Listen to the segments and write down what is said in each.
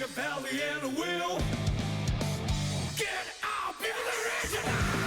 a belly and a wheel. Get up in the original.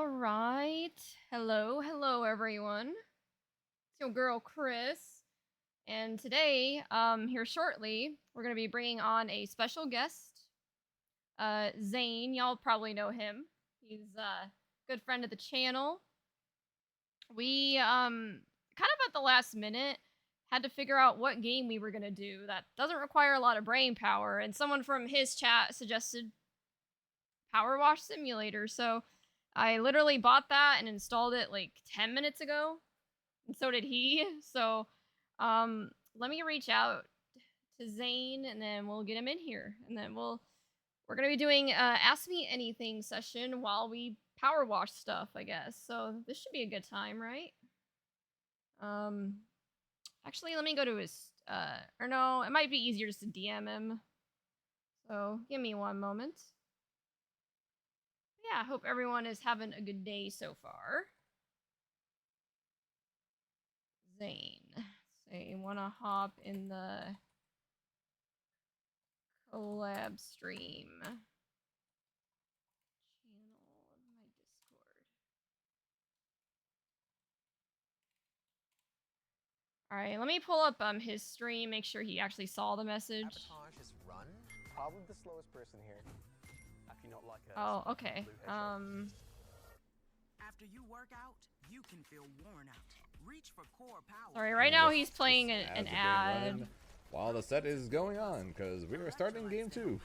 All right. Hello everyone. It's your girl Chris, and today, here shortly, we're gonna be bringing on a special guest, Zane. Y'all probably know him. He's a good friend of the channel. We kind of at the last minute had to figure out what game we were gonna do that doesn't require a lot of brain power, and someone from his chat suggested PowerWash Simulator. So I literally bought that and installed it like 10 minutes ago, and so did he. So let me reach out to Zane, and then we'll get him in here, and then we're gonna be doing Ask Me Anything session while we power wash stuff, I guess. So this should be a good time, right? Um, actually, let me go to his or no, it might be easier just to DM him. So give me one moment. Yeah, I hope everyone is having a good day so far. Zane. So you want to hop in the collab stream channel of my Discord. All right, let me pull up his stream, make sure he actually saw the message. Sabotage is run. Probably the slowest person here. Actually, not like a Oh, okay. After you work out, you can feel worn out. Reach for core power. Sorry, right now he's playing an ad. While the set is going on, because we are starting game 2.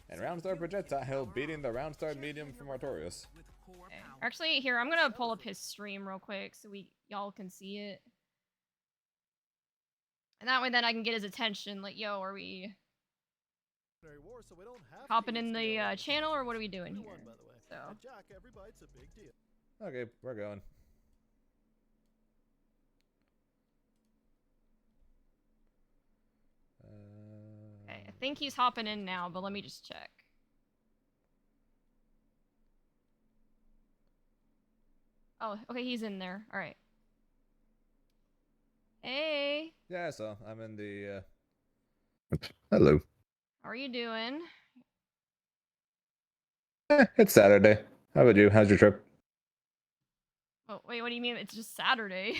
And Roundstar Projectile beating the Roundstar Medium from Artorias. Okay. Actually, here, I'm gonna pull up his stream real quick so y'all can see it. And that way then I can get his attention, like, yo, are we hopping in the channel, or what are we doing here? So. Okay, we're going. Okay, I think he's hopping in now, but let me just check. Oh, okay, he's in there. All right. Hey. Yeah, so I'm in the. Hello. How are you doing? It's Saturday. How about you? How's your trip? Oh, wait, what do you mean? It's just Saturday.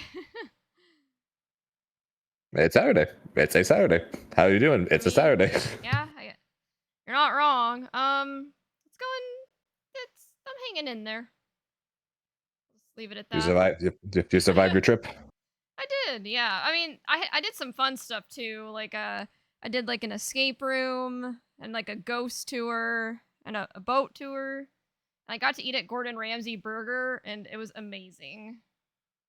It's Saturday. It's a Saturday. How are you doing? It's a Saturday. Yeah, you're not wrong. It's going. I'm hanging in there. Let's leave it at that. You survived your trip? I did, yeah. I mean, I did some fun stuff too. Like I did like an escape room and like a ghost tour and a boat tour. And I got to eat at Gordon Ramsay Burger, and it was amazing.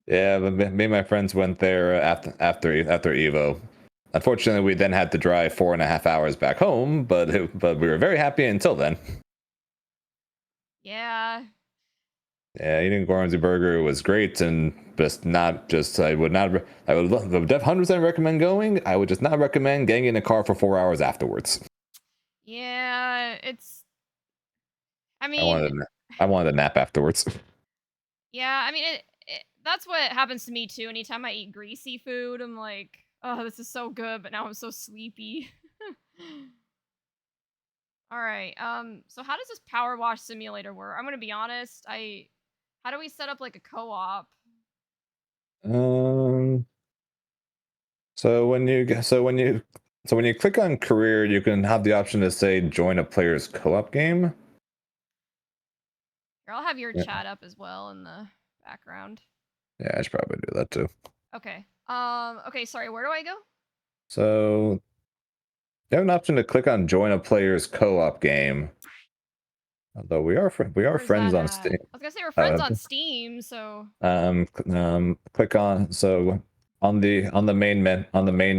Yeah, but me and my friends went there after Evo. Unfortunately, we then had to drive 4.5 hours back home, but we were very happy until then. Yeah. Yeah, eating Gordon's burger was great, and I would 100% recommend going. I would just not recommend getting in a car for 4 hours afterwards. Yeah, I I mean, wanted a nap afterwards. yeah, I mean, that's what happens to me too. Anytime I eat greasy food, I'm like, oh, this is so good, but now I'm so sleepy. All right. So how does this power wash simulator work? I'm gonna be honest. How do we set up like a co-op? So when you click on career, you can have the option to say join a player's co-op game. Here, I'll have your chat up as well in the background. Yeah, I should probably do that too. Okay. Okay, sorry, where do I go? So you have an option to click on join a player's co-op game. Although we are friends on Steam. I was gonna say we're friends on Steam, so click on on the main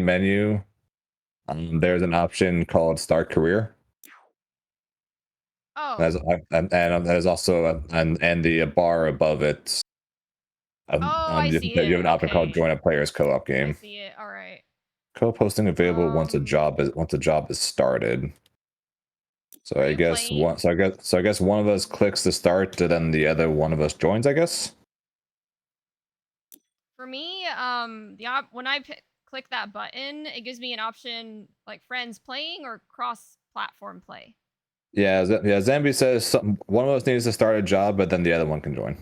menu. There's an option called Start Career. oh, And there's also and the bar above it. I see you have an option called Okay. Join a Player's Co-op Game. I see it. All right. Co-posting available once a job is started. So I guess one of us clicks to start, and then the other one of us joins, I guess. For me, when I click that button, it gives me an option like friends playing or cross-platform play. Yeah. Zambi says one of us needs to start a job, but then the other one can join.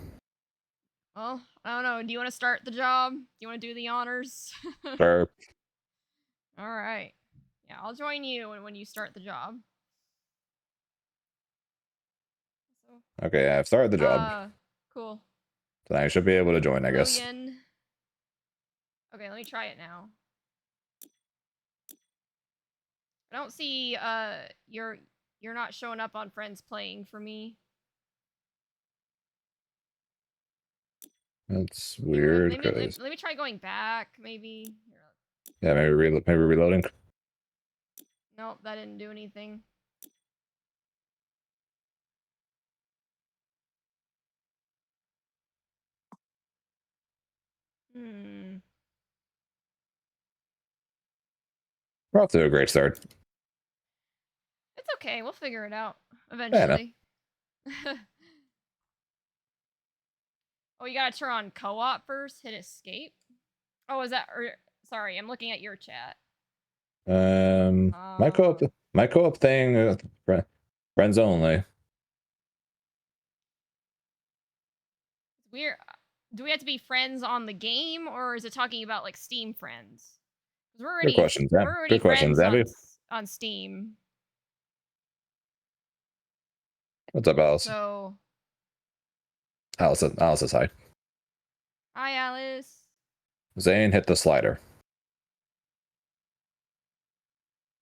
Well, I don't know. Do you want to start the job? Do you want to do the honors? Sure. All right. Yeah, I'll join you when you start the job. So, Okay, I've started the job, cool. so I should be able to join, I Hello, guess. Yin. Okay, let me try it now. I don't see you're not showing up on friends playing for me. That's Here, weird. let me try going back. Maybe. Here, Yeah, maybe reloading. nope, that didn't do anything. Hmm. We're off to a great start. It's okay. We'll figure it out Yeah, no. eventually. Oh, you gotta turn on co-op first. Hit escape. Oh, is that? Sorry, I'm looking at your chat. My co-op thing, friends only. It's weird. Do we have to be friends on the game, or is it talking about like Steam friends? Because Good questions, we're already Good questions, friends Zambi. on Steam. What's up, Alice? So, Alice says hi. hi, Alice. Zane hit the slider.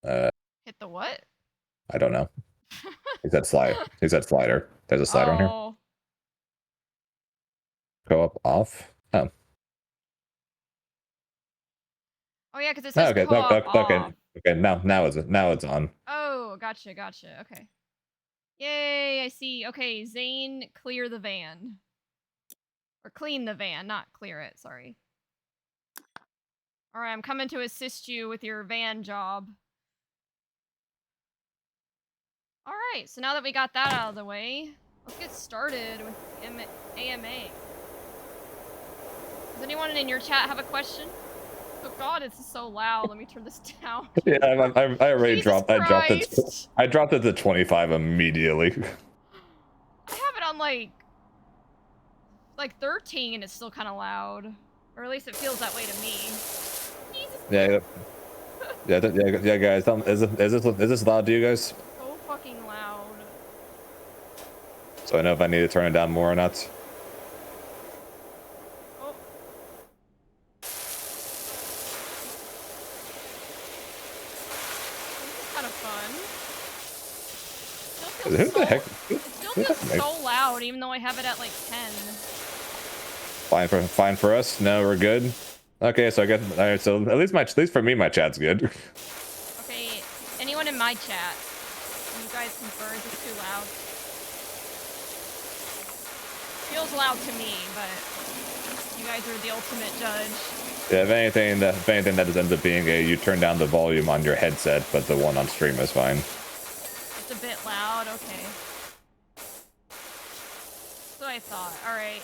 Hit the what? I don't know. He said slide. He said slider. There's a slider on here. Oh, Co-op off. Oh. oh yeah, because it says Okay. co-op Okay. off. Okay. Now it's on. Oh, gotcha. Okay. Yay! I see. Okay, Zane, clear the van. Or clean the van, not clear it. Sorry. All right, I'm coming to assist you with your van job. All right, so now that we got that out of the way, let's get started with AMA. Does anyone in your chat have a question? Oh God, it's so loud. Let me turn this down. Yeah, I already Jesus dropped. Christ. I dropped it to 25 immediately. I have it on like 13, and it's still kind of loud, or at least it feels that way to me. Jesus. Yeah, guys. Is this loud to you guys? So fucking loud. So I know if I need to turn it down more or not. Oh. This is kind of fun. Who the heck? It still feels so loud, even though I have it at like 10. Fine for us. No, we're good. Okay, so I guess all right. So at least for me, my chat's good. Okay, anyone in my chat? Can you guys confirm if it's too loud? Feels loud to me, but you guys are the ultimate judge. Yeah, if anything, that just ends up being you turn down the volume on your headset, but the one on stream is fine. It's a bit loud. Okay. That's what I thought. All right.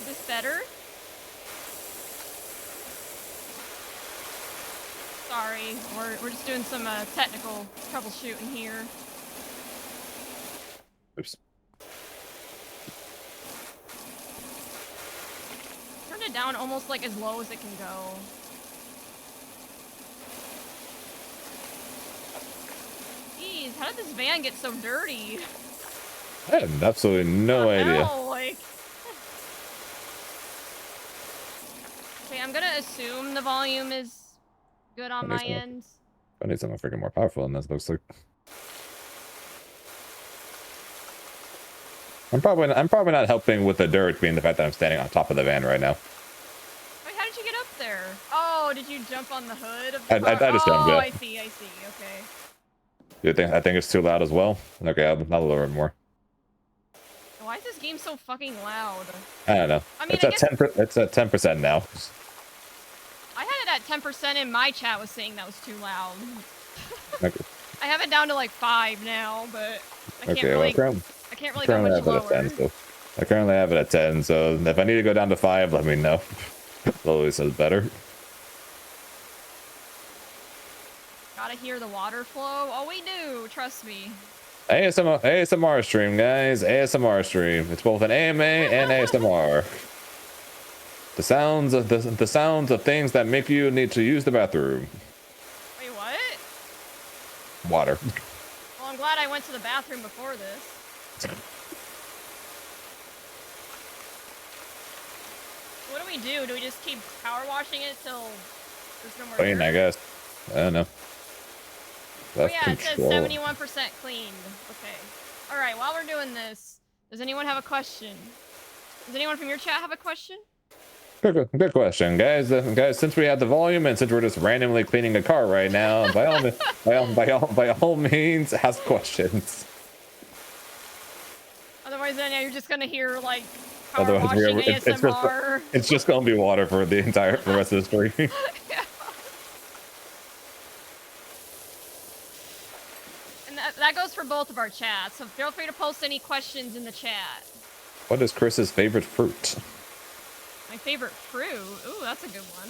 Is this better? Sorry, we're just doing some technical troubleshooting here. Oops. Turn it down almost like as low as it can go. Jeez, how did this van get so dirty? I have absolutely no idea. Like... Okay, I'm gonna assume the volume is good on my end. I need something freaking more powerful than this looks like. I'm probably not helping with the dirt, being the fact that I'm standing on top of the van right now. Wait, how did you get up there? Oh, did you jump on the hood of the car? I just jumped. Oh, Yeah. I see. Okay. I think it's too loud as well. Okay, I'll lower it more. Why is this game so fucking loud? I don't know. I mean, It's at 10% now. I had it at 10% and my chat was saying that was too loud. Okay. I have it down to like 5 now, but I can't really go currently much have it lower. at 10, so I currently have it at 10, so if I need to go down to 5, let me know. It always says better. Gotta hear the water flow. Oh, we do. Trust me. ASMR stream, guys. ASMR stream. It's both an AMA and ASMR. The sounds of the sounds of things that make you need to use the bathroom. Wait, what? Water. Well, I'm glad I went to the bathroom before this. What do we do? Do we just keep power washing it till there's no more Clean, dirt? I guess. I don't know. Oh yeah, it says 71% cleaned. Okay. Alright, while we're doing this, does anyone have a question? Does anyone from your chat have a question? Good question, guys. Guys, since we have the volume and since we're just randomly cleaning a car right now, by all means, ask questions. Otherwise, then you're just gonna hear like power Otherwise, washing ASMR. it's just gonna be water for the rest of the stream. Yeah. And that goes for both of our chats. So feel free to post any questions in the chat. What is Chris's favorite fruit? My favorite fruit? Ooh, that's a good one.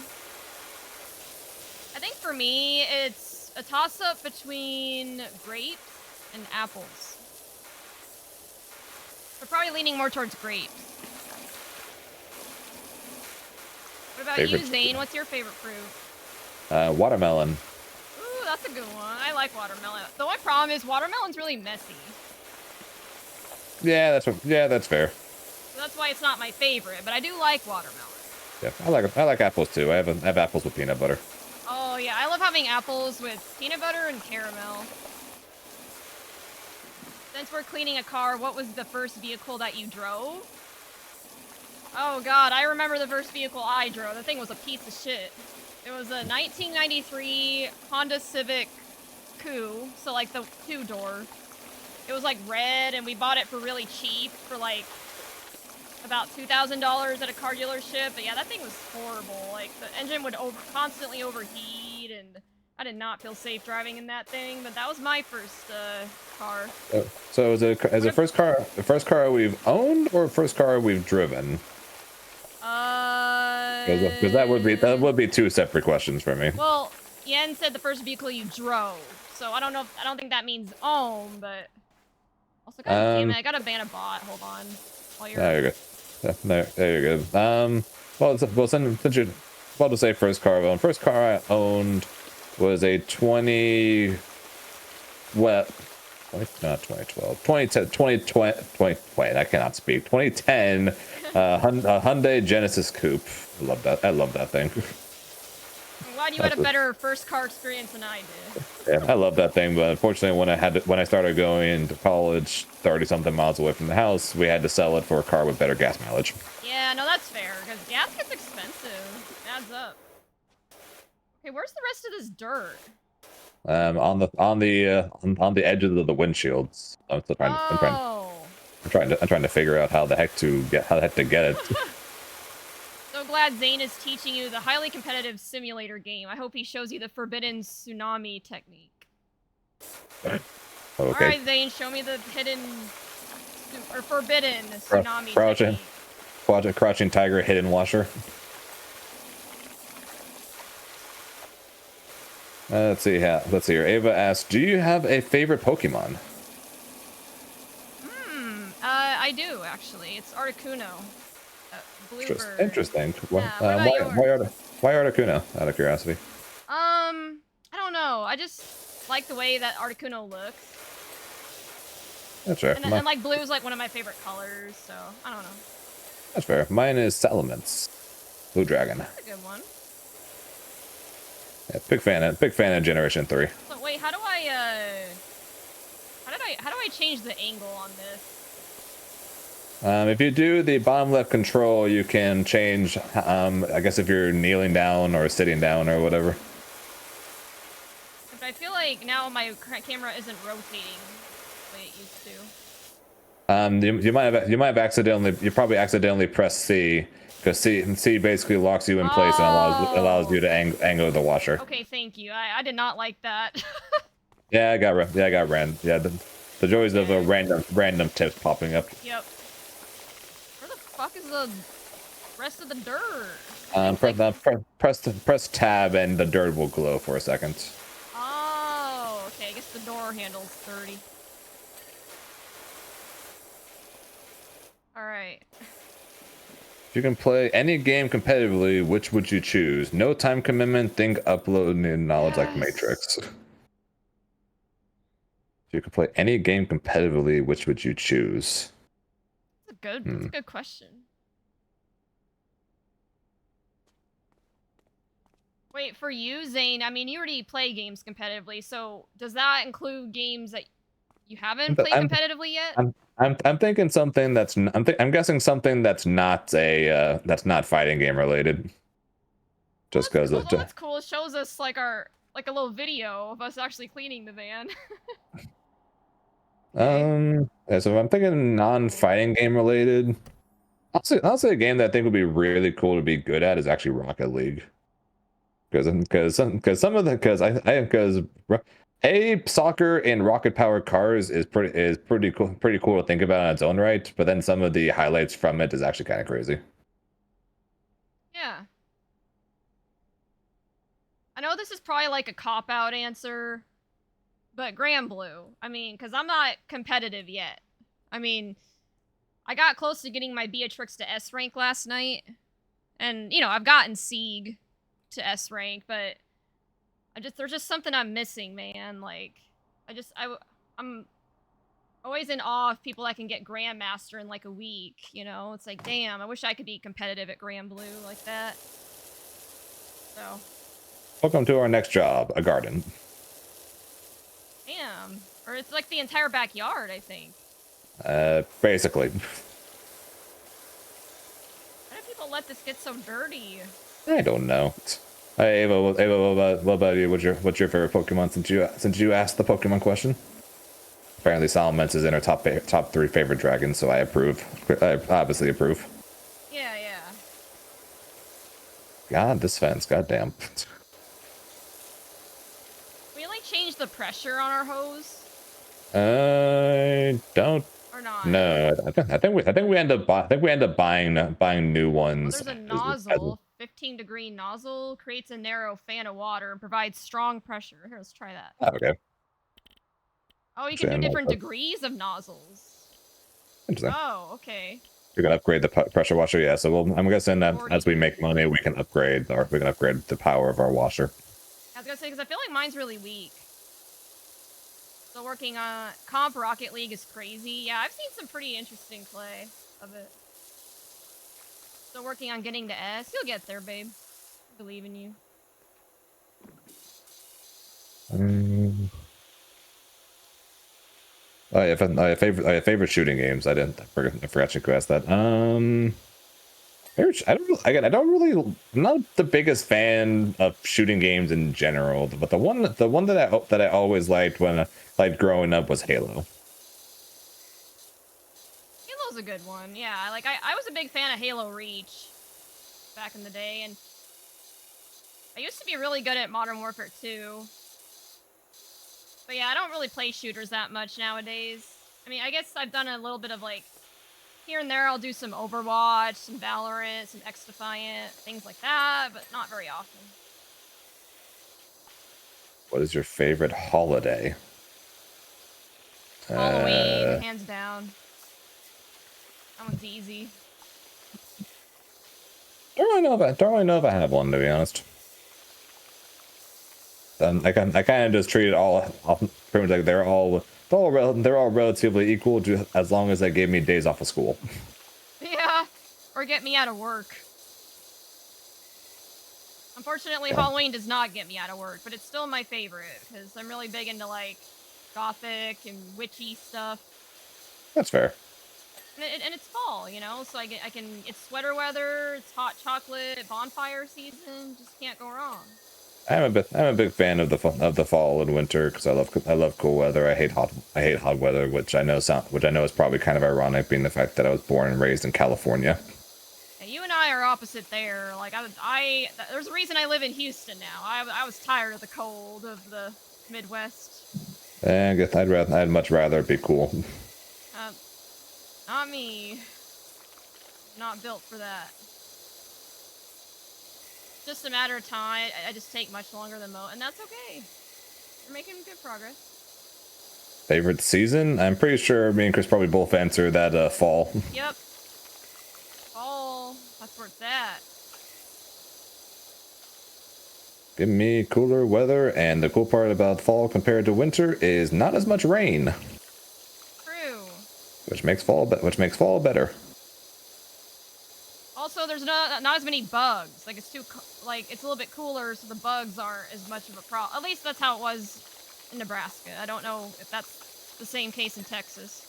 I think for me, it's a toss-up between grapes and apples. We're probably leaning more towards grapes. What about you, Zane? What's your favorite fruit? Watermelon. Ooh, that's a good one. I like watermelon. The only problem is watermelon's really messy. Yeah, that's fair. So that's why it's not my favorite, but I do like watermelon. Yeah, I like apples too. I have apples with peanut butter. Oh yeah, I love having apples with peanut butter and caramel. Since we're cleaning a car, what was the first vehicle that you drove? Oh god, I remember the first vehicle I drove. The thing was a piece of shit. It was a 1993 Honda Civic Coupe, so like the two-door. It was like red, and we bought it for really cheap, for like about $2,000 at a car dealership. But yeah, that thing was horrible. Like the engine would constantly overheat, and I did not feel safe driving in that thing. But that was my first car. So is it the first car we've owned or first car we've driven? Because that would be two separate questions for me. Well, Yen said the first vehicle you drove, so I don't know. I don't think that means own, but also, god damn it, I got a ban a bot. Hold on. While you're... There you go. There you go. Well, since you're about to say first car I owned, first car I owned was a 2012, wait, I cannot speak. 2010 Hyundai Genesis Coupe. I love that thing. I'm glad you had a better first car experience than I did. Yeah, I love that thing, but unfortunately, when I started going to college, 30-something miles away from the house, we had to sell it for a car with better gas mileage. Yeah, no, that's fair, because gas gets expensive. It adds up. Okay, where's the rest of this dirt? On the edges of the windshields. I'm trying to figure out how the heck to get it. So glad Zane is teaching you the highly competitive simulator game. I hope he shows you the forbidden tsunami technique. Okay. Alright, Zane, show me the hidden or forbidden tsunami technique. Crouching tiger, hidden washer. Let's see here. Ava asks, do you have a favorite Pokemon? I do, actually. It's Articuno. Bluebird. Interesting. Yeah, Why Articuno, out of curiosity? I don't know. I just like the way that Articuno looks. That's fair. And like blue is like one of my favorite colors, so I don't know. That's fair. Mine is Salamence. Blue Dragon. That's a good one. Yeah, big fan of Generation 3. So wait, how do I change the angle on this? If you do the bottom left control, you can change, I guess if you're kneeling down or sitting down or whatever. But I feel like now my camera isn't rotating the way it used to. You might have you probably accidentally pressed C, because C basically locks you in place and allows you to angle the washer. Okay, thank you. I did not like that. Yeah, I got ran. Yeah, the joys of a random tips popping up. Yep. Where the fuck is the rest of the dirt? Press tab and the dirt will glow for a second. Oh, door handle's 30. Alright. If you can play any game competitively, which would you choose? No time commitment, think uploading knowledge like Matrix. If you could play any game competitively, which would you choose? That's a good question. Wait, for you, Zane, I mean, you already play games competitively, so does that include games that you haven't played competitively yet? I'm thinking something that's I'm guessing something that's not a that's not fighting game related. Just because well, that's cool. It shows us like a little video of us actually cleaning the van. Yeah, so if I'm thinking non-fighting game related, I'll say a game that I think would be really cool to be good at is actually Rocket League. Because some of the because soccer and rocket powered cars is pretty cool to think about on its own right, but then some of the highlights from it is actually kind of crazy. Yeah. I know this is probably like a cop-out answer, but Grand Blue. I mean, because I'm not competitive yet. I mean, I got close to getting my Beatrix to S rank last night. And, you know, I've gotten Sieg to S rank, but there's just something I'm missing, man. Like, I'm always in awe of people that can get Grandmaster in like a week, you know? It's like, damn, I wish I could be competitive at Grand Blue like that. So. Welcome to our next job, a garden. Damn. Or it's like the entire backyard, I think. Basically. Why do people let this get so dirty? I don't know. Hey, Ava, what about you? What's your favorite Pokemon since you asked the Pokemon question? Apparently, Salamence is in her top 3 favorite dragons, so I approve. I obviously approve. Yeah. God, this fence, goddamn. We like changed the pressure on our hose. I don't. Or not. No, I think we end up buying new ones. Oh, there's a nozzle. 15-degree nozzle creates a narrow fan of water and provides strong pressure. Here, let's try that. Oh, okay. Oh, you can do different degrees of nozzles. Interesting. Oh, okay. You're gonna upgrade the pressure washer, yeah. So I'm guessing that as we make money, we can upgrade the power of our washer. I was gonna say because I feel like mine's really weak. Still working on comp Rocket League is crazy. Yeah, I've seen some pretty interesting play of it. Still working on getting to S. You'll get there, babe. I believe in you. Oh yeah, favorite shooting games. I forgot you asked that. I'm not the biggest fan of shooting games in general, but the one that I always liked when growing up was Halo. Halo's a good one, yeah. I was a big fan of Halo Reach back in the day, and I used to be really good at Modern Warfare 2. But yeah, I don't really play shooters that much nowadays. I mean, I guess I've done a little bit of like, here and there I'll do some Overwatch, some Valorant, some X-Defiant, things like that, but not very often. What is your favorite holiday? Halloween, hands down. That one's easy. Don't really know if I have one, to be honest. I kind of just treat it all pretty much like they're all relatively equal as long as they gave me days off of school. Yeah, or get me out of work. Unfortunately, yeah. Halloween does not get me out of work, but it's still my favorite because I'm really big into like gothic and witchy stuff. That's fair. And it's fall, you know, so it's sweater weather, it's hot chocolate, bonfire season, just can't go wrong. I'm a big fan of the fall and winter because I love cool weather. I hate hot weather, which I know is probably kind of ironic, being the fact that I was born and raised in California. Yeah, you and I are opposite there. Like there's a reason I live in Houston now. I was tired of the cold of the Midwest. I guess I'd much rather it be cool. Not me. Not built for that. Just a matter of time. I just take much longer than most, and that's okay. You're making good progress. Favorite season? I'm pretty sure me and Chris probably both answer that fall. Yep. Fall. That's where it's at. Give me cooler weather, and the cool part about fall compared to winter is not as much rain, True. which makes fall better. Also, there's not as many bugs. Like it's it's a little bit cooler, so the bugs aren't as much of a problem. At least that's how it was in Nebraska. I don't know if that's the same case in Texas.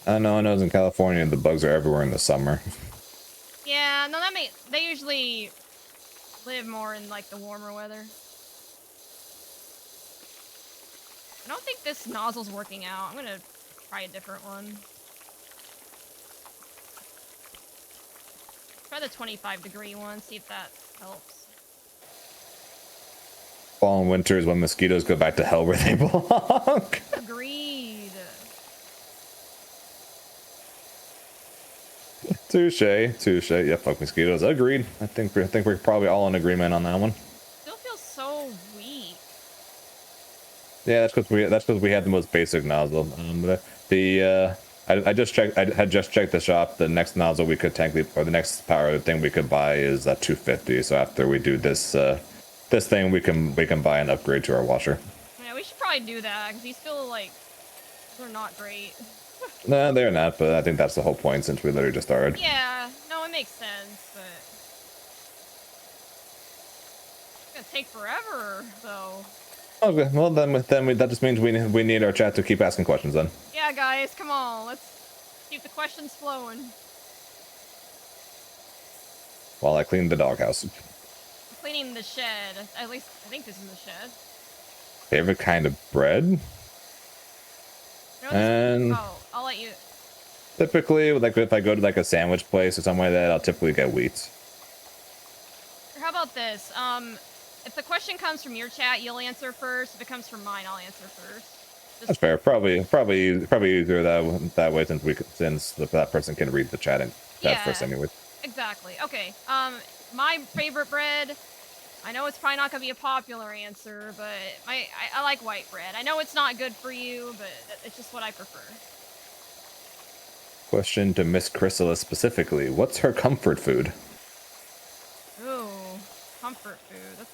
I know in California the bugs are everywhere in the summer. Yeah, no, they usually live more in like the warmer weather. I don't think this nozzle's working out. I'm gonna try a different one. Try the 25-degree one, see if that helps. Fall and winter is when mosquitoes go back to hell where they belong. Agreed. Touche. Yeah, fuck mosquitoes. Agreed. I think we're probably all in agreement on that one. Still feels so weak. Yeah, that's because we had the most basic nozzle. I just checked. I had just checked the shop. The next nozzle we could technically, or the next power thing we could buy is 250. So after we do this thing, we can buy an upgrade to our washer. Yeah, we should probably do that because these feel like they're not great. No, they're not. But I think that's the whole point since we literally just started. Yeah, no, it makes sense, but it's gonna take forever, though. Okay, well that just means we need our chat to keep asking questions then. Yeah, guys, come on, let's keep the questions flowing. While I clean the doghouse. I'm cleaning the shed. At least I think this is the shed. Favorite kind of bread? And I'll let you. typically, like if I go to like a sandwich place or something like that, I'll typically get wheats. Or how about this? If the question comes from your chat, you'll answer first. If it comes from mine, I'll answer first. That's fair. Probably easier that way since that person can read the chat and chat first anyway. Exactly. Okay. My favorite bread. I know it's probably not gonna be a popular answer, but I like white bread. I know it's not good for you, but it's just what I prefer. Question to Miss Chrysalis specifically: what's her comfort food? Ooh, comfort food. That's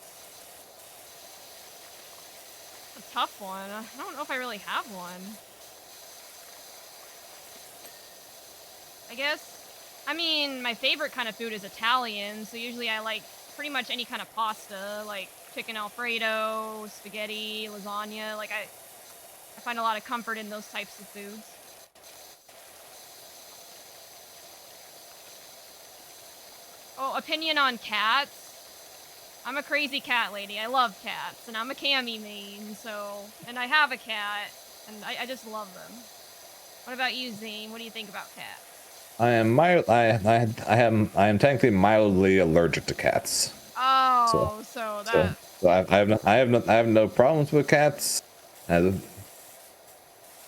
a tough one. I don't know if I really have one. I guess. I mean, my favorite kind of food is Italian, so usually I like pretty much any kind of pasta, like chicken Alfredo, spaghetti, lasagna. Like I find a lot of comfort in those types of foods. Oh, opinion on cats. I'm a crazy cat lady. I love cats, and I'm a Cammy main, and I have a cat, and I just love them. What about you, Zane? What do you think about cats? I am technically mildly allergic to cats. Oh, so I have no problems with cats,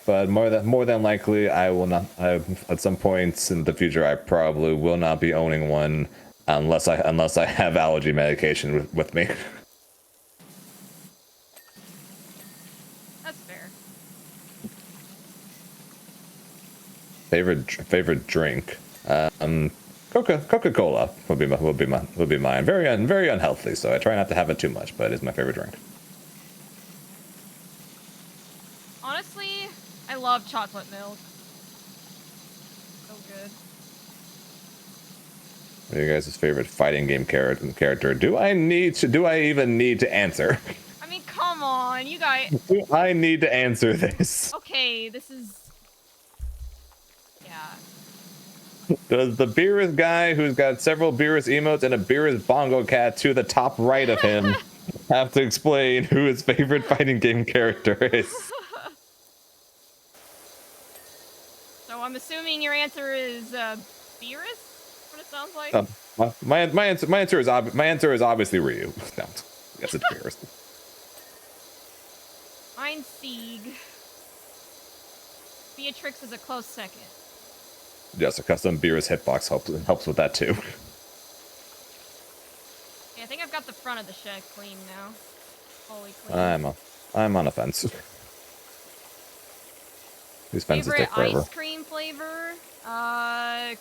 but more than likely I will not. At some points in the future, I probably will not be owning one unless I have allergy medication with me. That's fair. Favorite drink. Coca-Cola would be mine. Very unhealthy, so I try not to have it too much, but it's my favorite drink. Honestly, I love chocolate milk. So good. What are your guys' favorite fighting game character? Do I even need to answer? I mean, come on, you guys. Do I need to answer this? Okay, this is. Yeah. Does the Beerus guy who's got several Beerus emotes and a Beerus bongo cat to the top right of him have to explain who his favorite fighting game character is? So I'm assuming your answer is Beerus? What it sounds like? My answer is obviously Ryu. No, yes, it's Beerus. Mine's Sieg. Beatrix is a close second. Yes, a custom Beerus hitbox helps with that too. Yeah, I think I've got the front of the shed clean now. Fully clean. I'm on a fence. These fences Favorite take forever. ice cream flavor?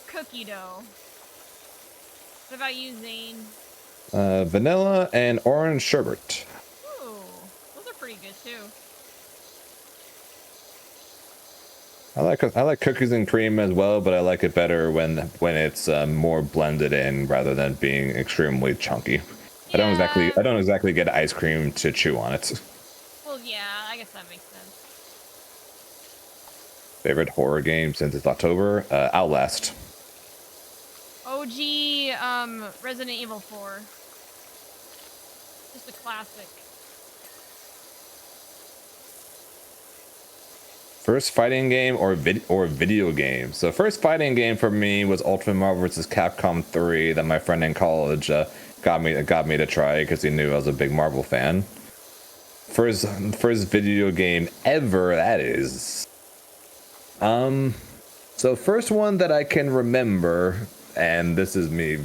Cookie dough. What about you, Zane? Vanilla and orange sherbet. Ooh, those are pretty good too. I like cookies and cream as well, but I like it better when it's more blended in rather than being extremely chunky. Yeah. I don't exactly get ice cream to chew on it. Well, yeah, I guess that makes sense. Favorite horror game since it's October? Outlast. OG, Resident Evil 4. Just a classic. First fighting game or video game. So first fighting game for me was Ultimate Marvel vs. Capcom 3 that my friend in college got me to try because he knew I was a big Marvel fan. First video game ever, that is. So first one that I can remember, and this is me,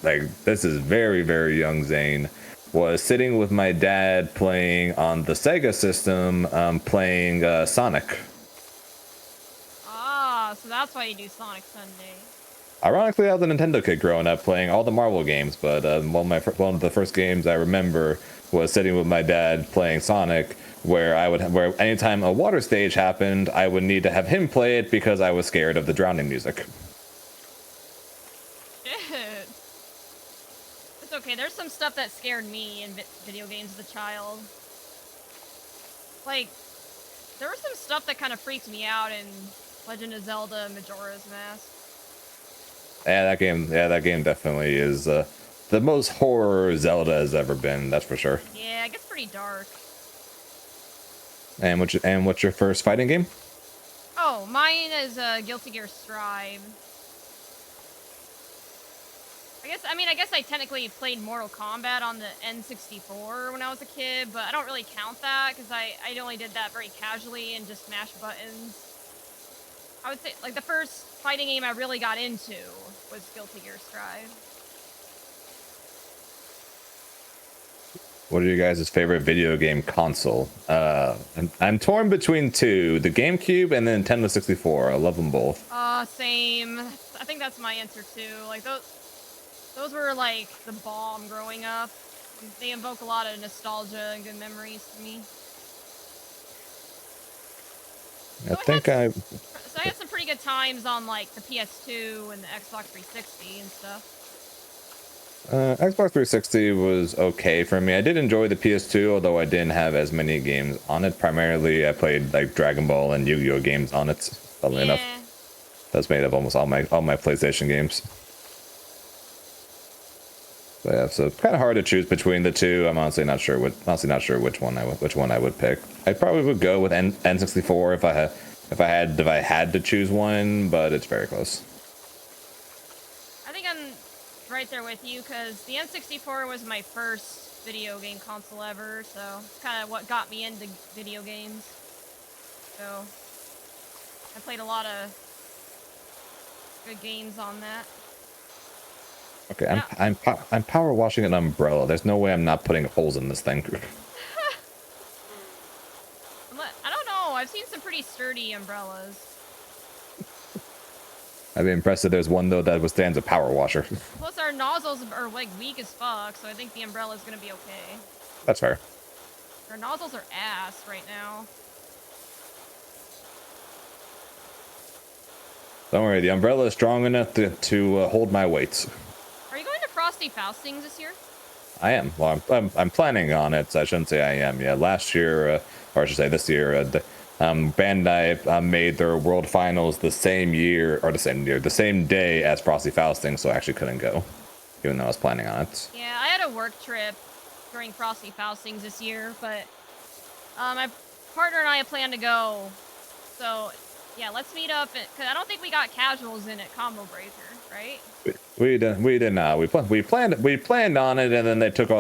like this is very, very young Zane, was sitting with my dad playing on the Sega system, playing Sonic. Ah, so that's why you do Sonic Sunday. Ironically, I was a Nintendo kid growing up playing all the Marvel games, but one of the first games I remember was sitting with my dad playing Sonic, where anytime a water stage happened, I would need to have him play it because I was scared of the drowning music. Shit. It's okay, there's some stuff that scared me in video games as a child. Like, there was some stuff that kind of freaked me out in Legend of Zelda Majora's Mask. Yeah, that game definitely is the most horror Zelda has ever been. That's for sure. Yeah, it gets pretty dark. And what's your first fighting game? Oh, mine is Guilty Gear Strive. I guess I technically played Mortal Kombat on the N64 when I was a kid, but I don't really count that because I only did that very casually and just mashed buttons. I would say, like, the first fighting game I really got into was Guilty Gear Strive. What are you guys' favorite video game console? I'm torn between two, the GameCube and the Nintendo 64. I love them both. Same. I think that's my answer too. Like, those were like the bomb growing up. They invoke a lot of nostalgia and good memories to me. So I had some pretty good times on like the PS2 and the Xbox 360 and stuff. Xbox 360 was okay for me. I did enjoy the PS2, although I didn't have as many games on it. Primarily, I played like Dragon Ball and Yu-Gi-Oh games on it. Funnily enough, that's made up almost all my PlayStation games. So yeah, so it's kind of hard to choose between the two. I'm honestly not sure which one I would pick. I probably would go with N64 if I had to choose one, but it's very close. I think I'm right there with you because the N64 was my first video game console ever, so it's kind of what got me into video games. So I played a lot of good games on that. Okay, I'm power washing an umbrella. There's no way I'm not putting holes in this thing. I don't know. I've seen some pretty sturdy umbrellas. I'd be impressed if there's one though that withstands a power washer. Plus, our nozzles are like weak as fuck, so I think the umbrella's gonna be okay. That's fair. Our nozzles are ass right now. Don't worry, the umbrella is strong enough to hold my weights. Are you going to Frosty Faustings this year? I am. Well, I'm planning on it. So I shouldn't say I am. Yeah, last year, or I should say this year, Bandai made their World Finals the same day as Frosty Fausting, so I actually couldn't go, even though I was planning on it. Yeah, I had a work trip during Frosty Faustings this year, but my partner and I plan to go. So yeah, let's meet up because I don't think we got casuals in at Combo Breaker, right? We did not. We planned on it, and then they took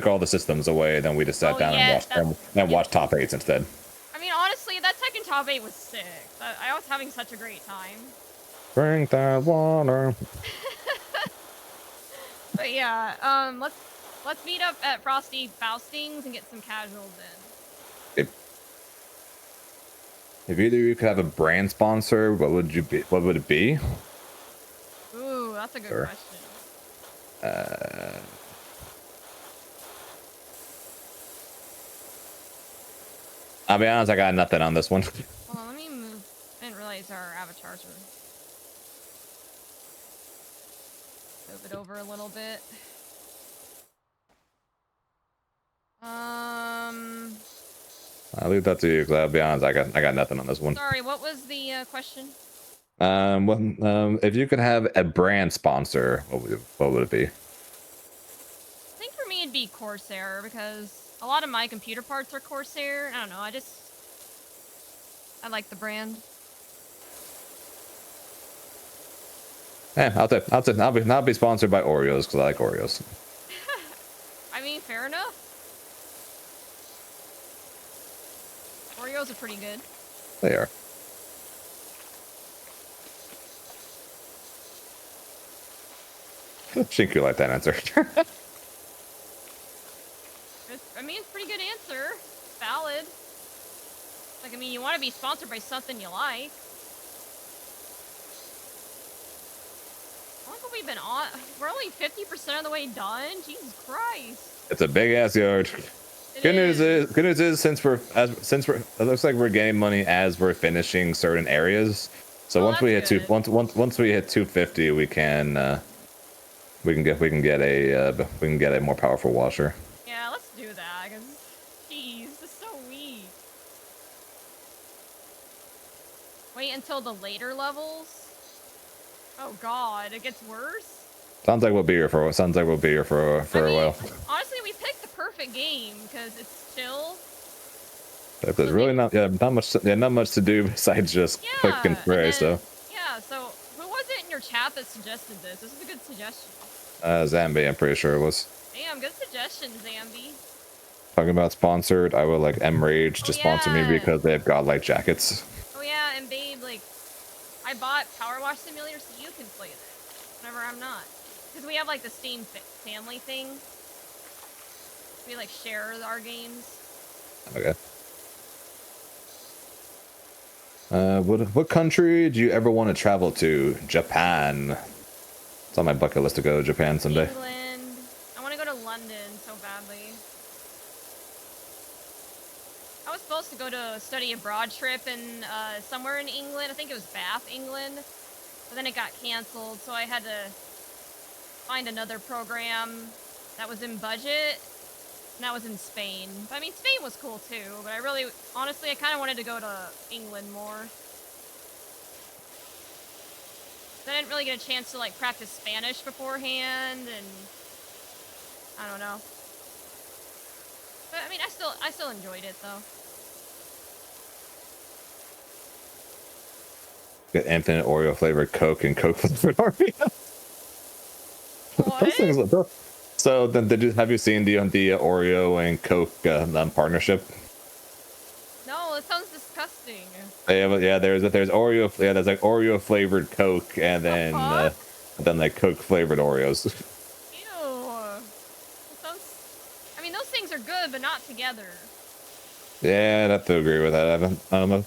all the systems away. Then we just sat down and watched top 8s instead. I mean, honestly, that second top 8 was sick. I was having such a great time. Drink that water. But yeah, let's meet up at Frosty Faustings and get some casuals in. If either of you could have a brand sponsor, what would you be? What would it be? Ooh, that's a good Sure. question. I'll be honest, I got nothing on this one. Hold on, let me move. I didn't realize our avatars were. Move it over a little bit. I'll leave that to you, because I'll be honest, I got nothing on this one. Sorry, what was the question? If you could have a brand sponsor, what would it be? I think for me it'd be Corsair, because a lot of my computer parts are Corsair. I don't know, I like the brand. Yeah, I'll be sponsored by Oreos because I like Oreos. I mean, fair enough. Oreos are pretty good. They are. Shinku like that answer. I mean, it's a pretty good answer. Valid. Like, I mean, you want to be sponsored by something you like. How long have we been on? We're only 50% of the way done? Jesus Christ. It's a big ass yard. Good news is since it looks like we're getting money as we're finishing certain areas. So once we hit once we hit 250, we can get a more powerful washer. Yeah, let's do that. Cause, jeez, this is so weak. Wait until the later levels. Oh God, it gets worse. Sounds like we'll be here for a while. Honestly, we picked the perfect game because it's chill. There's really not much to do besides just click and pray. So yeah. So who was it in your chat that suggested this? This is a good suggestion. Zambi, I'm pretty sure it was. Damn, good suggestion, Zambi. Talking about sponsored, I would like Enrage to sponsor me because they have godlike jackets. Oh yeah, and babe, like, I bought PowerWash Simulator so you can play this whenever I'm not. Because we have like the Steam family thing. We like share our games. Okay. What country do you ever want to travel to? Japan. It's on my bucket list to go to Japan someday. England. I want to go to London so badly. I was supposed to go to a study abroad trip in somewhere in England. I think it was Bath, England. But then it got canceled, so I had to find another program that was in budget. And that was in Spain. But I mean, Spain was cool too, but honestly, I kind of wanted to go to England more. I didn't really get a chance to like practice Spanish beforehand, and I don't know. But I mean, I still enjoyed it though. Get infinite Oreo flavored Coke and Coke flavored Oreo. Those things look. So then, have you seen the Oreo and Coke partnership? No, it sounds disgusting. There's Oreo. Yeah, there's like Oreo flavored Coke, and then like Coke flavored Oreos. Ew. I mean, those things are good, but not together. Yeah, I'd have to agree with that. I don't know.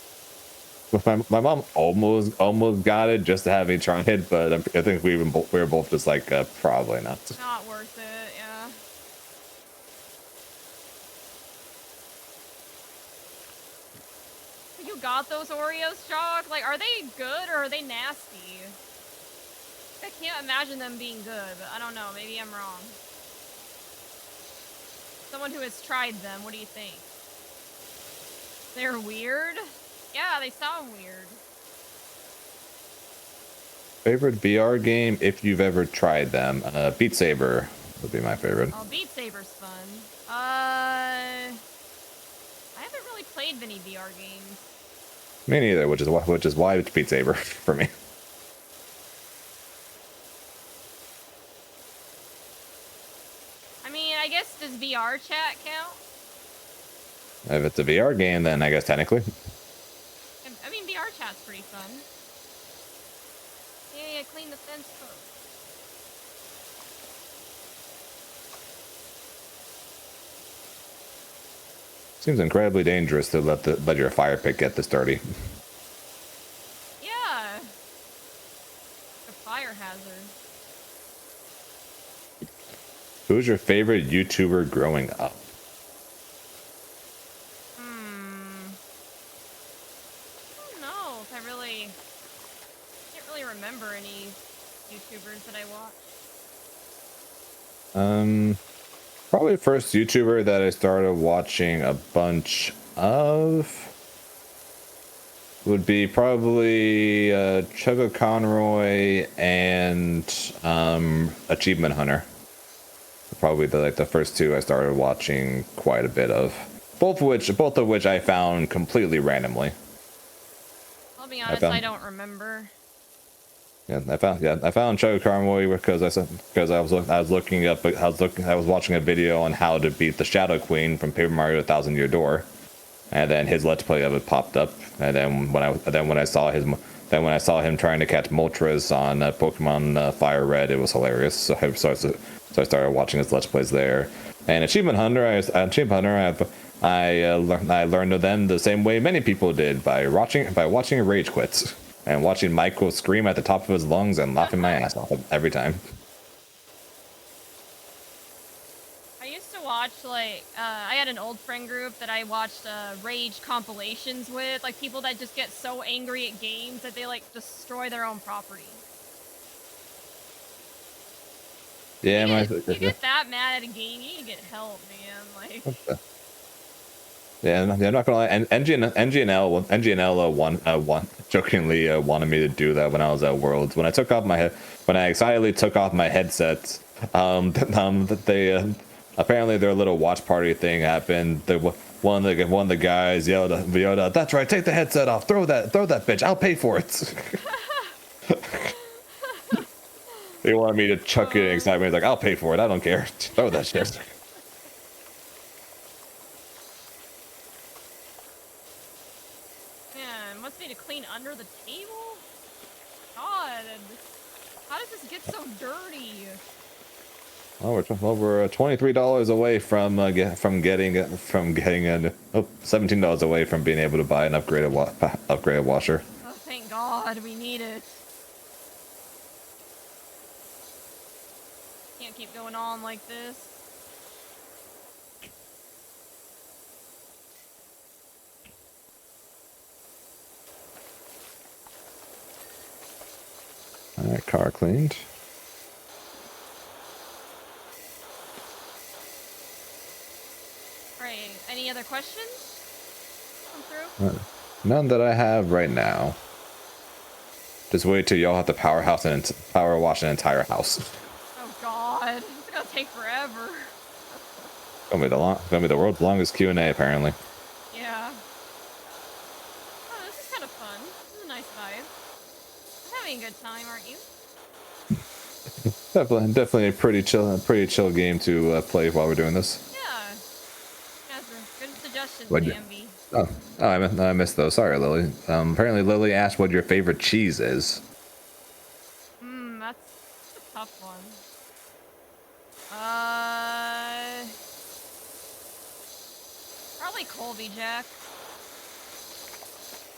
My mom almost got it just to have me try it, but I think we were both just like probably not. Not worth it, yeah. You got those Oreos, Jock? Like, are they good or are they nasty? I can't imagine them being good, but I don't know. Maybe I'm wrong. Someone who has tried them, what do you think? They're weird? Yeah, they sound weird. Favorite VR game if you've ever tried them? Beat Saber would be my favorite. Oh, Beat Saber's fun. I haven't really played many VR games. Me neither, which is why it's Beat Saber for me. I mean, I guess does VR chat count? If it's a VR game, then I guess technically. I mean, VR chat's pretty fun. Yeah, clean the fence first. Seems incredibly dangerous to let your fire pit get this dirty. Yeah. A fire hazard. Who's your favorite YouTuber growing up? I don't know if I really can't really remember any YouTubers that I watched. Probably the first YouTuber that I started watching a bunch of would be probably Chugga Conroy and Achievement Hunter. Probably the first two I started watching quite a bit of. Both of which I found completely randomly. I'll be honest, I don't remember. Yeah, I found Chugga Conroy because I was watching a video on how to beat the Shadow Queen from Paper Mario: 1,000-Year Door, and then his Let's Play of it popped up, and then when I saw him trying to catch Moltres on Pokemon Fire Red, it was hilarious. So I started watching his Let's Plays there. And Achievement Hunter, I learned of them the same way many people did, by watching rage quits and watching Michael scream at the top of his lungs and laughing my ass off every time. I used to watch, like, I had an old friend group that I watched rage compilations with, like people that just get so angry at games that they, like, destroy their own property. Yeah, you get that mad at a game, you need to get help, man. Like, yeah, I'm not gonna lie. NGNL jokingly wanted me to do that when I was at Worlds. When I excitedly took off my headset, apparently their little watch party thing happened. One of the guys yelled, "That's right, take the headset off, throw that bitch, I'll pay for it." They wanted me to chuck it in excitement. Like, I'll pay for it, I don't care. Throw that shit. man, wants me to clean under the table? God, how does this get so dirty? Well, we're $23 away from getting $17 away from being able to buy an upgraded washer. Oh, thank God, we need it. Can't keep going on like this. All right, car cleaned. Right, any other questions? Come through? None that I have right now. Just wait till y'all have to power wash an entire house. Oh God, it's gonna take forever. Gonna be the world's longest Q&A apparently. Yeah. Oh, this is kind of fun. This is a nice vibe. I'm having a good time, aren't you? Definitely a pretty chill game to play while we're doing this. Yeah. Good suggestions, What'd you- DMV. I missed those. Sorry, Lily. Apparently Lily asked what your favorite cheese is. That's a tough one. Probably Colby Jack.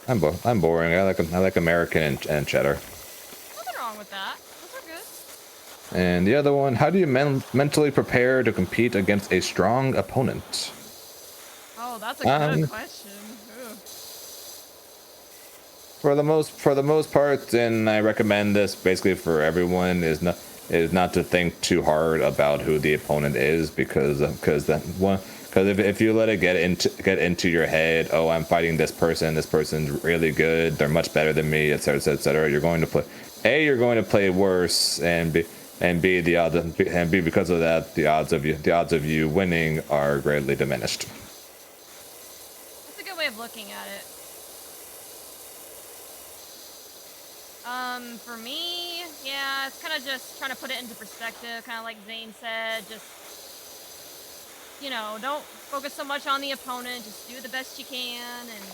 I'm boring. I like American and cheddar. Nothing wrong with that. Those are good. And the other one, how do you mentally prepare to compete against a strong opponent? Oh, that's a good question. Ooh. For the most part, and I recommend this basically for everyone, is not to think too hard about who the opponent is, because if you let it get into your head, oh, I'm fighting this person's really good, they're much better than me, etc., etc., you're going to play worse, and because of that, the odds of you winning are greatly diminished. That's a good way of looking at it. For me, yeah, it's kind of just trying to put it into perspective, kind of like Zane said, just, you know, don't focus so much on the opponent, just do the best you can, and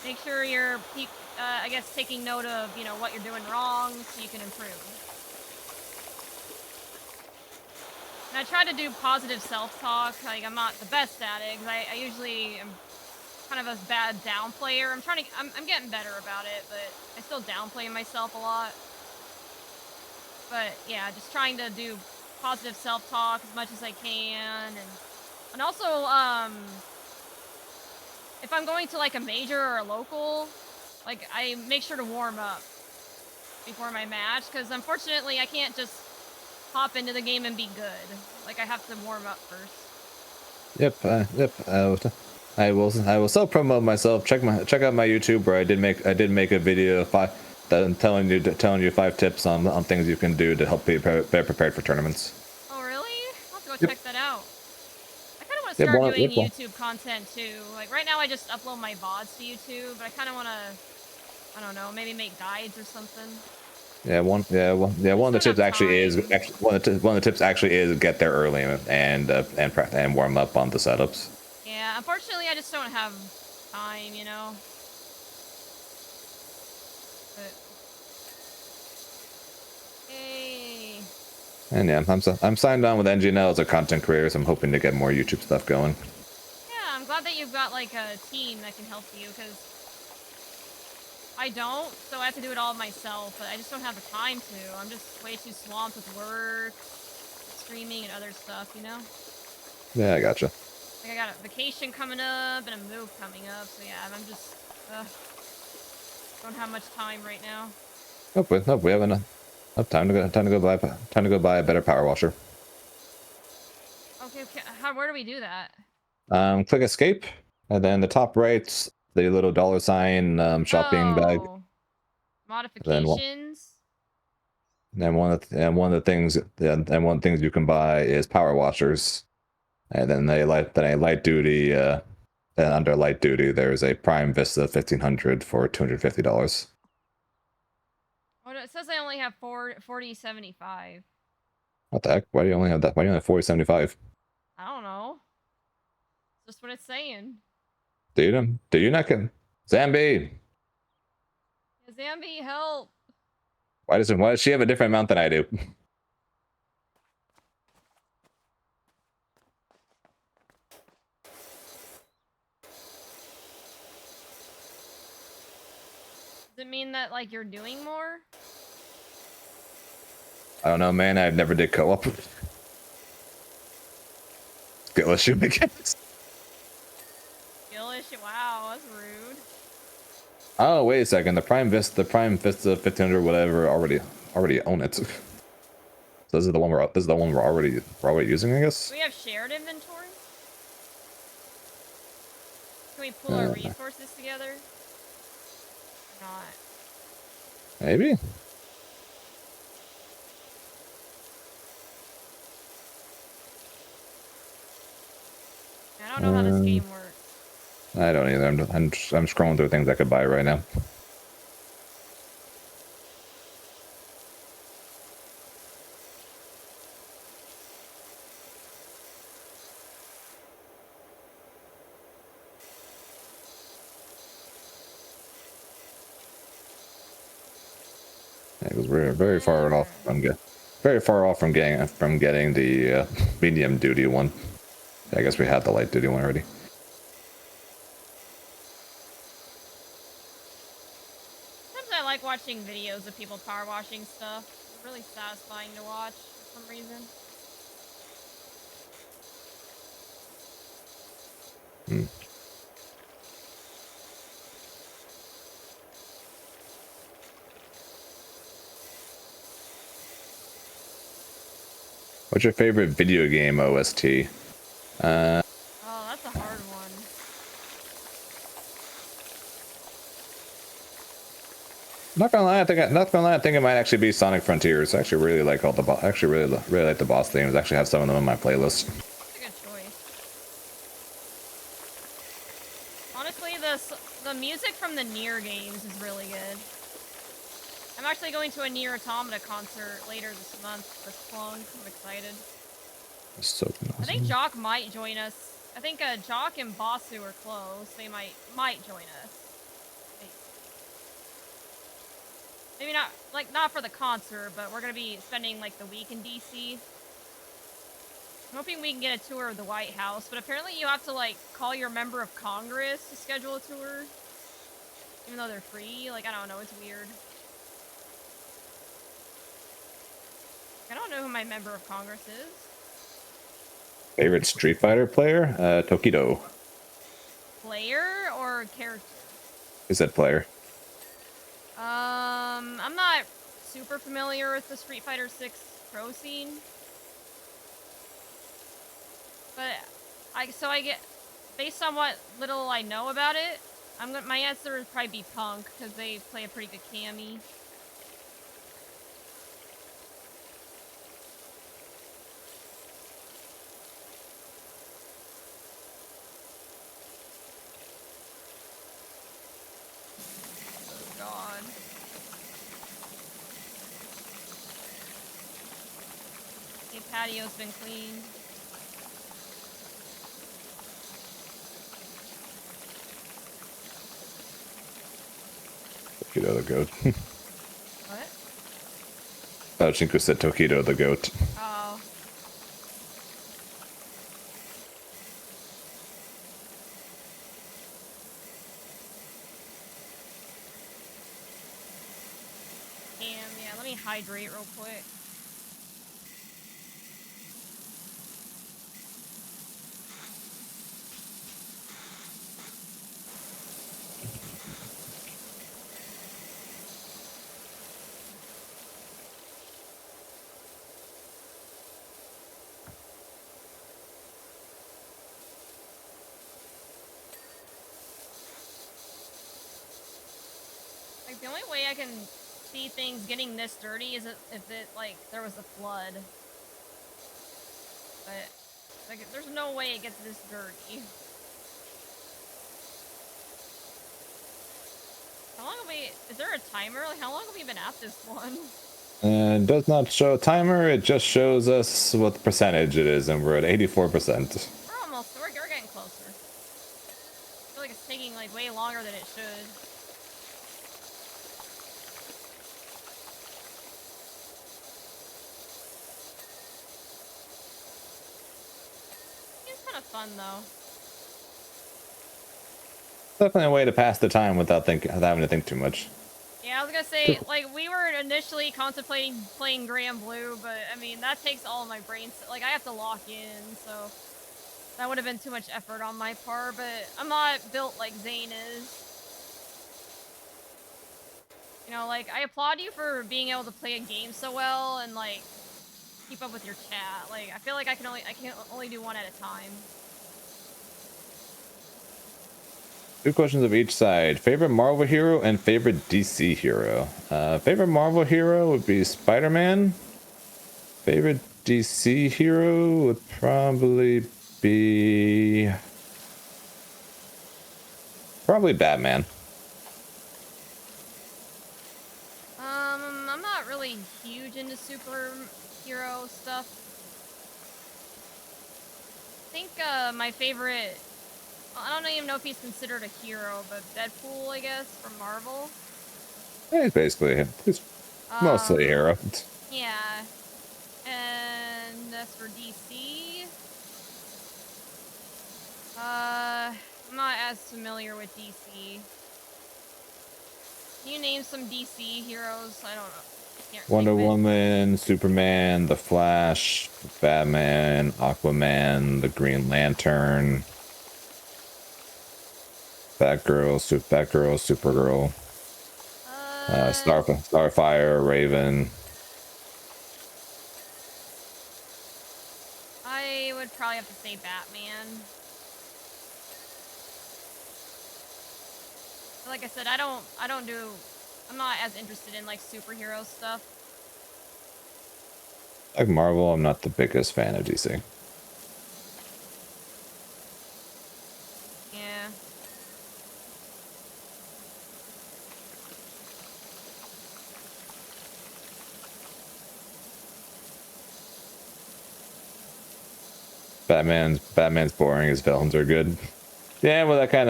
make sure you're, I guess, taking note of, you know, what you're doing wrong so you can improve. I try to do positive self-talk. Like, I'm not the best at it, because I usually am kind of a bad downplayer. I'm getting better about it, but I still downplay myself a lot. But yeah, just trying to do positive self-talk as much as I can, and also if I'm going to like a major or a local, like I make sure to warm up before my match, because unfortunately I can't just hop into the game and be good. Like I have to warm up first. Yep, yep. I will self promote myself. Check out my YouTube where I did make a video telling you 5 tips on things you can do to help be better prepared for tournaments. Oh really? I'll have to go Yep. check that out. I kind of want to Yep, start well, doing yep, well. YouTube content too. Like right now I just upload my VODs to YouTube, but I kind of want to, I don't know, maybe make guides or something. Yeah, one of the tips actually is one of the tips actually is get there early and warm up on the setups. Yeah, unfortunately I just don't have time, you know. But hey. And yeah, I'm signed on with NGNL as a content creator, so I'm hoping to get more YouTube stuff going. Yeah, I'm glad that you've got like a team that can help you, because I don't, so I have to do it all myself, but I just don't have the time to. I'm just way too swamped with work, streaming, and other stuff, you know? Yeah, I gotcha. Like, I got a vacation coming up and a move coming up, so yeah, I'm just, don't have much time right now. Nope, we have enough time to go buy a better power washer. Okay, where do we do that? Click escape, and then the top right, the little $sign shopping bag. Oh, modifications? Then one of the things you can buy is power washers, and then a light duty. Then under light duty, there's a Prime Vista 1500 for $250. Oh, it says I only have 4075. What the heck? Why do you only have that? Why do you only have 4075? I don't know. It's just what it's saying. Do you not get Zambi? Yeah, Zambi, help! Why does she have a different amount than I do? Does it mean that, like, you're doing more? I don't know, man. I never did co-op. Skill issue, I guess. Skill issue? Wow, that's rude. Oh, wait a second. The Prime Vista 1500 whatever already own it. So this is the one we're already using, I guess. Do we have shared inventory? Can we pull our resources together? Or not? Maybe. I don't know how this game works. I don't either. I'm scrolling through things I could buy right now. Yeah, because we're very far off from getting the medium duty one. I guess we had the light duty one already. Sometimes I like watching videos of people power washing stuff. It's really satisfying to watch for some reason. What's your favorite video game OST? Oh, that's a hard one. Not gonna lie, I think it might actually be Sonic Frontiers. I actually really like really like the boss themes. I actually have some of them on my playlist. That's a good choice. Honestly, the music from the Nier games is really good. I'm actually going to a Nier Automata concert later this month with Clone. I'm excited. That's so awesome. I think Jock might join us. I think Jock and Basu are close. They might join us. Maybe not for the concert, but we're gonna be spending like the week in DC. I'm hoping we can get a tour of the White House, but apparently you have to, like, call your member of Congress to schedule a tour. Even though they're free. Like, I don't know, it's weird. I don't know who my member of Congress is. Favorite Street Fighter player? Tokido. Player or character? He said player. I'm not super familiar with the Street Fighter 6 pro scene. But I get, based on what little I know about it, my answer would probably be Punk, because they play a pretty good Cammy. Oh god. The patio's been cleaned. Tokido the goat. What? Oh, Chinku said Tokido the goat. Oh. Damn, yeah, let me hydrate real quick. Like, the only way I can see things getting this dirty is if it, like, there was a flood. But, like, there's no way it gets this dirty. How long have we... Is there a timer? Like, how long have we been at this one? It does not show a timer, it just shows us what percentage it is, and we're at 84%. We're almost... We're getting closer. I feel like it's taking, like, way longer than it should. It's kind of fun, though. Definitely a way to pass the time without having to think too much. Yeah, I was gonna say, like, we were initially contemplating playing Grand Blue, but, I mean, that takes all of my brains. Like, I have to lock in, so that would have been too much effort on my part, but I'm not built like Zane is. You know, like, I applaud you for being able to play a game so well and, like, keep up with your chat. Like, I feel like I can only do one at a time. 2 questions of each side. Favorite Marvel hero and favorite DC hero. Favorite Marvel hero would be Spider-Man. Favorite DC hero would probably be... probably Batman. I'm not really huge into superhero stuff. I think, my favorite... I don't even know if he's considered a hero, but Deadpool, I guess, from Marvel. Yeah, he's basically... he's mostly a hero. Yeah. And as for DC... I'm not as familiar with DC. Can you name some DC heroes? I don't know. Can't Wonder think of it. Woman, Superman, The Flash, Batman, Aquaman, the Green Lantern, Batgirl, Supergirl, Starfire, Raven. I would probably have to say Batman. But like I said, I'm not as interested in, like, superhero stuff. Like Marvel, I'm not the biggest fan of DC. Yeah. Batman's boring. His villains are good. Yeah, well, that kind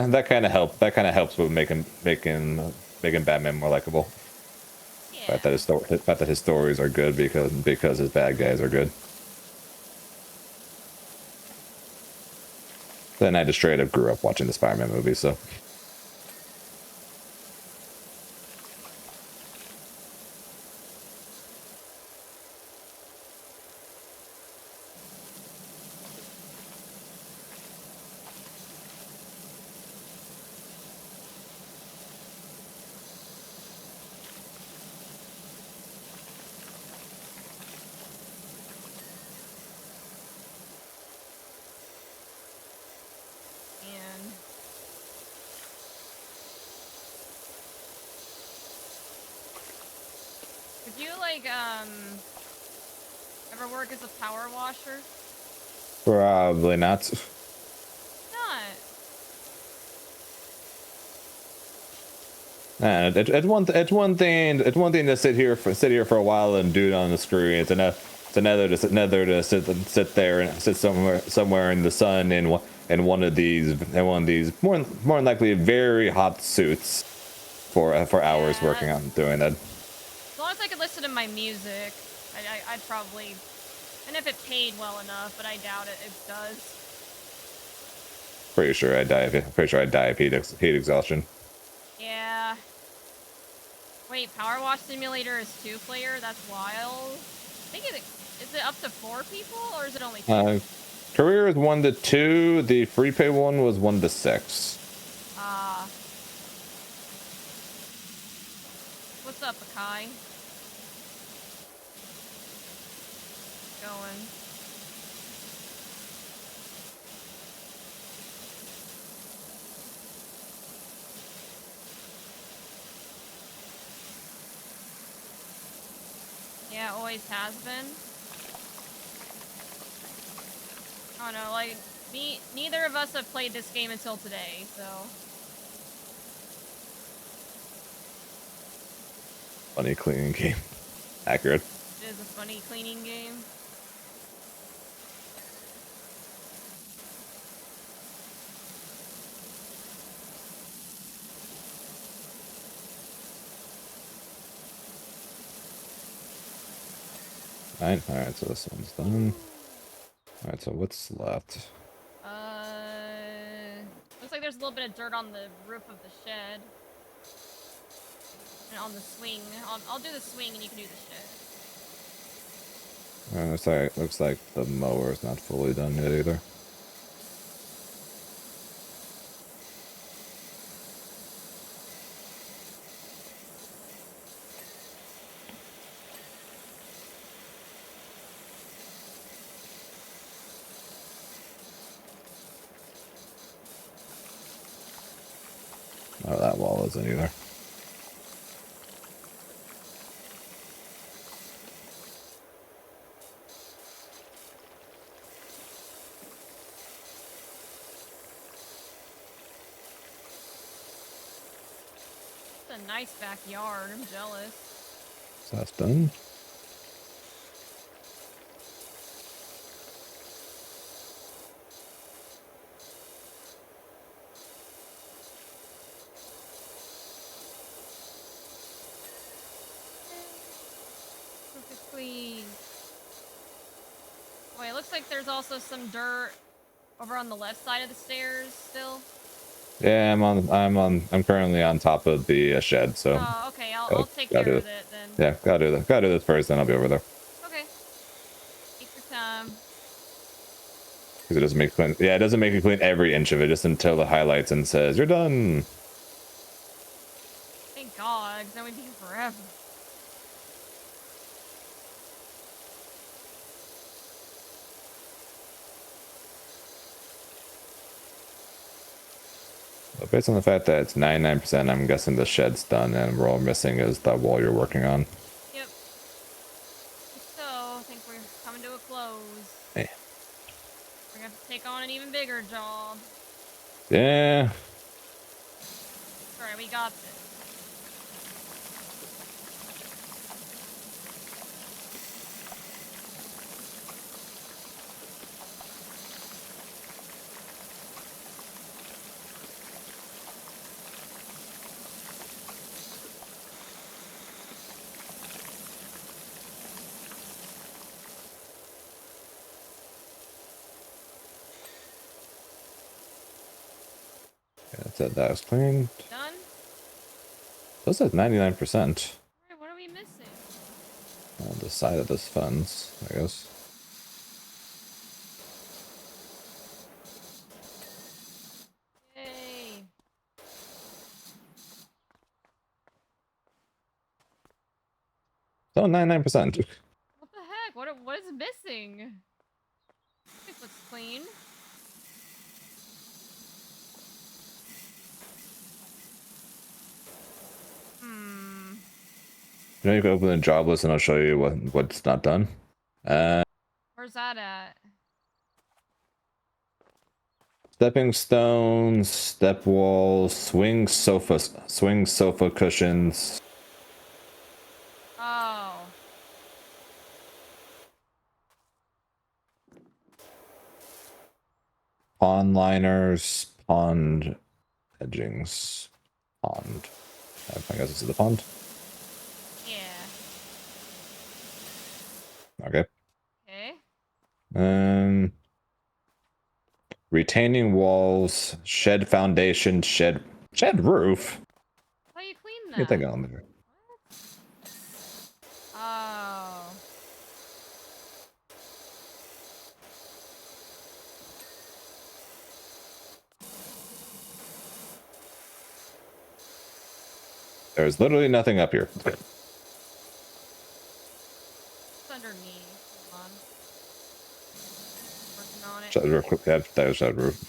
of helps with making Batman more likable. Yeah. The fact that his stories are good because his bad guys are good. Then I just straight up grew up watching the Spider-Man movies, so. And would you like ever work as a power washer? Probably not. Not. It's one thing to sit here for a while and do it on the screen. It's another to sit there and sit somewhere in the sun in one of these more than likely very hot suits for hours working on doing that. As long as I could listen to my music, I'd probably, and if it paid well enough, but I doubt it does. Pretty sure I'd die of heat exhaustion. Yeah. Wait, PowerWash Simulator is 2-player? That's wild. I think is it up to 4 people, or is it only 2? Career is 1 to 2. The free pay one was 1 to 6. What's up, Akai? Going. Yeah, always has been. I don't know, like, neither of us have played this game until today, so. Funny cleaning game. Accurate. It is a funny cleaning game. Alright, so this one's done. Alright, so what's left? Looks like there's a little bit of dirt on the roof of the shed. And on the swing. I'll do the swing and you can do the shed. Looks like the mower's not fully done yet either. Oh, that wall isn't either. It's a nice backyard. I'm jealous. So that's done. Perfectly. Wait, it looks like there's also some dirt over on the left side of the stairs still. Yeah, I'm currently on top of the shed, so. Oh, okay. I'll take care of it then. Yeah, gotta do this first, then I'll be over there. Okay. Take your time. Because it doesn't make clean. Yeah, it doesn't make you clean every inch of it, just until the highlights and says you're done. Thank God, because then we'd be here forever. But based on the fact that it's 99%, I'm guessing the shed's done, and we're all missing is the wall you're working on. Yep. So, I think we're coming to a close. Hey. We're gonna have to take on an even bigger job. Yeah. Alright, we got this. Said that was clean. Done? Those at 99%. Alright, what are we missing? On the side of this fence, I guess. Yay. So 99%. What the heck? What is missing? This looks clean. Hmm. You know, you can open the job list and I'll show you what's not done. Where's that at? Stepping stones, step walls, swing sofa cushions. Oh. Pond liners, pond edgings, pond. I guess this is the pond. Yeah. Okay. Okay. Retaining walls, shed foundation, shed roof. How you clean Get that that? going there. Oh. There's literally nothing up here. It's underneath. Hold on. Working on it. Shed roof. Yeah, there's shed roof.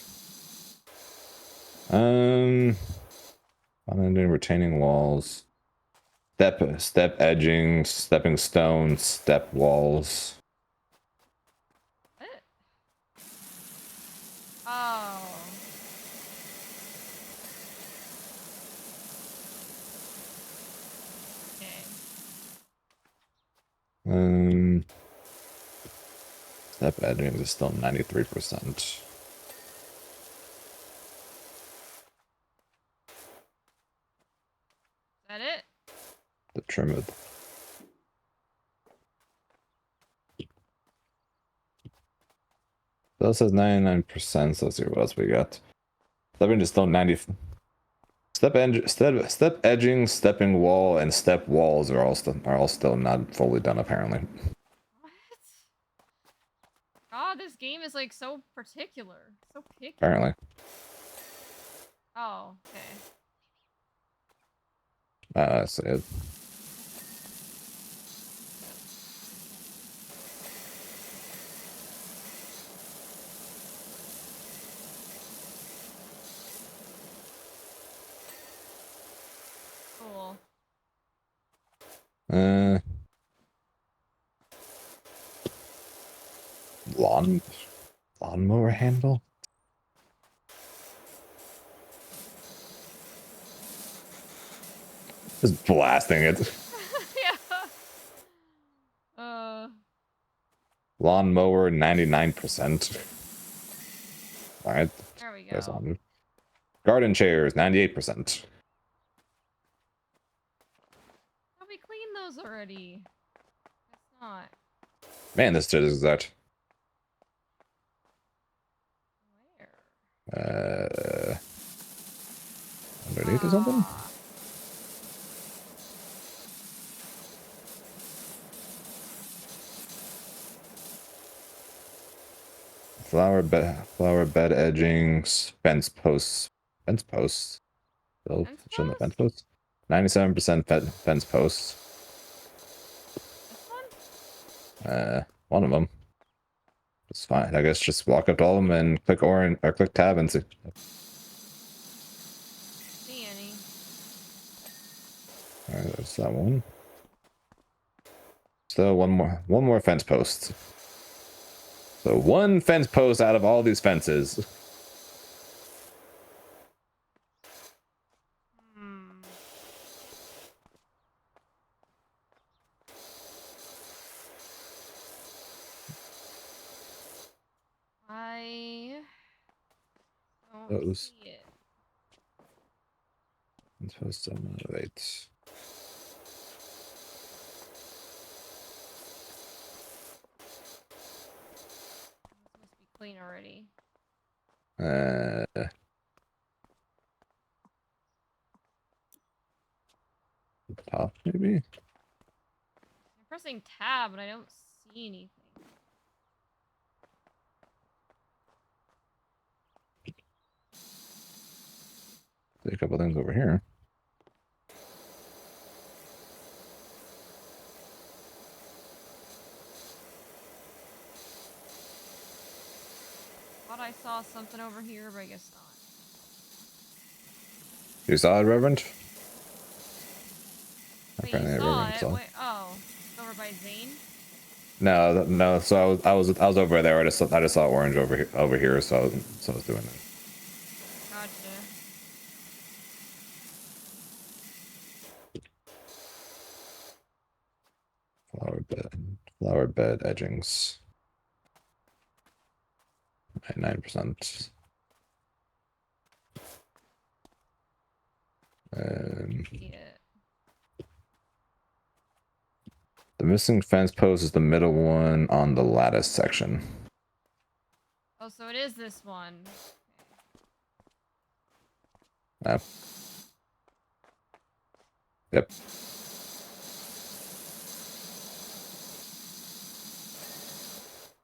I'm doing retaining walls. Step edging, stepping stones, step walls. What? Oh. Okay. Step edging is still 93%. Is that it? The trim it. That says 99%, so let's see what else we got. Stepping is still 90. Step edging, stepping wall, and step walls are all still not fully done apparently. What? God, this game is like so particular. So picky. Apparently. Oh, okay. That's it. Cool. Lawnmower handle? Just blasting it. Yeah. Lawnmower 99%. Alright. There we That's go. on. Garden chairs 98%. How we clean those already? It's not. Man, this shit is that. Where? Underneath or something? Ah. Flower bed edgings, fence posts. Fence posts? Still Fence showing the post? fence posts? 97% fence posts. This one? One of them. It's fine. I guess just walk up to all of them and click orange or click tab and see. See any? Alright, there's that one. So one more fence post. So one fence post out of all these fences. Hmm. I don't Those. see it. Fence post 7 out of 8. This must be clean already. top, maybe? I'm pressing tab, but I don't see anything. See a couple things over here. Thought I saw something over here, but I guess not. You saw it, Reverend? Wait, Apparently, you saw Reverend it? saw. Wait, oh, it's over by Zane. No, no. So I was over there. I just saw orange over here. So I was doing that. Gotcha. Flower bed edgings. 9%. Yeah. The missing fence post is the middle one on the lattice section. Oh, so it is this one. Yep. Yep.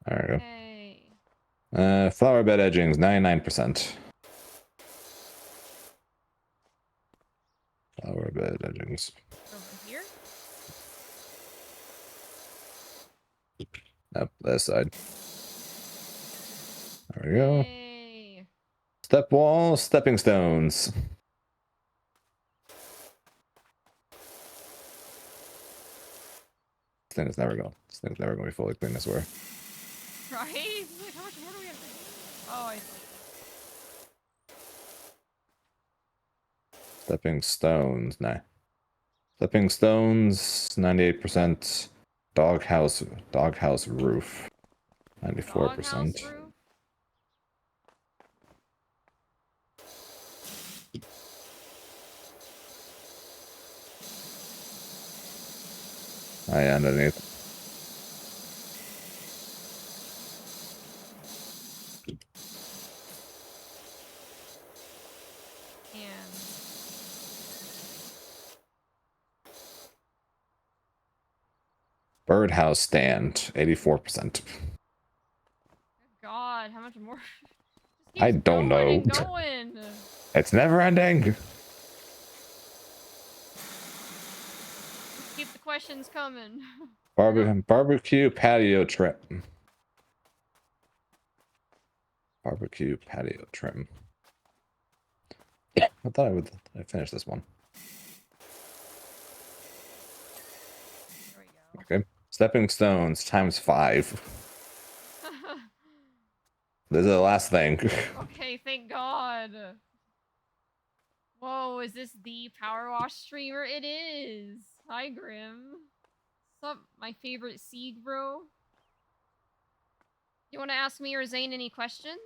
There we go. Hey. Flower bed edgings, 99%. Flower bed edgings. Over here? Yep, that side. There we go. Hey. Step wall, stepping stones. This thing's never gonna be fully clean, I swear. Right? Like, how much more do we have to do? Oh, I see. Stepping stones, nah. Stepping stones, 98%. Doghouse roof, 94%. Doghouse roof? Oh yeah, underneath. And Birdhouse stand, 84%. God, how much more? Just I keeps don't know. going and going. It's never ending. Keep the questions coming. Barbecue patio trim. Barbecue patio trim. I thought I finished this one. There we go. Okay. Stepping stones times 5. This is the last thing. Okay, thank God. Whoa, is this the PowerWash streamer? It is. Hi, Grim. What's up, my favorite seed bro? You want to ask me or Zane any questions?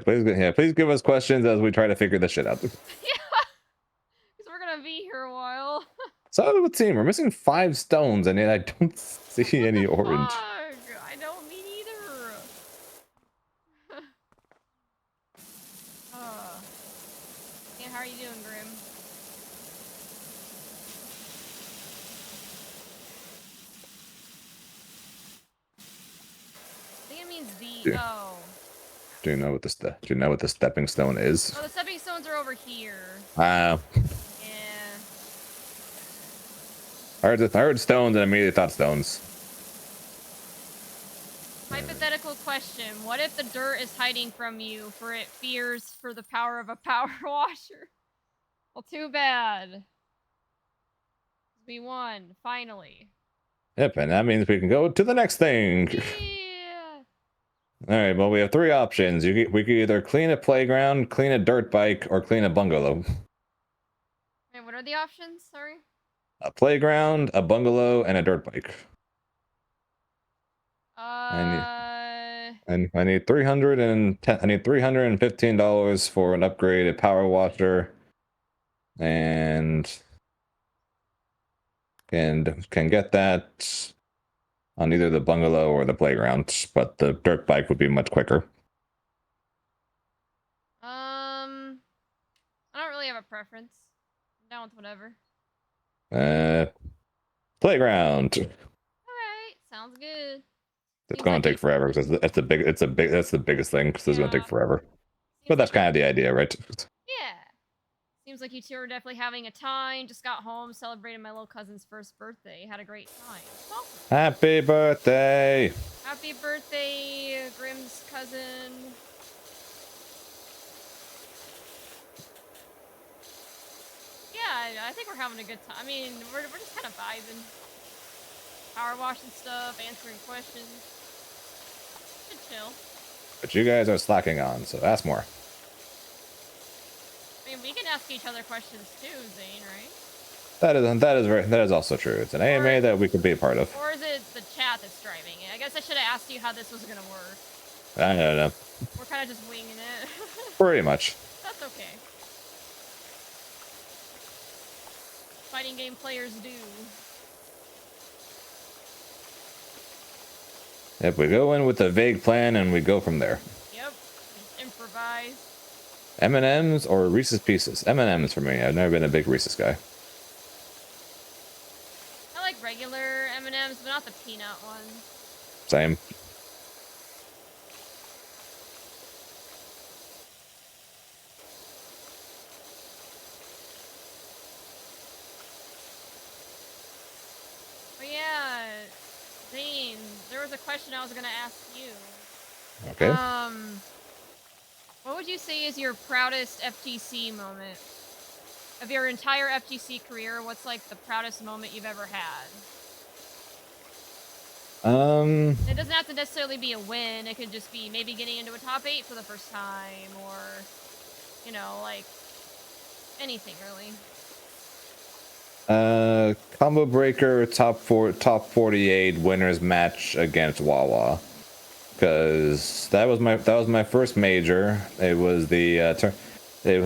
Please give us questions as we try to figure this shit out. Yeah, because we're gonna be here a while. So let's see, we're missing 5 stones, and yet I don't see any orange. Fuck, I don't mean either. Yeah, how are you doing, Grim? I think it means the. Yeah. Oh. Do you know what the stepping stone is? Oh, the stepping stones are over here. Wow. Yeah. I heard stones and immediately thought stones. Hypothetical question. What if the dirt is hiding from you for it fears for the power of a power washer? Well, too bad. We won, finally. Yep, and that means we can go to the next thing. Yeah. All right, well, we have 3 options. We could either clean a playground, clean a dirt bike, or clean a bungalow. Wait, what are the options? Sorry. A playground, a bungalow, and a dirt bike. And I need $315 for an upgraded power washer, and can get that on either the bungalow or the playground, but the dirt bike would be much quicker. I don't really have a preference. I'm down with whatever. Playground. Alright, sounds good. It's Seems going like to take forever because that's the biggest thing because it's going to Yeah. take forever. Seems But that's like kind of the idea, right? Yeah. Seems like you two are definitely having a time. Just got home, celebrated my little cousin's first birthday. Had a great time. It's awesome. Happy birthday! Happy birthday, Grimm's cousin. Yeah, I think we're having a good time. I mean, we're just kind of vibing. Power washing stuff, answering questions. Just chill. But you guys are slacking on, so ask more. I mean, we can ask each other questions too, Zane, right? That is also true. It's an AMA that we could be a part of. Or is it the chat that's driving it? I guess I should have asked you how this was gonna work. I don't know. We're kind of just winging it. Pretty much. That's okay. Fighting game players do. If we go in with a vague plan and we go from there. Yep. Just improvise. M&M's or Reese's Pieces? M&M's for me. I've never been a big Reese's guy. I like regular M&M's, but not the peanut ones. Same. But yeah, Zane, there was a question I was gonna ask you. Okay. What would you say is your proudest FGC moment? Of your entire FGC career, what's like the proudest moment you've ever had? It doesn't have to necessarily be a win. It could just be maybe getting into a top 8 for the first time, or, you know, like, anything really. Combo Breaker top 48 winners match against Wawa, because that was my first major. It was the it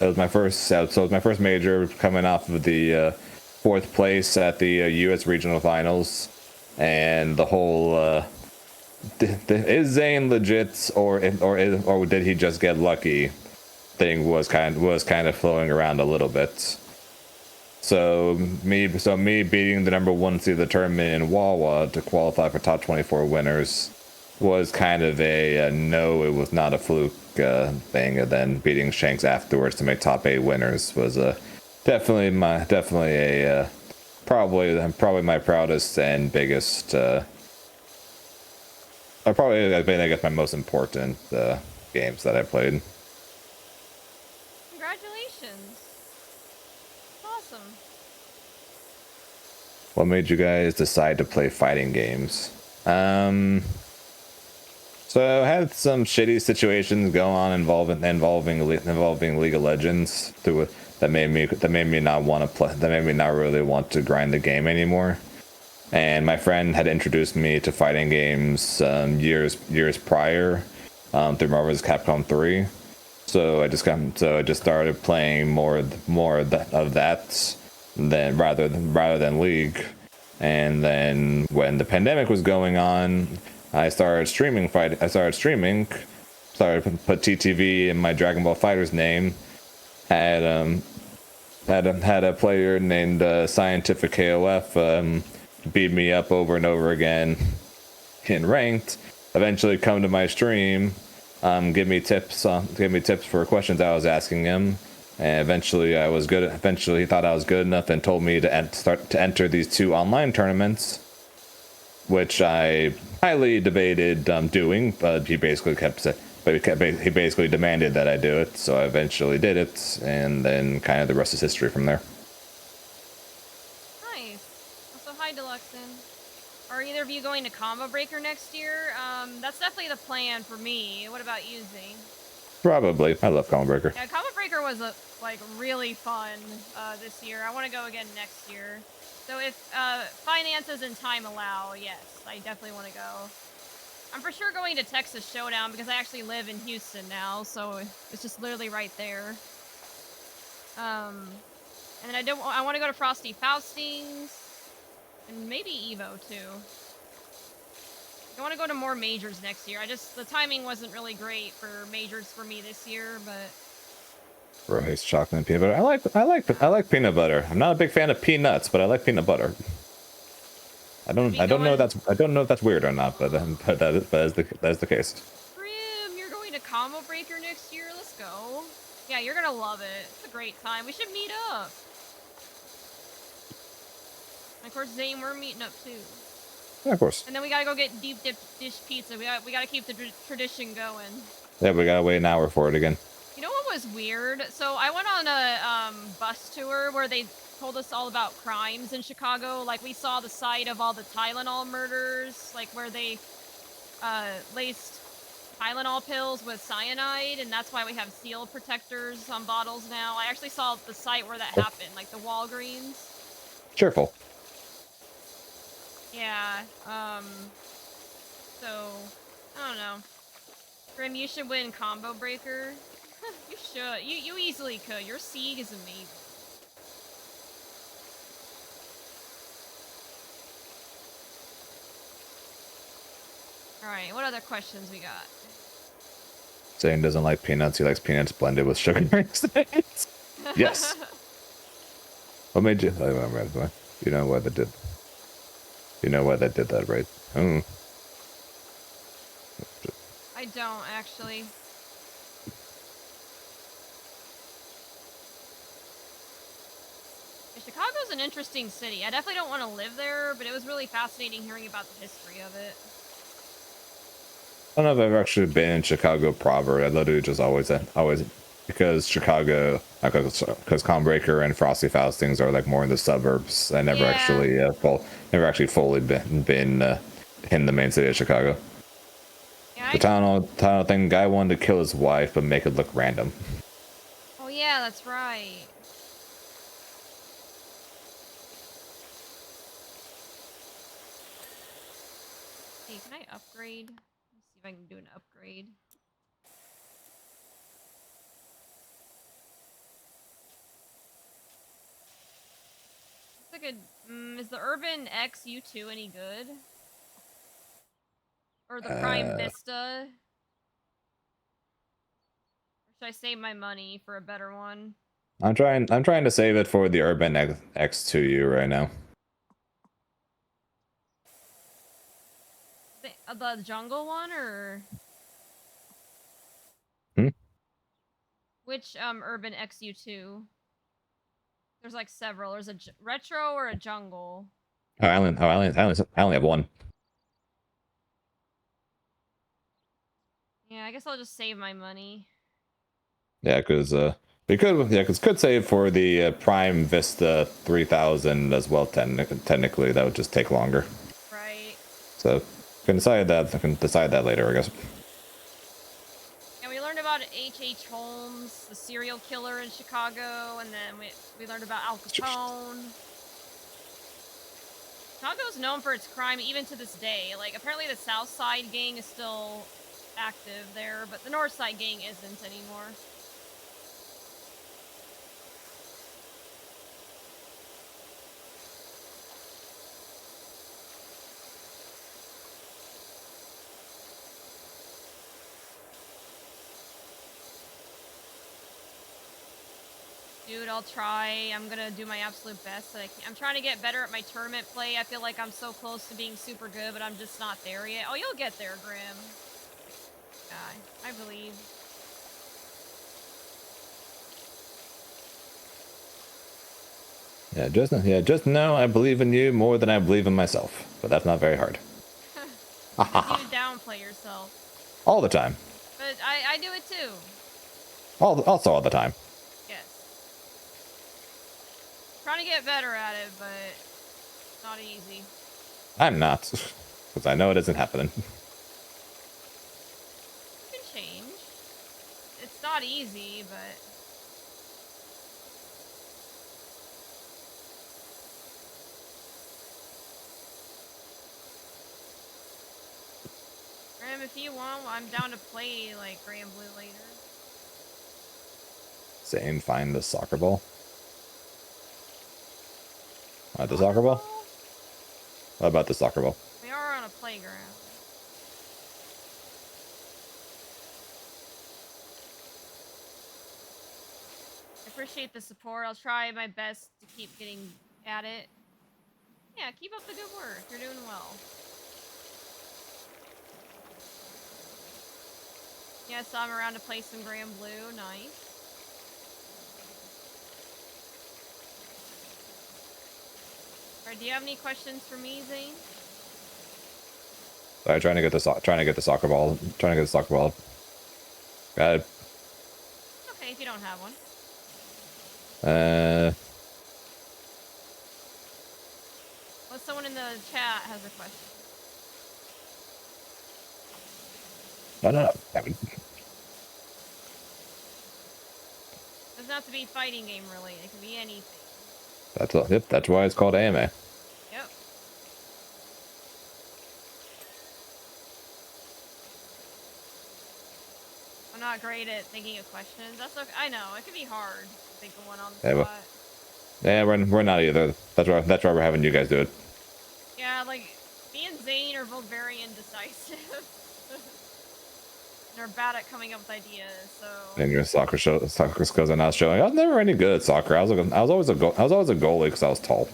was my first major, coming off of the fourth place at the U.S. regional finals, and the whole is Zane legit or did he just get lucky thing was kind of flowing around a little bit. So me beating the number 1 seed of the tournament in Wawa to qualify for top 24 winners was kind of a no, it was not a fluke thing. And then beating Shanks afterwards to make top 8 winners was definitely probably my proudest and biggest. I guess my most important games that I played. Congratulations. Awesome. What made you guys decide to play fighting games? So I had some shitty situations go on involving League of Legends that made me not want to play. That made me not really want to grind the game anymore. And my friend had introduced me to fighting games years prior through Marvel's Capcom 3. So I just started playing more of that rather than League. And then when the pandemic was going on, I started streaming. Started to put TTV in my Dragon Ball Fighters name. Had a player named Scientific KOF beat me up over and over again in ranked. Eventually come to my stream, give me tips for questions I was asking him. And eventually he thought I was good enough and told me to start to enter these 2 online tournaments, which I highly debated doing, but he basically he basically demanded that I do it, so I eventually did it, and then kind of the rest is history from there. Nice. Also, hi, Deluxin. Are either of you going to Combo Breaker next year? That's definitely the plan for me. What about you, Zane? Probably. I love Combo Breaker. Yeah, Combo Breaker was really fun this year. I want to go again next year. So if finances and time allow, yes, I definitely want to go. I'm for sure going to Texas Showdown because I actually live in Houston now, so it's just literally right there. And then I want to go to Frosty Faustings and maybe Evo too. I want to go to more majors next year. The timing wasn't really great for majors for me this year, but Rice, chocolate, and peanut butter. I like peanut butter. I'm not a big fan of peanuts, but I like peanut butter. I don't know if that's weird or not, but that is the case. Grim, you're going to Combo Breaker next year. Let's go. Yeah, you're gonna love it. It's a great time. We should meet up. And of course, Zane, we're meeting up too. Yeah, of course. And then we gotta go get deep dip dish pizza. We gotta keep the tradition going. Yeah, we gotta wait an hour for it again. You know what was weird? So I went on a bus tour where they told us all about crimes in Chicago. Like we saw the site of all the Tylenol murders, like where they laced Tylenol pills with cyanide, and that's why we have seal protectors on bottles now. I actually saw the site where that happened, like the Walgreens. Cheerful. Yeah, so, I don't know. Grim, you should win Combo Breaker. You should. You easily could. Your Sieg is amazing. Alright, what other questions we got? Zane doesn't like peanuts. He likes peanuts blended with sugar. Yes. What made you? You know why they did. You know why they did that, right? Oh. I don't, actually. Chicago's an interesting city. I definitely don't want to live there, but it was really fascinating hearing about the history of it. I don't know if I've actually been in Chicago proper. I literally just always because Chicago, because Calmbreaker and Frosty Faustings are like more in the suburbs. I never actually fully been in the main city of Chicago. Yeah, the town thing, guy wanted to kill his wife but make it look random. Oh yeah, that's right. Hey, can I upgrade? Let's see if I can do an upgrade. Looks like a, is the Urban X U2 any good? Or the Prime Vista? Or should I save my money for a better one? I'm trying to save it for the Urban X2U right now. The jungle one, or which Urban XU2? There's like several. There's a retro or a jungle. I only have one. Yeah, I guess I'll just save my money. Yeah, because could save for the Prime Vista 3000 as well. Technically, that would just take longer. Right. So I can decide that later, I guess. And we learned about H.H. Holmes, the serial killer in Chicago, and then we learned about Al Capone. Chicago's known for its crime even to this day. Like, apparently the South Side gang is still active there, but the North Side gang isn't anymore. Dude, I'll try. I'm gonna do my absolute best. I'm trying to get better at my tournament play. I feel like I'm so close to being super good, but I'm just not there yet. Oh, you'll get there, Grim. Yeah, I believe. Just know I believe in you more than I believe in myself. But that's not very hard. You downplay yourself. All the time. But I do it too. Also all the time. Yes. Trying to get better at it, but it's not easy. I'm not. Because I know it isn't happening. You can change. It's not easy, but... Graham, if you want, I'm down to play, like, Grand Blue later. Zane, find the soccer ball. The soccer ball? What about the soccer ball? We are on a playground. appreciate the support. I'll try my best to keep getting at it. Yeah, keep up the good work. You're doing well. Yes, I'm around to play some Grand Blue. Nice. Alright, do you have any questions for me, Zane? Sorry, trying to get the soccer ball. Trying to get the soccer ball. Got it. Okay, if you don't have one. Well, someone in the chat has a question. No. Doesn't have to be fighting game related. It can be anything. That's why it's called AMA. Yep. I'm not great at thinking of questions. That's okay. I know it can be hard to think of one on the Yeah, spot. Yeah, we're not either. That's why we're having you guys do it. Yeah, like me and Zane are both very indecisive. And are bad at coming up with ideas. So. And your soccer skills are not showing. I was never any good at soccer. I was always a goalie because I was tall.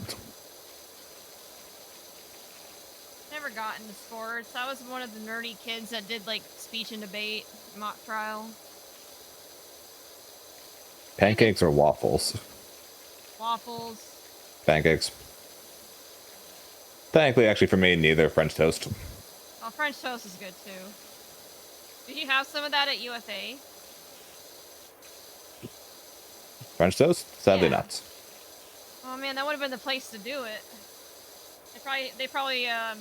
Never got into sports. I was one of the nerdy kids that did like speech and debate, mock trial. Pancakes or waffles? Waffles. Pancakes. Thankfully, actually, for me, neither. French toast. Oh, French toast is good too. Did you have some of that at UFA? French toast? Sadly, Yeah. not. Oh man, that would have been the place to do it. They probably have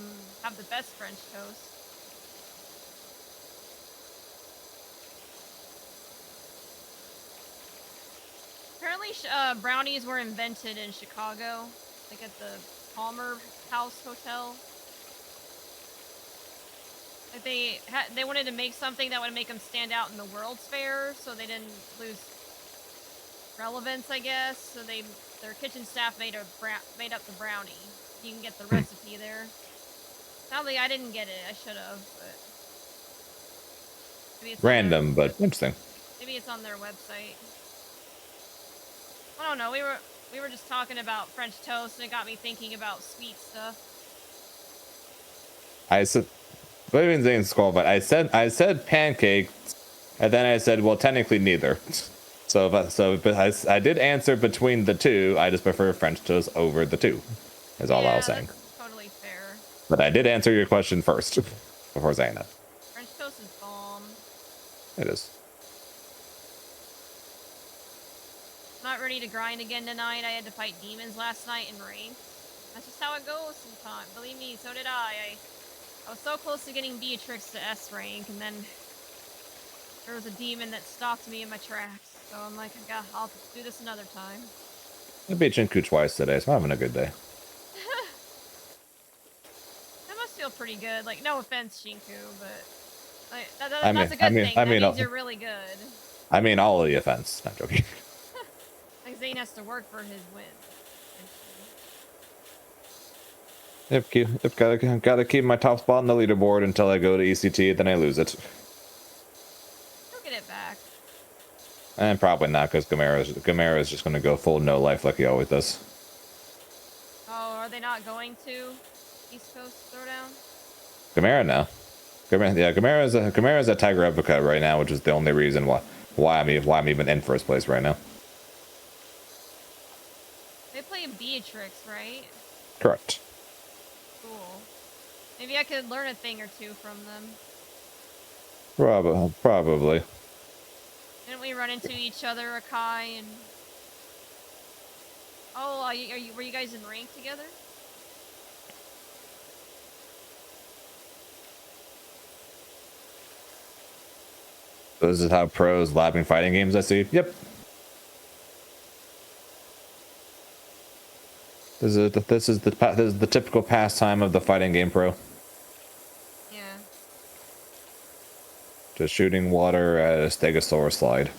the best French toast. Apparently, brownies were invented in Chicago, like at the Palmer House Hotel. Like they wanted to make something that would make them stand out in the World's Fair, so they didn't lose relevance, I guess. So their kitchen staff made up the brownie. You can get the recipe there. Sadly, I didn't get it. I should have, but maybe it's Random, but interesting. Maybe it's on their website. I don't know. We were just talking about French toast, and it got me thinking about sweet stuff. I said, what even Zane's skull, but I said pancakes, and then I said, well, technically neither. But I did answer between the two. I just prefer French toast over the two. Is all I was saying. That's totally fair. But I did answer your question first before saying that. French toast is bomb. It is. Not ready to grind again tonight. I had to fight demons last night in rain. That's just how it goes sometimes. Believe me, so did I. I was so close to getting Beatrix to S rank, and then there was a demon that stopped me in my tracks. So I'm like, I'll do this another time. I beat Chinku twice today, so I'm having a good day. That must feel pretty good. Like, no offense, Shinku, but like, that's a good thing. That means you're really good. I mean, all of the offense. Not joking. Like, Zane has to work for his win. Gotta keep my top spot on the leaderboard until I go to ECT, then I lose it. He'll get it back. And probably not, because Gamera is just gonna go full no life like he always does. Oh, are they not going to East Coast Throwdown? Gamera now. Gamera's a Tiger Uppercut right now, which is the only reason why I'm even in first place right now. They play Beatrix, right? Correct. Cool. Maybe I could learn a thing or two from them. Probably. Didn't we run into each other, Akai, and... Oh, were you guys in rank together? This is how pros lapping fighting games, I see. Yep. This is the typical pastime of the fighting game pro. Yeah. Just shooting water at a Stegosaurus slide.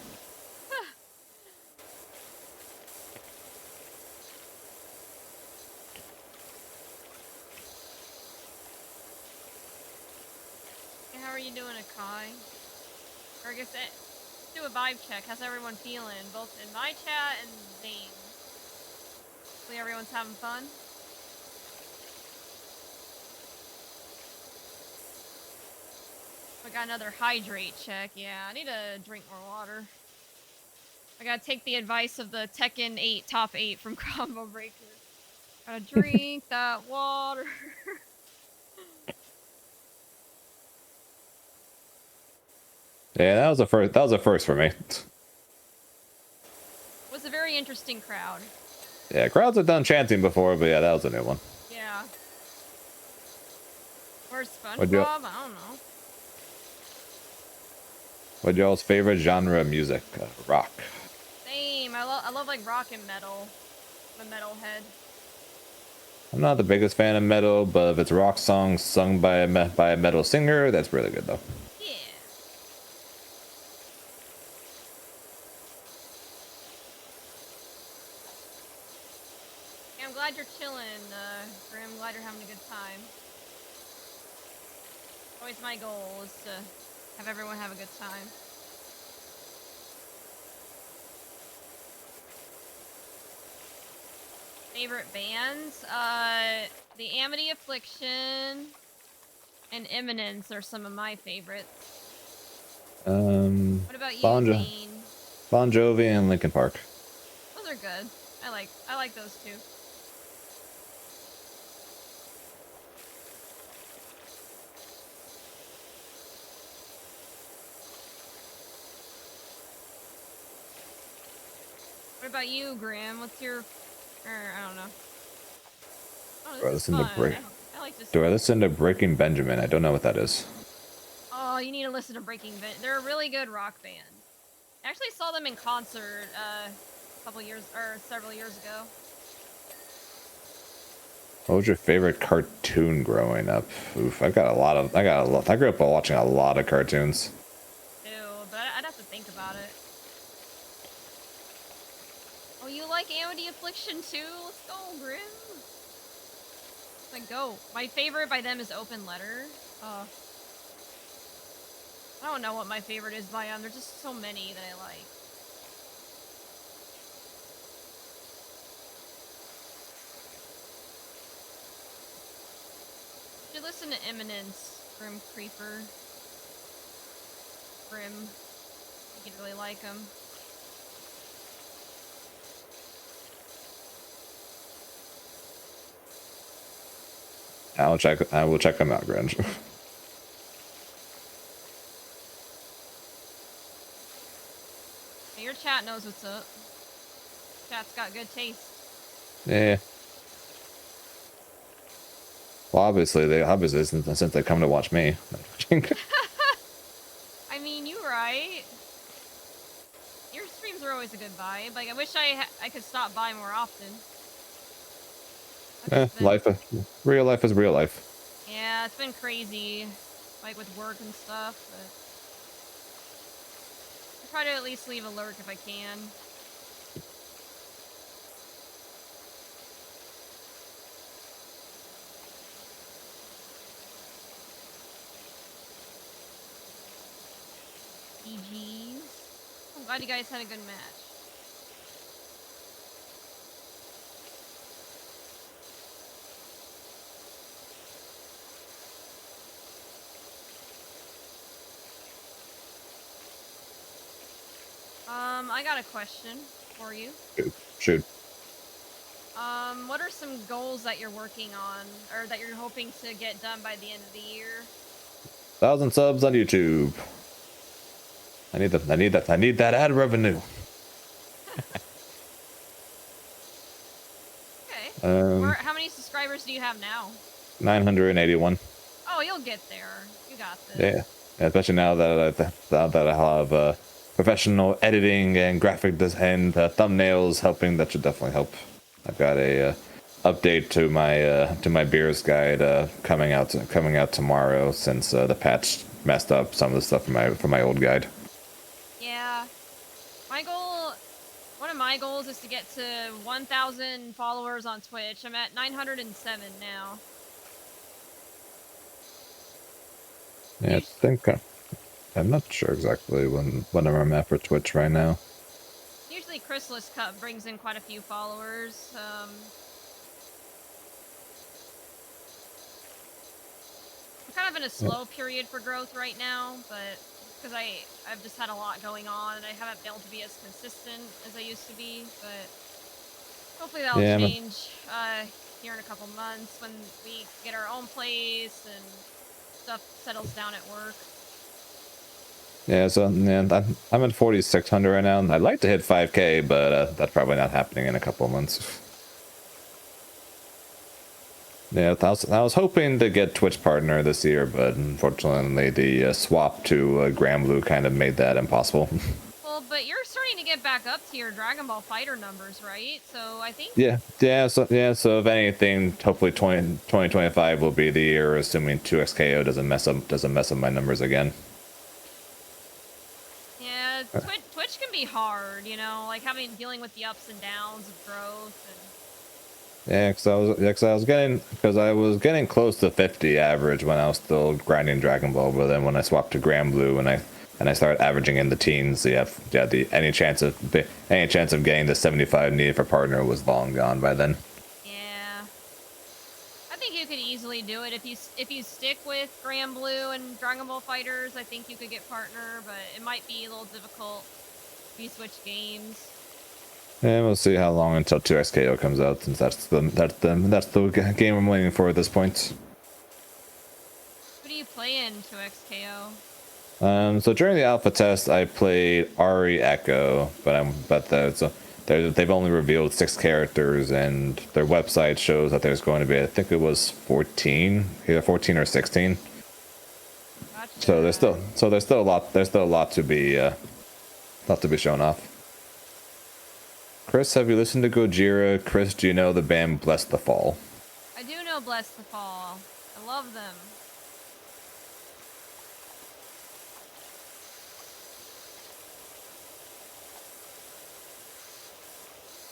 Hey, how are you doing, Akai? Or I guess do a vibe check. How's everyone feeling? Both in my chat and Zane. Hopefully everyone's having fun. I got another hydrate check. Yeah, I need to drink more water. I gotta take the advice of the Tekken 8 top 8 from Combo Breaker. Gotta drink that water. Yeah, that was a first. That was a first for me. It was a very interesting crowd. Yeah, crowds have done chanting before, but yeah, that was a new one. Yeah. Where's What'd you- SpongeBob? I don't know. What's y'all's favorite genre of music? Rock. Same. I love like rock and metal. I'm a metalhead. I'm not the biggest fan of metal, but if it's rock songs sung by a metal singer, that's really good though. Yeah. Yeah, I'm glad you're chilling, Grim. I'm glad you're having a good time. Always my goal is to have everyone have a good time. Favorite bands? The Amity Affliction and Eminence are some of my favorites. What about you, Zane? Bon Jovi and Linkin Park. Those are good. I like those two. What about you, Grim? What's your... I don't know. Oh, Do I this is listen to fun. I like this. Do I listen to Breaking Benjamin? I don't know what that is. Oh, you need to listen to Breaking Benjamin. They're a really good rock band. I actually saw them in concert a couple years or several years ago. What was your favorite cartoon growing up? Oof, I grew up watching a lot of cartoons. Ew, but I'd have to think about it. Oh, you like Amity Affliction too? Let's go, Grim. Like, go. My favorite by them is Open Letter. I don't know what my favorite is by them. There's just so many that I like. You should listen to Eminence, Grim Creeper. Grim. I think you'd really like them. I will check them out, Grinch. Your chat knows what's up. Chat's got good taste. Yeah. Well, obviously since they come to watch me. I mean, you right. Your streams are always a good vibe. Like, I wish I could stop by more often. Real life is real life. Yeah, it's been crazy, like with work and stuff, but I try to at least leave a lurk if I can. GG's. I'm glad you guys had a good match. I got a question for you. Shoot. What are some goals that you're working on, or that you're hoping to get done by the end of the year? 1,000 subs on YouTube. I need that ad revenue. Okay. How many subscribers do you have now? 981. Oh, you'll get there. You got this. Yeah, especially now that I have professional editing and graphic design, thumbnails helping. That should definitely help. I've got a update to my beers guide coming out tomorrow, since the patch messed up some of the stuff from my old guide. Yeah, one of my goals is to get to 1,000 followers on Twitch. I'm at 907 now. Yeah, I think I'm not sure exactly when I'm at for Twitch right now. Usually Chrysalis Cup brings in quite a few followers. I'm kind of in a slow period for growth right now, but because I've just had a lot going on and I haven't been able to be as consistent as I used to be, but hopefully that'll Yeah, change here in a couple months when we get our own place and stuff settles down at work. yeah. So yeah, I'm at 4,600 right now. I'd like to hit 5K, but that's probably not happening in a couple of months. Yeah, I was hoping to get Twitch partner this year, but unfortunately the swap to Granblue kind of made that impossible. Well, but you're starting to get back up to your Dragon Ball Fighter numbers, right? So I think So if anything, hopefully 2025 will be the year, assuming 2xKO doesn't mess up my numbers again. yeah, Twitch can be hard, you know, like dealing with the ups and downs of growth and. Yeah, because I was getting close to 50 average when I was still grinding Dragon Ball, but then when I swapped to Granblue and I started averaging in the teens, any chance of getting the 75 needed for partner was long gone by then. Yeah, I think you could easily do it if you stick with Granblue and Dragon Ball Fighters. I think you could get partner, but it might be a little difficult if you switch games. And we'll see how long until 2xKO comes out, since that's the game I'm waiting for at this point. Who do you play in 2XKO? So during the alpha test, I played Ari Echo, they've only revealed 6 characters, and their website shows that there's going to be, I think it was 14, either 14 or 16. Gotcha. So there's still a lot to be shown off. Chris, have you listened to Gojira? Chris, do you know the band Bless the Fall? I do know Bless the Fall. I love them.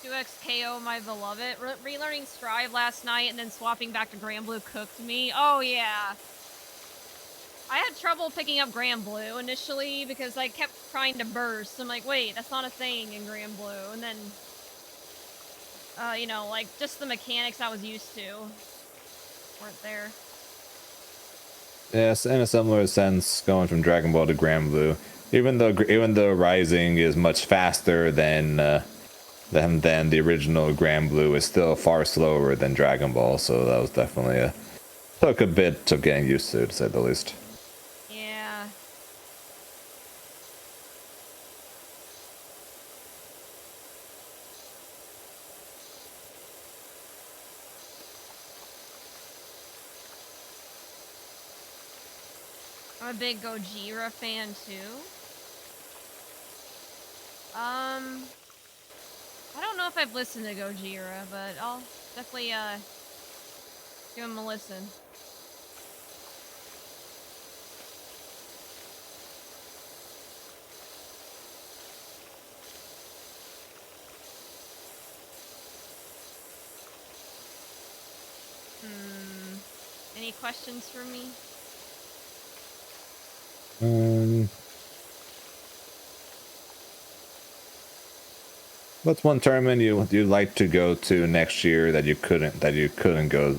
XKO my beloved. Relearning Strive last night and then swapping back to Granblue cooked me. Oh yeah. I had trouble picking up Granblue initially because I kept trying to burst. I'm like, wait, that's not a thing in Granblue. And then, you know, like just the mechanics I was used to weren't there. Yes, in a similar sense, going from Dragon Ball to Granblue, even though Rising is much faster than the original Granblue, is still far slower than Dragon Ball. So that was definitely took a bit of getting used to say the least. Yeah. I'm a big Gojira fan too. I don't know if I've listened to Gojira, but I'll definitely give him a listen. Any questions for me? What's one tournament you'd like to go to next year that you couldn't go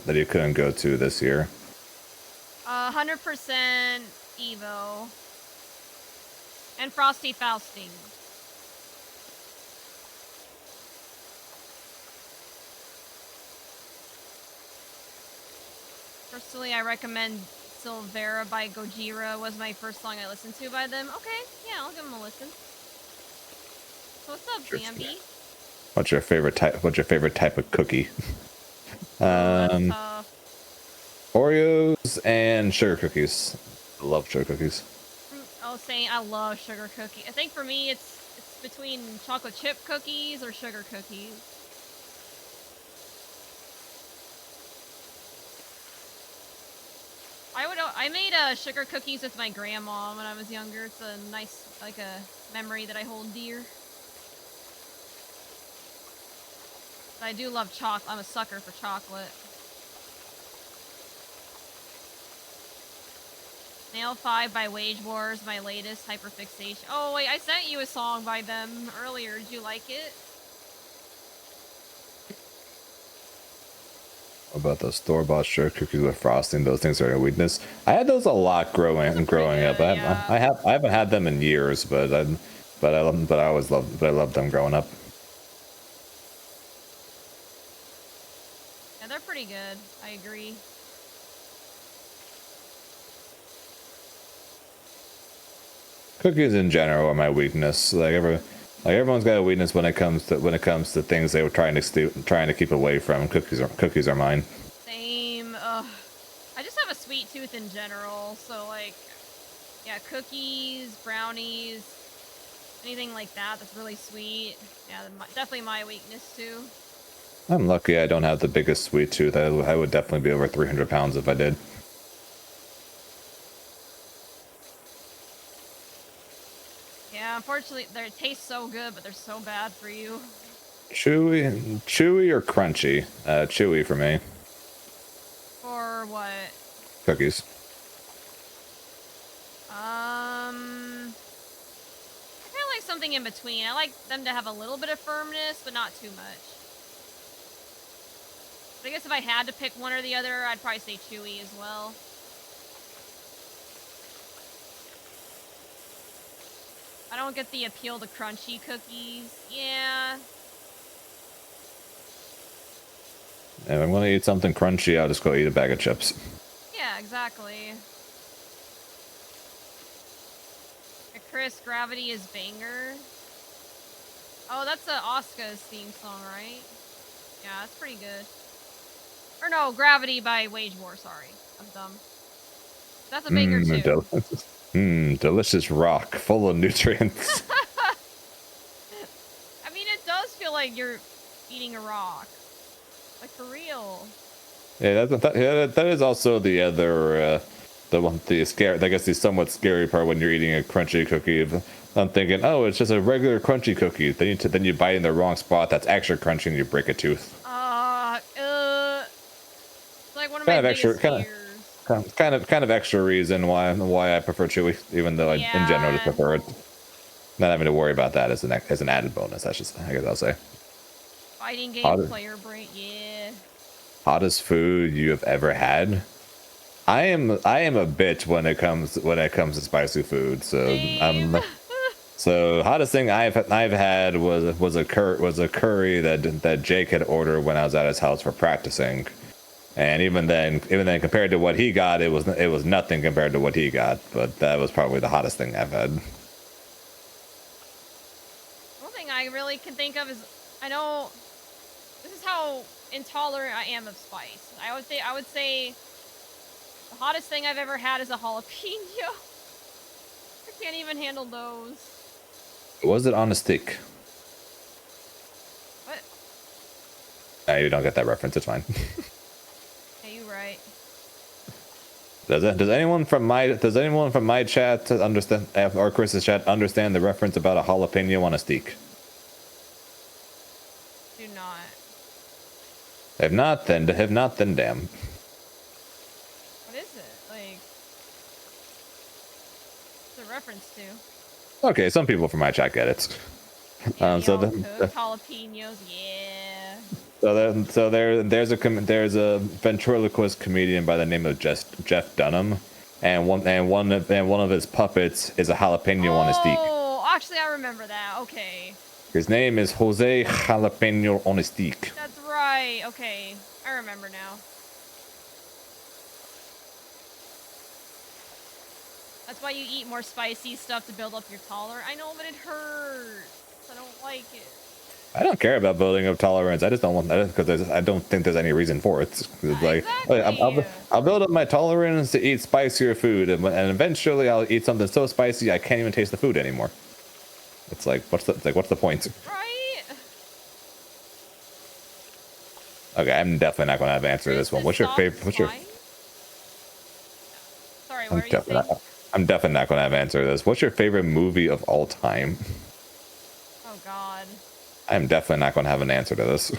to this year? 100% Evo. And Frosty Fausting. Personally, I recommend Silvera by Gojira was my first song I listened to by them. Okay, yeah, I'll give them a listen. So what's up, Bambi? What's your favorite type of cookie? That's tough. Oreos and sugar cookies. I love sugar cookies. I was saying I love sugar cookies. I think for me it's between chocolate chip cookies or sugar cookies. I made sugar cookies with my grandma when I was younger. It's a nice a memory that I hold dear. But I do love chocolate. I'm a sucker for chocolate. Nail 5 by Wage Wars, my latest hyperfixation. Oh, wait, I sent you a song by them earlier. Did you like it? What about those store-bought sugar cookies with frosting? Those things are a weakness. I had those a lot growing up. Yeah. I haven't had them in years, but I always loved them growing up. Yeah, they're pretty good. I agree. Cookies in general are my weakness. Like everyone's got a weakness when it comes to things they were trying to keep away from. Cookies are mine. Same. Ugh. I just have a sweet tooth in general, so like, yeah, cookies, brownies, anything like that that's really sweet. Yeah, definitely my weakness too. I'm lucky I don't have the biggest sweet tooth. I would definitely be over 300 pounds if I did. Yeah, unfortunately, they taste so good, but they're so bad for you. Chewy or crunchy? Chewy for me. For what? Cookies. I kind of like something in between. I like them to have a little bit of firmness, but not too much. But I guess if I had to pick one or the other, I'd probably say chewy as well. I don't get the appeal to crunchy cookies. Yeah. If I'm gonna eat something crunchy, I'll just go eat a bag of chips. Yeah, exactly. Chris, Gravity is banger. Oh, that's Asuka's theme song, right? Yeah, that's pretty good. Or no, Gravity by Wage War, sorry. I'm dumb. That's a banger too. Delicious rock, full of nutrients. I mean, it does feel like you're eating a rock. Like, for real. Yeah, that is also the other, I guess the somewhat scary part when you're eating a crunchy cookie. I'm thinking, oh, it's just a regular crunchy cookie. Then you bite in the wrong spot. That's extra crunchy, and you break a tooth. It's like one of my biggest fears. Kind of extra reason why I prefer chewy, even though I in general just prefer it. Not having to worry about that as an added bonus. I guess I'll say. Fighting game player brain, yeah. Hottest food you have ever had? I am a bitch when it comes to spicy food. So hottest thing I've had was a curry that Jake had ordered when I was at his house for practicing. And even then, compared to what he got, it was nothing compared to what he got. But that was probably the hottest thing I've had. One thing I really can think of is, I know this is how intolerant I am of spice. I would say the hottest thing I've ever had is a jalapeno. I can't even handle those. Was it on a stick? What? No, you don't get that reference. It's fine. Right. Does anyone from my chat understand, or Chris's chat, understand the reference about a jalapeno on a steak? Do not. If not, then damn. What is it? Like, what's the reference to? Okay, some people from my chat get it. Yeah, jalapenos, yeah. There's a ventriloquist comedian by the name of Jeff Dunham, and one of his puppets is a jalapeno on a steak. Oh, actually, I remember that. Okay. His name is Jose Jalapeno on a steak. That's right. Okay, I remember now. That's why you eat more spicy stuff to build up your tolerance. I know, but it hurts. I don't like it. I don't care about building up tolerance. I just don't want that because I don't think there's any reason for it. Like, exactly. I'll build up my tolerance to eat spicier food, and eventually I'll eat something so spicy I can't even taste the food anymore. It's like, what's the point? Right. Okay, I'm definitely not going to have to answer this one. What's your favorite? Sorry, what are you saying? I'm definitely not going to have to answer this. What's your favorite movie of all time? Oh God. I'm definitely not going to have an answer to this.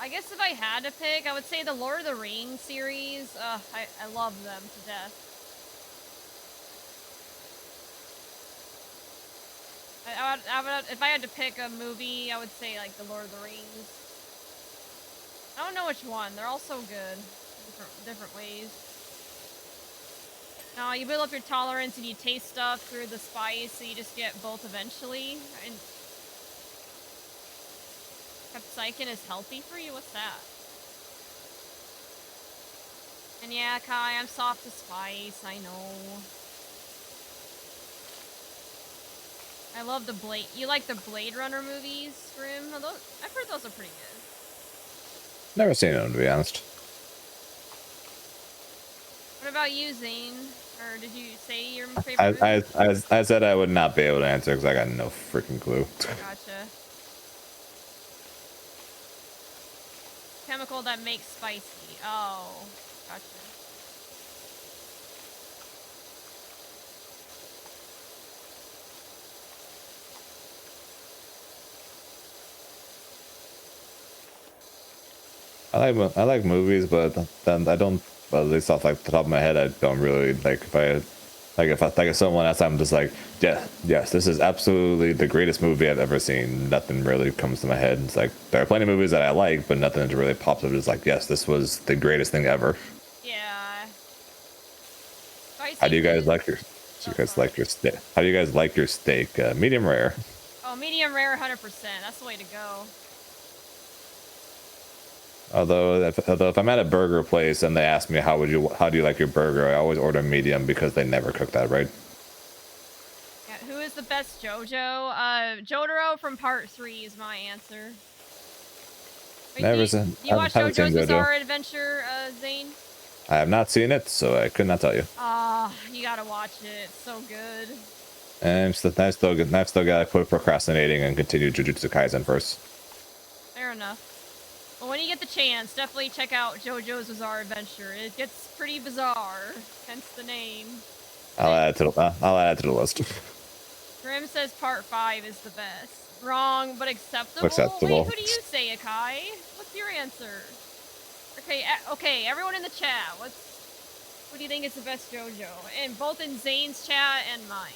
I guess if I had to pick, I would say the Lord of the Rings series. I love them to death. I would, if I had to pick a movie, I would say like the Lord of the Rings. I don't know which one. They're all so good, different ways. No, you build up your tolerance and you taste stuff through the spice, so you just get both eventually. And capsaicin is healthy for you? What's that? And yeah, Kai, I'm soft to spice, I know. I love the Blade. You like the Blade Runner movies, Grim? I've heard those are pretty good. Never seen them, to be honest. What about you, Zane? Or did you say your favorite movie? I said I would not be able to answer because I got no freaking clue. Gotcha. Chemical that makes spicy. Oh, gotcha. I like movies, but then I don't. Well, at least off like the top of my head, I don't really like. If someone else, I'm just like, yeah, yes, this is absolutely the greatest movie I've ever seen. Nothing really comes to my head. It's like there are plenty of movies that I like, but nothing that really pops up. It's like, yes, this was the greatest thing ever. Yeah. How do you guys like your? Do you guys like your steak? How do you guys like your steak? Medium rare. Oh, medium rare, 100%. That's the way to go. Although if I'm at a burger place and they ask me how do you like your burger, I always order medium because they never cook that right. Yeah, who is the best JoJo? Jotaro from Part 3 is my answer. Wait, Never do you watch JoJo's Bizarre Adventure, Zane? I have not seen it, so I could not tell you. You gotta watch it. It's so good. And I've still got to quit procrastinating and continue Jujutsu Kaisen first. Fair enough. Well, when you get the chance, definitely check out JoJo's Bizarre Adventure. It gets pretty bizarre, hence the name. I'll add it to the list. Grim says Part 5 is the best. Wrong, but acceptable? Acceptable. Wait, who do you say, Akai? What's your answer? Okay, everyone in the chat, what do you think is the best JoJo? And both in Zane's chat and mine.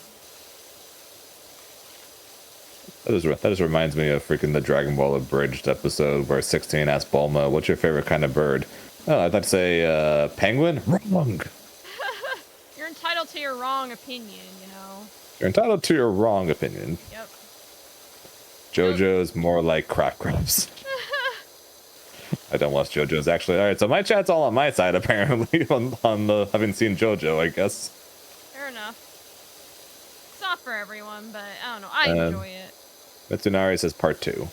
That just reminds me of freaking the Dragon Ball Abridged episode where 16 asked Bulma, "What's your favorite kind of bird?" Oh, I'd like to say penguin. Wrong. You're entitled to your wrong opinion, you know. You're entitled to your wrong opinion. Yep. JoJo's more like crack crabs. I don't watch JoJo's actually. All right, so my chat's all on my side apparently on the having seen JoJo, I guess. Fair enough. It's not for everyone, but I don't know. I enjoy it. Mitsunari says part 2.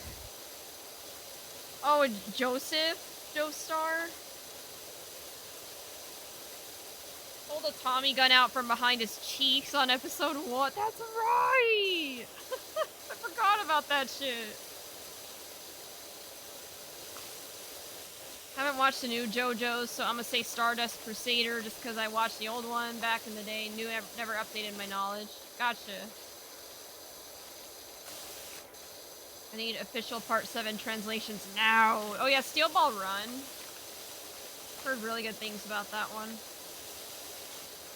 Oh, Joseph? Joestar? Pulled a Tommy gun out from behind his cheeks on episode 1. That's right! I forgot about that shit. Haven't watched the new JoJo's, so I'm gonna say Stardust Crusader just because I watched the old one back in the day. Never updated my knowledge. Gotcha. I need official Part 7 translations now. Oh yeah, Steel Ball Run. Heard really good things about that one.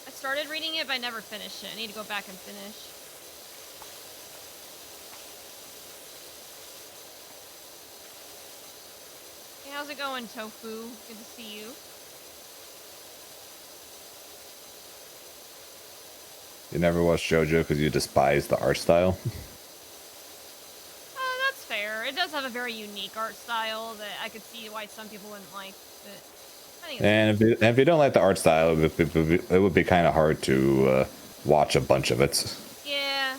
I started reading it, but I never finished it. I need to go back and finish. Hey, how's it going, Tofu? Good to see you. You never watched JoJo because you despise the art style? That's fair. It does have a very unique art style that I could see why some people wouldn't like. But I think it's if you don't like the art style, it would be kind of hard to watch a bunch of it. yeah.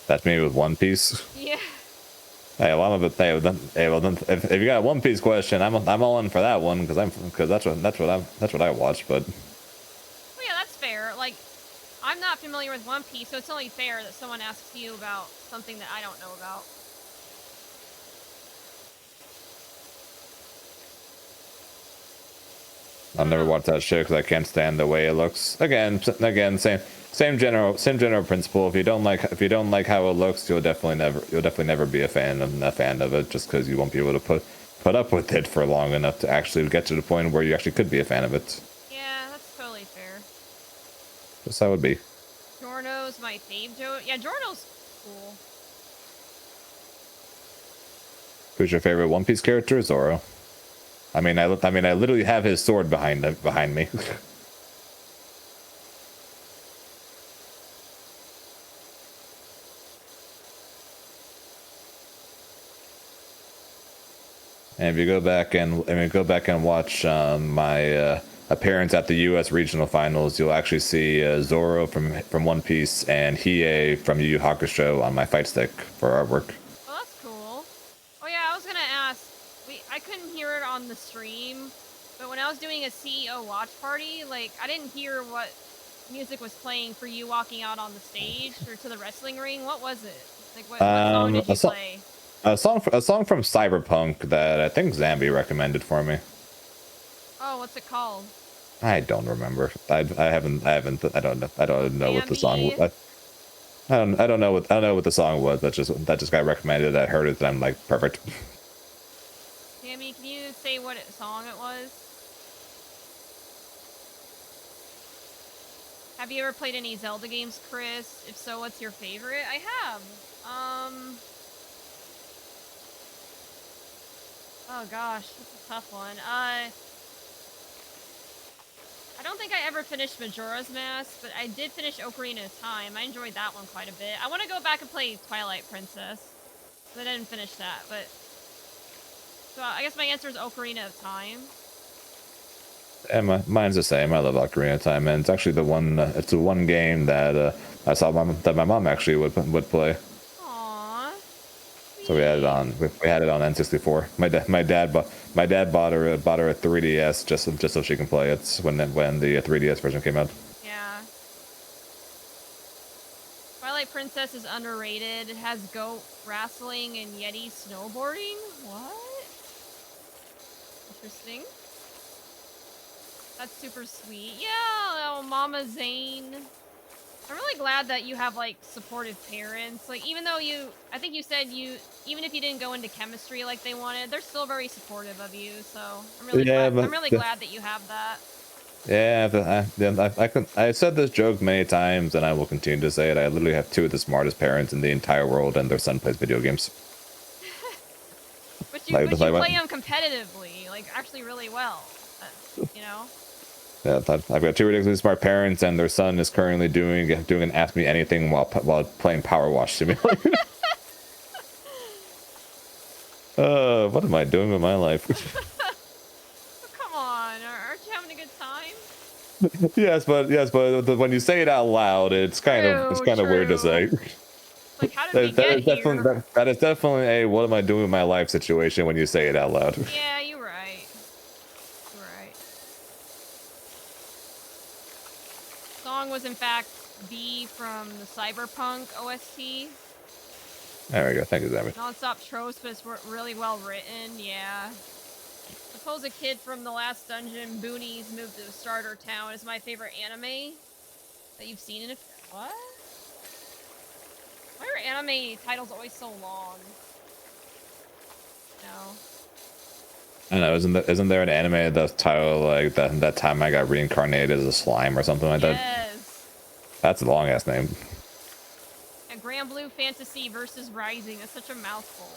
That's me with One Piece. Yeah. Hey, well, then, if you got a One Piece question, I'm all in for that one because that's what I watch. But Well, yeah, that's fair. Like, I'm not familiar with One Piece, so it's only fair that someone asks you about something that I don't know about. I'll never watch that shit because I can't stand the way it looks. Again, same. general principle. If you don't like how it looks, you'll definitely never be a fan of it, just because you won't be able to put up with it for long enough to actually get to the point where you actually could be a fan of it. Yeah, that's totally fair. Just how it would be. Giorno's my fave Joe. Yeah, Giorno's cool. Who's your favorite One Piece character? Zoro. I mean, I literally have his sword behind me. And if you go back and watch my appearance at the U.S. regional finals, you'll actually see Zoro from One Piece and Hiei from Yu Yu Hakusho on my fight stick for artwork. Oh, that's cool. Oh yeah, I was gonna ask. I couldn't hear it on the stream, but when I was doing a CEO watch party, like I didn't hear what music was playing for you walking out on the stage or to the wrestling ring. What was it? Like what song did you play? A song from Cyberpunk that I think Zambi recommended for me. Oh, what's it called? I don't remember. I don't know what the song was. I don't know what the song was. That just got recommended. I heard it and I'm like, perfect. Sammy, can you say what song it was? Have you ever played any Zelda games, Chris? If so, what's your favorite? I have. Oh gosh, that's a tough one. I don't think I ever finished Majora's Mask, but I did finish Ocarina of Time. I enjoyed that one quite a bit. I want to go back and play Twilight Princess, but I didn't finish that. But so I guess my answer is Ocarina of Time. And mine's the same. I love Ocarina of Time, and it's actually the one. It's the one game that I saw that my mom actually would play. Aww. So we had it on. We had it on N64. My dad bought her a 3DS just so she can play it when the 3DS version came out. Yeah. Twilight Princess is underrated. It has goat wrestling and Yeti snowboarding. What? Interesting. That's super sweet. Yeah, oh, Mama Zane. I'm really glad that you have, like, supportive parents. Like, even though I think you said even if you didn't go into chemistry like they wanted, they're still very supportive of you, so I'm really glad that you have that. Yeah, I said this joke many times, and I will continue to say it. I literally have two of the smartest parents in the entire world, and their son plays video games. But you play them competitively, like, actually really well, you know? Yeah, I've got two ridiculously smart parents, and their son is currently doing an Ask Me Anything while playing PowerWash Simulator. What am I doing with my life? Come on, aren't you having a good time? yes, but when you say it out loud, it's kind of weird to say. Like, how did we get here? That is definitely a what am I doing with my life situation when you say it out loud. Yeah, you're right. You're right. Song was in fact B from the Cyberpunk OST. There we go. Thank you, Zabby. Non-stop tropes, but it's really well written. Yeah. Suppose a kid from the last dungeon, Boonies, moved to a starter town is my favorite anime that you've seen in a... What? Why are anime titles always so long? No. I don't know. Isn't there an anime that's titled like that time I got reincarnated as a slime or something like that? Yes. That's a long ass name. And Grand Blue Fantasy versus Rising. That's such a mouthful.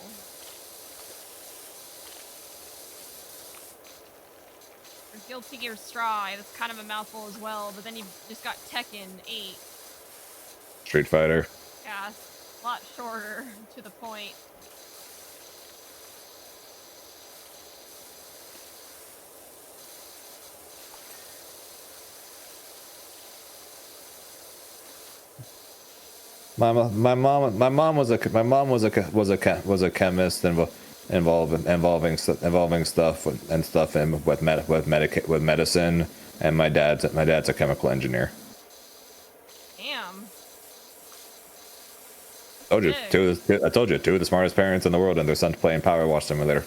Or Guilty Gear Strive. That's kind of a mouthful as well. But then you just got Tekken 8. Street Fighter. Yeah, it's a lot shorter to the point. My mom was a chemist involving stuff with medicine, and my dad's a chemical engineer. Damn. I told you two of the smartest parents in the world, and their son's playing PowerWash Simulator.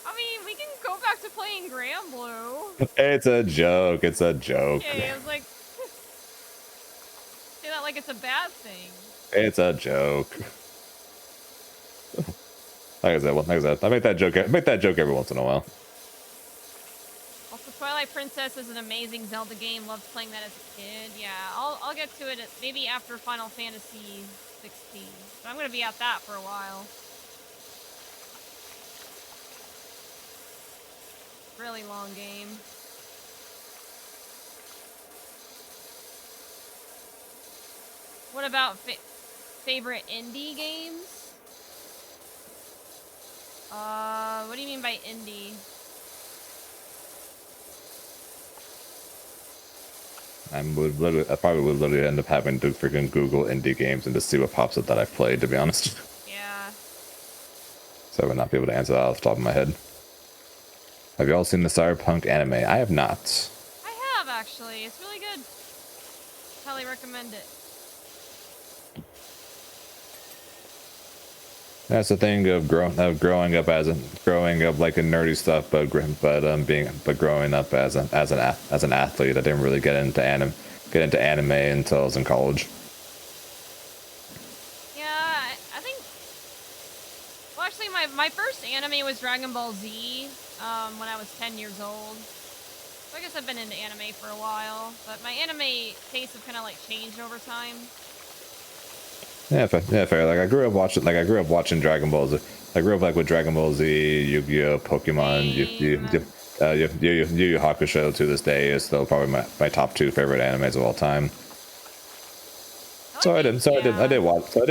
I mean, we can go back to playing Grand Blue. It's a joke. It's a joke. Okay, I was like, like it's a bad thing. It's a joke. Like I said, I make that joke every once in a while. Also, Twilight Princess is an amazing Zelda game. Loved playing that as a kid. Yeah, I'll get to it maybe after Final Fantasy 16. But I'm gonna be at that for a while. Really long game. What about favorite indie games? What do you mean by indie? I probably would literally end up having to freaking Google indie games and just see what pops up that I've played, to be honest. Yeah. So I would not be able to answer that off the top of my head. Have you all seen the Cyberpunk anime? I have not. I have, actually. It's really good. Highly recommend it. That's the thing of growing up like in nerdy stuff, but growing up as an athlete. I didn't really get into anime until I was in college. Yeah, I think... Well, actually, my first anime was Dragon Ball Z, when I was 10 years old. So I guess I've been into anime for a while, but my anime tastes have kind of, like, changed over time. Yeah, fair. Like I grew up watching Dragon Ball Z. I grew up like with Dragon Ball Z, Yu-Gi-Oh, Pokemon, Yu Yu Hakusho. To this day is still probably my top 2 favorite animes of all time. I did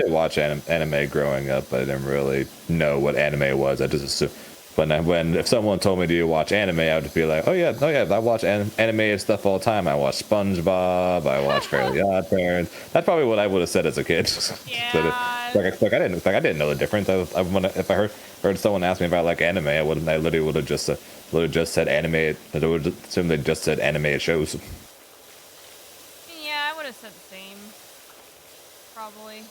watch anime growing up, but I didn't really know what anime was. I just assumed, if someone told me, "Do you watch anime?" I would be like, "Oh yeah, I watch animated stuff all the time. I watch SpongeBob. I watch Fairly Odd Parents." That's probably what I would have said as a kid. Yeah. I didn't know the difference. If I heard someone ask me about like anime, I literally would have just said anime. I would assume they just said animated shows. Yeah, I would have said the same. Probably.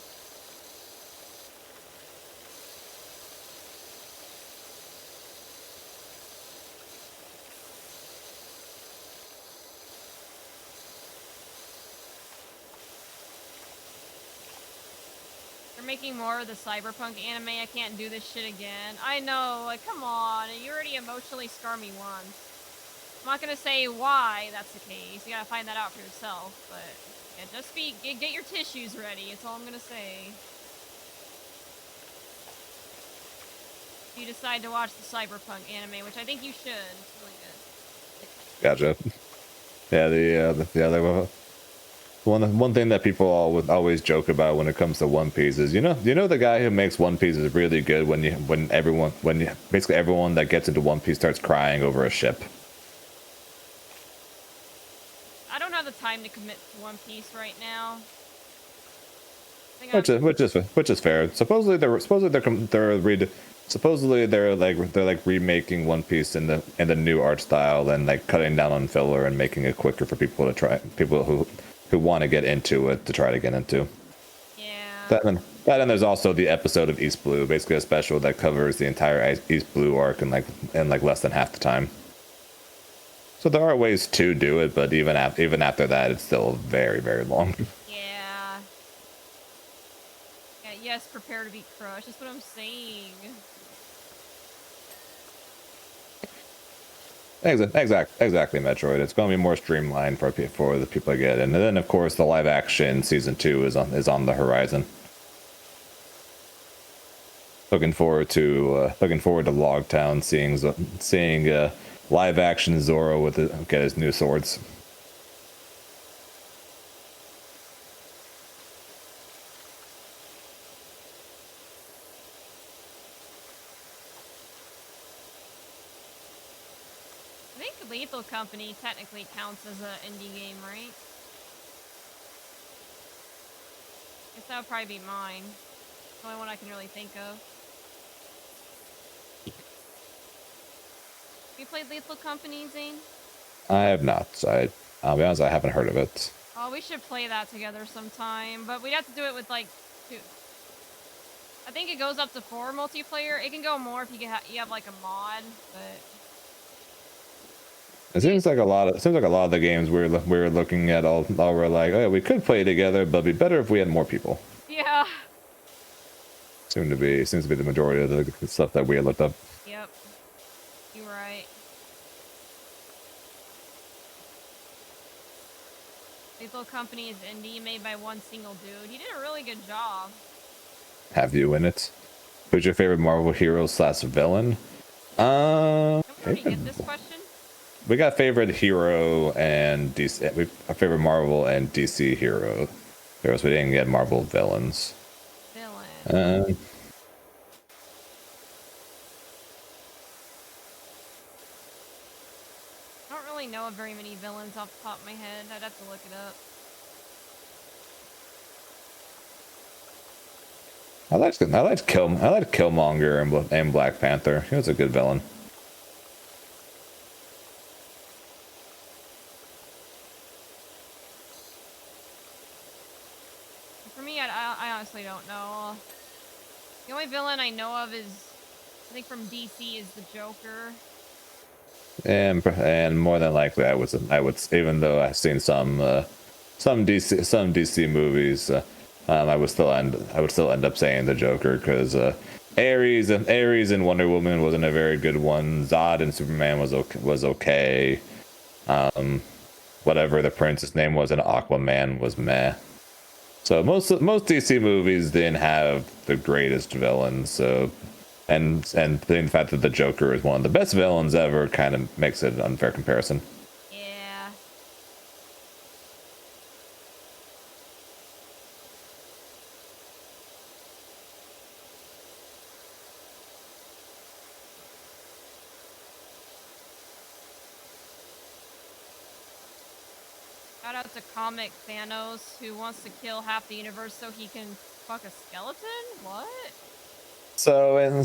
They're making more of the Cyberpunk anime. I can't do this shit again. I know, like, come on. You already emotionally scarred me once. I'm not gonna say why that's the case. You gotta find that out for yourself. But yeah, just get your tissues ready. That's all I'm gonna say. If you decide to watch the Cyberpunk anime, which I think you should. It's really good. Gotcha. Yeah, one thing that people always joke about when it comes to One Piece is the guy who makes One Piece is really good when basically everyone that gets into One Piece starts crying over a ship. I don't have the time to commit to One Piece right now. Which is fair. Supposedly they're like remaking One Piece in the new art style and like cutting down on filler and making it quicker for people who want to get into it to try to get into. Yeah. That and there's also the episode of East Blue, basically a special that covers the entire East Blue arc in less than half the time. So there are ways to do it, but even after that, it's still very, very long. Yeah. Yeah, yes, prepare to be crushed. That's what I'm saying. Exactly, Metroid. It's going to be more streamlined for the people I get, and then of course the live action season 2 is on the horizon. Looking forward to Logtown seeing live action Zoro get his new swords. I think Lethal Company technically counts as an indie game, right? Guess that would probably be mine. The only one I can really think of. You played Lethal Company, Zane? I have not. I'll be honest, I haven't heard of it. Oh, we should play that together sometime, but we'd have to do it with like 2. I think it goes up to 4 multiplayer. It can go more if you have like a mod, but It seems like a lot of the games we're looking at all we're like, oh, we could play together, but it'd be better if we had more people. Yeah. Seems to be the majority of the stuff that we looked up. Yep. You're right. Lethal Company is indie, made by one single dude. He did a really good job. Have you in it? Who's your favorite Marvel hero / villain? Can we already get this question? We got favorite hero and DC. Our favorite Marvel and DC hero. Heroes. We didn't get Marvel villains. Villain. I don't really know of very many villains off the top of my head. I'd have to look it up. I liked Killmonger and Black Panther. He was a good villain. For me, I honestly don't know. The only villain I know of is, I think from DC, is the Joker. And more than likely, I would even though I've seen some DC movies, I would still end up saying the Joker because Ares and Wonder Woman wasn't a very good one. Zod and Superman was okay. Whatever the prince's name was in Aquaman was meh. So most DC movies didn't have the greatest villains. So and the fact that the Joker is one of the best villains ever kind of makes it an unfair comparison. Yeah. Shout out to Comic Thanos, who wants to kill half the universe so he can fuck a skeleton? What? So in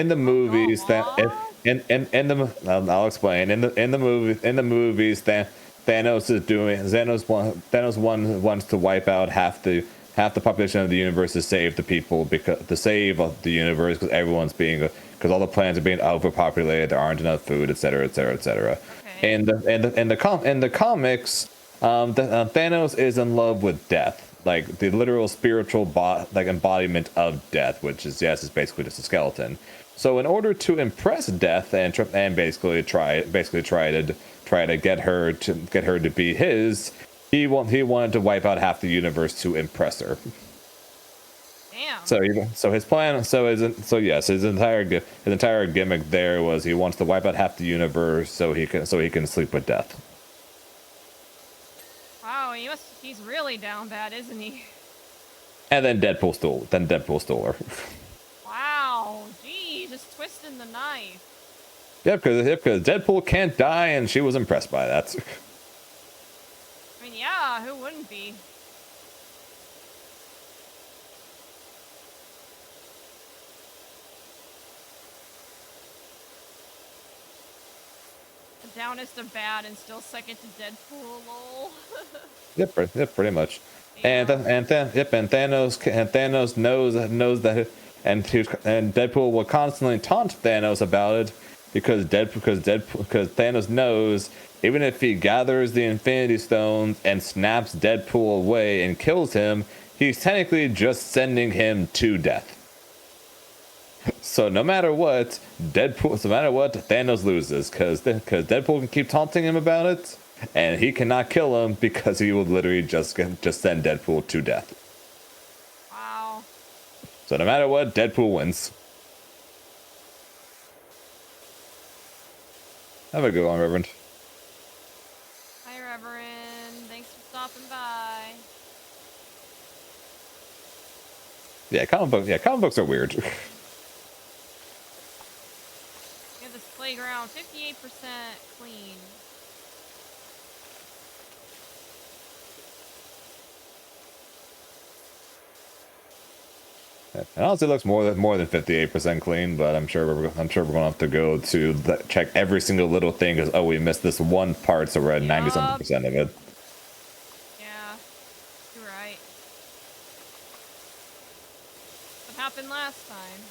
the movies I'll explain in the movies that Thanos wants to wipe out half the population of the universe to save the people because the universe because because all the planets are being overpopulated, there aren't enough food, etc., etc., etc. Okay. In the comics, Thanos is in love with death, like the literal spiritual embodiment of death, which is basically just a skeleton. So in order to impress Death and basically try to get her to be his, he wanted to wipe out half the universe to impress her. Damn. So his plan his entire gimmick there was he wants to wipe out half the universe so he can sleep with Death. Wow, he's really down bad, isn't he? And then Deadpool stole her. Wow, gee, just twisting the knife. Yep, because Deadpool can't die, and she was impressed by that. I mean, yeah, who wouldn't be? The downest of bad and still second to Deadpool, lol. Yep, pretty much. Yeah. And Thanos knows that, and Deadpool will constantly taunt Thanos about it because Thanos knows even if he gathers the Infinity Stones and snaps Deadpool away and kills him, he's technically just sending him to death. So no matter what, Thanos loses because Deadpool can keep taunting him about it, and he cannot kill him because he will literally just send Deadpool to death. Wow. So no matter what, Deadpool wins. Have a good one, Reverend. Hi, Reverend. Thanks for stopping by. Yeah, comic books are weird. We have this playground 58% clean. It honestly looks more than 58% clean, but I'm sure we're gonna have to go to check every single little thing because we missed this one part, so we're at 90-something% of it. Yeah, you're right. What happened last time?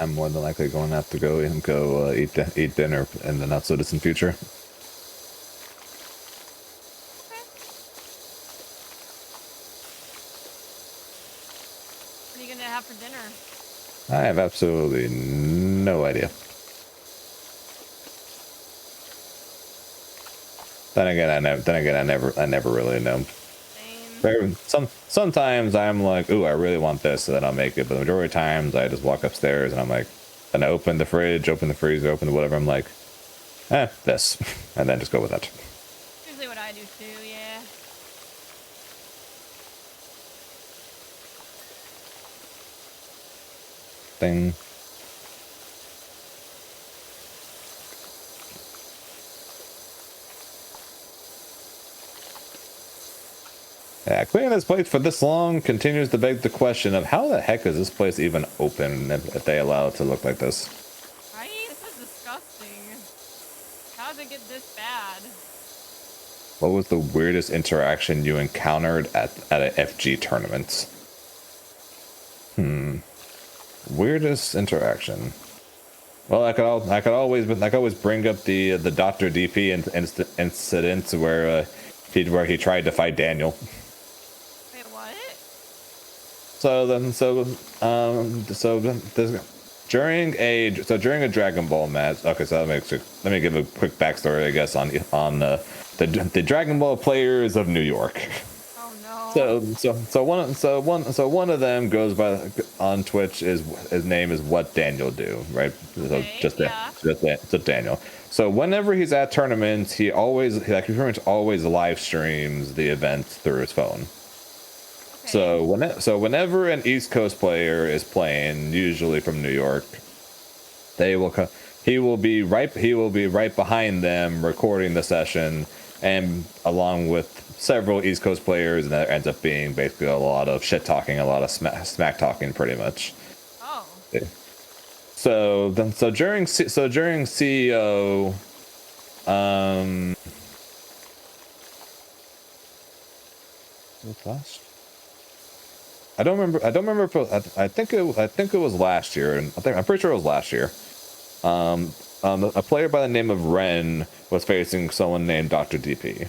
I'm more than likely going to have to go eat dinner in the not so distant future. Okay. What are you gonna have for dinner? I have absolutely no idea. Then again, I never really know. Sometimes I'm like, ooh, I really want this, so then I'll make it. But the majority of times, I just walk upstairs and I'm like, and I open the fridge, open the freezer, open the whatever. I'm like, this, and then just go with that. Usually what I do too, yeah. Thing. Yeah, clearing this place for this long continues to beg the question of how the heck is this place even open if they allow it to look like this? Right? This is disgusting. How does it get this bad? What was the weirdest interaction you encountered at an FG tournament? Weirdest interaction. Well, I could always bring up the Dr. DP incident where he tried to fight Daniel. Wait, what? During a Dragon Ball match. Okay, so let me give a quick backstory, I guess, on the Dragon Ball players of New York. Oh no. So one of them goes by on Twitch. His name is What Daniel Do, right? So just Daniel. So whenever he's at tournaments, he pretty much always live streams the event through his phone. Okay. So whenever an East Coast player is playing, usually from New York, he will be right behind them recording the session, and along with several East Coast players, and that ends up being basically a lot of shit talking, a lot of smack talking, pretty much. Oh. Yeah. So during CEO, what's last? I don't remember if I think it was last year, and I'm pretty sure it was last year. A player by the name of Ren was facing someone named Dr. DP.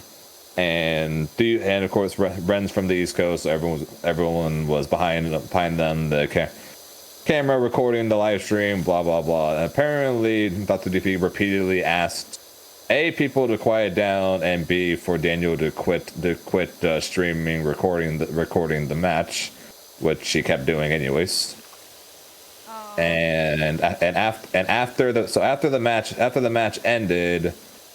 And of course Ren's from the East Coast, so everyone was behind them, the camera recording the live stream, blah blah blah. And apparently Dr. DP repeatedly asked people to quiet down, and B, for Daniel to quit streaming recording the match, which she kept doing anyways. Oh. And after the match ended,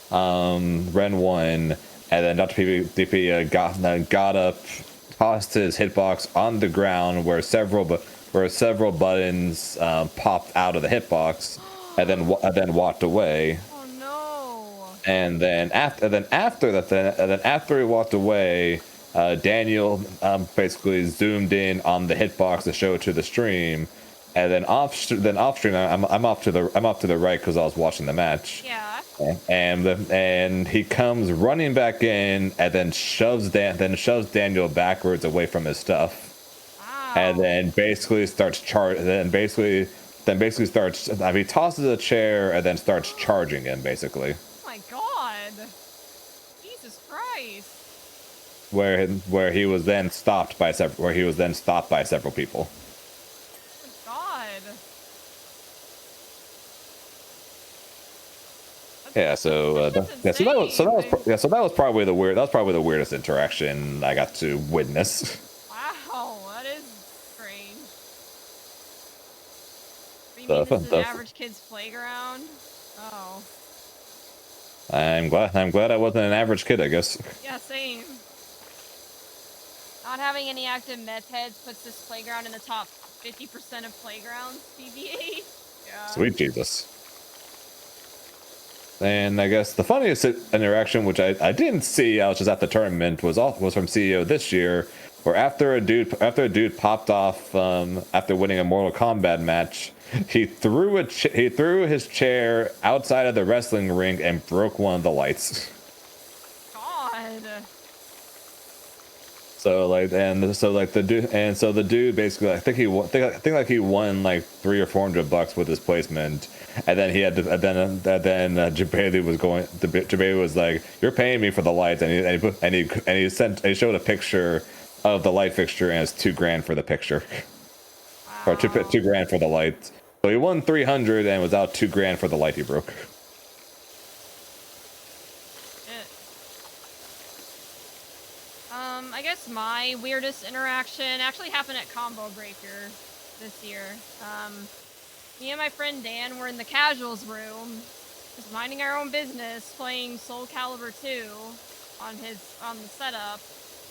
Ren won. And then Dr. DP got up, tossed his hitbox on the ground where several buttons popped out of the hitbox, and then walked away. Oh no! And then after he walked away, Daniel basically zoomed in on the hitbox to show it to the stream, and then off stream I'm off to the right because I was watching the match. Yeah. And he comes running back in, and then shoves Daniel backwards away from his stuff. Wow. And then basically starts he tosses a chair and then starts charging him, basically. Oh my god! Jesus Christ! Where he was then stopped by several people. Oh god! Yeah, so that was probably the weirdest interaction I got to witness. Wow, that is strange. You mean this is an average kid's playground? Oh. I'm glad I wasn't an average kid, I guess. Yeah, same. Not having any active meth heads puts this playground in the top 50% of playgrounds, BB-8. Yeah. Sweet Jesus. And I guess the funniest interaction, which I didn't see, I was just at the tournament, was from CEO this year, where after a dude popped off after winning a Mortal Kombat match, he threw his chair outside of the wrestling ring and broke one of the lights. God. the dude basically, I think like he won like $300 or $400 with his placement, and then he had to, and then Jabali was like, "You're paying me for the lights," he showed a picture of the light fixture, and it's $2,000 for the picture, or $2,000 for the lights. So he won 300 and was out $2,000 for the light he broke. I guess my weirdest interaction actually happened at Combo Breaker this year. Me and my friend Dan were in the casuals room, just minding our own business, playing Soul Calibur 2 on the setup.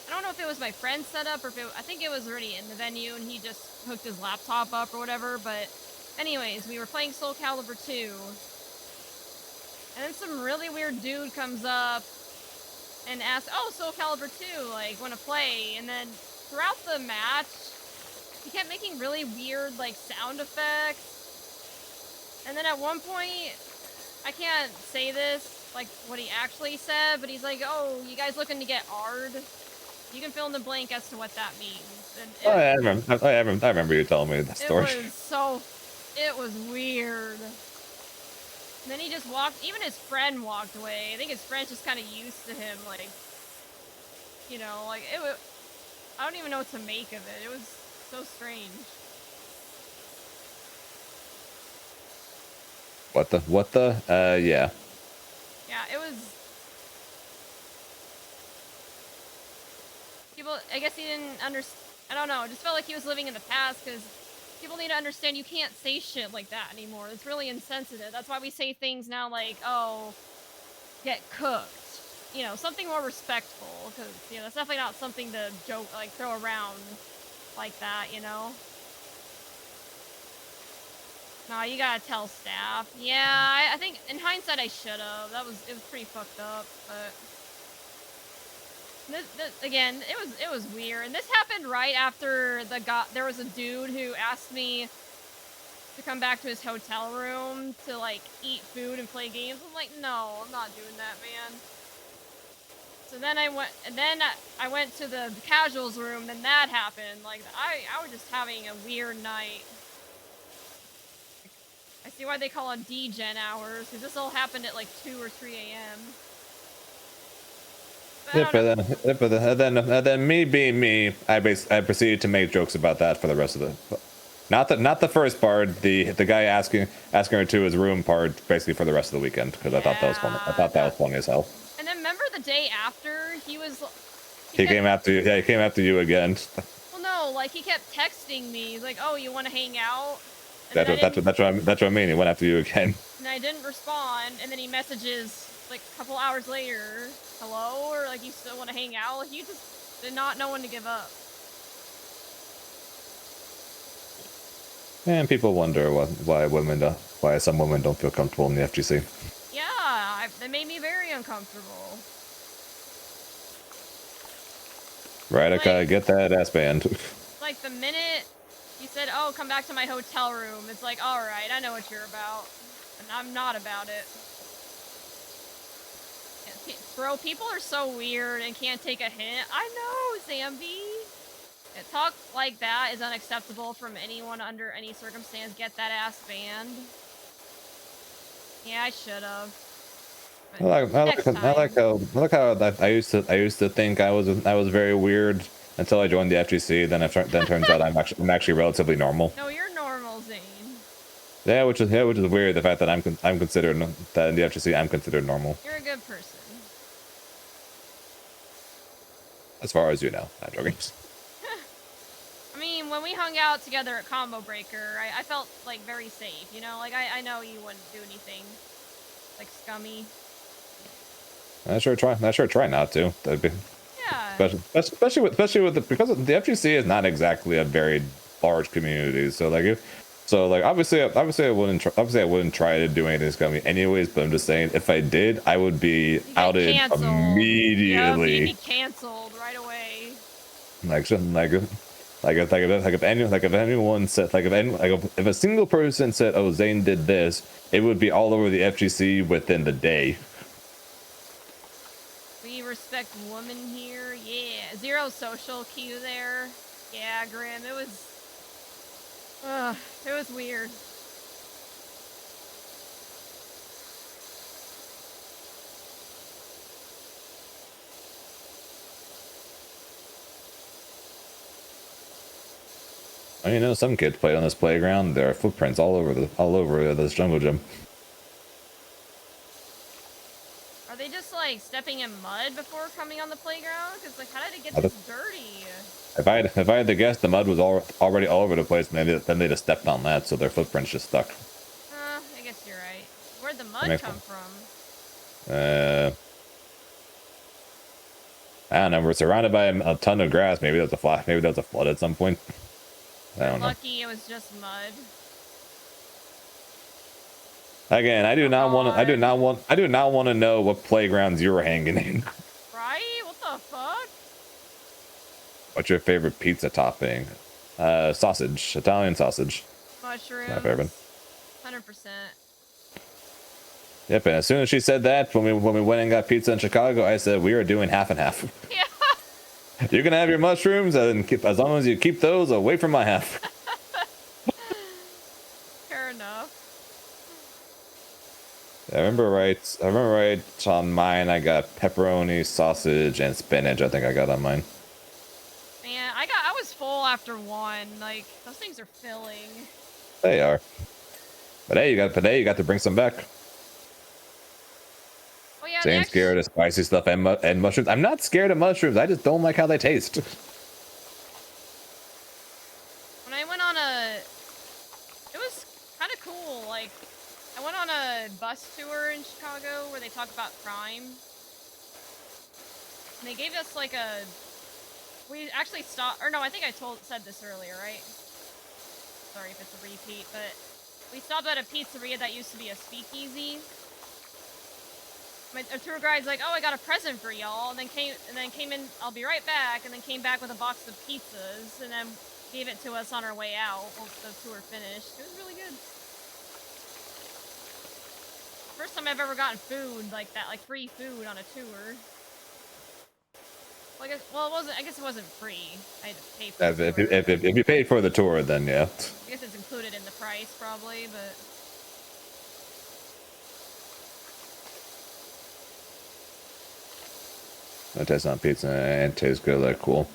I don't know if it was my friend's setup or I think it was already in the venue and he just hooked his laptop up or whatever, but anyways, we were playing Soul Calibur 2, and then some really weird dude comes up and asks, "Oh, Soul Calibur 2, like, wanna play?" And then throughout the match, he kept making really weird, like, sound effects. And then at one point, I can't say this, like, what he actually said, but he's like, "Oh, you guys looking to get AR'd?" You can fill in the blank as to what that means. And I remember you telling me that story. It was weird. And then he just walked, even his friend walked away. I think his friend's just kind of used to him, like, you know, like, I don't even know what to make of it. It was so strange. Yeah. Yeah, it was... People, I guess he didn't understand, I don't know, it just felt like he was living in the past, because people need to understand you can't say shit like that anymore. It's really insensitive. That's why we say things now like, "Oh, get cooked." You know, something more respectful, because, you know, it's definitely not something to joke, like, throw around like that, you know? No, you gotta tell staff. Yeah, I think, in hindsight, I should've. It was pretty fucked up, but... This, again, it was weird, and this happened right after there was a dude who asked me to come back to his hotel room to, like, eat food and play games. I'm like, no, I'm not doing that, man. So then I went to the casuals room, then that happened. Like, I was just having a weird night. I see why they call it D-Gen hours, because this all happened at like 2 or 3 a.m. And then me being me, I proceeded to make jokes about that for the rest of the, not the first part, the guy asking her to his room part, basically for the rest of the weekend, because I thought that was funny. I thought that was funny as hell. And then remember the day after, he came after you. Yeah, he came after you again. Well, no, like, he kept texting me. He's like, "Oh, you want to hang out?" That's what I mean. He went after you again. And I didn't respond, and then he messages like a couple hours later, "Hello," or like, "You still want to hang out?" Like, you just did not know when to give up. And people wonder why some women don't feel comfortable in the FGC. Yeah, that made me very uncomfortable. Right, like, I gotta get that ass banned. Like, the minute you said, "Oh, come back to my hotel room," it's like, alright, I know what you're about. And I'm not about it. Bro, people are so weird and can't take a hint. I know, Zambi. Talk like that is unacceptable from anyone under any circumstance. Get that ass banned. Yeah, I should've. I like how I used to think I was very weird until I joined the FGC. Then turns out I'm actually relatively normal. No, you're normal, Zane. Yeah, which is weird. The fact that I'm considered, that in the FGC I'm considered normal. You're a good person. As far as you know, not joking. I mean, when we hung out together at Combo Breaker, I felt like very safe. You know, like I know you wouldn't do anything like scummy. I sure try not to. That'd be, yeah. Especially with because the FGC is not exactly a very large community. So obviously I wouldn't try to do anything scummy anyways. But I'm just saying, if I did, I would be outed immediately. You'd be canceled right away. If a single person said, "Oh, Zane did this," it would be all over the FGC within the day. We were respect women here. Yeah, zero social cue there. Yeah, Grim. It was weird. You know, some kids play on this playground. There are footprints all over this jungle gym. Are they just like stepping in mud before coming on the playground? Because like, how did it get I this dirty? If I had to guess, the mud was already all over the place. Then they just stepped on that, so their footprints just stuck. I guess you're right. Where'd the mud come from? I don't know. We're surrounded by a ton of grass. Maybe that's a flood at some point. I don't know. Lucky it was just mud. Again, I do not want to know what playgrounds you were hanging in. Right? What the fuck? What's your favorite pizza topping? Sausage, Italian sausage. Mushrooms. My favorite. 100%. Yep, and as soon as she said that, when we went and got pizza in Chicago, I said we are doing half and half. Yeah. You can have your mushrooms, and as long as you keep those away from my half. Fair enough. I remember right on mine. I got pepperoni, sausage, and spinach. I think I got on mine. Man, I was full after one. Like, those things are filling. They are. But hey, you got to bring some back. Oh yeah. Same scared of spicy stuff and mushrooms. I'm not scared of mushrooms. I just don't like how they taste. When I went on it was kind of cool. Like, I went on a bus tour in Chicago where they talk about crime. And they gave us like we actually stopped, or no, I think I said this earlier, right? Sorry if it's a repeat, but we stopped at a pizzeria that used to be a speakeasy. My tour guide's like, "Oh, I got a present for y'all," and then came in. I'll be right back, and then came back with a box of pizzas, and then gave it to us on our way out once the tour finished. It was really good. First time I've ever gotten food like that, like free food on a tour. Well, it wasn't. I guess it wasn't free. I had to pay for it. If you paid for the tour, then yeah. I guess it's included in the price, probably, but. That tastes on pizza and tastes good. Like cool.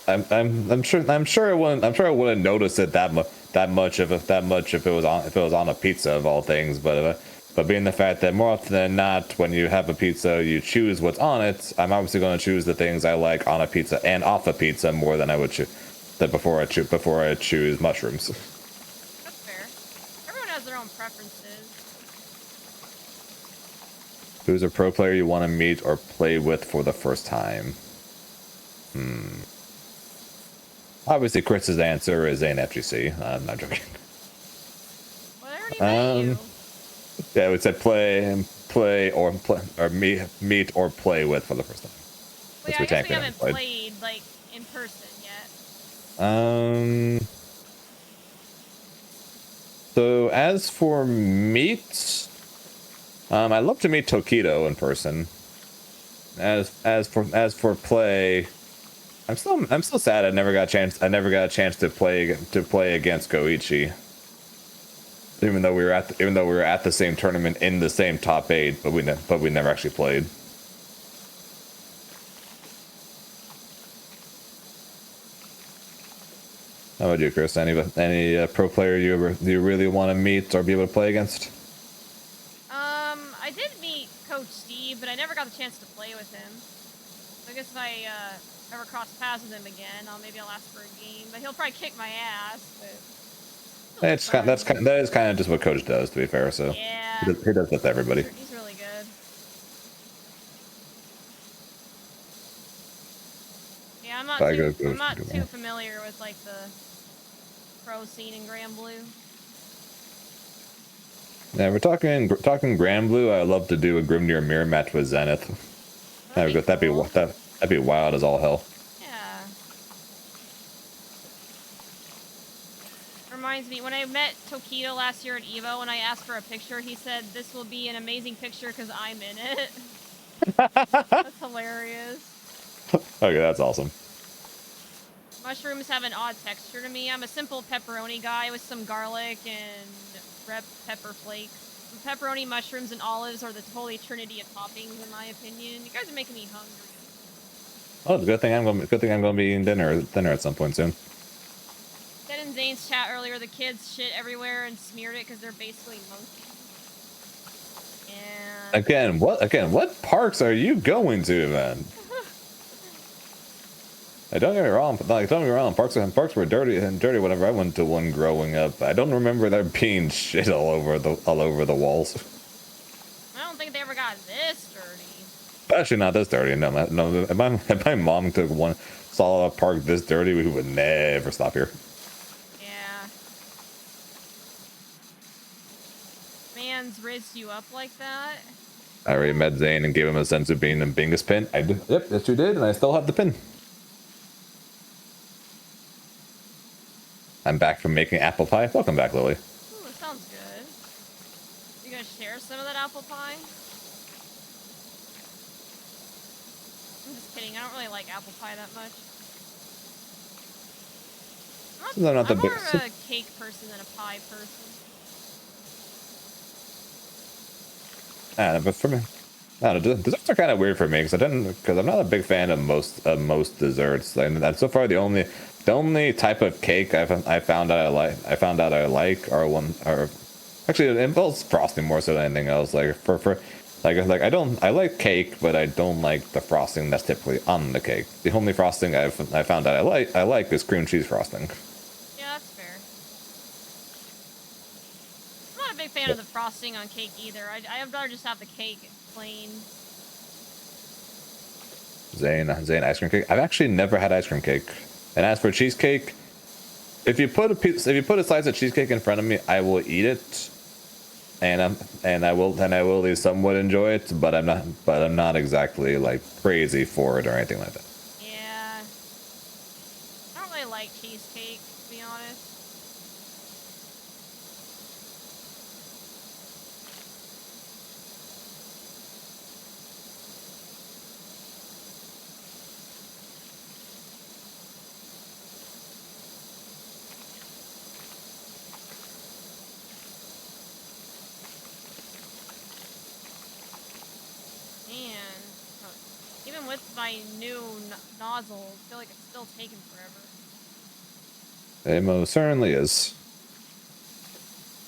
I'm sure I wouldn't notice it that much if it was on a pizza of all things. But being the fact that more often than not, when you have a pizza, you choose what's on it. I'm obviously going to choose the things I like on a pizza and off a pizza more than I would before I choose mushrooms. That's fair. Everyone has their own preferences. Who's a pro player you want to meet or play with for the first time? Obviously, Chris's answer is Zane FGC. I'm not joking. Well, I already met you. Yeah, we said meet or play with for the first time. Well, yeah, I guess we haven't played like in person yet. So as for meet, I'd love to meet Tokido in person. As for play, I'm still sad I never got a chance to play against Goichi. Even though we were at the same tournament in the same top 8, but we never actually played. How about you, Chris? Any pro player you really want to meet or be able to play against? I did meet Coach Steve, but I never got the chance to play with him. So I guess if I ever cross paths with him again, maybe I'll ask for a game. But he'll probably kick my ass. But That is kind of just what Coach does, to be fair. So yeah, he does that to everybody. He's really good. Yeah, I'm not too familiar with like the pro scene in Grand Blue. Yeah, we're talking Grand Blue. I'd love to do a Grimnir mirror match with Zenith. That'd be wild as all hell. Yeah. Reminds me, when I met Tokido last year at EVO and I asked for a picture, he said, "This will be an amazing picture because I'm in it." That's hilarious. Okay, that's awesome. Mushrooms have an odd texture to me. I'm a simple pepperoni guy with some garlic and red pepper flakes. Pepperoni, mushrooms, and olives are the holy trinity of toppings, in my opinion. You guys are making me hungry. Oh, good thing I'm gonna be eating dinner at some point soon. Said in Zane's chat earlier, the kids shit everywhere and smeared it because they're basically monkeys. And What parks are you going to, man? Don't get me wrong, parks were dirty whenever I went to one growing up. I don't remember there being shit all over the walls. I don't think they ever got this dirty. Actually, not this dirty. No. If my mom saw a park this dirty, we would never stop here. Yeah. Man's raised you up like that? I already met Zane and gave him a sense of being a Bingus pin. I did. Yep, yes you did, and I still have the pin. I'm back from making apple pie. Welcome back, Lily. Ooh, that sounds good. You gonna share some of that apple pie? I'm just kidding. I don't really like apple pie that much. I'm more of a cake person than a pie person. But for me, I don't know, desserts are kind of weird for me because I'm not a big fan of most desserts. And so far, the only type of cake I found out I like are actually it involves frosting more so than anything else. Like I like cake, but I don't like the frosting that's typically on the cake. The only frosting I found out I like is cream cheese frosting. Yeah, that's fair. I'm not a big fan of the frosting on cake either. I'd rather just have the cake plain. Zane ice cream cake. I've actually never had ice cream cake. And as for cheesecake, if you put a slice of cheesecake in front of me, I will eat it, and I will at least somewhat enjoy it. But I'm not exactly like crazy for it or anything like that. Yeah, I don't really like cheesecake, to be honest. Even with my new nozzle, I feel like it's still taking forever. It most certainly is.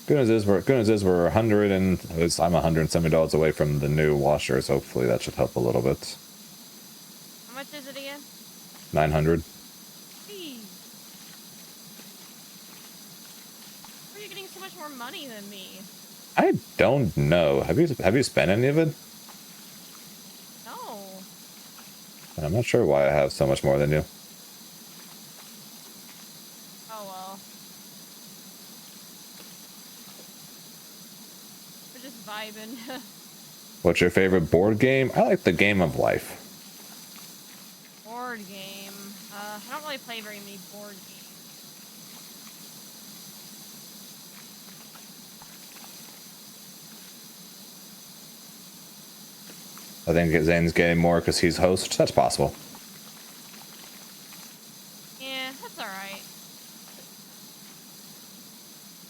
Good news is we're I'm $170 away from the new washers. Hopefully that should help a little bit. How much is it again? 900. Jeez. Where are you getting so much more money than me? I don't know. Have you spent any of it? No. I'm not sure why I have so much more than you. Oh well. We're just vibing. What's your favorite board game? I like the Game of Life. Board game. I don't really play very many board games. I think Zane's getting more because he's host. That's possible. Yeah, that's alright.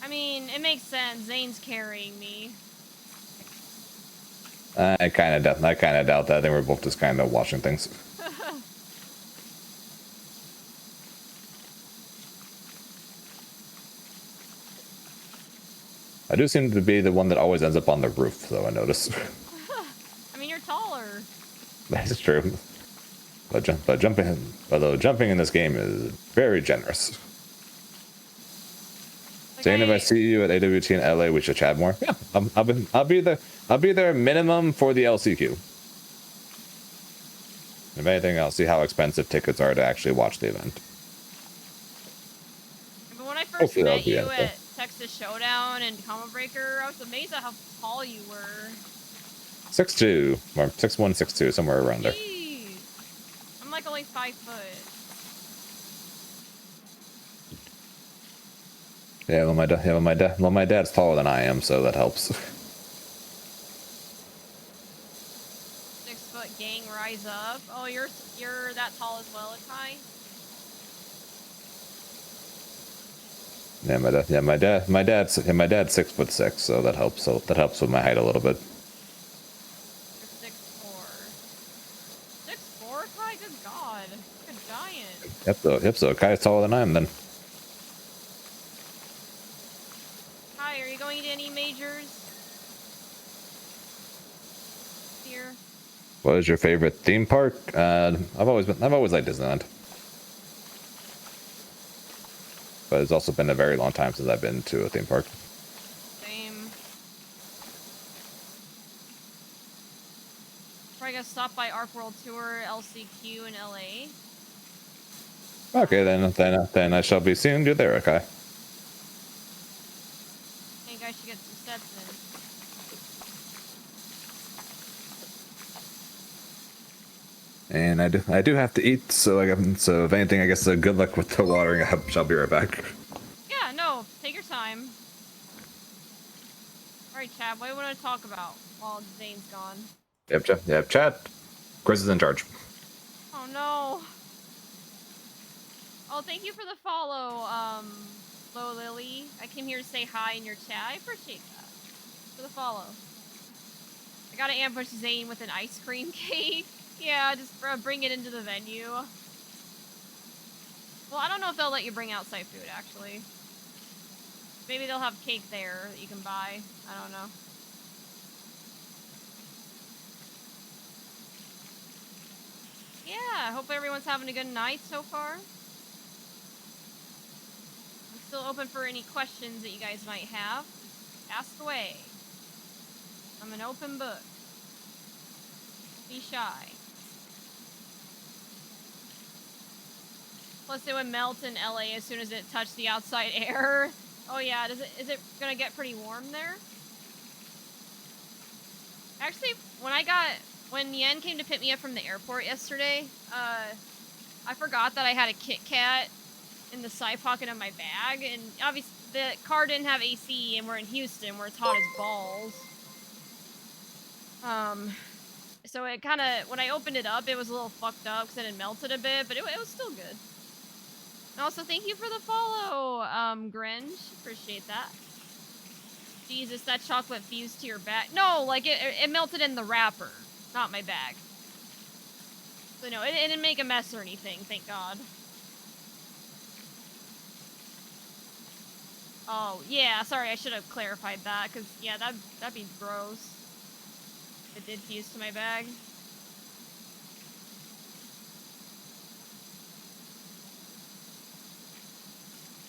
I mean, it makes sense. Zane's carrying me. I kind of doubt that. I think we're both just kind of watching things. I do seem to be the one that always ends up on the roof, though, I notice. I mean, you're taller. That's true. But jumping in this game is very generous. Like Zane, if I see you at AWT in LA, we should chat more. Yeah, I'll be there minimum for the LCQ. If anything, I'll see how expensive tickets are to actually watch the event. But when I first met you at Texas Showdown and Combo Breaker, I was amazed at how tall you were. 6'2", or 6'1", 6'2", somewhere around there. Jeez. I'm like only 5 foot. Yeah, well, my dad's taller than I am, so that helps. 6 foot rise up. Oh, you're that tall as well, Kai? Yeah, my dad's 6'6", so that helps. So that helps with my height a little bit. You're 6'4". 6'4", Kai? Good God. You're a giant. Yep. So Kai's taller than I am then. Kai, are you going to any majors? Here. What is your favorite theme park? I've always liked Disneyland, but it's also been a very long time since I've been to a theme park. Same. Probably gonna stop by Arc World Tour, LCQ, in LA. Okay, then I shall be seeing you there, okay? I think I should get some steps in. And I do have to eat, so so if anything, I guess good luck with the watering. I shall be right back. Yeah, no, take your time. Alright, Chad, what do you want to talk about while Zane's gone? Yep, chat. Chris is in charge. Oh no. Oh, thank you for the follow, Lo Lily. I came here to say hi in your chat. I appreciate that. For the follow. I gotta ambush Zane with an ice cream cake. Yeah, just bring it into the venue. Well, I don't know if they'll let you bring outside food, actually. Maybe they'll have cake there that you can buy. I don't know. Yeah, I hope everyone's having a good night so far. I'm still open for any questions that you guys might have. Ask away. I'm an open book. Be shy. Plus it would melt in LA as soon as it touched the outside air. Oh yeah, is it gonna get pretty warm there? Actually, when Yen came to pick me up from the airport yesterday, I forgot that I had a Kit Kat in the side pocket of my bag, and obviously the car didn't have AC, and we're in Houston, where it's hot as balls. So it kind of, when I opened it up, it was a little fucked up because it had melted a bit, but it was still good. And also, thank you for the follow, Grinch. Appreciate that. Jesus, that chocolate fused to your bag. No, like, it melted in the wrapper, not my bag. So no, it didn't make a mess or anything, thank God. Oh, yeah, sorry, I should have clarified that, because, yeah, that'd be gross. It did fuse to my bag.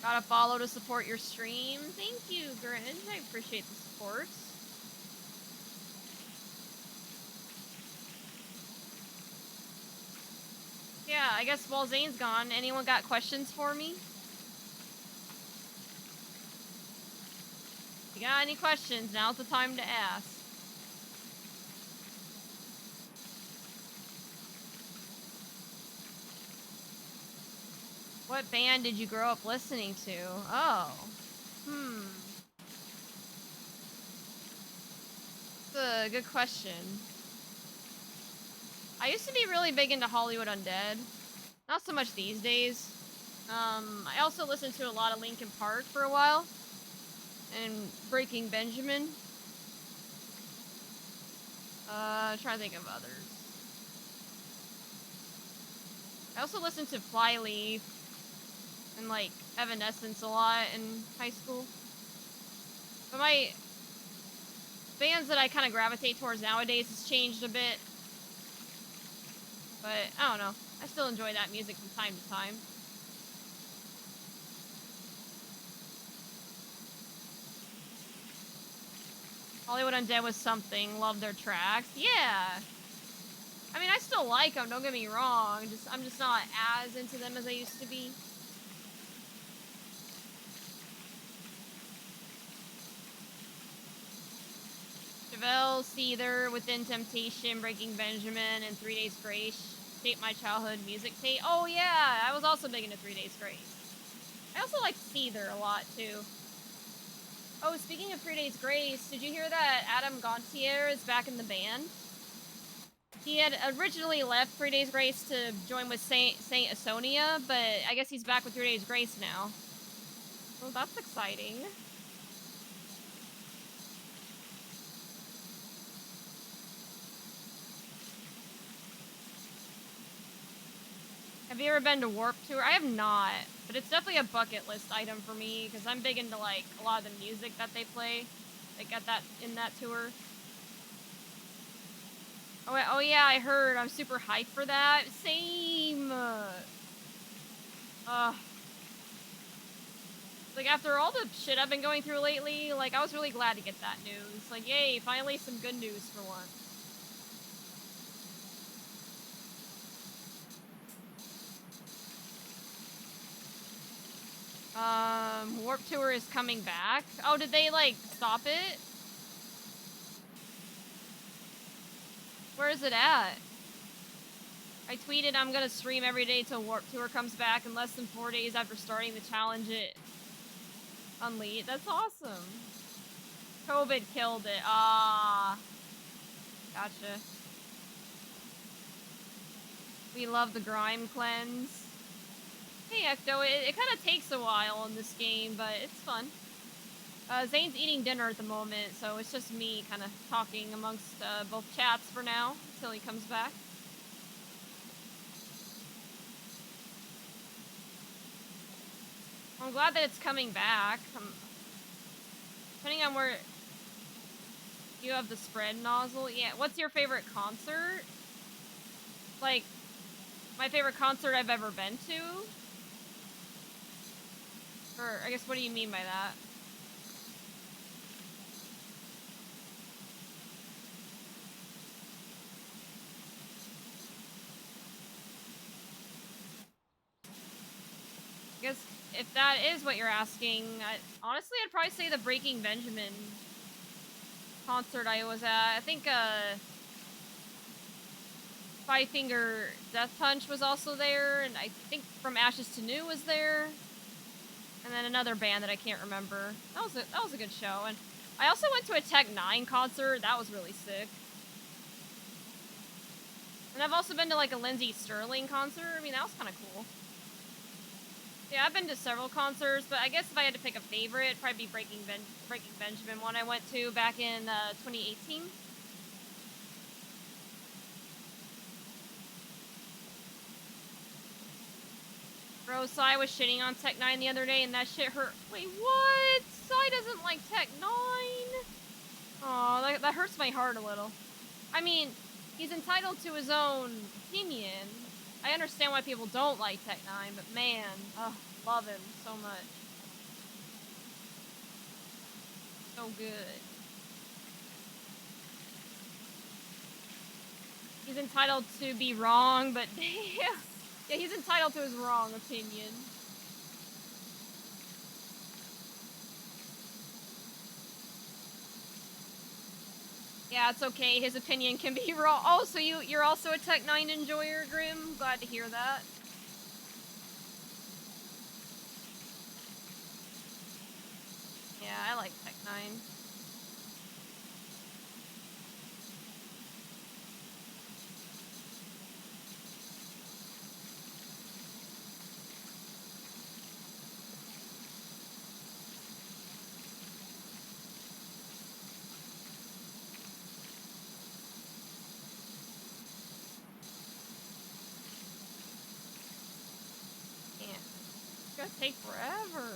Got a follow to support your stream. Thank you, Grinch. I appreciate the support. Yeah, I guess while Zane's gone, anyone got questions for me? If you got any questions, now's the time to ask. What band did you grow up listening to? Oh. That's a good question. I used to be really big into Hollywood Undead. Not so much these days. I also listened to a lot of Linkin Park for a while. And Breaking Benjamin. Trying to think of others. I also listened to Flyleaf and like Evanescence a lot in high school. But my bands that I kind of gravitate towards nowadays has changed a bit. But I don't know. I still enjoy that music from time to time. Hollywood Undead was something. Love their tracks. Yeah. I mean, I still like them, don't get me wrong. I'm just not as into them as I used to be. Chevelle, Seether, Within Temptation, Breaking Benjamin, and 3 Days Grace shaped my childhood music taste. Oh yeah, I was also big into 3 Days Grace. I also like Seether a lot too. Oh, speaking of 3 Days Grace, did you hear that Adam Gontier is back in the band? He had originally left 3 Days Grace to join with Saint Asonia, but I guess he's back with 3 Days Grace now. Well, that's exciting. Have you ever been to Warp Tour? I have not, but it's definitely a bucket list item for me because I'm big into like a lot of the music that they play, like at that in that tour. Oh yeah, I heard. I'm super hyped for that. Same. Like after all the shit I've been going through lately, like I was really glad to get that news. Like yay, finally some good news for once. Warp Tour is coming back. Oh, did they, like, stop it? Where is it at? I tweeted I'm gonna stream every day till Warp Tour comes back in less than 4 days after starting the challenge at Unleashed. That's awesome. COVID killed it. Ah. Gotcha. We love the grime cleanse. Hey, Ecto, it kind of takes a while in this game, but it's fun. Zane's eating dinner at the moment, so it's just me kind of talking amongst both chats for now, until he comes back. I'm glad that it's coming back. Depending on where you have the spread nozzle. Yeah, what's your favorite concert? Like, my favorite concert I've ever been to? Or, I guess, what do you mean by that? I guess if that is what you're asking, honestly, I'd probably say the Breaking Benjamin concert I was at. I think, Five Finger Death Punch was also there, and I think From Ashes to New was there. And then another band that I can't remember. That was a good show. And I also went to a Tech 9 concert. That was really sick. And I've also been to like a Lindsey Sterling concert. I mean, that was kind of cool. Yeah, I've been to several concerts, but I guess if I had to pick a favorite, it'd probably be Breaking Benjamin, one I went to back in 2018. Bro, Sai was shitting on Tech 9 the other day, and that shit hurt. Wait, what? Sai doesn't like Tech 9? Aw, that hurts my heart a little. I mean, he's entitled to his own opinion. I understand why people don't like Tech 9, but man, love him so much. So good. He's entitled to be wrong, but damn. Yeah, he's entitled to his wrong opinion. Yeah, it's okay. His opinion can be wrong. Oh, so you're also a Tech 9 enjoyer, Grim? Glad to hear that. Yeah, I like Tech 9. It's gonna take forever.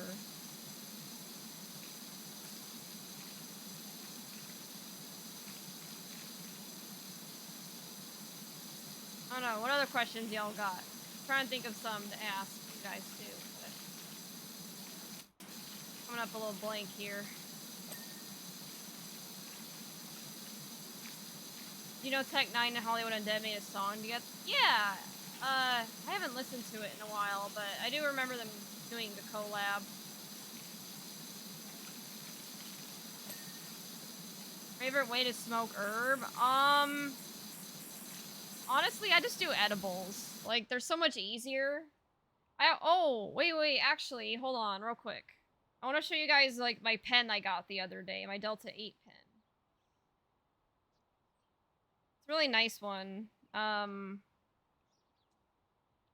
I don't know. What other questions y'all got? I'm trying to think of some to ask you guys too. But coming up a little blank here. You know Tech 9 and Hollywood Undead made a song together? Yeah! I haven't listened to it in a while, but I do remember them doing the collab. Favorite way to smoke herb? Honestly, I just do edibles. Like, they're so much easier. Oh, wait, actually, hold on, real quick. I want to show you guys, like, my pen I got the other day, my Delta 8 pen. It's a really nice one.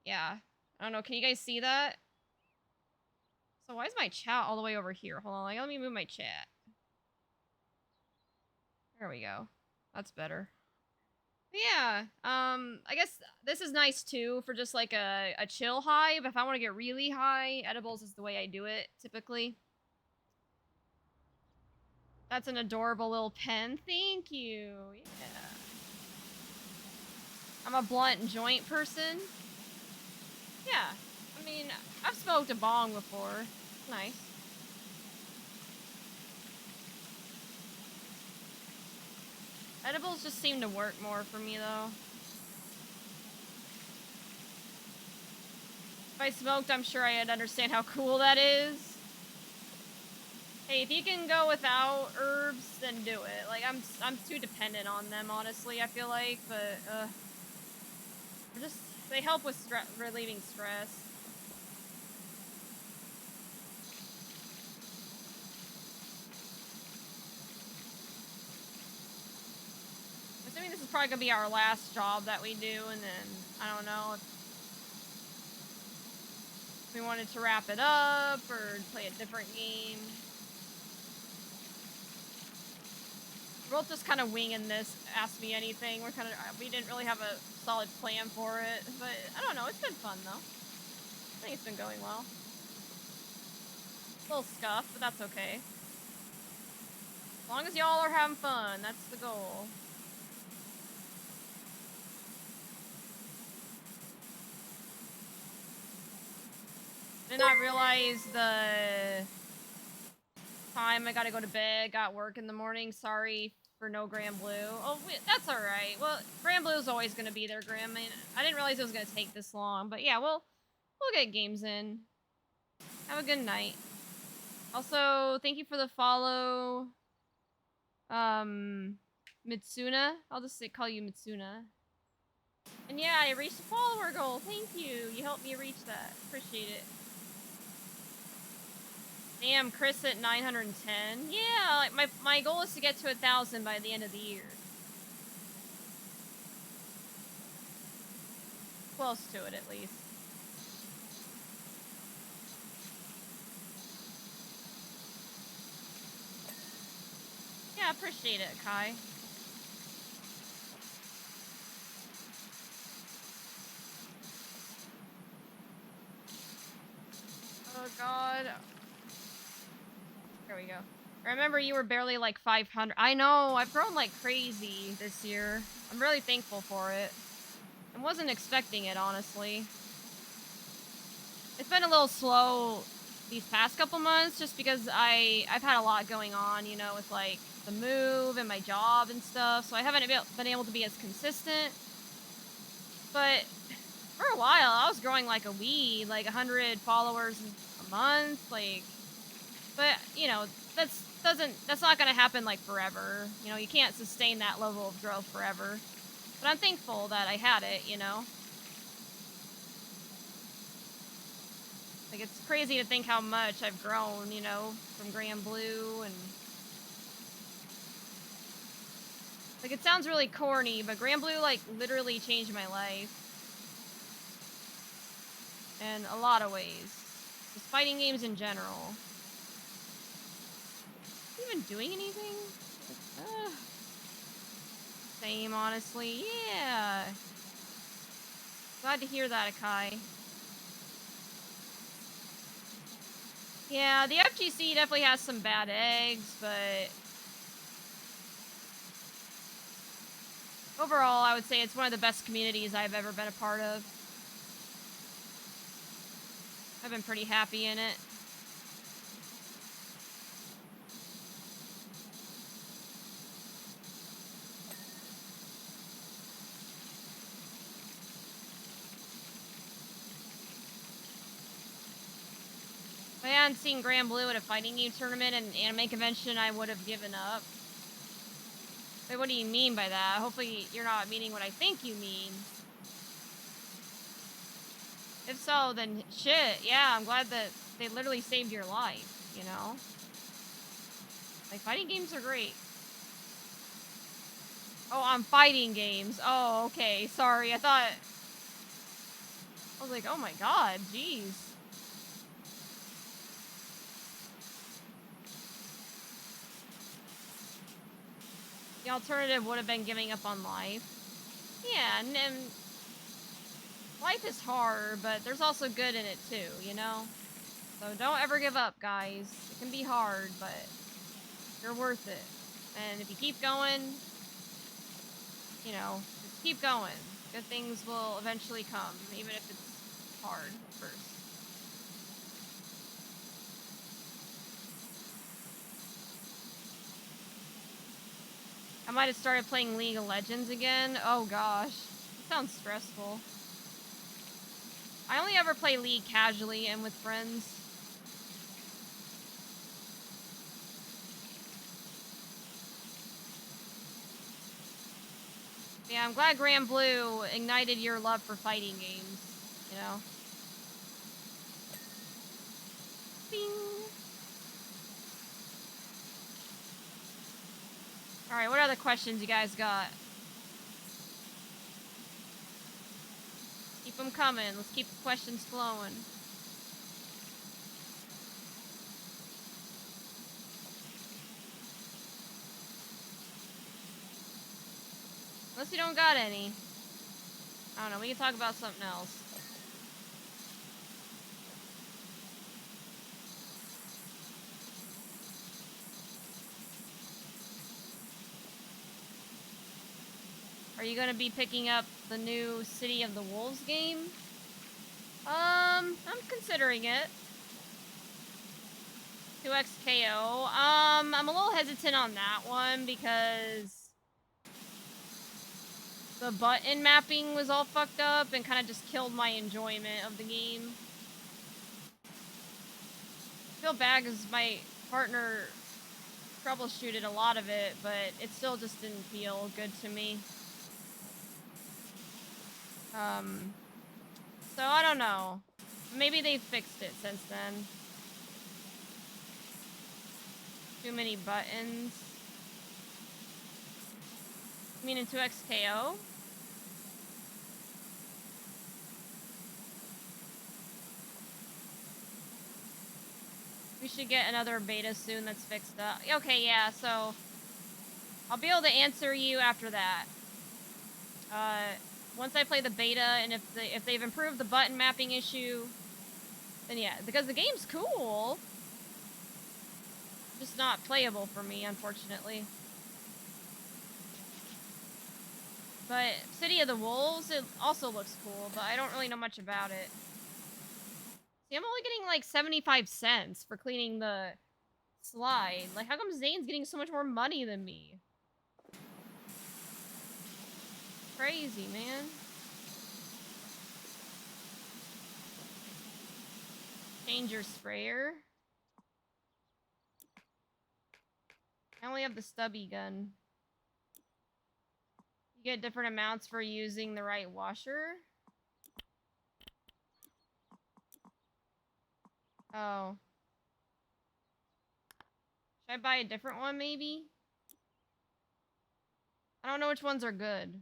Yeah. I don't know. Can you guys see that? So why is my chat all the way over here? Hold on. Like, let me move my chat. There we go. That's better. But yeah. I guess this is nice too for just like a chill high. But if I want to get really high, edibles is the way I do it typically. That's an adorable little pen. Thank you. Yeah. I'm a blunt joint person. Yeah. I mean, I've smoked a bong before. Nice. Edibles just seem to work more for me, though. If I smoked, I'm sure I'd understand how cool that is. Hey, if you can go without herbs, then do it. Like, I'm too dependent on them, honestly, I feel like, but, they help with relieving stress. Assuming this is probably gonna be our last job that we do, and then, I don't know, if we wanted to wrap it up, or play a different game. We're both just kind of winging this, Ask Me Anything. We didn't really have a solid plan for it, but I don't know, it's been fun, though. I think it's been going well. A little scuff, but that's okay. As long as y'all are having fun, that's the goal. Did not realize the time I gotta go to bed, got work in the morning. Sorry for no Grand Blue. Oh, that's alright. Well, Grand Blue is always gonna be there, Graham. I didn't realize it was gonna take this long, but yeah, we'll get games in. Have a good night. Also, thank you for the follow, Mitsuna. I'll just call you Mitsuna. And yeah, I reached the follower goal. Thank you. You helped me reach that. Appreciate it. Damn, Chris at 910. Yeah, like my goal is to get to 1,000 by the end of the year. Close to it, at least. Yeah, appreciate it, Kai. Oh god. There we go. Remember, you were barely like 500. I know, I've grown like crazy this year. I'm really thankful for it. I wasn't expecting it, honestly. It's been a little slow these past couple months just because I've had a lot going on, you know, with like the move and my job and stuff, so I haven't been able to be as consistent. But for a while, I was growing like a weed, like 100 followers a month, like. But you know, that's not gonna happen like forever. You know, you can't sustain that level of growth forever. But I'm thankful that I had it, you know. Like, it's crazy to think how much I've grown, you know, from Grand Blue, and like, it sounds really corny, but Grand Blue like literally changed my life in a lot of ways. Just fighting games in general. Even doing anything? Same, honestly. Yeah. Glad to hear that, Akai. Yeah, the FGC definitely has some bad eggs, but overall, I would say it's one of the best communities I've ever been a part of. I've been pretty happy in it. If I hadn't seen Grand Blue at a fighting game tournament and anime convention, I would have given up. Wait, what do you mean by that? Hopefully you're not meaning what I think you mean. If so, then shit, yeah, I'm glad that they literally saved your life, you know? Like, fighting games are great. Oh, on fighting games. Oh, okay. Sorry, I thought... I was like, oh my god, jeez. The alternative would have been giving up on life. Yeah, and life is hard, but there's also good in it too, you know? So don't ever give up, guys. It can be hard, but you're worth it. And if you keep going, you know, just keep going. Good things will eventually come, even if it's hard at first. I might have started playing League of Legends again. Oh gosh, it sounds stressful. I only ever play League casually and with friends. Yeah, I'm glad Grand Blue ignited your love for fighting games, you know? Bing! Alright, what other questions you guys got? Keep them coming. Let's keep the questions flowing. Unless you don't got any. I don't know, we can talk about something else. Are you gonna be picking up the new City of the Wolves game? I'm considering it. 2XKO. I'm a little hesitant on that one because the button mapping was all fucked up and kind of just killed my enjoyment of the game. I feel bad because my partner troubleshooted a lot of it, but it still just didn't feel good to me. So I don't know. Maybe they fixed it since then. Too many buttons. You mean in 2XKO? We should get another beta soon that's fixed up. Okay, yeah, so I'll be able to answer you after that. Once I play the beta, and if they've improved the button mapping issue, then yeah, because the game's cool. Just not playable for me, unfortunately. But City of the Wolves, it also looks cool, but I don't really know much about it. See, I'm only getting like 75 cents for cleaning the slide. Like, how come Zane's getting so much more money than me? Crazy, man. Change your sprayer. I only have the stubby gun. You get different amounts for using the right washer. Oh. Should I buy a different one, maybe? I don't know which ones are good.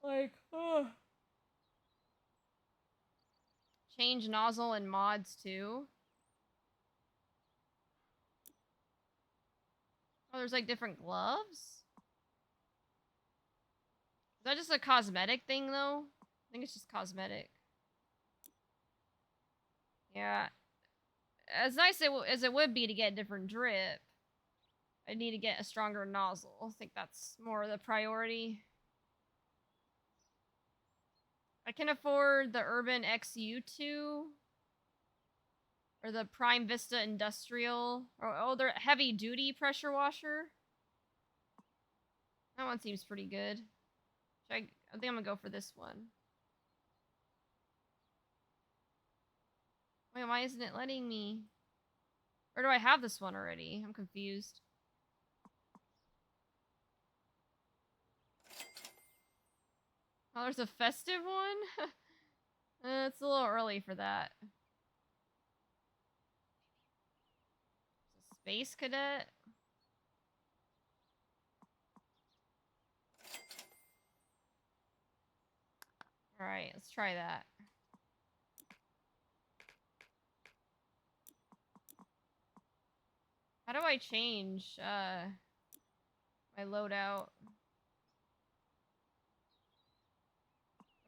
Like, oh. Change nozzle and mods, too. Oh, there's like different gloves? Is that just a cosmetic thing, though? I think it's just cosmetic. Yeah. As nice as it would be to get a different drip, I need to get a stronger nozzle. I think that's more the priority. I can afford the Urban XU2 or the Prime Vista Industrial. Oh, they're heavy duty pressure washer. That one seems pretty good. I think I'm gonna go for this one. Wait, why isn't it letting me? Or do I have this one already? I'm confused. Oh, there's a festive one? It's a little early for that. Space Cadet? Alright, let's try that. How do I change my loadout?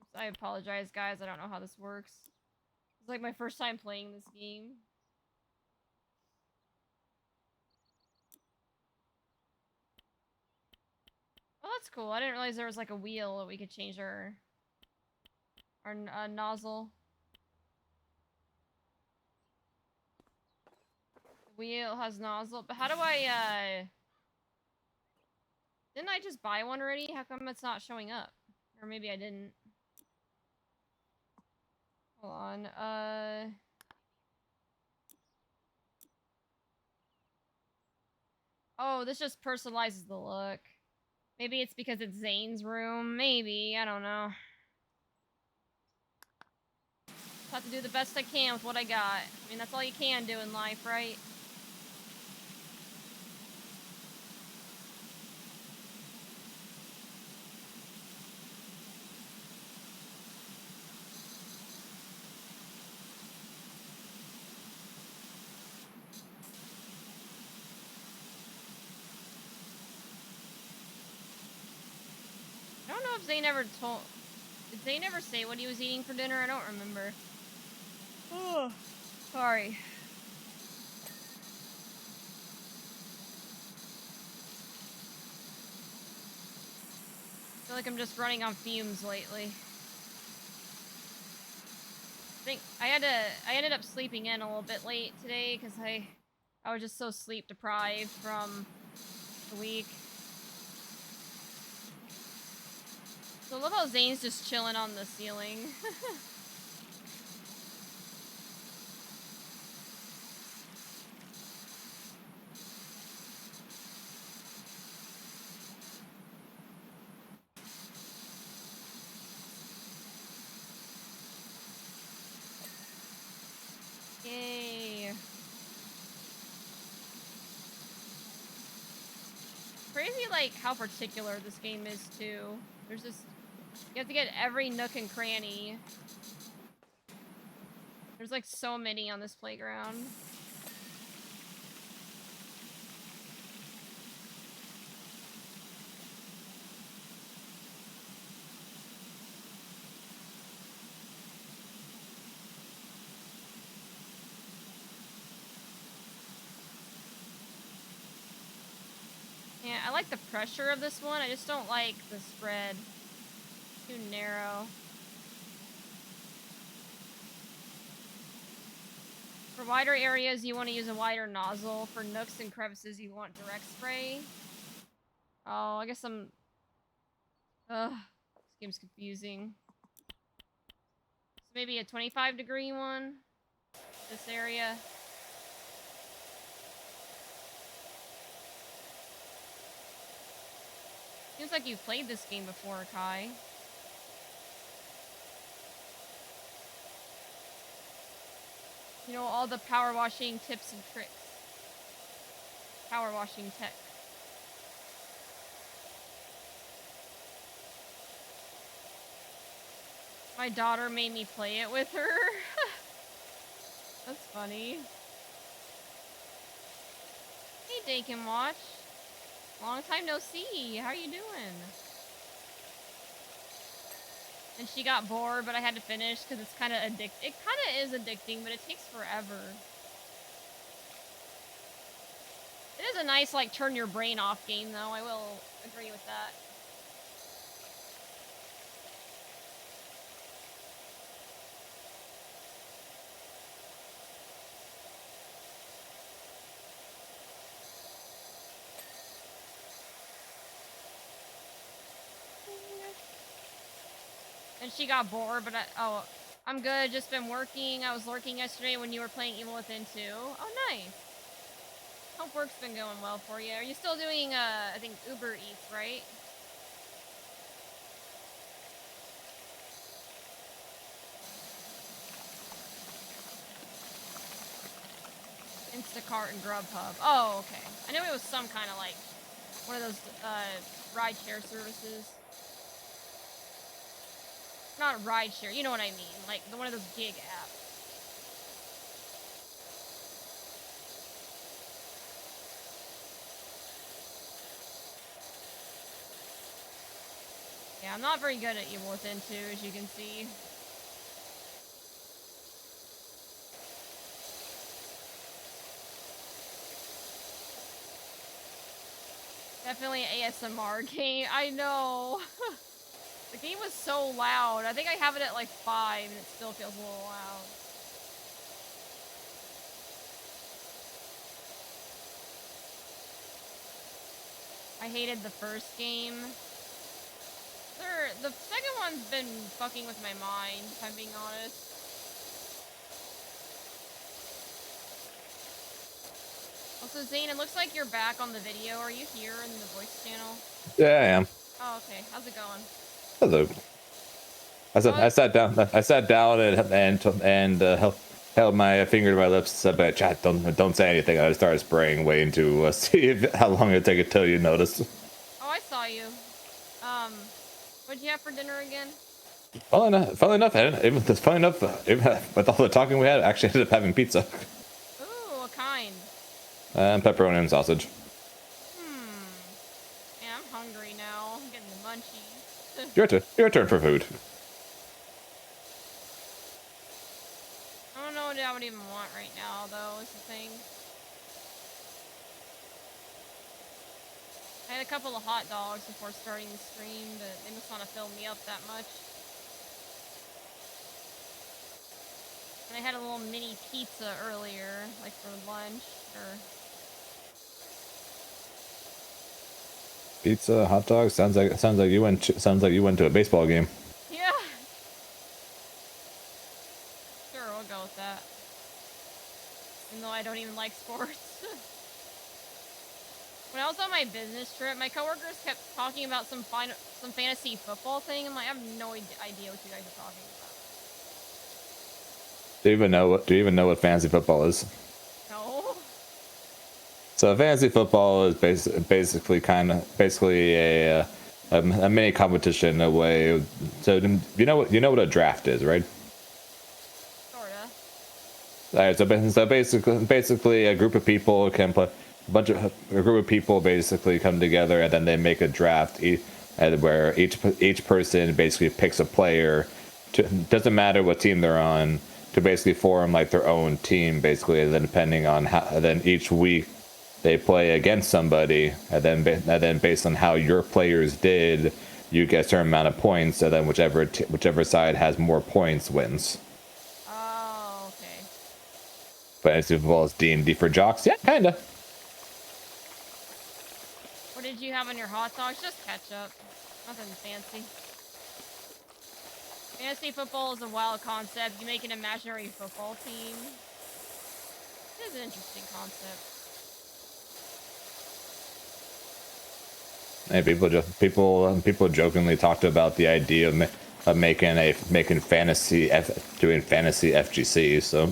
Oops, I apologize, guys. I don't know how this works. It's like my first time playing this game. Oh, that's cool. I didn't realize there was like a wheel that we could change our nozzle. The wheel has nozzle, but how do I didn't I just buy one already? How come it's not showing up? Or maybe I didn't. Hold on. Oh, this just personalizes the look. Maybe it's because it's Zane's room. Maybe. I don't know. Just have to do the best I can with what I got. I mean, that's all you can do in life, right? I don't know if Zane ever told... Did Zane ever say what he was eating for dinner? I don't remember. Oh, sorry. I feel like I'm just running on fumes lately. I ended up sleeping in a little bit late today because I was just so sleep deprived from the week. So I love how Zane's just chilling on the ceiling. Yay. Crazy like how particular this game is too. There's just you have to get every nook and cranny. There's like so many on this playground. Yeah, I like the pressure of this one. I just don't like the spread. Too narrow. For wider areas, you want to use a wider nozzle. For nooks and crevices, you want direct spray. Oh, I guess I'm... Ugh, this game's confusing. So maybe a 25-degree one? This area. Seems like you've played this game before, Kai. You know, all the power washing tips and tricks. Power washing tech. My daughter made me play it with her. That's funny. Hey, Dakin Watch. Long time no see. How are you doing? And she got bored, but I had to finish because it's kind of It kind of is addicting, but it takes forever. It is a nice, like, turn your brain off game, though. I will agree with that. And she got bored, but oh, I'm good. Just been working. I was lurking yesterday when you were playing Evil Within 2. Oh, nice. Hope work's been going well for you. Are you still doing, I think Uber Eats, right? Instacart and Grubhub. Oh, okay. I knew it was some kind of like one of those ride-share services. Not ride-share, you know what I mean. Like one of those gig apps. Yeah, I'm not very good at Evil Within 2, as you can see. Definitely an ASMR game. I know. The game was so loud. I think I have it at like 5 and it still feels a little loud. I hated the first game. The second one's been fucking with my mind, if I'm being honest. Also, Zane, it looks like you're back on the video. Are you here in the voice channel? Yeah, I am. Oh, okay. How's it going? Hello. I sat down. I sat down and held my finger to my lips. Said, "Chat, don't say anything." I started spraying, waiting to see how long it'd take until you noticed. Oh, I saw you. What'd you have for dinner again? Funnily enough, with all the talking we had, I actually ended up having pizza. Ooh, what kind? Pepperoni and sausage. Man, I'm hungry now. I'm getting the munchies. Your turn for food. I don't know what I would even want right now, though, is the thing. I had a couple of hot dogs before starting the stream, but they must want to fill me up that much. And I had a little mini pizza earlier, like for lunch, or... Pizza, hot dogs. Sounds like you went to a baseball game. Yeah! Sure, we'll go with that. Even though I don't even like sports. When I was on my business trip, my coworkers kept talking about some fantasy football thing. I'm like, I have no idea what you guys are talking about. Do you even know what fantasy football is? No. So fantasy football is basically a mini competition in a way. So you know what a draft is, right? Sorta. All right. So basically a group of people can play. A group of people basically come together and then they make a draft, where each person basically picks a player. Doesn't matter what team they're on, to basically form like their own team, basically. And then depending on then each week they play against somebody, and then based on how your players did, you get a certain amount of points, and then whichever side has more points wins. Oh, okay. Fantasy football is D&D for jocks, yeah, kinda. What did you have on your hot dogs? Just ketchup. Nothing fancy. Fantasy football is a wild concept. You make an imaginary football team. It is an interesting concept. Hey, people jokingly talked about the idea of making fantasy FGC. So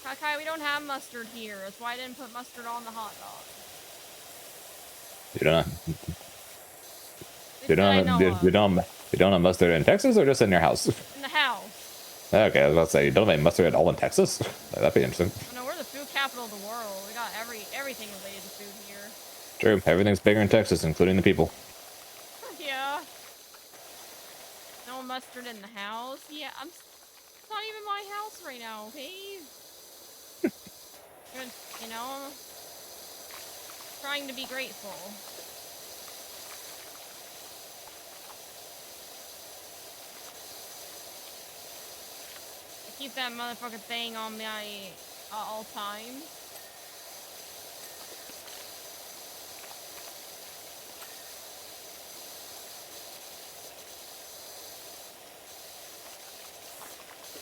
Kakai, we don't have mustard here. That's why I didn't put mustard on the hot dog. you don't have mustard in Texas, or just in your house? In the house. Okay, I was about to say, you don't have mustard at all in Texas? That'd be interesting. Oh, no, we're the food capital of the world. We got everything related to food here. True, everything's bigger in Texas, including the people. Yeah. No mustard in the house. Yeah, it's not even my house right now, okay? You know, trying to be grateful. I keep that motherfucking thing on my all times.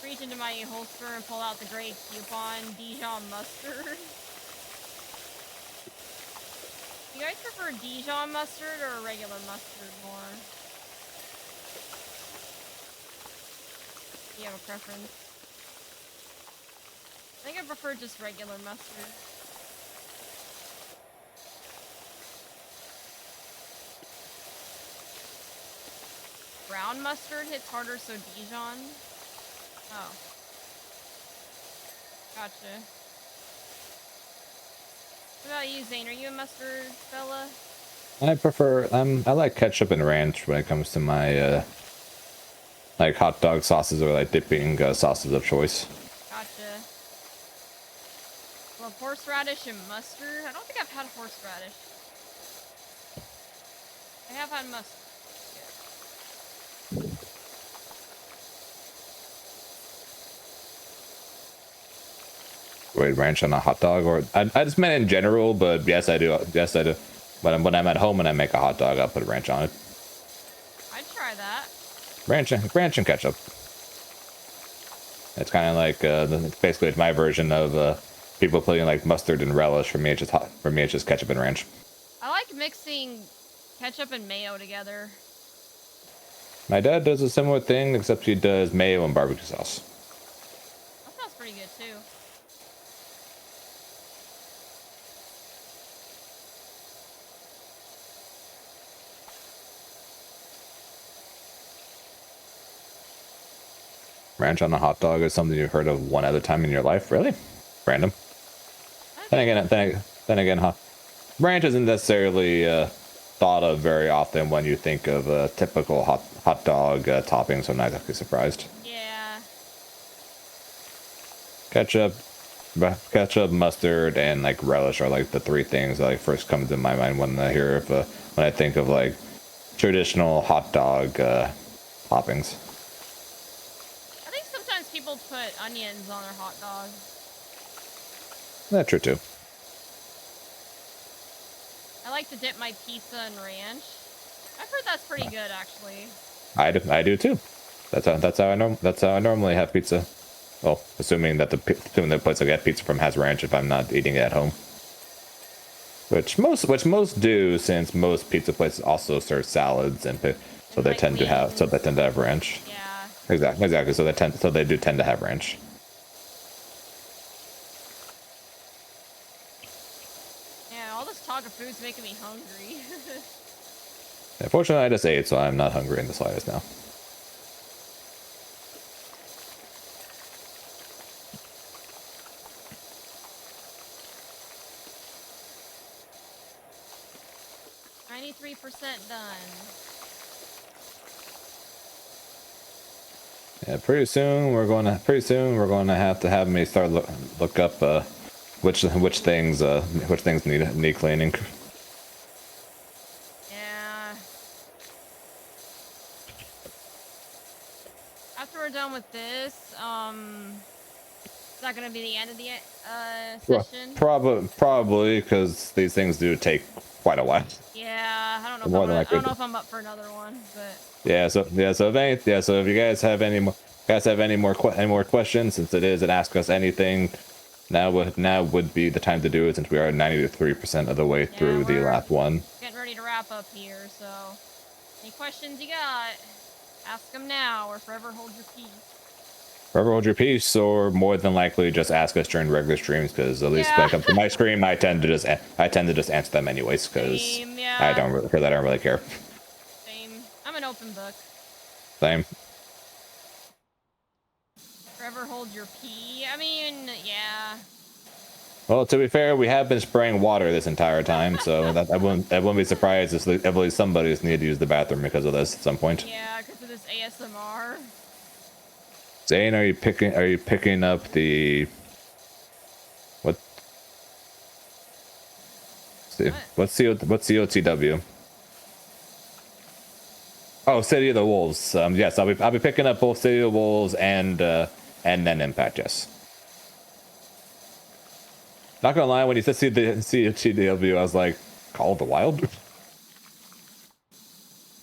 Reach into my holster and pull out the great coupon Dijon mustard. You guys prefer Dijon mustard or regular mustard more? Do you have a preference? think I prefer just regular mustard. Brown mustard hits harder, so Dijon. Oh. Gotcha. What about you, Zane? Are you a mustard fella? I like ketchup and ranch when it comes to my like hot dog sauces or like dipping sauces of choice. Gotcha. Well, horseradish and mustard. I don't think I've had horseradish. I have had mustard. Wait, ranch on a hot dog, or I just meant in general, but yes, I do. Yes, I do. When I'm at home and I make a hot dog, I'll put ranch on it. I'd try that. Ranch and ketchup. It's kind of like basically it's my version of people putting like mustard and relish. For me, it's just hot. For me, it's just ketchup and ranch. I like mixing ketchup and mayo together. My dad does a similar thing, except he does mayo and barbecue sauce. That sounds pretty good too. Ranch on a hot dog is something you've heard of one other time in your life, really? Random. Then again, ranch isn't necessarily thought of very often when you think of typical hot dog toppings, so I'm not exactly surprised. Yeah. Ketchup, mustard, and like relish are like the three things that like first come to my mind when I hear of when I think of like traditional hot dog toppings. I think sometimes people put onions on their hot dog. That's true too. I like to dip my pizza in ranch. I've heard that's pretty good, actually. I do too. That's how I normally have pizza. Well, assuming the place I get pizza from has ranch if I'm not eating it at home. Which most do, since most pizza places also serve salads and so they tend to have ranch. Yeah. Exactly. So they do tend to have ranch. Yeah, all this talk of food's making me hungry. Unfortunately, I just ate, so I'm not hungry in the slightest now. Done. Yeah, pretty soon we're going to have to have me start look up which things need cleaning. Yeah. After we're done with this, is that gonna be the end of the session? Probably, because these things do take quite a while. Yeah, I don't know if I'm up for another one, but So if you guys have any more questions, since it is an Ask Us Anything, now would be the time to do it, since we are 93% of the way through the last one. Getting ready to wrap up here, so any questions you got, ask them now or forever hold your peace. Forever hold your peace, or more than likely just ask us during regular streams, because at least when it comes to my stream, I tend to just answer them anyways, because I don't really care. Same. I'm an open book. Same. Forever hold your pee. I mean, yeah. Well, to be fair, we have been spraying water this entire time, so I wouldn't be surprised if at least somebody's need to use the bathroom because of this at some point. Yeah, because of this ASMR. Zane, are you picking up the what? What's COTW? Oh, City of the Wolves. Yes, I'll be picking up both City of the Wolves and then Impact. Yes. Not gonna lie, when you said COTW, I was like, Call of the Wild.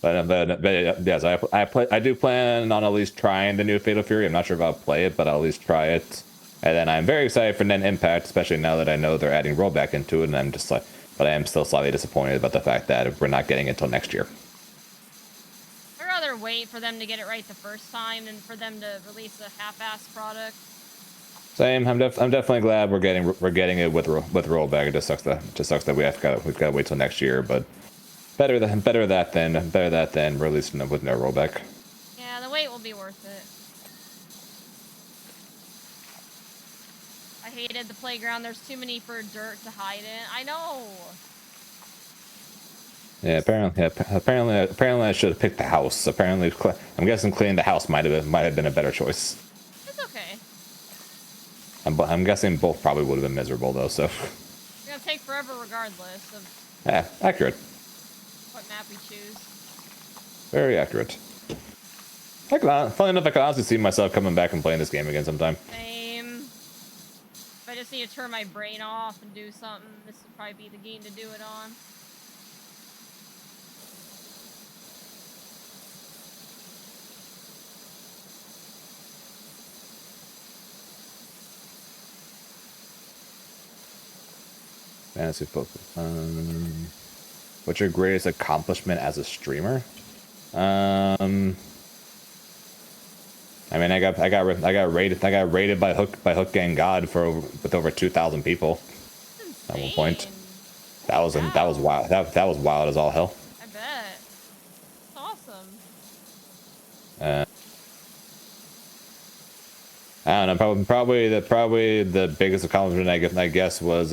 But yes, I do plan on at least trying the new Fatal Fury. I'm not sure if I'll play it, but I'll at least try it. And then I'm very excited for Nen Impact, especially now that I know they're adding rollback into it. And I'm just like, but I am still slightly disappointed about the fact that we're not getting it until next year. I'd rather wait for them to get it right the first time than for them to release a half-assed product. Same. I'm definitely glad we're getting it with rollback. It just sucks that we've got to wait till next year. But better that than releasing it with no rollback. Yeah, the wait will be worth it. I hated the playground. There's too many for dirt to hide in. I know. Yeah, apparently I should have picked the house. Apparently, I'm guessing cleaning the house might have been a better choice. It's okay. I'm guessing both probably would have been miserable though. So. It's gonna take forever regardless of. Yeah, accurate. What map we choose. Very accurate. Funny enough, I could honestly see myself coming back and playing this game again sometime. Same. If I just need to turn my brain off and do something, this would probably be the game to do it on. Fantasy football. What's your greatest accomplishment as a streamer? I mean, I got rated by Hook Gang God with over 2,000 people at one point. That was wild. That was wild as all hell. I bet. It's awesome. I don't know. Probably the biggest accomplishment I guess was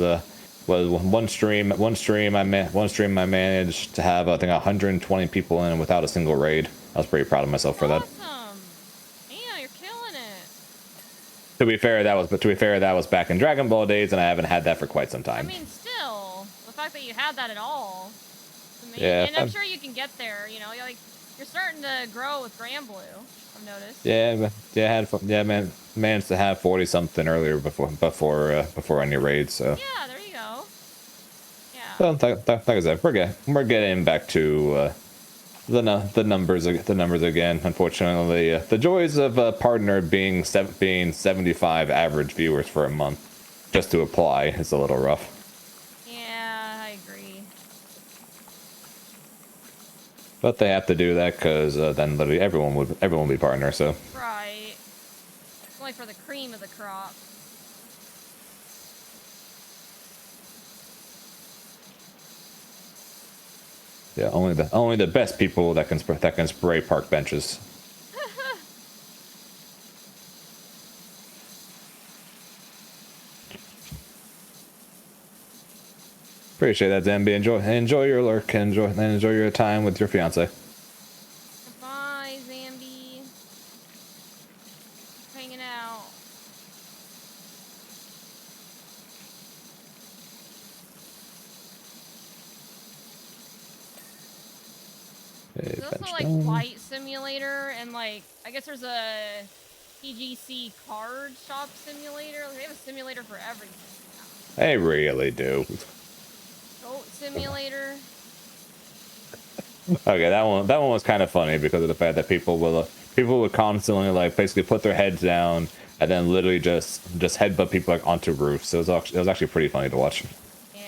one stream I managed to have I think 120 people in without a single raid. I was pretty proud of myself for that. Awesome. Yeah, you're killing it. To be fair, that was back in Dragon Ball days, and I haven't had that for quite some time. I mean, still, the fact that you had that at all. Yeah. And I'm sure you can get there. You know, you're starting to grow with Granblue. I've noticed. Yeah, managed to have 40 something earlier before any raids. So. Yeah, there you go. Yeah. Well, like I said, we're getting back to the numbers again. Unfortunately, the joys of a partner being 75 average viewers for a month just to apply is a little rough. Yeah, I agree. But they have to do that because then literally everyone would be partner. So. Right. It's only for the cream of the crop. Yeah, only the best people that can spray park benches. Appreciate that, Zambi. Enjoy your lurk. Enjoy your time with your fiance. Goodbye, Zambi. Hanging out. Hey, There's also like Flight Simulator and like I guess there's a PGC card shop simulator. They have a simulator for everything now. They really do. Goat Simulator. Okay, that one was kind of funny because of the fact that people would constantly like basically put their heads down and then literally just headbutt people like onto roofs. So it was actually pretty funny to watch. Yeah.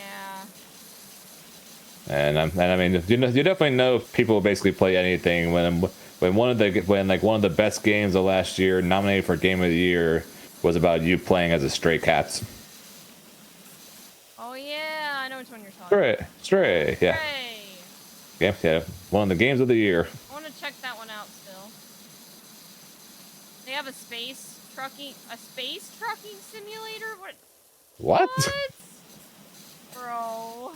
And I mean, you definitely know people basically play anything when one of the best games of last year, nominated for Game of the Year, was about you playing as a stray cat. Oh yeah, I know which one you're talking about. Stray, yeah. Stray. Yeah, one of the games of the year. I want to check that one out still. They have a space trucking simulator? What? Bro.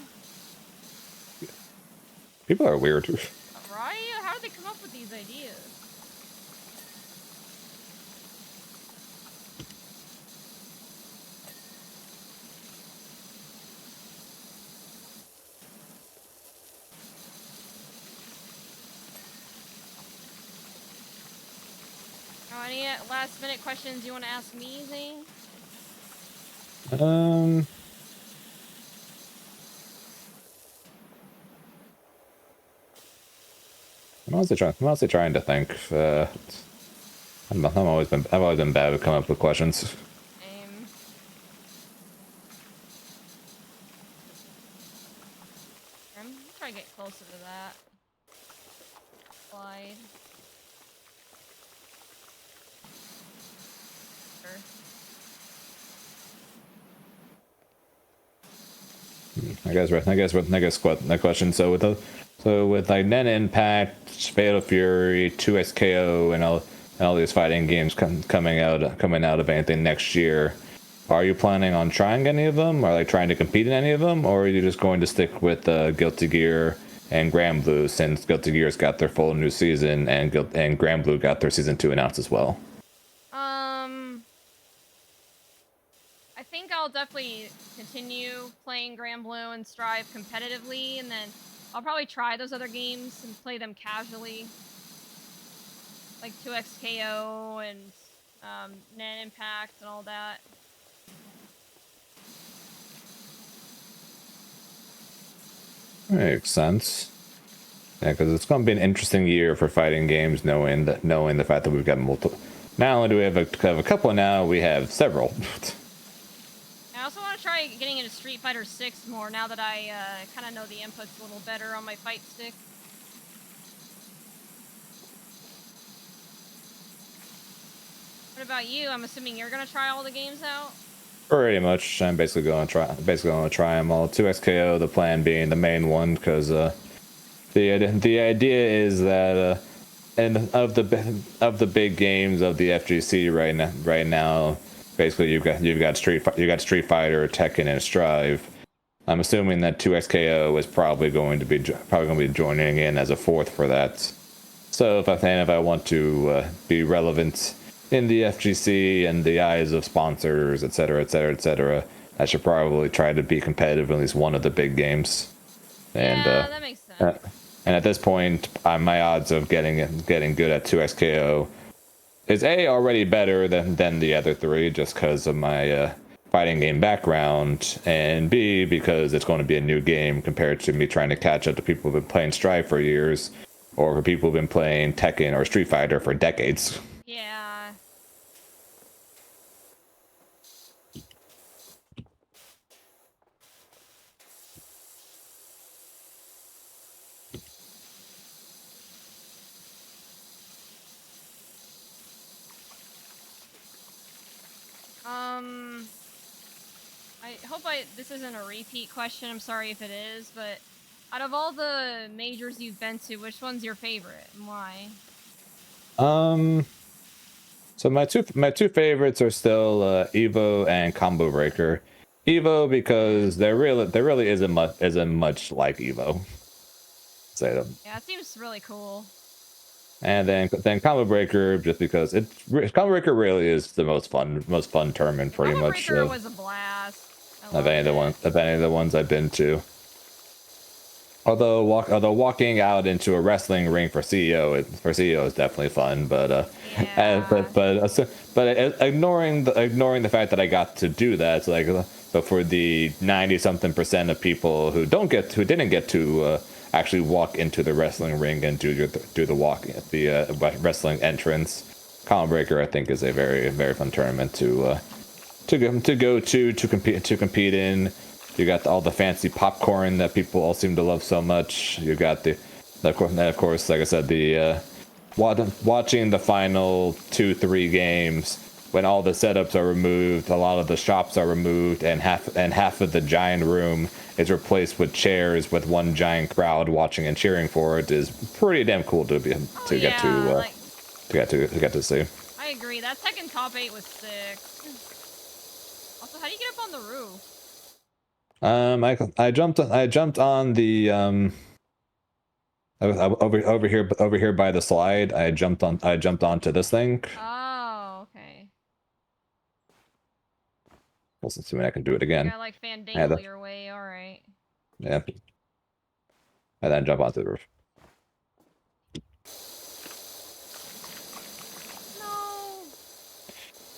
People are weird. Right? How did they come up with these ideas? Oh, any last minute questions you want to ask me, Zane? I'm honestly trying to think. I've always been bad at coming up with questions. Same. I'm trying to get closer to that. Slide. Sure. I guess that question. So with like Nen Impact, Fatal Fury, 2XKO, and all these fighting games coming out of anything next year, are you planning on trying any of them, or like trying to compete in any of them, or are you just going to stick with Guilty Gear and Grand Blue, since Guilty Gear's got their full new season and Grand Blue got their season 2 announced as well? I think I'll definitely continue playing Grand Blue and Strive competitively, and then I'll probably try those other games and play them casually, like 2XKO and Nen Impact and all that. Makes sense. Yeah, because it's going to be an interesting year for fighting games, knowing the fact that we've got multiple. Not only do we have a couple now, we have several. I also want to try getting into Street Fighter 6 more now that I kind of know the inputs a little better on my fight stick. What about you? I'm assuming you're gonna try all the games out? Pretty much, I'm basically going to try them all. 2XKO, the plan being the main one, because the idea is that and of the big games of the FGC right now, basically you've got Street Fighter, Tekken, and Strive. I'm assuming that 2XKO is probably going to be joining in as a fourth for that. So if I want to be relevant in the FGC and the eyes of sponsors, etc., etc., etc., I should probably try to be competitive in at least one of the big games. And yeah, that makes sense. and at this point, my odds of getting good at 2XKO is already better than the other three, just because of my fighting game background, and B, because it's going to be a new game compared to me trying to catch up to people who've been playing Strive for years, or for people who've been playing Tekken or Street Fighter for decades. Yeah. I hope this isn't a repeat question. I'm sorry if it is, but out of all the majors you've been to, which one's your favorite and why? So my two favorites are still Evo and Combo Breaker. Evo because there really isn't much like Evo. Say them. Yeah, it seems really cool. And then Combo Breaker just because Combo Breaker really is the most fun tournament pretty Combo much. Breaker was a blast. Of any of the ones I've been to. Although walking out into a wrestling ring for CEO is definitely fun, but ignoring the fact that I got to do that, so like, but for the 90-something% of people who didn't get to actually walk into the wrestling ring and do the walk at the wrestling entrance, Combo Breaker I think is a very very fun tournament to go to compete in. You got all the fancy popcorn that people all seem to love so much. You got of course, like I said, the watching the final 2-3 games when all the setups are removed, a lot of the shops are removed, and half of the giant room is replaced with chairs with one giant crowd watching and cheering for it is pretty damn cool to get to see. I agree. That Tekken top 8 was sick. Also, how do you get up on the roof? I jumped on the over here by the slide. I jumped onto this thing. Oh, okay. Let's see when I can do it again. You gotta like fandangle your way. All right. Yeah. And then jump onto the roof.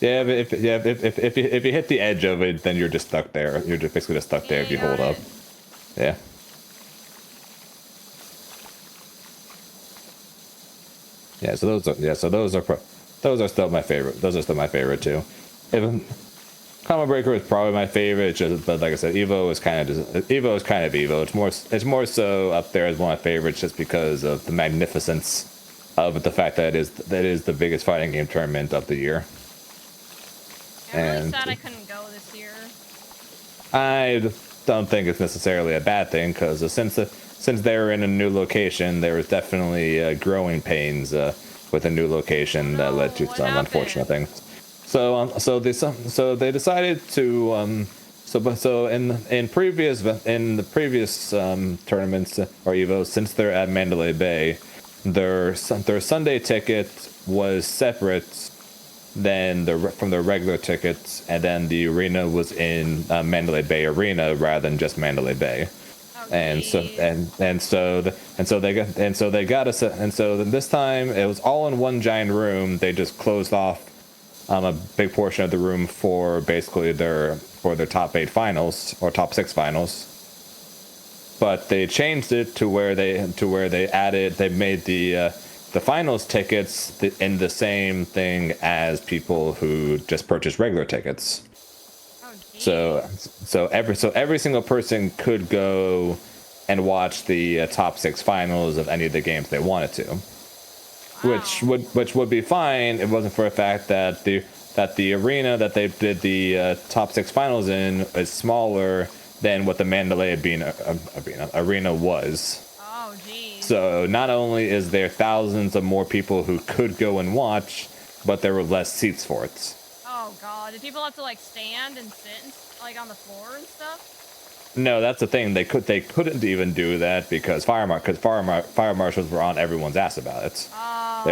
Yeah, but if you hit the edge of it, then you're just stuck there. You're just basically just stuck there if you hold up. Yeah. Yeah. So those are still my favorite. Those are still my favorite too. Combo Breaker is probably my favorite. But like I said, Evo is kind of Evo. It's more so up there as one of my favorites just because of the magnificence of the fact that it is the biggest fighting game tournament of the year. I'm really sad I couldn't go this year. don't think it's necessarily a bad thing, because since they were in a new location, there was definitely growing pains with a new location that led to some unfortunate things. So they decided to so in the previous tournaments or Evos, since they're at Mandalay Bay, their Sunday ticket was separate than from the regular tickets, and then the arena was in Mandalay Bay Arena rather than just Mandalay Bay. And so this time it was all in one giant room. They just closed off a big portion of the room for basically their top 8 finals or top 6 finals. But they changed it to where they made the finals tickets in the same thing as people who just purchased regular tickets. So every single person could go and watch the top 6 finals of any of the games they wanted to, which would be fine. It wasn't for the fact that the arena that they did the top 6 finals in is smaller than what the Mandalay arena was. Oh, geez. So not only is there thousands of more people who could go and watch, but there were less seats for it. Oh god, did people have to like stand and sit and, like on the floor and stuff? No, that's the thing. They couldn't even do that because fire marshals were on everyone's ass about it. Oh.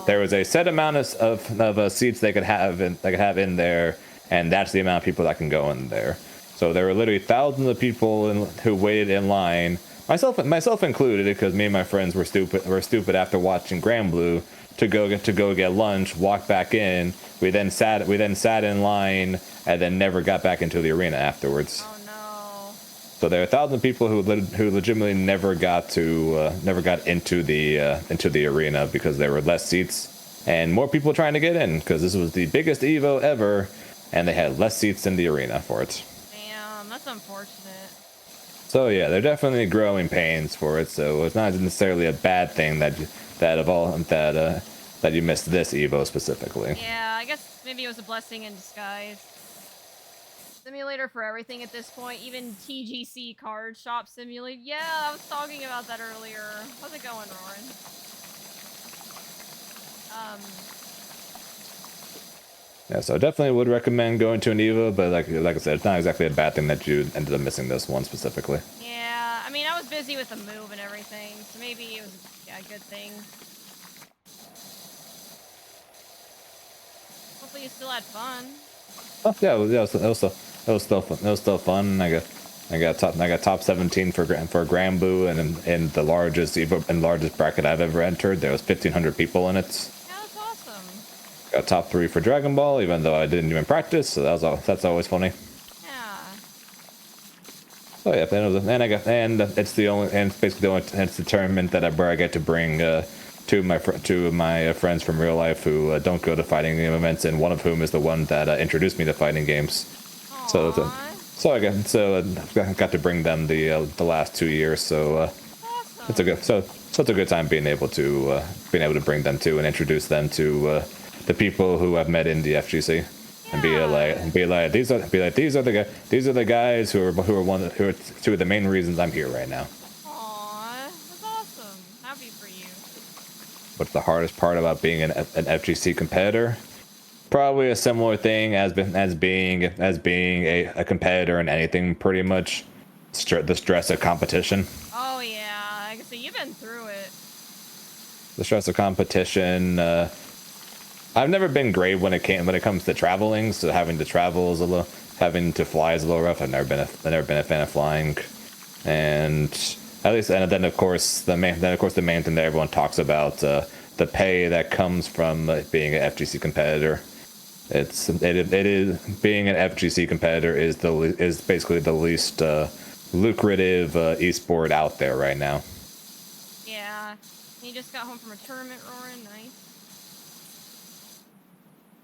There was a set amount of seats they could have in there, and that's the amount of people that can go in there. So there were literally thousands of people who waited in line, myself included, because me and my friends were stupid after watching Grand Blue to go get lunch, walk back in. We then sat in line and then never got back into the arena afterwards. Oh no. So there are thousands of people who legitimately never got into the arena because there were less seats and more people trying to get in, because this was the biggest Evo ever and they had less seats in the arena for it. Damn, that's unfortunate. So yeah, they're definitely growing pains for it. So it's not necessarily a bad thing that you missed this Evo specifically. Yeah, I guess maybe it was a blessing in disguise. Simulator for everything at this point, even TGC card shop simulator. Yeah, I was talking about that earlier. How's it going, Roran? Yeah, so I definitely would recommend going to an Evo, but like I said, it's not exactly a bad thing that you ended up missing this one specifically. Yeah, I mean, I was busy with the move and everything, so maybe it was a good thing. Hopefully you still had fun. Oh yeah, it was still fun. I got top 17 for Grand Blue, and in the largest Evo and largest bracket I've ever entered, there was 1,500 people in it. Yeah, that's awesome. Got top 3 for Dragon Ball, even though I didn't even practice, so that's always funny. Yeah. Oh yeah, it's the tournament where I get to bring two of my friends from real life who don't go to fighting game events, and one of whom is the one that introduced me to fighting games. Aww. So I got to bring them the last 2 years. So Awesome. it's a good time being able to bring them to and introduce them to the people who I've met in the FGC. And be like these are the guys who are two of the main reasons I'm here right now. Aww, that's awesome. Happy for you. What's the hardest part about being an FGC competitor? Probably a similar thing as being a competitor in anything, pretty much. The stress of competition. Oh yeah, I can see you've been through it. The stress of competition. I've never been great when it comes to traveling, so having to fly is a little rough. I've never been a fan of flying, and then of course the main thing that everyone talks about, the pay that comes from being an FGC competitor. It is being an FGC competitor is basically the least lucrative esport out there right now. Yeah, you just got home from a tournament, Roran. Nice.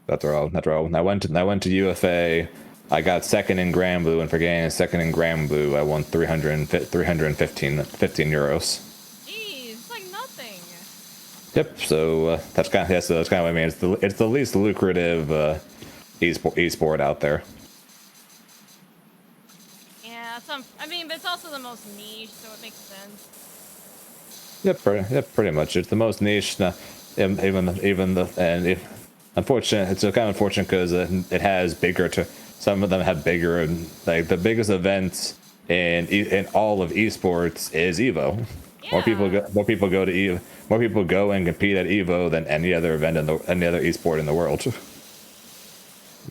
That's all. I went to UFA. I got second in Grand Blue, and for getting second in Grand Blue, I won 315 euros. Jeez, it's like nothing. Yep. So that's kind of what I mean. It's the least lucrative esport out there. Yeah, that I mean, but it's also the most niche, so it makes sense. Pretty much. It's the most niche. Unfortunate. It's kind of unfortunate because it has bigger. Some of them have bigger. Like the biggest event in all of esports is Evo. Yeah. More people go to Evo. More people go and compete at Evo than any other event any other esport in the world.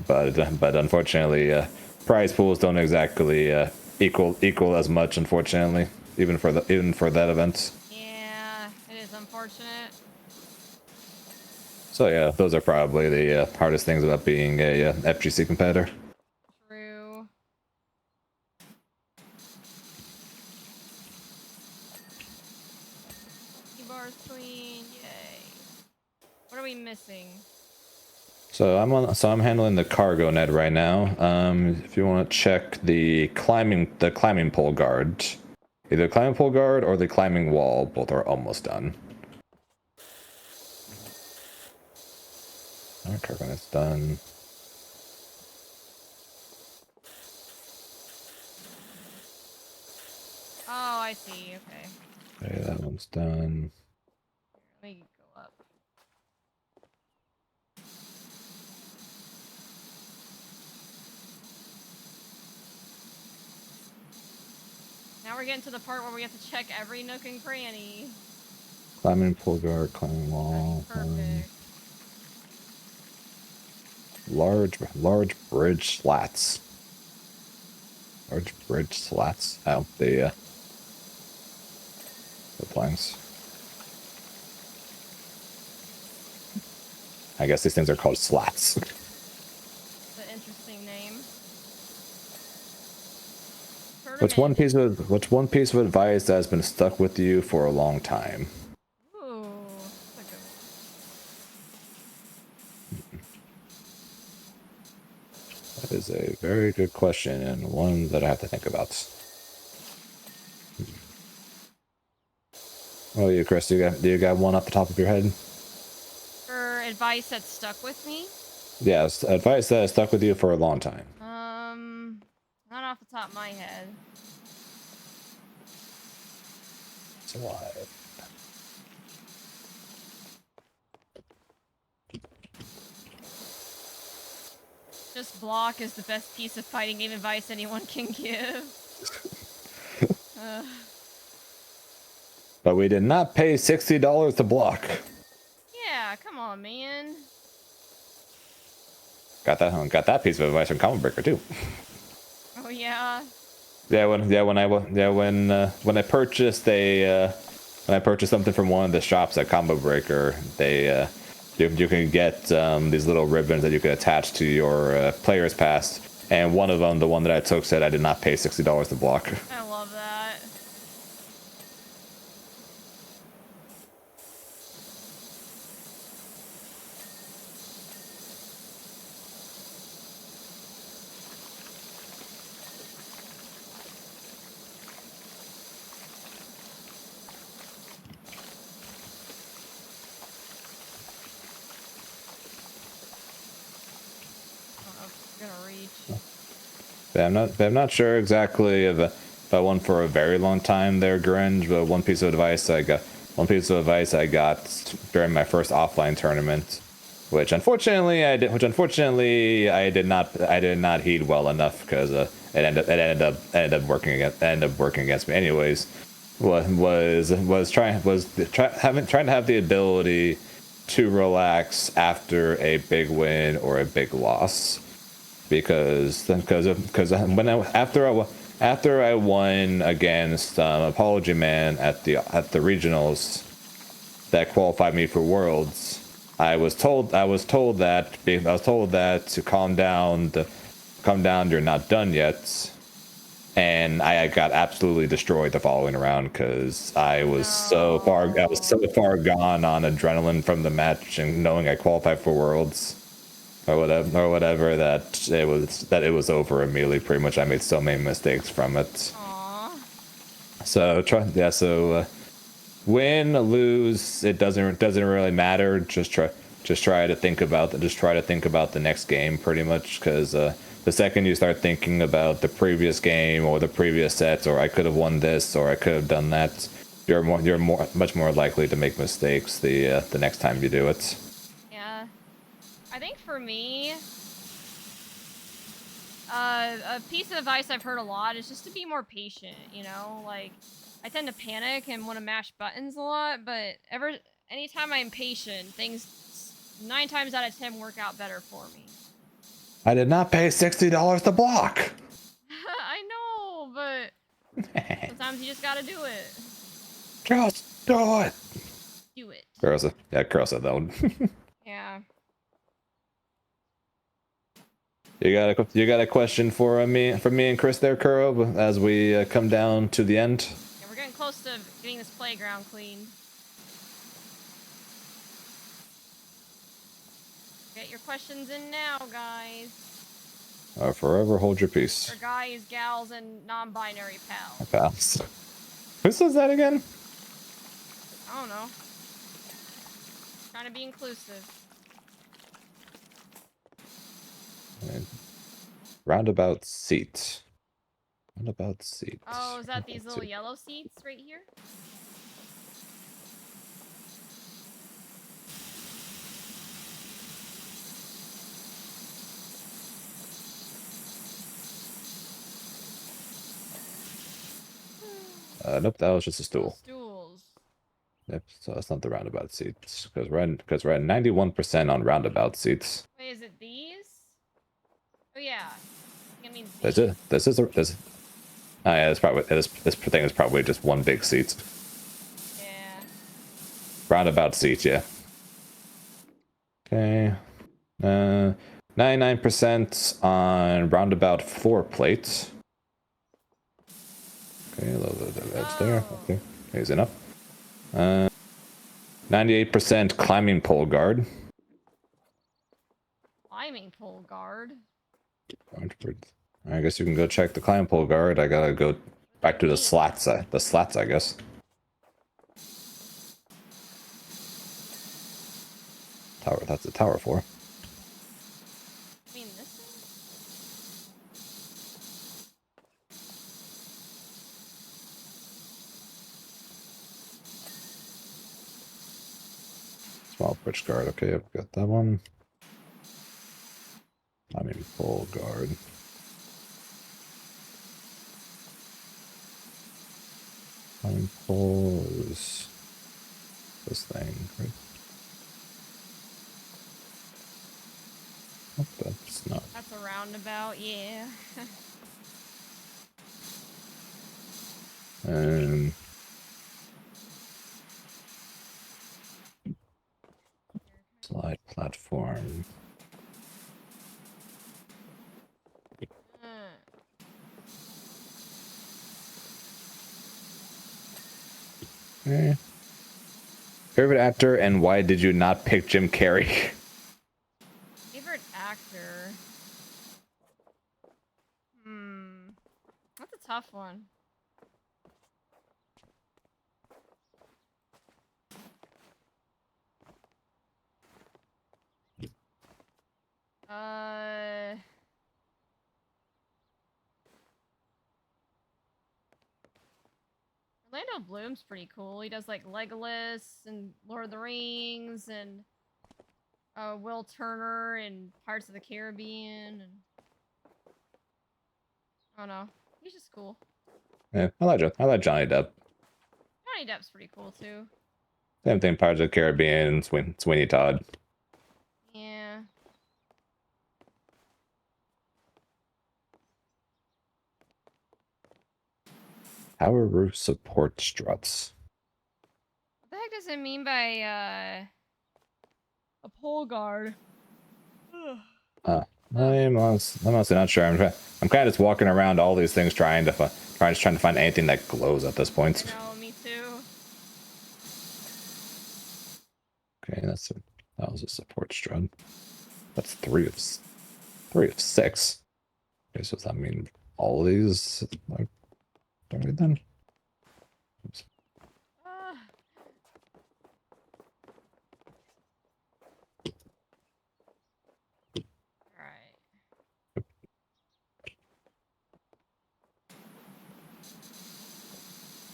But unfortunately, prize pools don't exactly equal as much. Unfortunately, even for that event. Yeah, it is unfortunate. So yeah, those are probably the hardest things about being a FGC competitor. True. Bar's clean, yay. What are we missing? So I'm handling the cargo net right now. If you want to check the climbing pole guard, either climbing pole guard or the climbing wall, both are almost done. Our cargo net's done. Oh, I see. Okay. Okay, that one's done. Let me go up. Now we're getting to the part where we have to check every nook and cranny. Climbing pole guard, climbing wall. Perfect. Large bridge slats. Large bridge slats. Oh, the planks. I guess these things are called slats. That's an interesting name. What's one piece of advice that has been stuck with you for a long time? Ooh, that's a good one. That is a very good question and one that I have to think about. Oh, you, Chris, do you got one off the top of your head? For advice that stuck with me? Yes, advice that has stuck with you for a long time. Not off the top of my head. It's alive. Just block is the best piece of fighting game advice anyone can give. But we did not pay $60 to block. Yeah, come on, man. Got that piece of advice from Common Breaker too. Oh yeah. When I purchased something from one of the shops at Combo Breaker, they you can get these little ribbons that you can attach to your player's pass, and one of them, the one that I took, said I did not pay $60 to block. I love that. I'm not sure exactly if I won for a very long time there, Gringe, but one piece of advice I got during my first offline tournament, which unfortunately I did not heed well enough because it ended up working against me anyways. Trying to have the ability to relax after a big win or a big loss. Because after I won against Apology Man at the regionals that qualified me for Worlds, I was told that to calm down, you're not done yet, and I got absolutely destroyed the following round because I was so far gone on adrenaline from the match and knowing I qualified for Worlds. Or whatever, that it was over immediately. Pretty much, I made so many mistakes from it. Aww. So win, lose, it doesn't really matter. Just try to think about the next game, pretty much, because the second you start thinking about the previous game or the previous sets, or I could have won this or I could have done that, you're much more likely to make mistakes the next time you do it. Yeah. I think for me, a piece of advice I've heard a lot is just to be more patient, you know? Like, I tend to panic and want to mash buttons a lot, but anytime I'm patient, things 9 times out of 10 work out better for me. I did not pay $60 to block. I know, but sometimes you just gotta do it. Just do it. Do it. Girl said that one. Yeah. You got a question for me and Chris there, Kuro, as we come down to the end? Yeah, we're getting close to getting this playground clean. Get your questions in now, guys. Forever hold your peace. For guys, gals, and non-binary pals. Pals. Who says that again? I don't know. Trying to be inclusive. Roundabout seat. Roundabout seat. Oh, is that these little yellow seats right here? Nope, that was just a stool. Stools. Yep, so that's not the roundabout seats because we're at 91% on roundabout seats. Wait, is it these? Oh yeah. I think it means This these. is this. Oh yeah, this thing is probably just one big seat. Yeah. Roundabout seat, yeah. Okay. 99% on roundabout 4 plates. Okay, a little bit of edge there. Okay, easy enough. 98% climbing pole guard. Climbing pole guard. I guess you can go check the climb pole guard. I gotta go back to the slats. The slats, I guess. Tower. That's the tower for. I mean, this is... Small bridge guard. Okay, I've got that one. Climbing pole guard. Climbing pole is this thing, right? Oh, that's not. That's a roundabout, yeah. Slide platform. Okay. Favorite actor and why did you not pick Jim Carrey? Favorite actor? That's a tough one. Orlando Bloom's pretty cool. He does like Legolas and Lord of the Rings and Will Turner and Pirates of the Caribbean and I don't know. He's just cool. Yeah, I like Johnny Depp. Johnny Depp's pretty cool too. Same thing, Pirates of the Caribbean, Sweeney Todd. Yeah. Power roof support struts. What the heck does it mean by a pole guard? I'm honestly not sure. I'm kind of just walking around all these things trying to find anything that glows at this point. I know, me too. Okay, that was a support strut. That's 3 of 6. Okay, so does that mean all of these like then? Oops. Alright.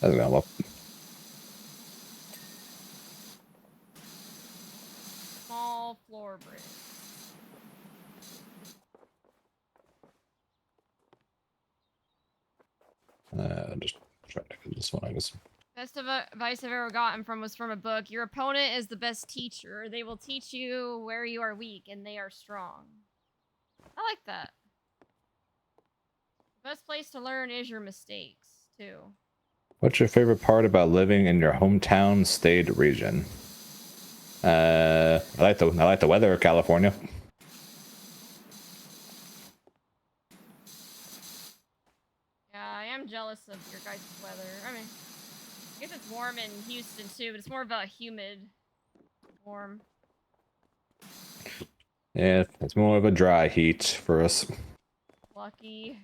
That's gonna look. Small floor bridge. Just try to get this one, I guess. Best advice I've ever gotten was from a book. Your opponent is the best teacher. They will teach you where you are weak, and they are strong. I like that. The best place to learn is your mistakes, too. What's your favorite part about living in your hometown, state, region? I like the weather of California. Yeah, I am jealous of your guys' weather. I mean, I guess it's warm in Houston too, but it's more of a humid warm. Yeah, it's more of a dry heat for us. Lucky.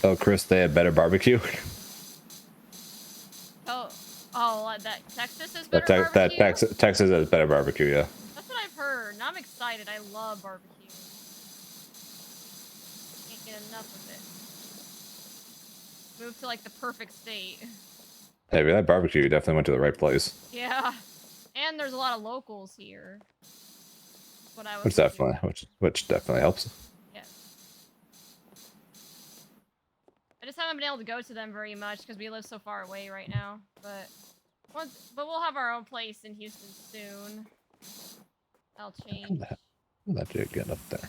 Oh, Chris, they have better barbecue. That Texas is better barbecue? Texas has better barbecue, yeah. That's what I've heard, and I'm excited. I love barbecue. Can't get enough of it. Move to, like, the perfect state. Hey, if you like barbecue, you definitely went to the right place. Yeah. And there's a lot of locals here. That's what I was Which definitely helps. Yes. I just haven't been able to go to them very much because we live so far away right now. But we'll have our own place in Houston soon. That'll change. I'll let you get up there.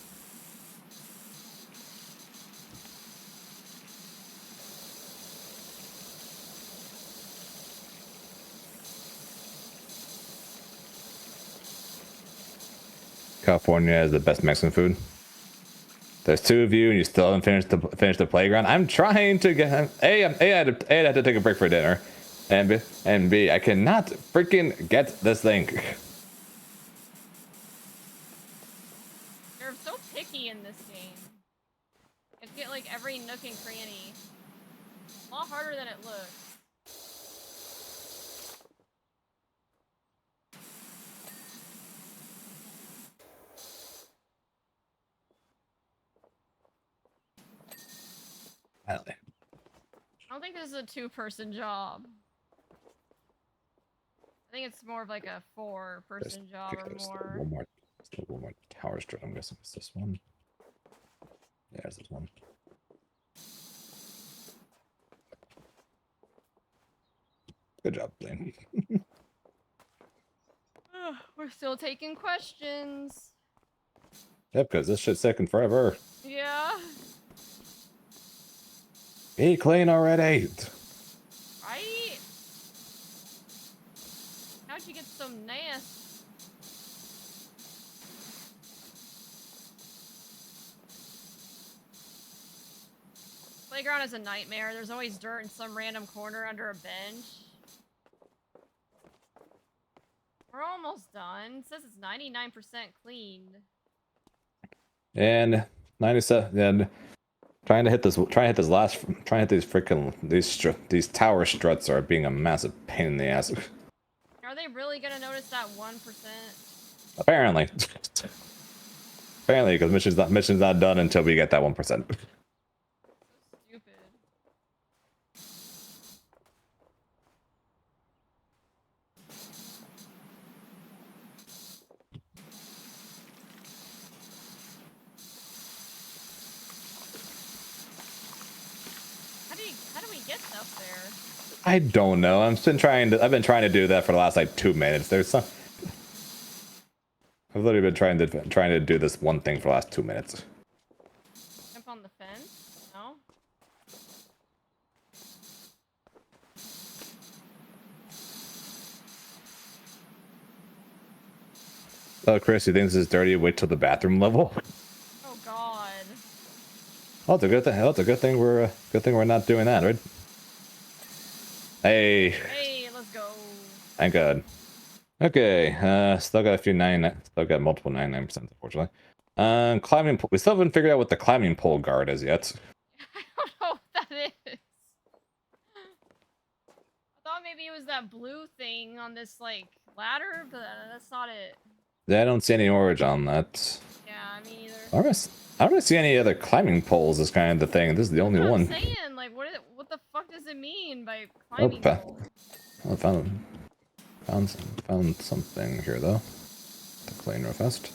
California has the best Mexican food. There's two of you, and you still haven't finished the playground. I'm trying to get A. I had to take a break for dinner, and B. I cannot freaking get this thing. They're so picky in this game. You have to get like every nook and cranny. It's a lot harder than it looks. I don't think this is a two-person job. I think it's more of like a four-person job or more. One more tower strut. I'm guessing it's this one. Yeah, it's this one. Good job, Blaine. We're still taking questions. Yep, because this shit's taking forever. Yeah. Be clean already. Right? How'd you get so nasty? Playground is a nightmare. There's always dirt in some random corner under a bench. We're almost done. It says it's 99% cleaned. And 97. And trying to hit these tower struts are being a massive pain in the ass. Are they really gonna notice that 1%? Apparently. Apparently, because mission's not done until we get that 1%. Stupid. How do we get up there? I don't know. I've been trying to do that for the last like 2 minutes. I've literally been trying to do this one thing for the last 2 minutes. Jump on the fence? No? Oh, Chris, you think this is dirty? Wait till the bathroom level. Oh God. Oh, it's a good thing. Oh, it's a good thing we're not doing that, right? Hey. Hey, let's go. Thank God. Okay, still got a few still got multiple 99%, unfortunately. Climbing. We still haven't figured out what the climbing pole guard is yet. I don't know what that is. I thought maybe it was that blue thing on this like ladder, but that's not it. Yeah, I don't see any origin on that. Yeah, me either. I don't really see any other climbing poles as kind of the thing. This is the only That's what one. I'm saying, like, what the fuck does it mean by Oh, climbing pole? I found something here though. To clean real fast.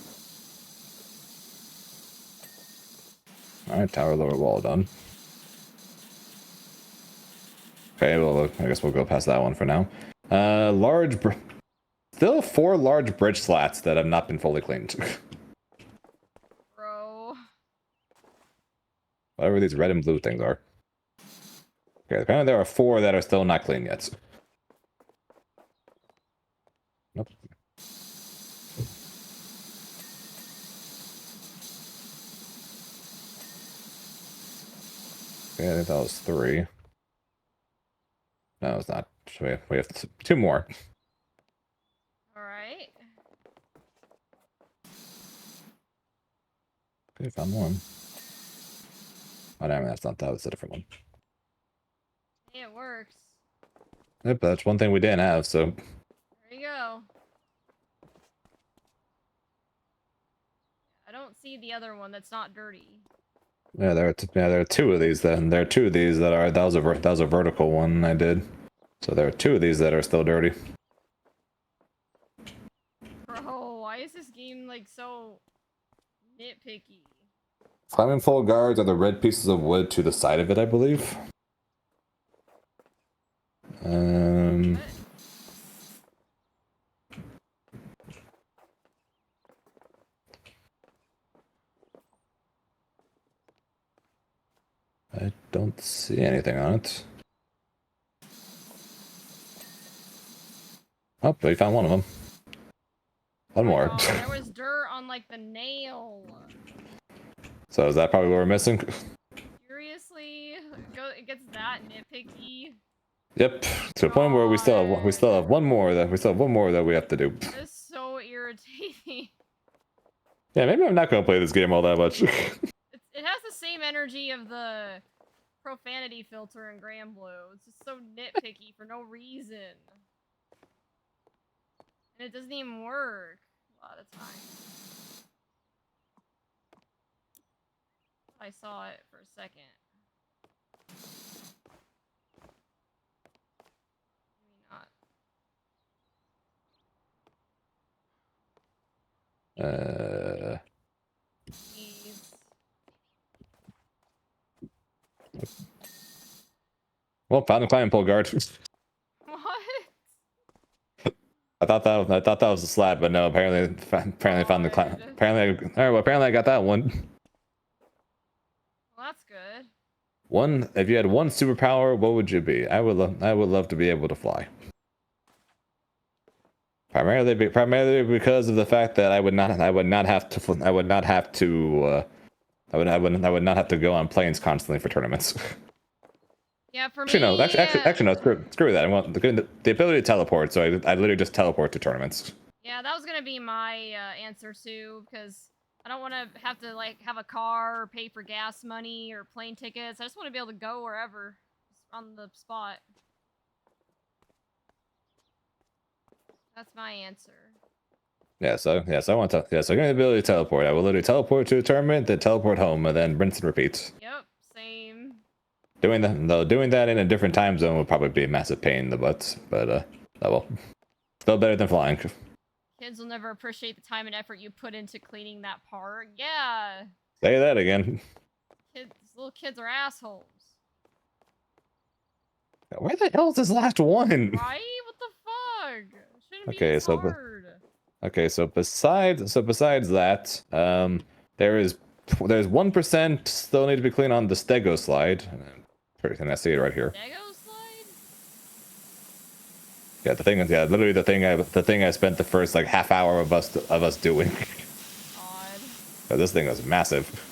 All right, tower lower wall done. Okay, well, I guess we'll go past that one for now. Still 4 large bridge slats that have not been fully cleaned. Bro. Whatever these red and blue things are. Okay, apparently there are 4 that are still not clean yet. Nope. Okay, I think that was 3. No, it's not. We have 2 more. Alright. Okay, found one. Oh, damn, that's not that. That's a different one. Hey, it works. Yep, that's one thing we didn't have, so... There you go. I don't see the other one that's not dirty. Yeah, there are 2 of these then. There are 2 of these that are... That was a vertical one I did. So there are 2 of these that are still dirty. Bro, why is this game, like, so nitpicky? Climbing pole guards are the red pieces of wood to the side of it, I believe. What? I don't see anything on it. Oh, we found one of them. One Oh my more. God, there was dirt on, like, the nail. So is that probably what we're missing? Seriously? It gets that nitpicky? Yep. To a point where we still have one more that we have to do. That's so irritating. Yeah, maybe I'm not gonna play this game all that much. It has the same energy of the profanity filter in Grand Blue. It's just so nitpicky for no reason. And it doesn't even work a lot of times. I saw it for a second. Maybe not. Please. Well, found the climbing pole guard. What? I thought that was a slab, but no. Apparently found the climb. Apparently I got that one. Well, that's good. If you had one superpower, what would you be? I would love to be able to fly. Primarily because of the fact that I would not have to go on planes constantly for tournaments. Yeah, for Actually, me. no. Actually, no. Screw that. I want the ability to teleport. So I literally just teleport to tournaments. Yeah, that was gonna be my answer too, because I don't want to have to like have a car or pay for gas money or plane tickets. I just want to be able to go wherever, just on the spot. That's my answer. So I want to. Yeah, so I got the ability to teleport. I will literally teleport to a tournament, then teleport home, and then rinse and repeat. Yep, same. Doing that in a different time zone would probably be a massive pain in the butt, but oh well. Still better than flying. Kids will never appreciate the time and effort you put into cleaning that park. Yeah. Say that again. Little kids are assholes. Where the hell is this last one? Right? What the fuck? Shouldn't be this hard. So besides that, there's 1% still need to be clean on the stego slide. And I see it right here. Stego slide? Yeah, literally the thing I spent the first like half hour of us doing. Odd. So this thing was massive.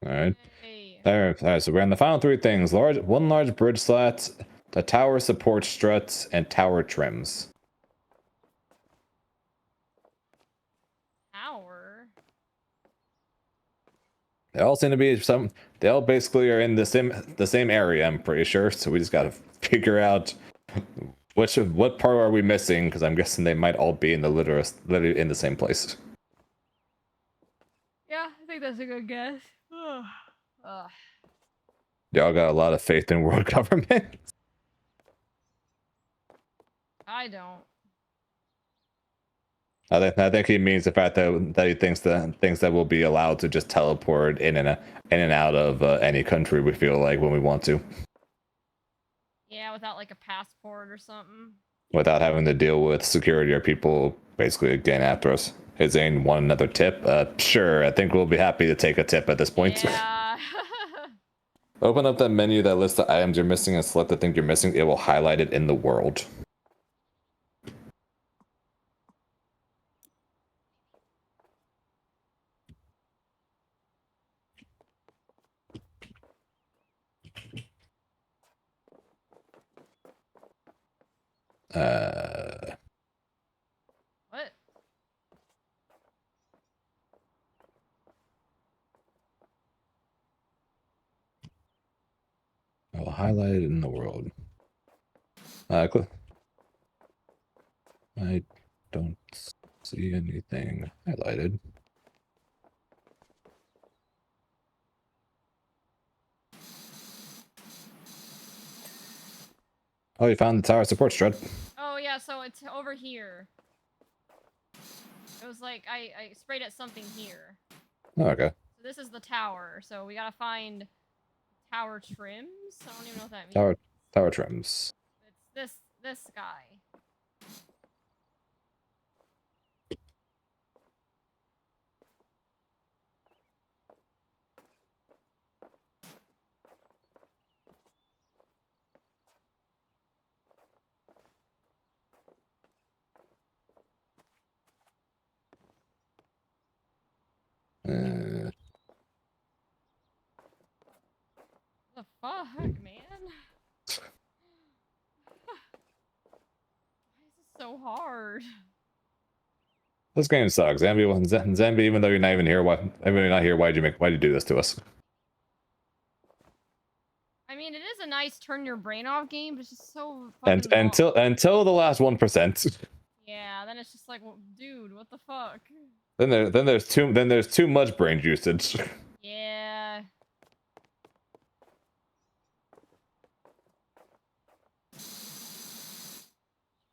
All right. Hey. All right. So we're on the final three things: one large bridge slat, the tower support struts, and tower trims. Tower. They all seem to be some. They all basically are in the same area. I'm pretty sure. So we just gotta figure out what part are we missing? Because I'm guessing they might all be in the literally in the same place. Yeah, I think that's a good guess. Ugh. Y'all got a lot of faith in world government. I don't. I think he means the fact that he thinks that we'll be allowed to just teleport in and out of any country we feel like when we want to, Yeah, without like a passport or something. without having to deal with security or people basically getting after us. Is Zane want another tip? Sure. I think we'll be happy to take a tip at this point. Yeah. Open up that menu that lists the items you're missing and select the thing you're missing. It will highlight it in the world. What? I will highlight it in the world. I don't see anything highlighted. Oh, you found the tower support strut. Oh yeah, so it's over here. It was like I sprayed at something here. Oh, okay. So this is the tower. So we gotta find tower trims. I don't even know what that means. Tower trims. It's this guy. The fuck, man? Why is this so hard? This game sucks. Zambi, even though you're not even here, why'd you do this to us? I mean, it is a nice turn your brain off game, but it's just so fucking long. Until the last 1%. Yeah, then it's just like, well, dude, what the fuck? Then there's too much brain usage. Yeah.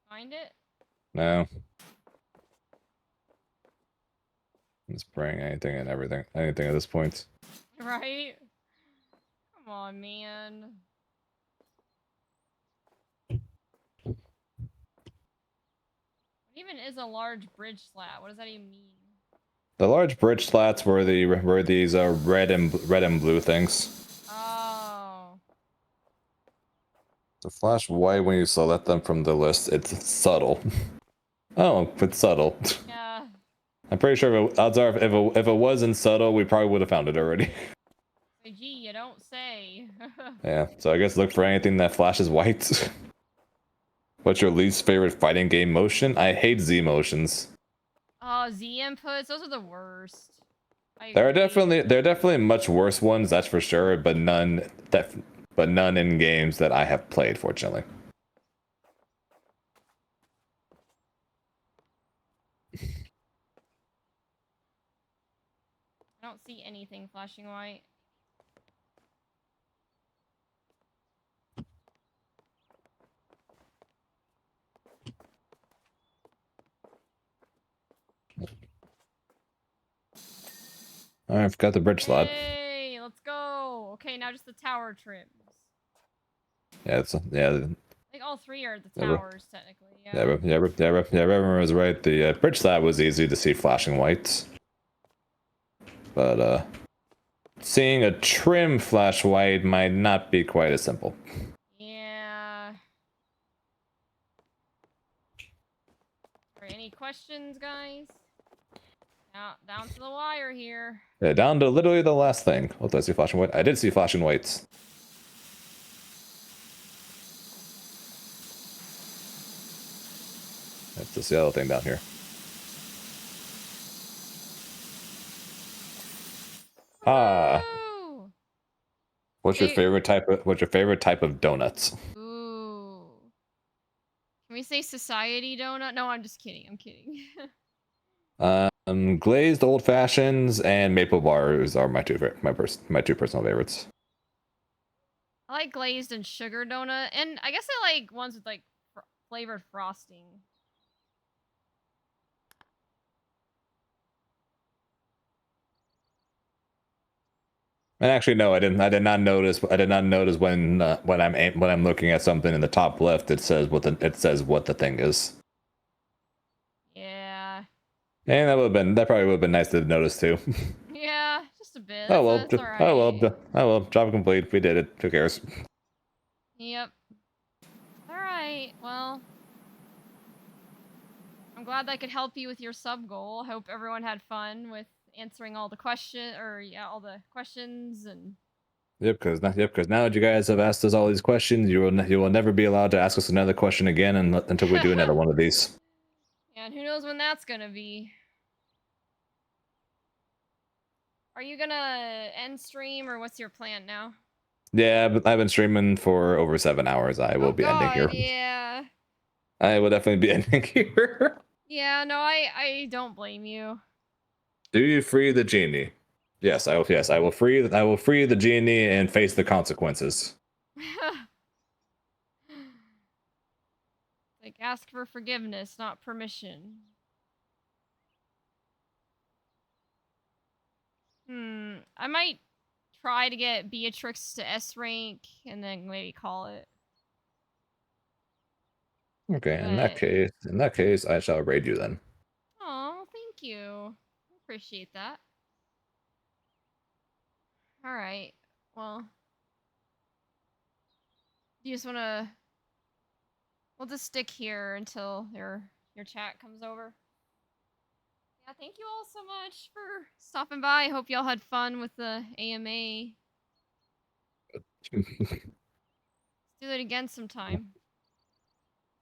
Find it? No. I'm spraying anything and everything. Anything at this point. Right? Come on, man. What even is a large bridge slat? What does that even mean? The large bridge slats were these red and blue things. Oh. The flash white when you select them from the list. It's subtle. Oh, it's subtle. Yeah. I'm pretty sure odds are if it wasn't subtle, we probably would have found it already. Gee, you don't say. Yeah, so I guess look for anything that flashes white. What's your least favorite fighting game motion? I hate Z motions. Oh, Z inputs, those are the worst. There are definitely much worse ones, that's for sure, but none in games that I have played, fortunately. I don't see anything flashing white. Alright, I've got the bridge slot. Hey, let's go. Okay, now just the tower trims. Yeah, I think all three are the towers, technically. Everyone was right. The bridge slot was easy to see flashing whites. But, seeing a trim flash white might not be quite as simple. Yeah. Alright, any questions, guys? Down to the wire here. Yeah, down to literally the last thing. Oh, did I see flashing white? I did see flashing whites. That's the yellow thing down here. Ah. Woo! What's your favorite type of donuts? Ooh. Can we say society donut? No, I'm just kidding. I'm kidding. Glazed old fashions and maple bars are my two personal favorites. I like glazed and sugar donut, and I guess I like ones with like flavored frosting. And actually, no, I didn't. I did not notice. I did not notice when I'm looking at something in the top left. It says what the thing is. Yeah. And that probably would have been nice to notice too. Yeah, just a bit. Oh well. That's alright. Oh well. Job complete. We did it. Who cares? Yep. Alright, well. I'm glad I could help you with your sub goal. Hope everyone had fun with answering all the all the questions and Yep, because now that you guys have asked us all these questions, you will never be allowed to ask us another question again until we do another one of these. Yeah, and who knows when that's gonna be. Are you gonna end stream or what's your plan now? Yeah, but I've been streaming for over 7 hours. I will be ending here. Yeah. I will definitely be ending here. Yeah, no, I don't blame you. Do you free the genie? Yes, I will. Yes, I will free the genie and face the consequences. Like, ask for forgiveness, not permission. I might try to get Beatrix to S rank and then maybe call it. Okay, in that case, I shall raid you then. Oh, thank you. Appreciate that. All right. Well, you just wanna? We'll just stick here until your chat comes over. Yeah, thank you all so much for stopping by. I hope y'all had fun with the AMA. Let's do it again sometime.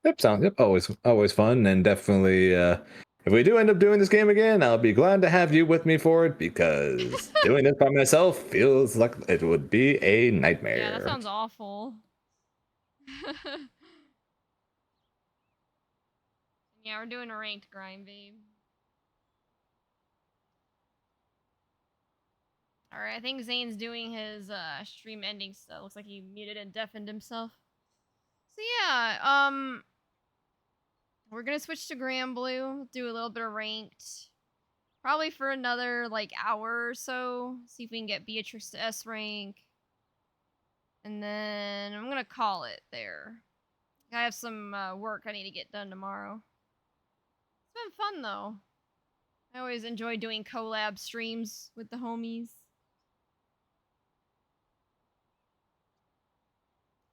Yep, always fun, and definitely if we do end up doing this game again, I'll be glad to have you with me for it, because doing this by myself feels like it would be a nightmare. Yeah, that sounds awful. Yeah, we're doing a ranked grind, babe. Alright, I think Zane's doing his stream ending stuff. Looks like he muted and deafened himself. So yeah, we're gonna switch to Grand Blue, do a little bit of ranked. Probably for another like hour or so. See if we can get Beatrix to S rank. And then I'm gonna call it there. I have some work I need to get done tomorrow. It's been fun though. I always enjoy doing collab streams with the homies.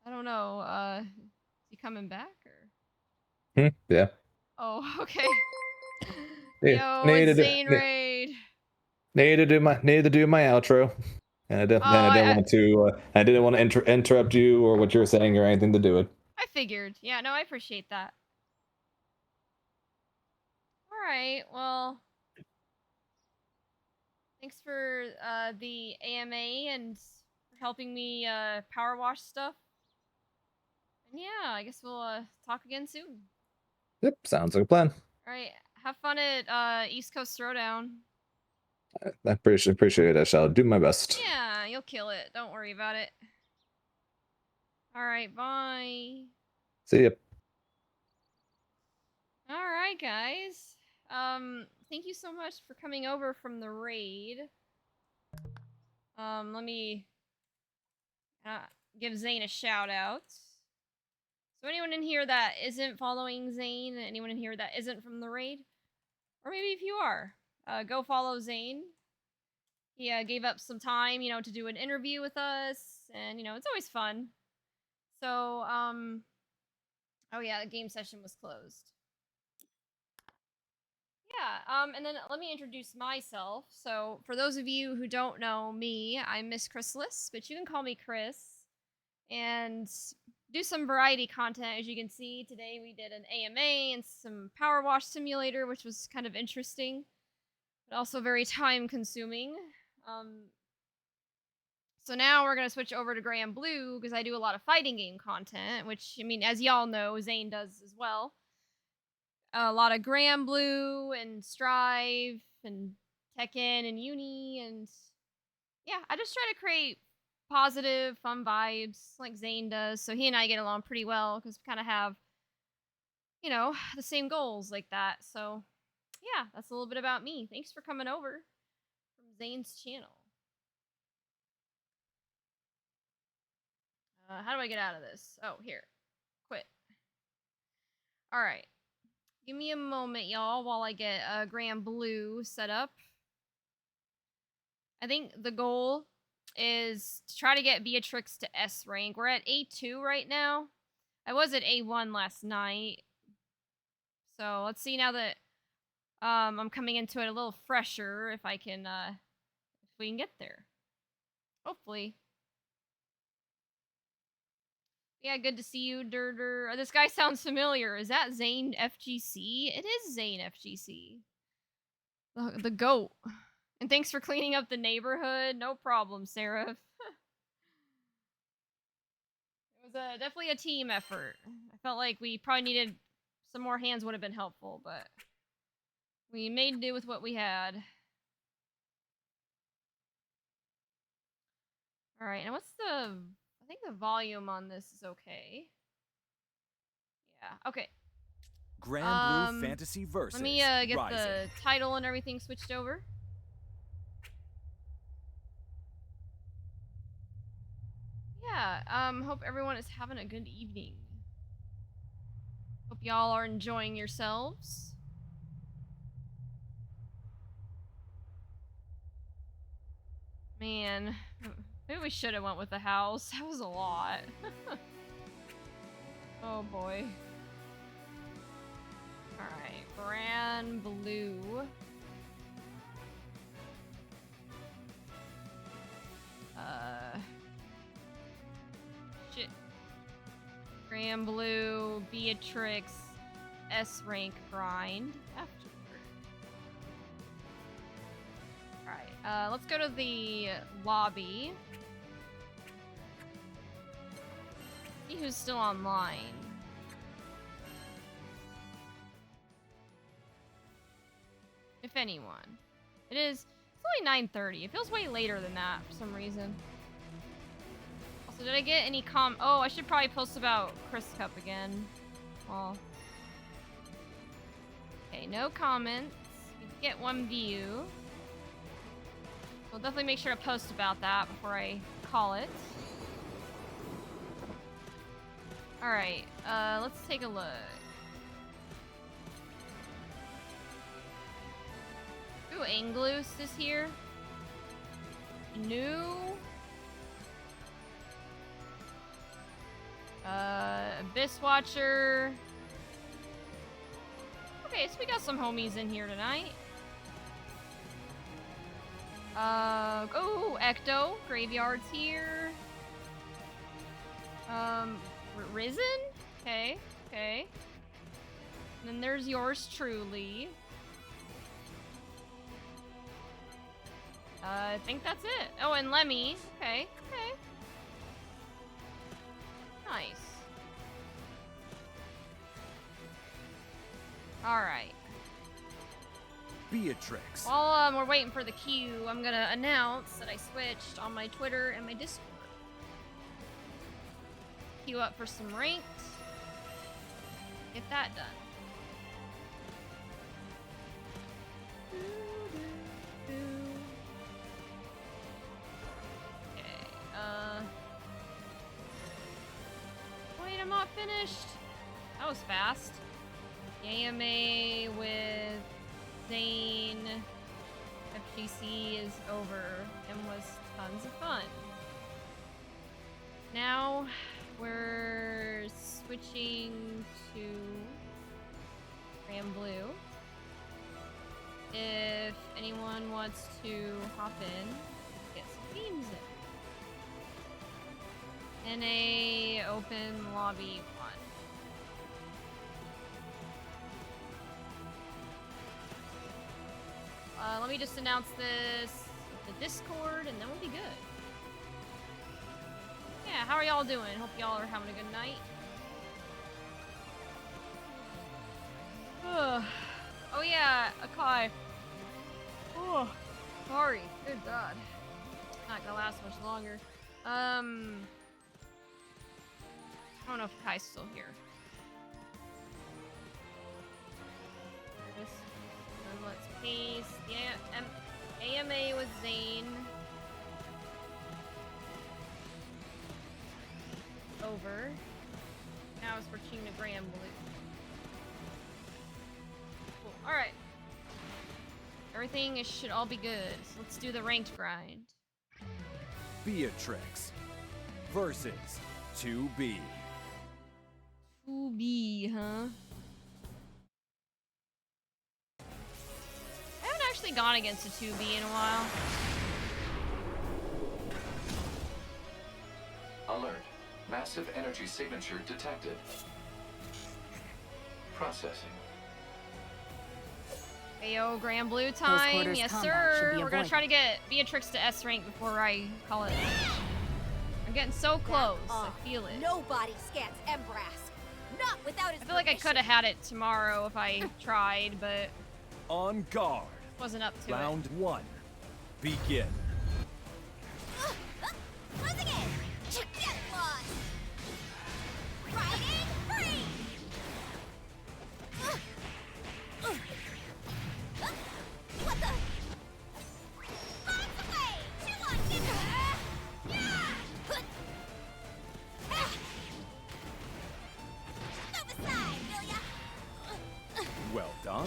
I don't know, is he coming back or? Yeah. Oh, okay. Yeah, Yo, it's Zane Raid. Need to do my outro. And I didn't want to interrupt you or what you were saying or anything to do it. I figured. Yeah, no, I appreciate that. Alright, well. Thanks for the AMA and for helping me power wash stuff. And yeah, I guess we'll talk again soon. Yep, sounds like a plan. Alright, have fun at East Coast Throwdown. I appreciate it. I shall do my best. Yeah, you'll kill it. Don't worry about it. Alright, bye. See ya. Alright, guys. Thank you so much for coming over from the raid. Let me give Zane a shout out. So anyone in here that isn't following Zane, anyone in here that isn't from the raid, or maybe if you are, go follow Zane. He gave up some time, to do an interview with us, and it's always fun. So, oh yeah, the game session was closed. Yeah, and then let me introduce myself. So, for those of you who don't know me, I'm Miss Chrysalis, but you can call me Chris. And do some variety content. As you can see, today we did an AMA and some PowerWash Simulator, which was kind of interesting, but also very time consuming. So now we're going to switch over to Gray and Blue because I do a lot of fighting game content, which, I mean, as y'all know, Zane does as well. A lot of Gray and Blue and Strive and Tekken and Uni, and yeah, I just try to create positive, fun vibes like Zane does. So he and I get along pretty well because we kind of have, you know, the same goals like that. So yeah, that's a little bit about me. Thanks for coming over from Zane's channel. How do I get out of this? Oh, here. Quit. All right. Give me a moment, y'all, while I get Grand Blue set up. I think the goal is to try to get Beatrix to S rank. We're at A2 right now. I was at A1 last night. So let's see now that I'm coming into it a little fresher if I can if we can get there. Hopefully. Yeah, good to see you, Durder. This guy sounds familiar. Is that Zane FGC? It is Zane FGC. The goat. And thanks for cleaning up the neighborhood. No problem, Seraph. It was definitely a team effort. I felt like we probably needed some more hands would have been helpful, but we made do with what we had. Alright, and what's the... I think the volume on this is okay. Yeah, okay. Grand Blue Fantasy Versus. Let me get Rising. the title and everything switched over. Yeah, hope everyone is having a good evening. Hope y'all are enjoying yourselves. Man, maybe we should have went with the house. That was a lot. Oh boy. Alright, Grand Blue. Shit. Grand Blue, Beatrix, S rank grind afterward. Alright, let's go to the lobby. See who's still online. If anyone. It's only 9:30. It feels way later than that for some reason. Also, did I get any oh, I should probably post about Chris Cup again. Well. Okay, no comments. We get one view. I'll definitely make sure to post about that before I call it. Alright, let's take a look. Ooh, Angloose is here. New. Abyss Watcher. Okay, so we got some homies in here tonight. Oh, Ecto. Graveyard's here. Risen? Okay, okay. And then there's yours truly. I think that's it. Oh, and Lemmy. Okay, okay. Nice. Alright. Beatrix. While we're waiting for the queue, I'm gonna announce that I switched on my Twitter and my Discord. Queue up for some ranked. Get that done. Wait, I'm not finished. That was fast. AMA with Zane FGC is over and was tons of fun. Now we're switching to Grand Blue. if anyone wants to hop in, get some games in. NA open lobby 1. Let me just announce this with the Discord, and then we'll be good. Yeah, how are y'all doing? Hope y'all are having a good night. Ugh. Oh yeah, Akai. Oh, sorry. Good God. Not gonna last much longer. I don't know if Akai's still here. Let's paste the AMA with Zane. Over. Now it's for Team Graham Blue. Cool. Alright. Everything should all be good. So let's do the ranked grind. Beatrix versus 2B. 2B, huh? I haven't actually gone against a 2B in a while. Alert. Massive energy signature detected. Processing. Ayo, Grand Blue time. quarters Yes, combat sir. should be We're gonna avoided. try to get Beatrix to S rank before I call it. I'm getting so close. I feel it. Nobody scans Embrask. Not without his I feel like I could have had it tomorrow if I tried, but On guard. wasn't up to Round 1. Begin. Losing it. Get lost. Riding free. What the? Bombs away. Chill on, get Move aside, will ya? Well done.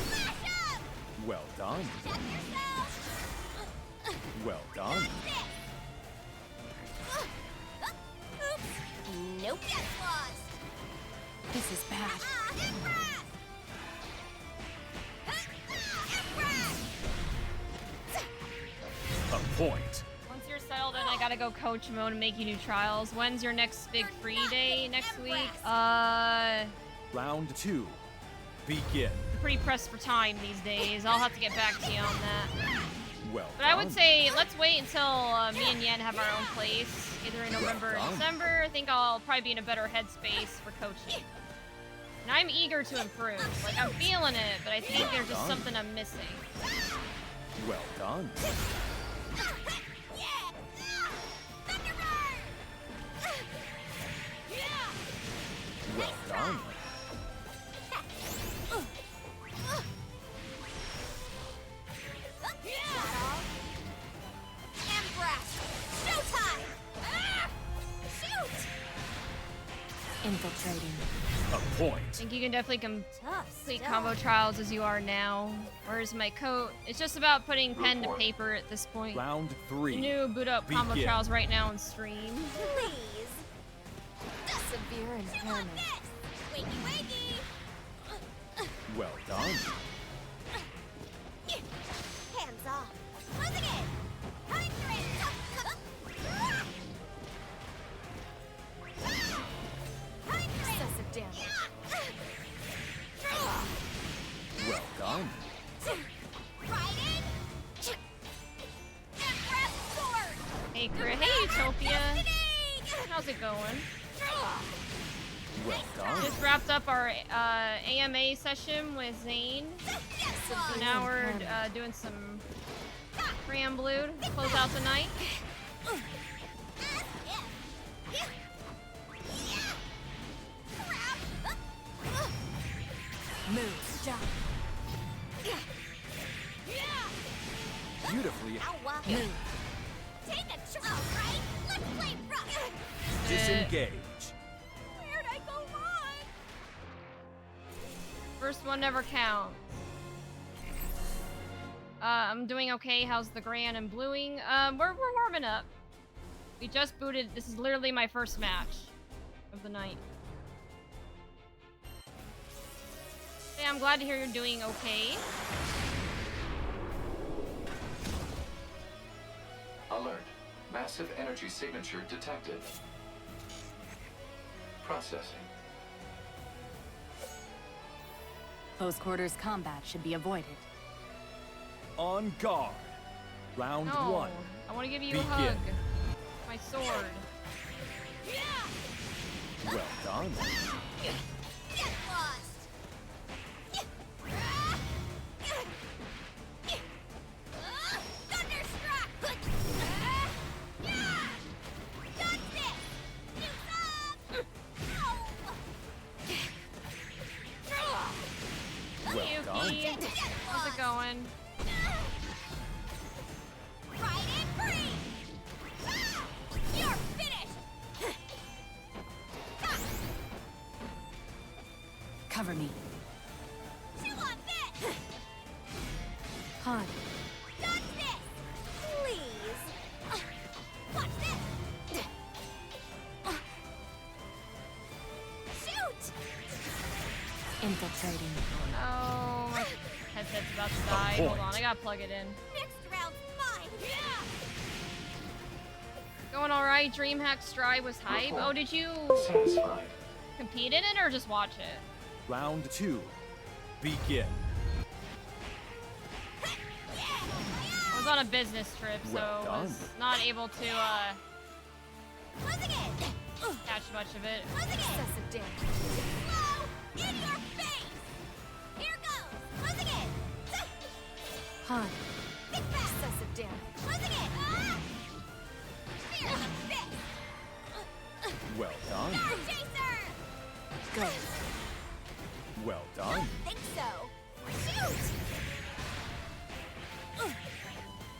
Smash up. Well done. Check yourself. Well done. Oops. Nope. Get lost. This is bad. Embrace! A point. Once you're settled in, I gotta go coach mode and make you new trials. When's your next big free day next week? Round 2. Begin. I'm pretty pressed for time these days. I'll have to get back to you on that. Well But I would done. say let's wait until me and Yen have our own place, either in November or done. December. I think I'll probably be in a better headspace for coaching. And I'm eager to improve. Like, I'm feeling it, but I think there's just done. something I'm missing. Well done. Well done. Infiltrating. A point. I think you can definitely Tough complete stuff. combo trials as you are now. Where's my coat? It's just about putting pen to paper at this point. Round 3. New boot up combo Begin. trials right now on stream. Please. Severe impairment. Wakey, wakey. Well done. Hands off. Losing it. Time for it. Excessive damage. Well done. Riding. Embrace sword. Hey, Chris. Hey, Utopia. How's it going? Well done. Just wrapped up our AMA session with Zane. So now we're doing some Cram Blue to close out the night. Move. Jump. Beautifully Move. Take a try. Right? Let's play rough. disengage. Where'd I go wrong? First one never counts. I'm doing okay. How's the Gran and Bluing? We're warming up. We just booted. This is literally my first match of the night. Yeah, I'm glad to hear you're doing okay. Alert. Massive energy signature detected. Processing. Close quarters combat should be avoided. On guard. Round No, one. I want to give you a Begin. hug. My sword. Well done. Get lost. Thunderstruck. Dodge this. Use up. Well done. Yuki, how's it going? Ride it free. You're finished. Cover me. Chew on this. Han, Dodge this. Please. Watch this. Shoot. infiltrating. Oh, my headset's about to die. Hold on, I gotta plug it in. Next round's mine. Going alright, DreamHack Stride was hype. Oh, did you Satisfied. compete in it or just watch it? Round two. Begin. I was on a business trip, so Well I was done. not able to Closing it. catch much of it. Closing it. Excessive damage. Slow in your face. Here goes. Closing it. Han, Think fast. excessive damage. Closing it. Spear in the fist. Well done. Star chaser. Go. Well done. Think so. Shoot.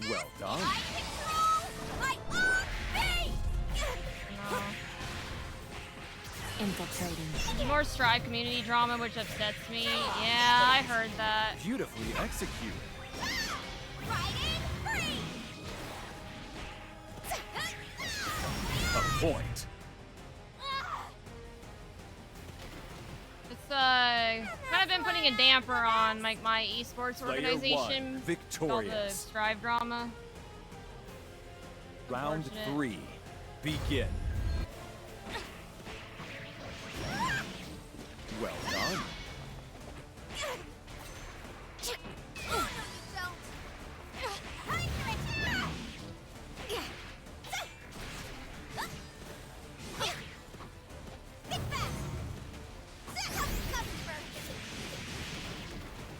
Well done. I control my own fate. No. Infiltrating. There's more Strive community drama, which upsets me. Yeah, I heard that. Beautifully executed. Riding free. A point. It's kind of been putting a damper on my esports Player organization. one, With all the victorious. Strive drama. Round Unfortunate. three. Begin. Well done.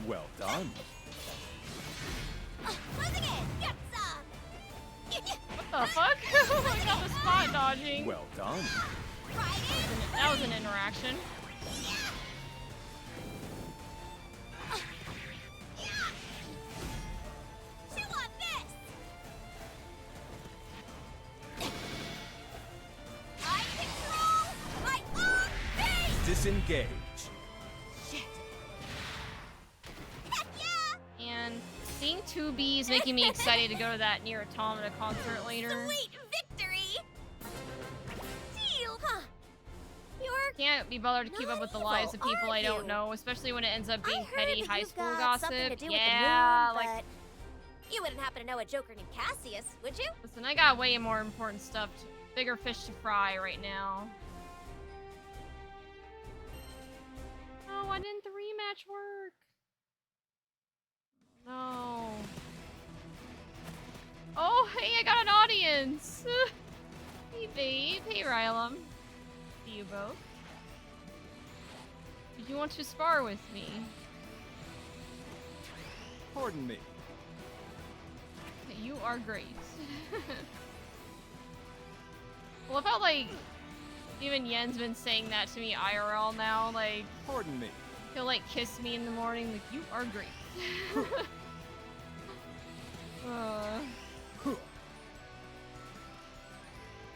Well done. What the fuck? I got the spot dodging. Well done. That was an interaction. Disengage. And seeing 2B is making me excited to go to that Near Automata concert later. Sweet victory! Deal, huh? You're Can't be bothered to keep up with the lives of people I don't know, especially when it ends up being petty that high you've school got something gossip. to do Yeah, with the moon, like, but you wouldn't happen to know a Joker named Cassius, would you? listen, I got way more important stuff, bigger fish to fry right now. Oh, why didn't the rematch work? No. Oh, hey, I got an audience. Hey, babe. Hey, Rylum. See you both. Did you want to spar with me? Pardon me. You are great. Well, I felt like even Yen's been saying that to me IRL now. Like, Pardon me. he'll like kiss me in the morning. Like, you are great.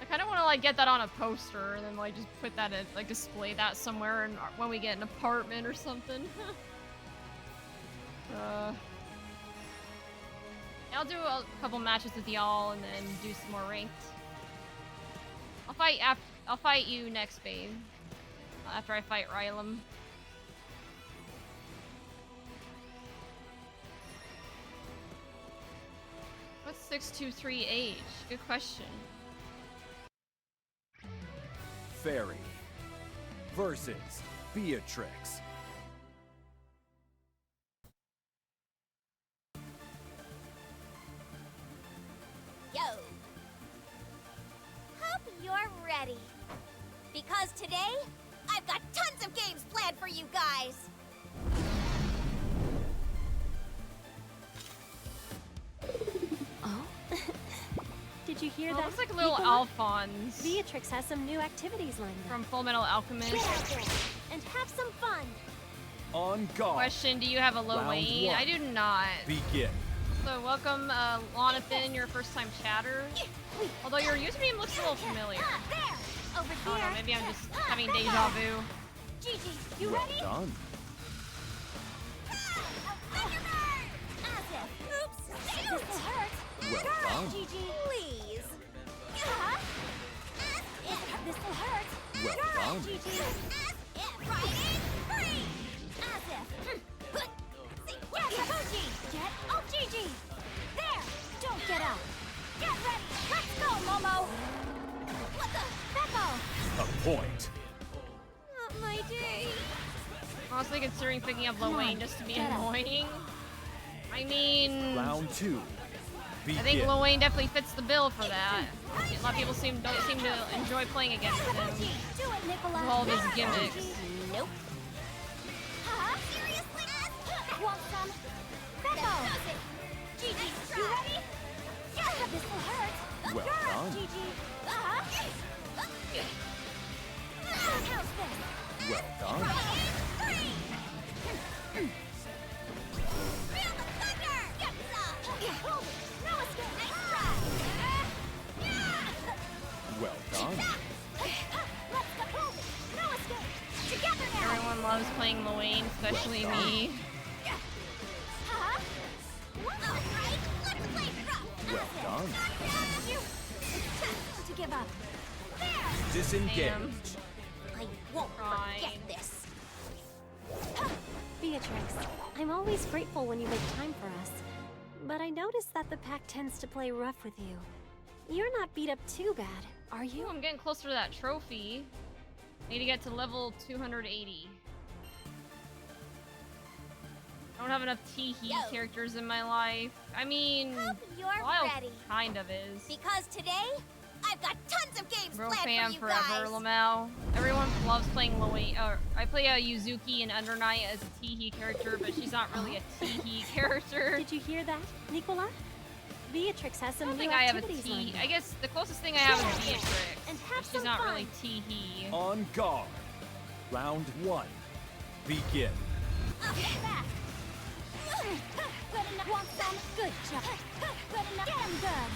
I kind of want to like get that on a poster and then like just put that in, like display that somewhere and when we get an apartment or something. I'll do a couple matches with y'all and then do some more ranked. I'll fight you next, babe. After I fight Rylum. 623H. Good question. Fairy versus Beatrix. Yo. Hope you're ready. Because today, I've got tons of games planned for you guys. Oh? Did you hear Oh, that? looks like a little Nicola? Alphonse Beatrix has some new activities lined up. from Full Metal Alchemist. Get out there and have some fun. On guard. Question, do you have a Round Lorraine? one. I do not. Begin. So welcome, Lonathan, your first time chatter. Although your username looks a little familiar. There. Over I don't know, here. maybe I'm just having deja vu. Gigi, you Well ready? done. Oops. This will hurt. Well Girl, done. Gigi. Please. This will hurt. Well Girl, done. Gigi. Fighting free. As if. Yes, Fuji. Get up, Gigi. There. Don't get up. Get ready. Let's go, Momo. What the? Beppo. A point. Not my day. Honestly, considering picking up Lorraine just to be get up. annoying. I mean, Round two. Begin. I think Lorraine definitely fits the bill for that. A lot of people don't seem to enjoy playing against him. Fuji. Do it, Nicola. With all of his There, gimmicks. Gigi. Nope. Huh? Seriously? Want some? Beppo. Gigi, you ready? This will hurt. Well Girl, done. Gigi. How's this? Well done. Feel the thunder! Get some! Hold it! No escape! Nice try! Well done. Let's go! Hold it! No escape! Together now! Everyone loves playing Lorraine, especially me. Huh? Alright, let's play rough! Well done. You! To give up. There! Disengage. Damn. I won't Fine. forget this. Beatrix, I'm always grateful when you make time for us. But I noticed that the pack tends to play rough with you. You're not beat up too bad, are Ooh, you? I'm getting closer to that trophy. Need to get to level 280. I don't have enough T-Heat Yo. characters in my life. I mean, Hope you're Lyle ready. kind of is. Because today, I've got tons of games Bro planned fan for you forever, guys. Lamau. Everyone loves playing Lorraine. I play a Yuzuki in Under Night as a T-Heat character, but she's not really a T-Heat character. Did you hear that, Nicola? Beatrix has I some don't new think I have a activities T. lined up. I guess the closest thing I have is Beatrix. And but have she's some not fun. really T-Heat. On guard. Round one. Begin. Back. Good enough. Want some? Good job. Good enough. Get him good.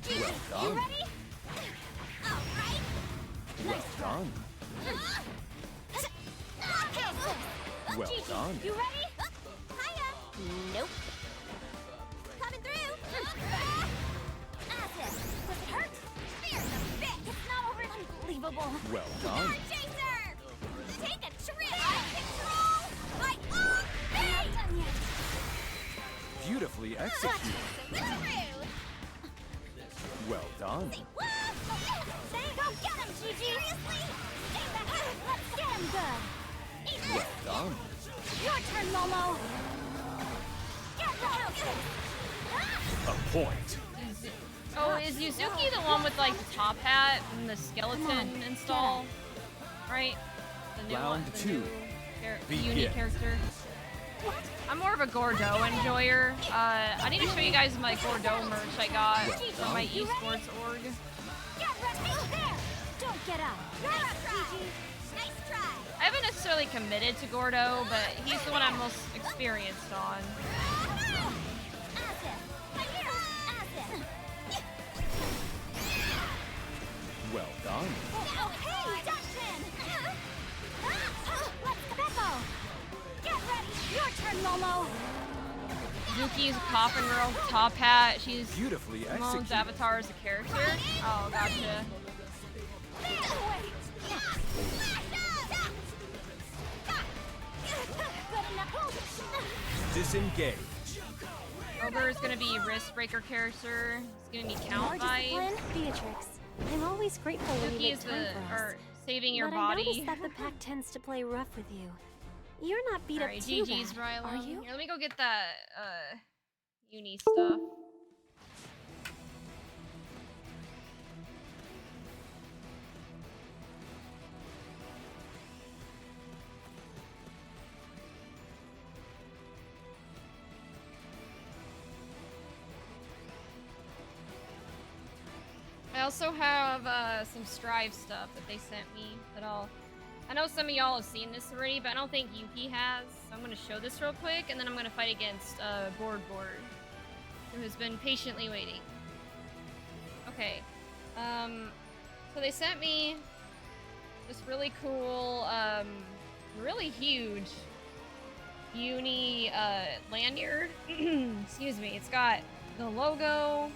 Gigi, Well you done. ready? All right. Well done. Well Gigi, done. you ready? Hiya. Nope. Coming through. That's it. Does it hurt? Fear the bit. It's not over. Unbelievable. Well Star done. Chaser! Take a trip! Control my own feet! Not done yet. Beautifully executed. Switcheroo! Well done. Say what? Go get him, Gigi! Seriously? Stay back. Let's get him good. Eat this. Well done. Your turn, Momo. Get ready. A point. Oh, is Yuzuki the one with like the top hat and the skeleton install? Right? The new one, Round the two. new Begin. unique character. I'm more of a Gordo enjoyer. I need to show you guys my Gordo merch I got from my esports org. Get ready. There. Don't get up. Nice try. Gigi. Nice try. I haven't necessarily committed to Gordo, but he's the one I'm most experienced on. Well done. Oh, hey, Dustin! Let's Beppo! Get ready! Your turn, Momo! Yuki's Coffin Girl, top hat. She's Beautifully Momo's executed. avatar as a character. Oh, gotcha. Disengage. Ogre is gonna be wrist breaker character. It's gonna be count More discipline, vibes. Beatrix. I'm always grateful when you Suki make is time the for us. or saving your but I body. noticed that the pack tends to play rough with you. You're not beat Alright, up too GG's, bad, are Rylan. you? Here, let me go get that uni stuff. I also have some Strive stuff that they sent me that I know some of y'all have seen this already, but I don't think Yuki has. So I'm gonna show this real quick, and then I'm gonna fight against Board, who has been patiently waiting. Okay, so they sent me this really cool, really huge uni lanyard. Excuse me. It's got the logo.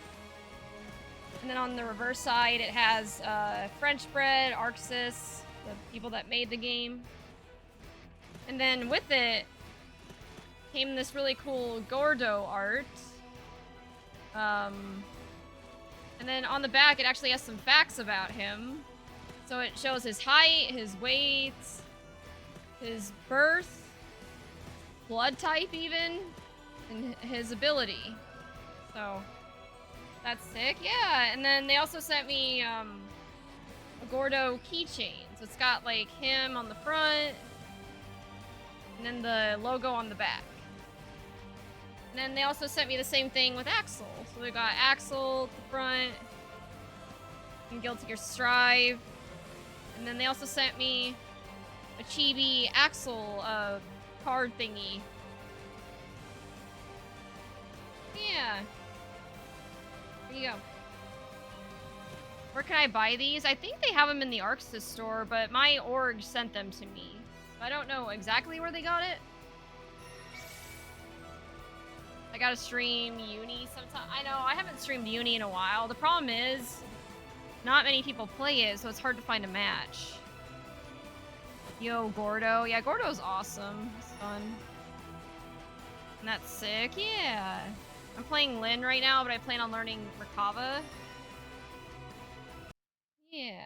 And then on the reverse side, it has French Bread, Arxis, the people that made the game. And then with it came this really cool Gordo art. And then on the back, it actually has some facts about him. So it shows his height, his weight, his birth, blood type even, and his ability. So that's sick, yeah. And then they also sent me a Gordo keychain. So it's got like him on the front, and then the logo on the back. And then they also sent me the same thing with Axel. So they got Axel at the front, and Guilty Gear Strive. And then they also sent me a chibi Axel card thingy. Yeah. There you go. Where can I buy these? I think they have them in the Arxis store, but my org sent them to me. So I don't know exactly where they got it. I gotta stream Uni sometime. I know, I haven't streamed Uni in a while. The problem is, not many people play it, so it's hard to find a match. Yo, Gordo. Yeah, Gordo's awesome. It's fun. And that's sick, yeah. I'm playing Lyn right now, but I plan on learning Rakava. Yeah.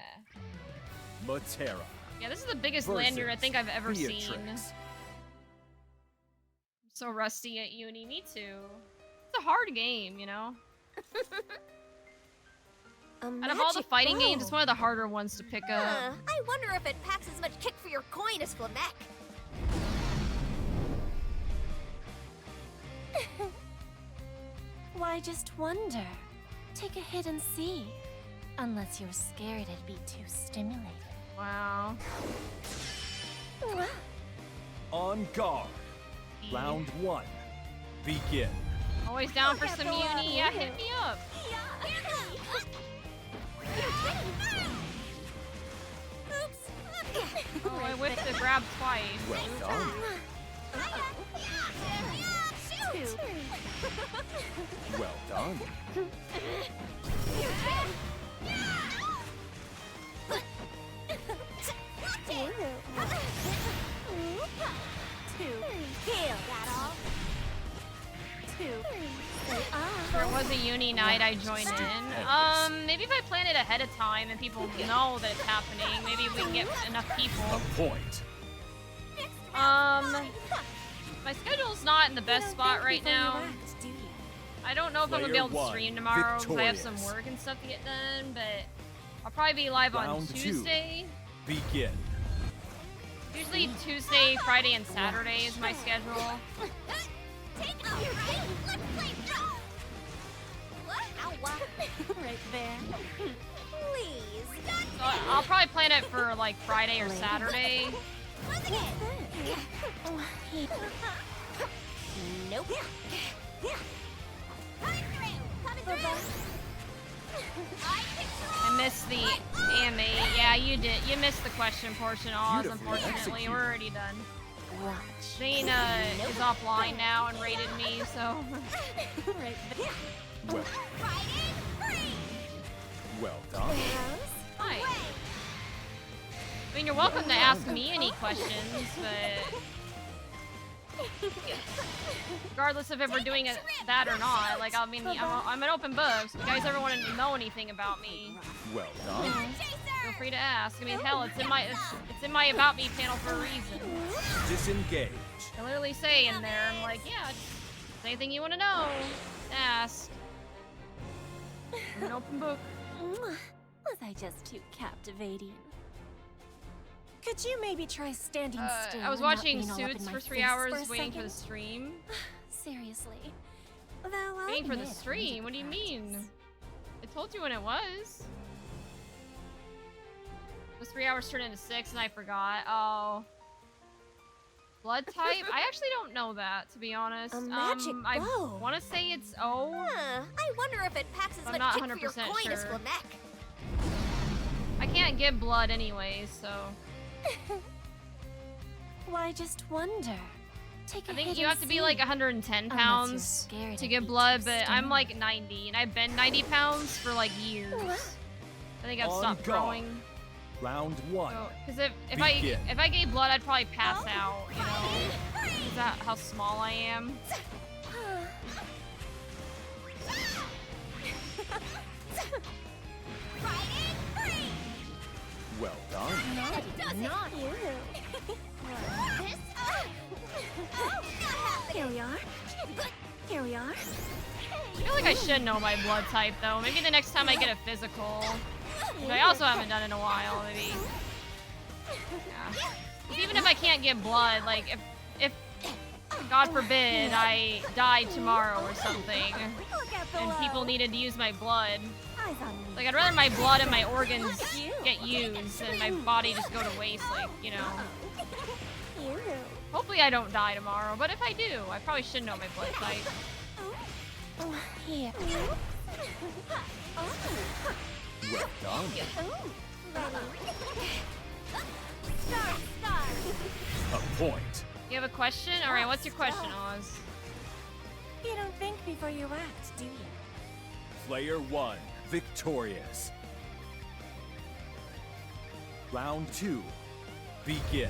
Matera. Yeah, this is the biggest versus lanyard I think I've ever seen. Beatrix. I'm so rusty at Uni. Me too. It's a hard game, you know? Out of all the fighting games, it's one of the harder ones to pick up. I wonder if it packs as much kick for your coin as Flamek. Why, just wonder. Take a hit and see. Unless you're scared it'd be too stimulating. Wow. On guard. Round 1. Begin. Always down for some Uni. Yeah, hit me up. Oh, I whiffed the grab twice. Well done. Well done. If there was a Uni night, I'd join in. Maybe if I plan it ahead of time and people know that it's happening, maybe we can get enough people. A point. My schedule's not in the best spot right now. I don't know if I'm gonna be able to Player stream one, tomorrow because I have some victorious. work and stuff to get done, but I'll probably be live on Round two. Tuesday. Begin. Usually Tuesday, Friday, and Saturday is my schedule. Right there. Please. So I'll probably plan it for like Friday or Saturday. Nope. I missed the AMA. Yeah, you did. You missed the question portion, Oz, Beautifully unfortunately. executed. We're already done. Watch. Zane is offline now and raided me, so... Right there. Well, well done. Hi. I mean, you're welcome to ask me any questions, but... Regardless of if we're doing it, that or not. Like, I mean, I'm an open book. So if you guys ever want to know anything about me, Well done. feel free to ask. I mean, hell, it's in my About Me panel for a reason. Disengage. I literally say in there, I'm like, yeah, just anything you want to know, ask. I'm an open book. Was I just too captivating? Could you maybe try standing still? I was and not watching being all up in Suits my for 3 face hours, a waiting for the second? stream. Seriously. Though I'll Waiting for the admit, I stream? needed What do you the mean? practice. I told you when it was. It was 3 hours turned into 6 and I forgot. Oh. Blood type? I actually don't know that, to be honest. A magic I bow. want to say it's O. I wonder if it packs as I'm much not kick for your 100% coin as sure. Flamek. I can't get blood anyways, so... Why just wonder? Take a I think hit you and have to be see. like 110 Unless you're pounds scared to I'd get be blood, too but I'm stern. like 90, and I've been 90 pounds for like years. I think I've On stopped guard. growing. Round one. Because if Begin. I gave blood, I'd probably pass out. You know, is that how small I am? Well done. Not you. Here we are. Here we are. I feel like I should know my blood type though. Maybe the next time I get a physical, which I also haven't done in a while. Maybe. Yeah. 'Cause even if I can't get blood, like if God forbid I died tomorrow or something, and people needed to use my blood, Eyes on me. like I'd rather my blood and my organs get used and my body just go to waste. Like, you know. You. Hopefully I don't die tomorrow, but if I do, I probably should know my blood type. Here. Well done. A point. You have a question? Alright, what's your question, Oz? You don't think before you act, do you? Player one, victorious. Round two, begin.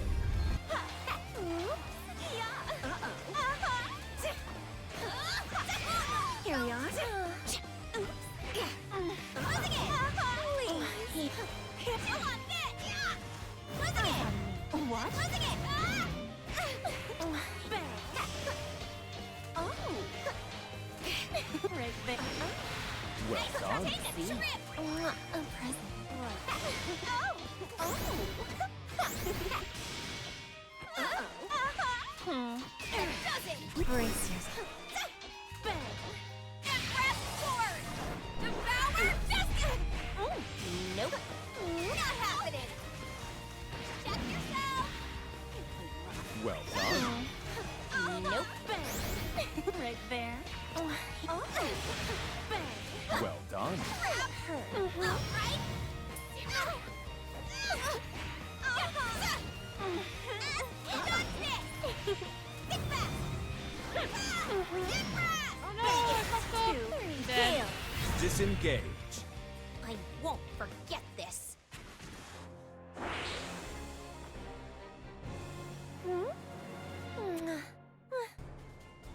Here we are. What? Oh. Right there. Well done. See? A present. Brace yourself. Nope. Not happening. Check yourself. Well done. Nope. Right there. Well done. Right? Oh no, I fucked up. I'm dead. Disengage. I won't forget this.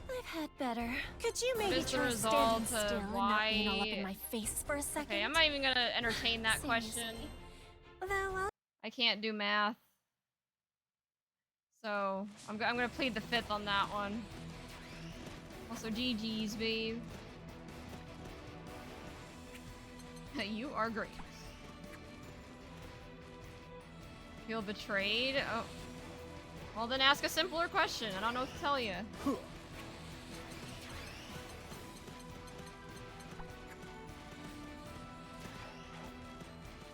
I've had better. Could you maybe is the try result standing of still and not why- being all up in my face for a second? Okay, I'm not even gonna entertain that question. Seriously. Though I'll I can't do math. So, I'm gonna plead the fifth on that one. Also, GG's, babe. You are great. Feel betrayed? Oh. Well, then ask a simpler question. I don't know what to tell you.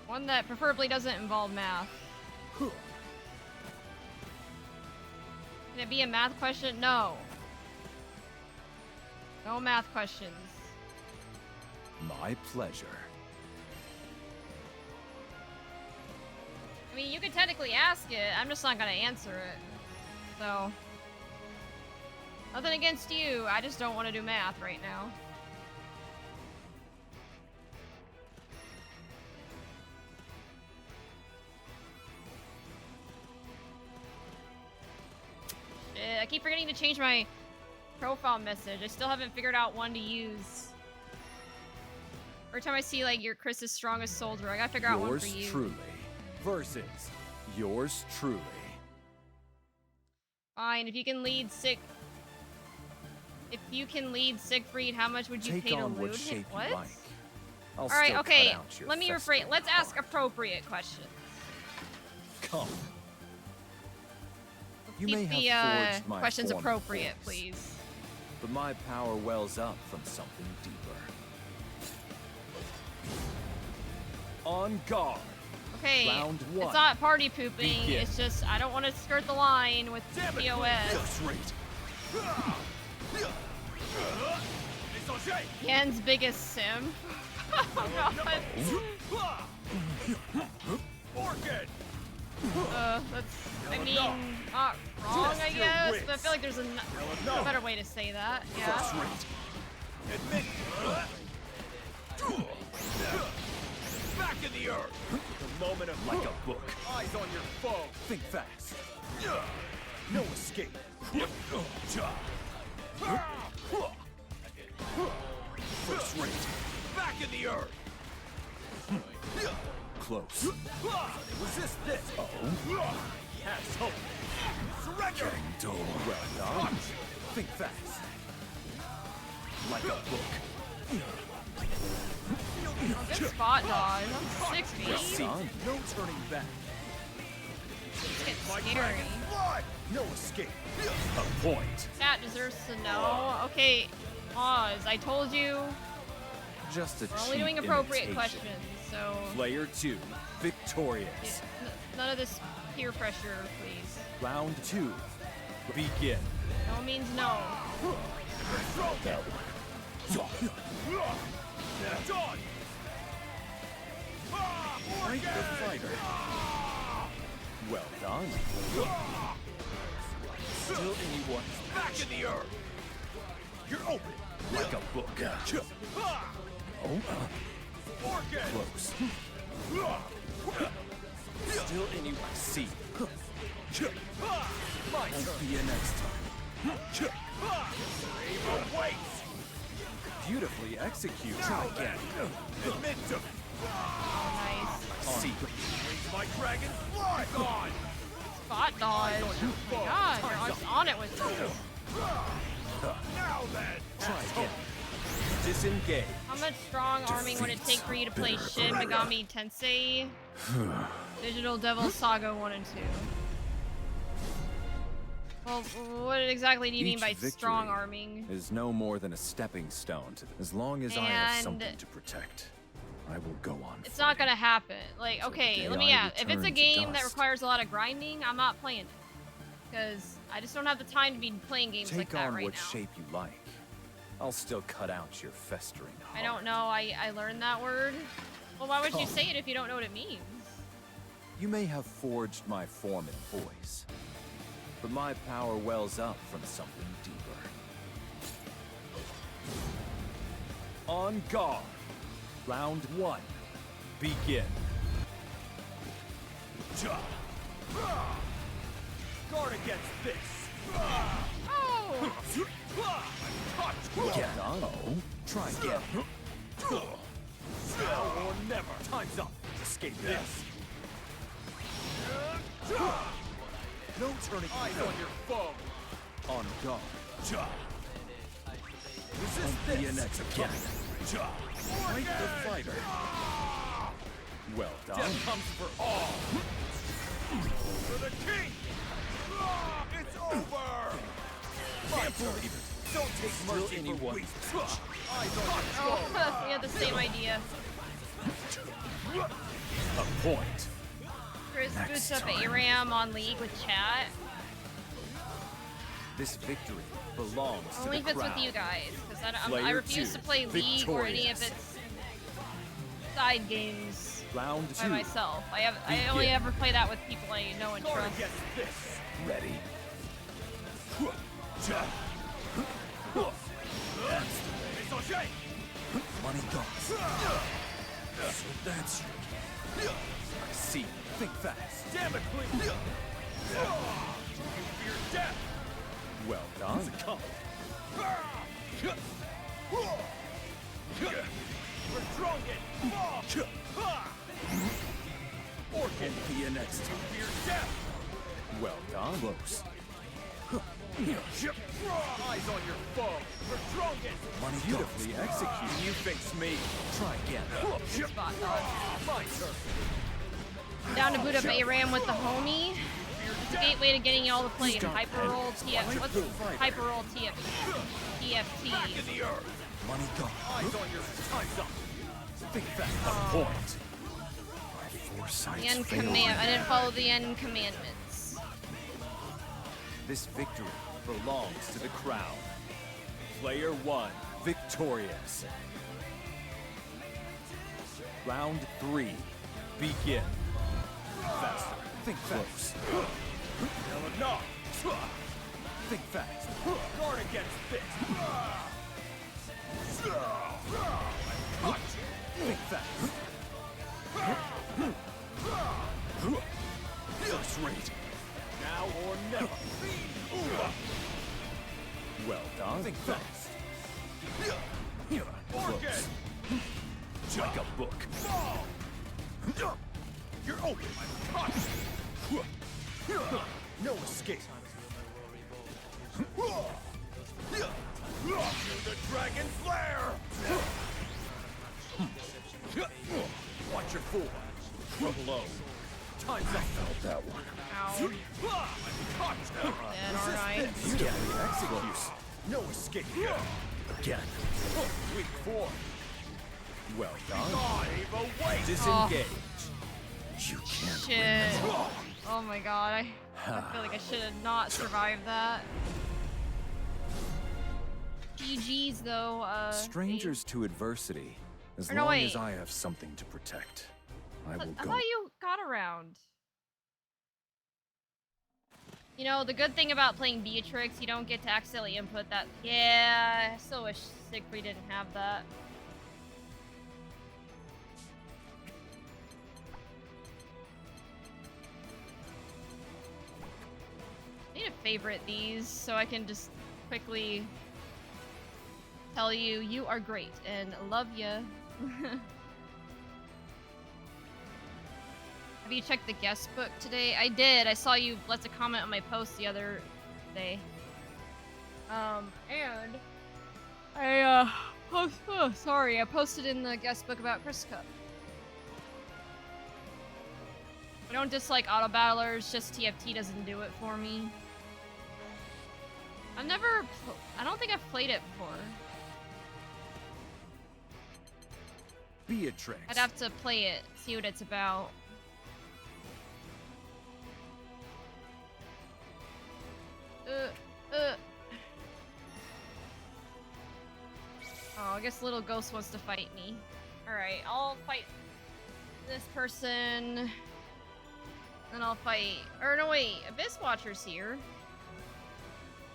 One that preferably doesn't involve math. Can it be a math question? No. No math questions. My pleasure. I mean, you could technically ask it. I'm just not gonna answer it. So. Nothing against you. I just don't want to do math right now. Shit, I keep forgetting to change my profile message. I still haven't figured out one to use. Every time I see like your Chris's strongest soldier, I gotta figure out one for you. Yours truly versus yours truly. Fine, if you can lead Siegfried, how much would you Take pay to on what loot him? shape What? you like. I'll All right, still okay. cut out your Let me festering rephrase. Let's heart. ask appropriate questions. Come. You Keep may the have forged my questions form of appropriate, force, please. but my power wells up from something deeper. On guard. Okay, Round one. it's not party pooping. Begin. It's just I don't want to skirt the line with POS. Just rate. Yen's biggest sim. Oh god. That's, I mean, not wrong, I guess, but I feel like there's a better way to say that. Yeah. Back in the earth. The moment of like a book. Eyes on your foe. Think fast. No escape. First rate. Back in the earth. Close. Resist this. Has hope. Surrender. Well done. Think fast. Like a book. Good spot dodge. I'm 6 feet. Son, no turning back. It's getting scary. No escape. A point. Chat deserves to know. Okay, pause. I told you Just a we're only doing cheap appropriate imitation. questions, so Player 2, victorious. none of this peer pressure, please. Round 2, begin. No means no. Done. Fight the fighter. Well done. Still anyone Back in the earth. You're open. like a book. Oh, Orchid. close. Still anyone see. My Won't turn. be here next time. Aim awaits. Beautifully executed. Now then. Admit to Nice. See. raise my dragon. Fly on. Spot dodge. Oh my god, you're always on it with this. Now then. Try again. Disengage. How much strong arming would it take for you to play Shin Megami Tensei Digital Devil Saga 1 and 2? Well, what exactly do you mean Each by victory strong arming? is no more than a stepping stone to as long as I have And- something to protect. I will go on. It's not fighting. gonna happen. Like, Till the okay, day let me I ask. If it's a return to game that dust. requires a lot of grinding, I'm not playing it. Because I just don't have the time to be playing games Take like that on right what now. shape you like. I'll still cut out your festering heart. I don't know. I learned that word. Well, why would you Come. say it if you don't know what it means? You may have forged my form and voice, but my power wells up from something deeper. On guard. Round 1. Begin. Guard against this. Oh! Get on. Oh, try again. Now or never. Time's up. Escape This. No turning. Eyes on your foe. On guard. Resist Be this. an next again. Fight the fighter. Well done. Death comes for all. For the king. It's over. Can't believe it. Don't take Still mercy anyone. for weak. Eyes on your Oh, we had the same idea. A point. Chris Next boots up time. ARAM on League with chat. This victory belongs to Only the if it's crowd. with you guys, because I Player refuse two, to play League or any of victorious. its side games Round by 2. myself. I only Begin. ever play that with people I know and guard trust. against this. Ready. It's on shake. Money goes. So that's your game. I see. Think fast. Damn it, please. Do you fear death? Well done. Orchid be an next to your death. Well done. Close. Eyes on your foe. The strongest. Money beautifully executed. You face me. Try again. Spot on. My turn. Down to boot up ARAM with the homie. It's a gateway to getting y'all to play Hyper Roll TF. What's Hyper Roll TF? TFT. The earth. Money gone. Eyes on your time's up. Think fast. A point. My foresight. The end command. I didn't follow the end commandments. This victory belongs to the crown. Player 1 victorious. Round 3. Begin. Faster. Think close. Enough. Think fast. Guard against this. Think fast. First rate. Now or never. Well done. Think fast. Orchid. Close. Like a book. You're open. No escape. The dragon's lair. Watch your fool. From below. Time's up. Felt that one. Ow. Dead, alright. Beautifully executed. No escape. Again. Weak 4. Well done. Dive away. Disengage. You can't Shit. Oh my god. I feel like I should have not survived that. GG's though, Strangers to adversity. As Or no, long wait. as I have something to protect, I will I go. thought you got around. You know, the good thing about playing Beatrix, you don't get to accidentally input that. Yeah, I still wish Siegfried didn't have that. I need to favorite these so I can just quickly tell you, you are great and love ya. Have you checked the guest book today? I did. I saw you left a comment on my post the other day. And I I posted in the guest book about Chris Cup. I don't dislike auto battlers, just TFT doesn't do it for me. I don't think I've played it before. Beatrix. I'd have to play it, see what it's about. Oh, I guess Little Ghost wants to fight me. Alright, I'll fight this person. Then I'll fight... Or no, wait. Abyss Watcher's here.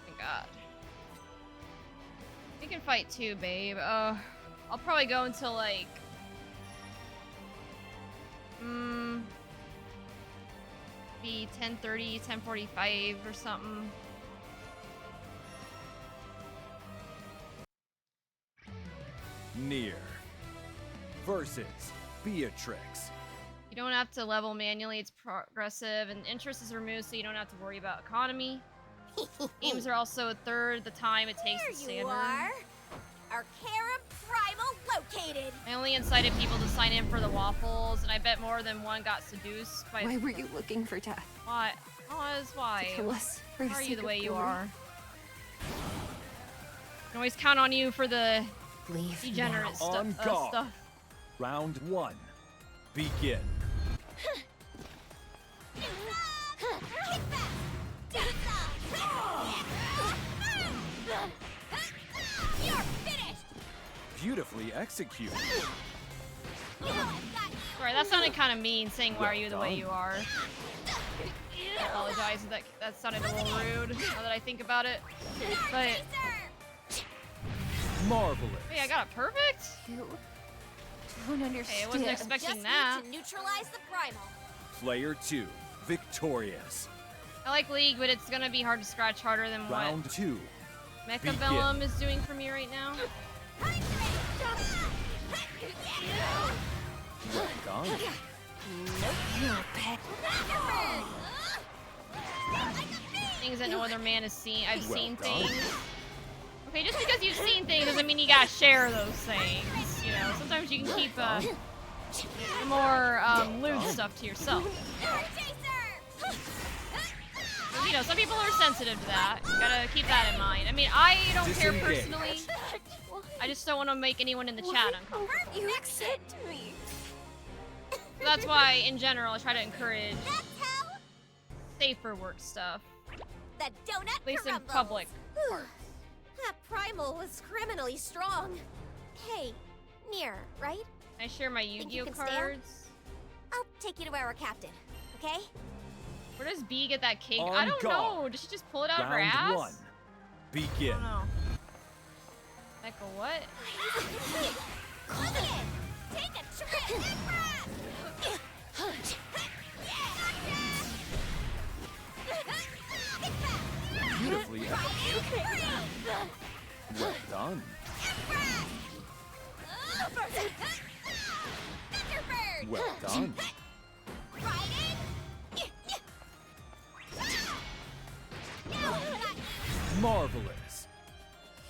Oh my god. We can fight too, babe. I'll probably go until, like... Be 10:30, 10:45 or something. Near. Versus Beatrix. You don't have to level manually, it's progressive, and interest is removed so you don't have to worry about economy. Games are also a third the time it takes There the you standard. are. Arcara Primal located. I only incited people to sign in for the waffles, and I bet more than one got seduced by... Why were you looking for death? Why? Cause why? Kill us for the Why are sake you the of way you glory? are? I can always count on you for the Leave degenerate now. On stuff. guard. Stuff. Round 1. Begin. You're finished. Beautifully executed. Sorry, that sounded kind of mean, saying why are you the way you are. I apologize, that sounded a little rude, now that I think about it. But, Marvelous. wait, I got it perfect? You don't understand. Hey, I wasn't expecting Just that. need to neutralize the primal. Player 2 victorious. I like League, but it's gonna be hard to scratch harder than Round what 2. Mecha Bellum is doing for me right now. Well done. Things that no other man has seen. I've Well seen done. things. Okay, just because you've seen things doesn't mean you gotta share those things. You know, sometimes you can keep the more lewd stuff to yourself. You know, some people are sensitive to that. You gotta keep that in mind. I mean, I don't care Disengage. personally. I just don't want to make anyone in the chat uncomfortable. You accept me. So that's why, in general, I try to encourage safer work stuff. The donut At least in crumbles. public. That primal was criminally strong. Hey, Nier, right? Can I share my Think you Yu-Gi-Oh can stand? cards? I'll take you to our captain, okay? Where does B get that cake? On I don't know. guard. Does she just pull it out of her Round ass? 1. I Begin. don't know. Like a what? Look at it! Take a trip! Beautifully executed. Well done. Well done. Marvelous.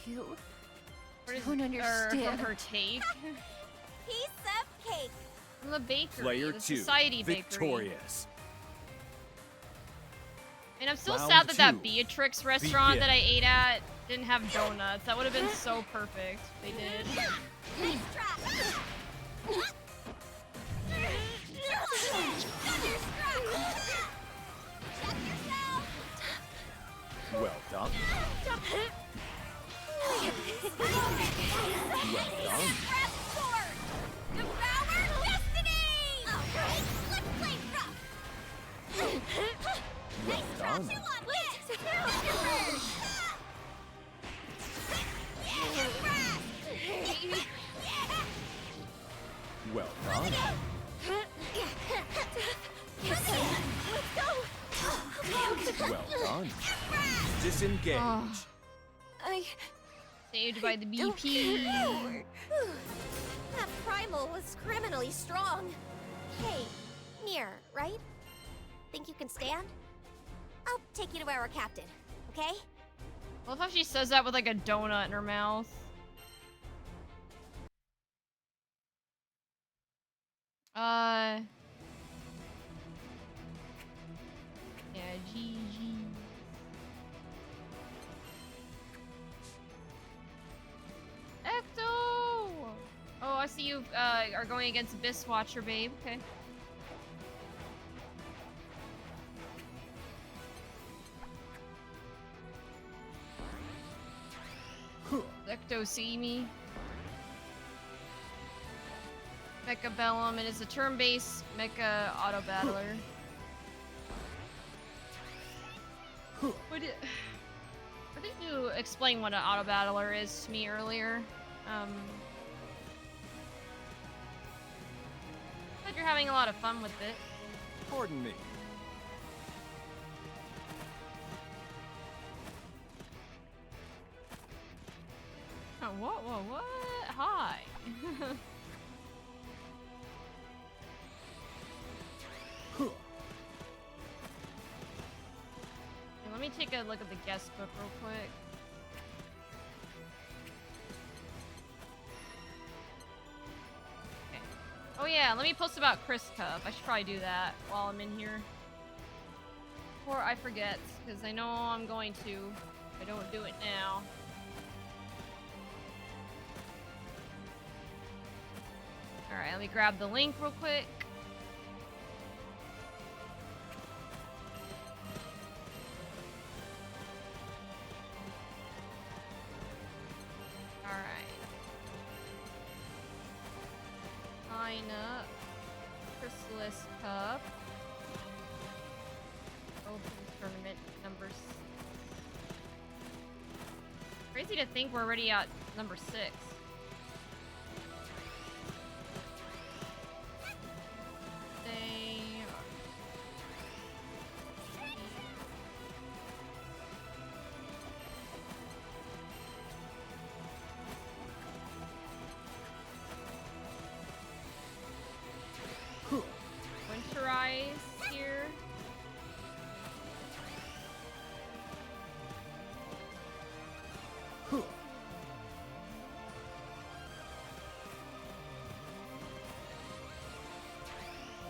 You Where does don't From understand. her tape? Piece of cake. From the bakery. Player the 2. Society Bakery. Victorious. And I'm still Round sad that that 2. Beatrix restaurant Begin. that I ate at didn't have donuts. That would have been so perfect. They did. Nice trap. Well done. Well done. Devour destiny! Alright, let's play rough. Well done. Well done. Well done. Disengage. Oh, I saved by the don't BP. care. That primal was criminally strong. Hey, Nier, right? Think you can stand? I'll take you to our captain, okay? I love how she says that with like a donut in her mouth. Yeah, GG. Ecto! Oh, I see you are going against Abyss Watcher, babe. Okay. Ecto, see me. Mecha Bellum. It is a turn-based mecha auto battler. What did you explain what an auto battler is to me earlier? But you're having a lot of fun with it. Pardon me. Oh, what? Hi. Okay, let me take a look at the guest book real quick. Okay. Oh yeah, let me post about Chris Cup. I should probably do that while I'm in here. Before I forget, because I know I'm going to if I don't do it now. Alright, let me grab the link real quick. Alright. Sign up. Chrysalis Cup. Open tournament number 6. Crazy to think we're already at number 6.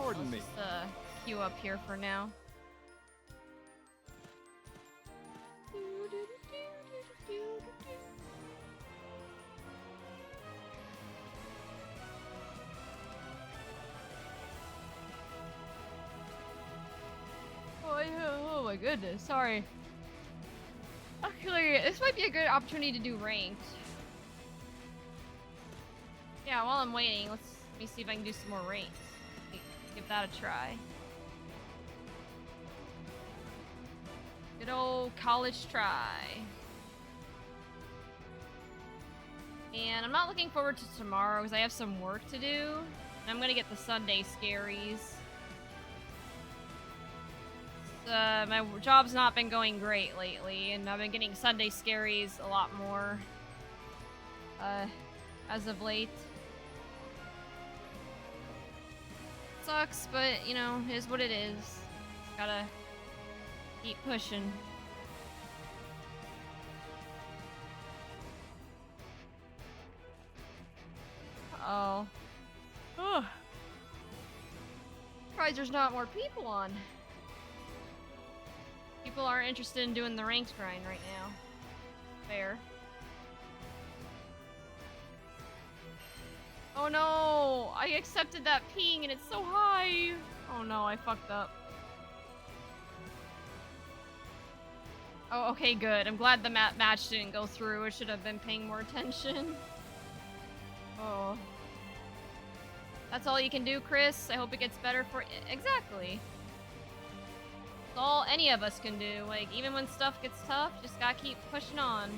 Pardon me. Just queue up here for now. Oh my goodness, sorry. Actually, this might be a good opportunity to do ranked. Yeah, while I'm waiting, let me see if I can do some more ranked. Give that a try. Good old college try. And I'm not looking forward to tomorrow because I have some work to do. And I'm gonna get the Sunday scaries. My job's not been going great lately, and I've been getting Sunday scaries a lot more as of late. Sucks, but you know, it is what it is. Just gotta keep pushing. Uh-oh. Ugh. Surprised there's not more people on. People aren't interested in doing the ranked grind right now. Fair. Oh no! I accepted that ping and it's so high! Oh no, I fucked up. Oh, okay, good. I'm glad the match didn't go through. I should have been paying more attention. Oh. That's all you can do, Chris? I hope it gets better for— Exactly. It's all any of us can do. Like, even when stuff gets tough, just gotta keep pushing on.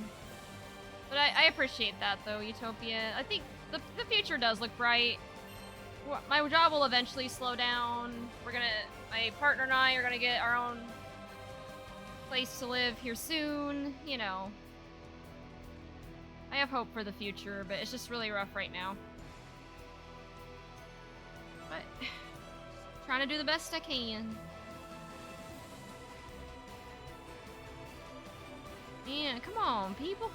But I appreciate that, though, Utopia. I think the future does look bright. My job will eventually slow down. My partner and I are gonna get our own place to live here soon. You know. I have hope for the future, but it's just really rough right now. But trying to do the best I can. Man, come on, people.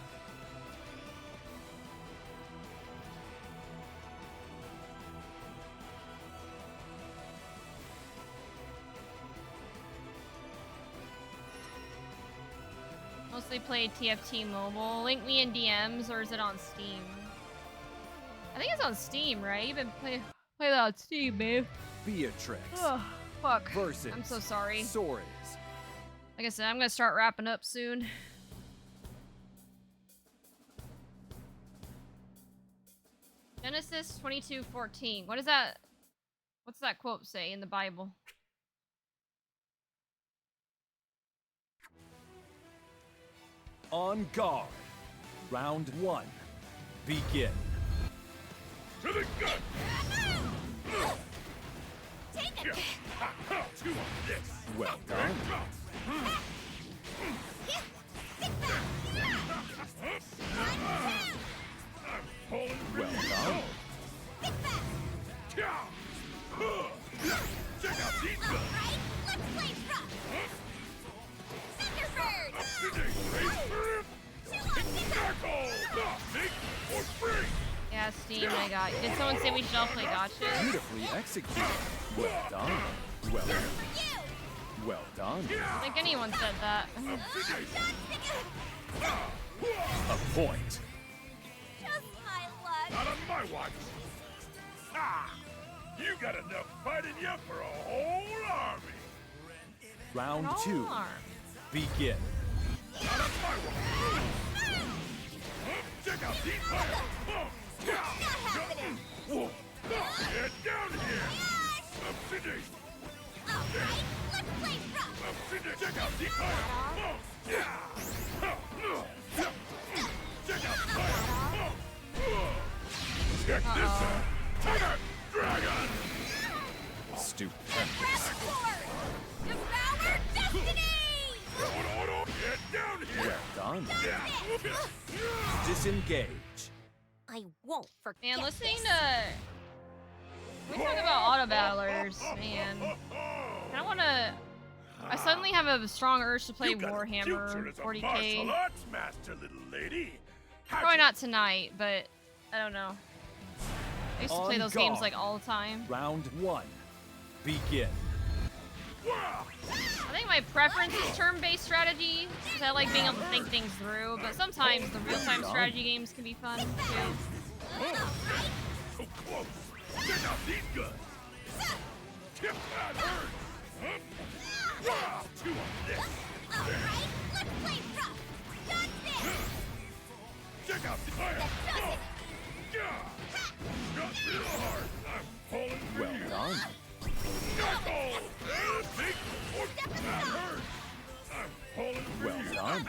Mostly played TFT Mobile. Link me in DMs, or is it on Steam? I think it's on Steam, right? You've been play that on Steam, babe. Beatrix. Oh, fuck. Versus I'm so sorry. Soares. Like I said, I'm gonna start wrapping up soon. Genesis 22:14. What is that? What's that quote say in the Bible? On guard. Round 1. Begin. To the gut! Take it! Chew on this! Well done. I'm pulling for Well you! done. Check out these guns! Right? Let's play rough! Thunderbird! Yeah, Steam, I got you. Did someone say we should all play gotcha? Beautifully executed. Well done. Well done. I don't think anyone said that. A point. Just my luck. Not on my watch! Ah! You got enough fight in you for a whole army! Round An 2. alarm. Begin. Not on my watch! Check out these fires! Not happening. Whoa! Get down here! Up today! Alright, let's play rough. Up today! Check out these fires! Check out the fire! Check this out! Tiger! Dragon! Stupendous. Devour destiny! Get down here! Well done. Disengage. I won't forget. Man, listening to... When we talk about auto battlers, man. I don't wanna... I suddenly have a strong urge to play You got a future Warhammer as a 40k. martial arts master, little lady. Probably not tonight, but I don't know. I used to play On those games guard. like all the time. Round 1. Begin. I think my preference is turn-based strategy, because I like being able to think things through, but sometimes the real-time strategy games can be fun, too. So close. Check out these guns. Tip that hurt. Huh? Chew on this. Alright, let's play rough. Dodge this. Check out the fire. Got real hard. I'm pulling for Well you. done. Knuckles! Big or that hurt. I'm pulling for Well you. done.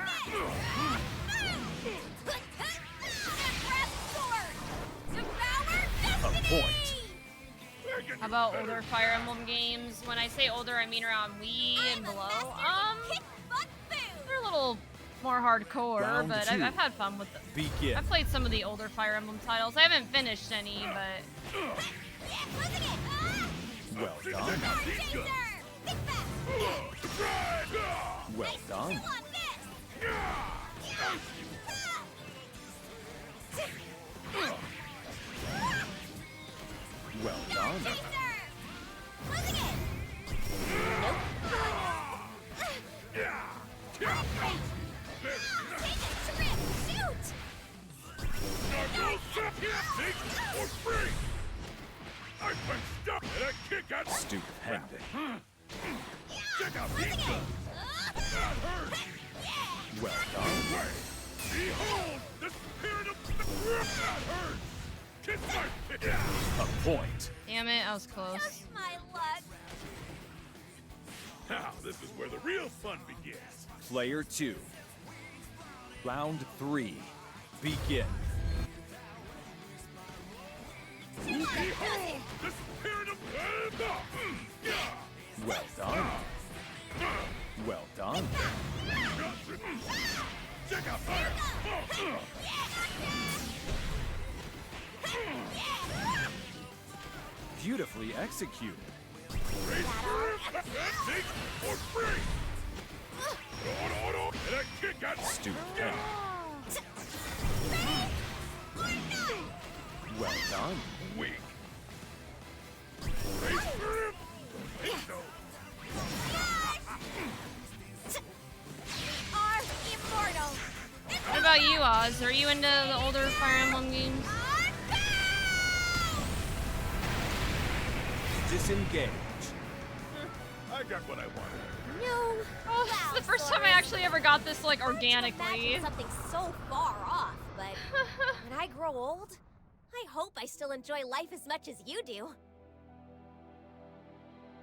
A point. How about older Fire Emblem games? When I say older, I mean around Wii and below. They're a little more hardcore, Round but two. I've had fun with them. Begin. I've played some of the older Fire Emblem titles. I haven't finished any, but Well done. Well done. Well done. Or free. I've been stuck and I kick out Stupendous. Check out these guns. That hurts. Well done. Wait. Behold the spirit of that hurts. Kiss my face. A point. damn it, I was close. Just my luck. Now this is where the real fun begins. Player 2. Round 3. Begin. Behold the spirit of Well done. Well done. Check out fire. Beautifully executed. Raise take or free. And I kick out Stupendous. Well done. weak. Raise so. Are immortal. What about you, Oz? Are you into the older Fire Emblem games? Disengage. I got what I wanted. No. Oh, this is the first time I actually ever got this, like, organically. Imagine something so far off, but when I grow old, I hope I still enjoy life as much as you do.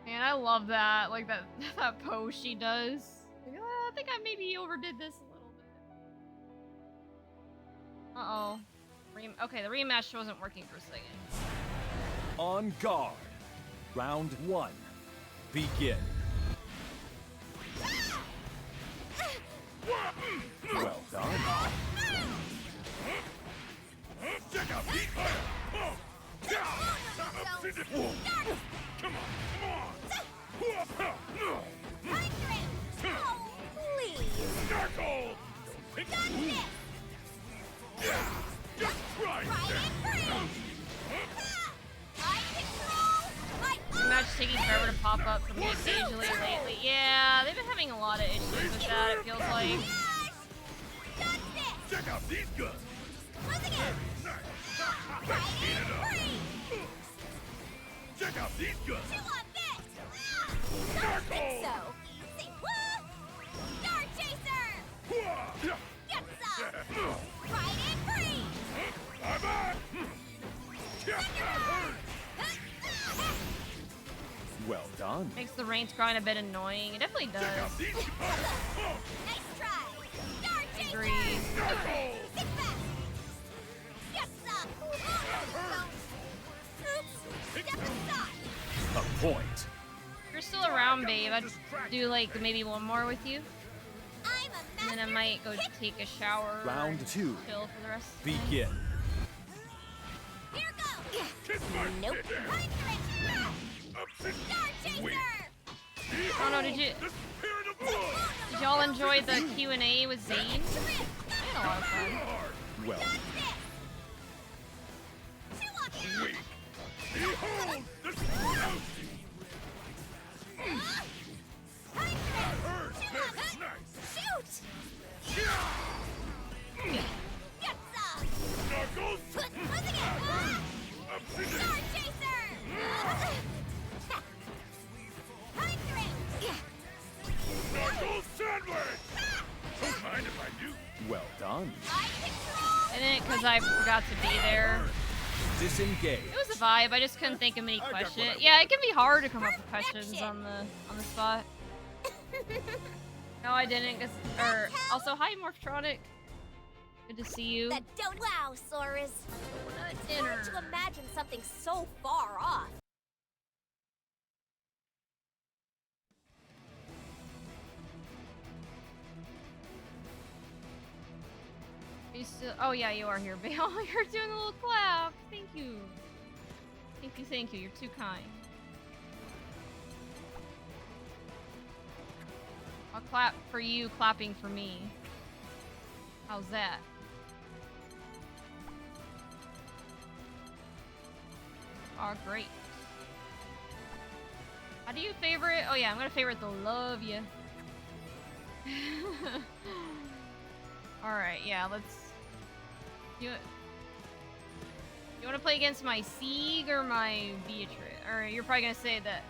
Man, I love that. Like, that pose she does. Like, I think I maybe overdid this a little bit. Uh-oh. Okay, the rematch wasn't working for a second. On guard. Round 1. Begin. Well done. Check out these fire. Come on. Please. Knuckle. Don't think just try Rematch taking forever to pop up for me occasionally lately. Yeah, they've been having a lot of issues with that, it feels like. Check out these guns. Nice. Heat it up. Check out these guns. Knuckle. Star Chaser! Get some! Ride it free! Bye-bye. That hurt. Well done. Makes the range grind a bit annoying. It definitely does. Check out these guns. Nice try! Star I Chaser! agree. Knuckle. Sit back! Get some! Oops! Step aside! A point. If you're still around, babe, I'd do, like, maybe one more with you. I'm a And then I might go take a shower. Round and 2. Chill for the rest of the night. Begin. Here goes! Kiss my Nope. face. Star Chaser! Oh no, did y'all enjoy the Q&A with Zane? I had a lot of fun. Well. Weak. Behold the because I forgot to be there. Disengage. It was a vibe. I just couldn't think of any questions. Yeah, it can be hard to come up with questions on the spot. No, I didn't. Or also, hi Morphtronic. Good to see you. That don't wow, Saurus. It's hard to imagine something so far off. Are you still? Oh yeah, you are here, Bale. You're doing a little clap. Thank you. Thank you. Thank you. You're too kind. I'll clap for you, clapping for me. How's that? Oh, great. How do you favorite? Oh yeah, I'm gonna favorite the love ya. Alright, yeah, let's do it. You wanna play against my Sieg or my Beatrice? Or you're probably gonna say that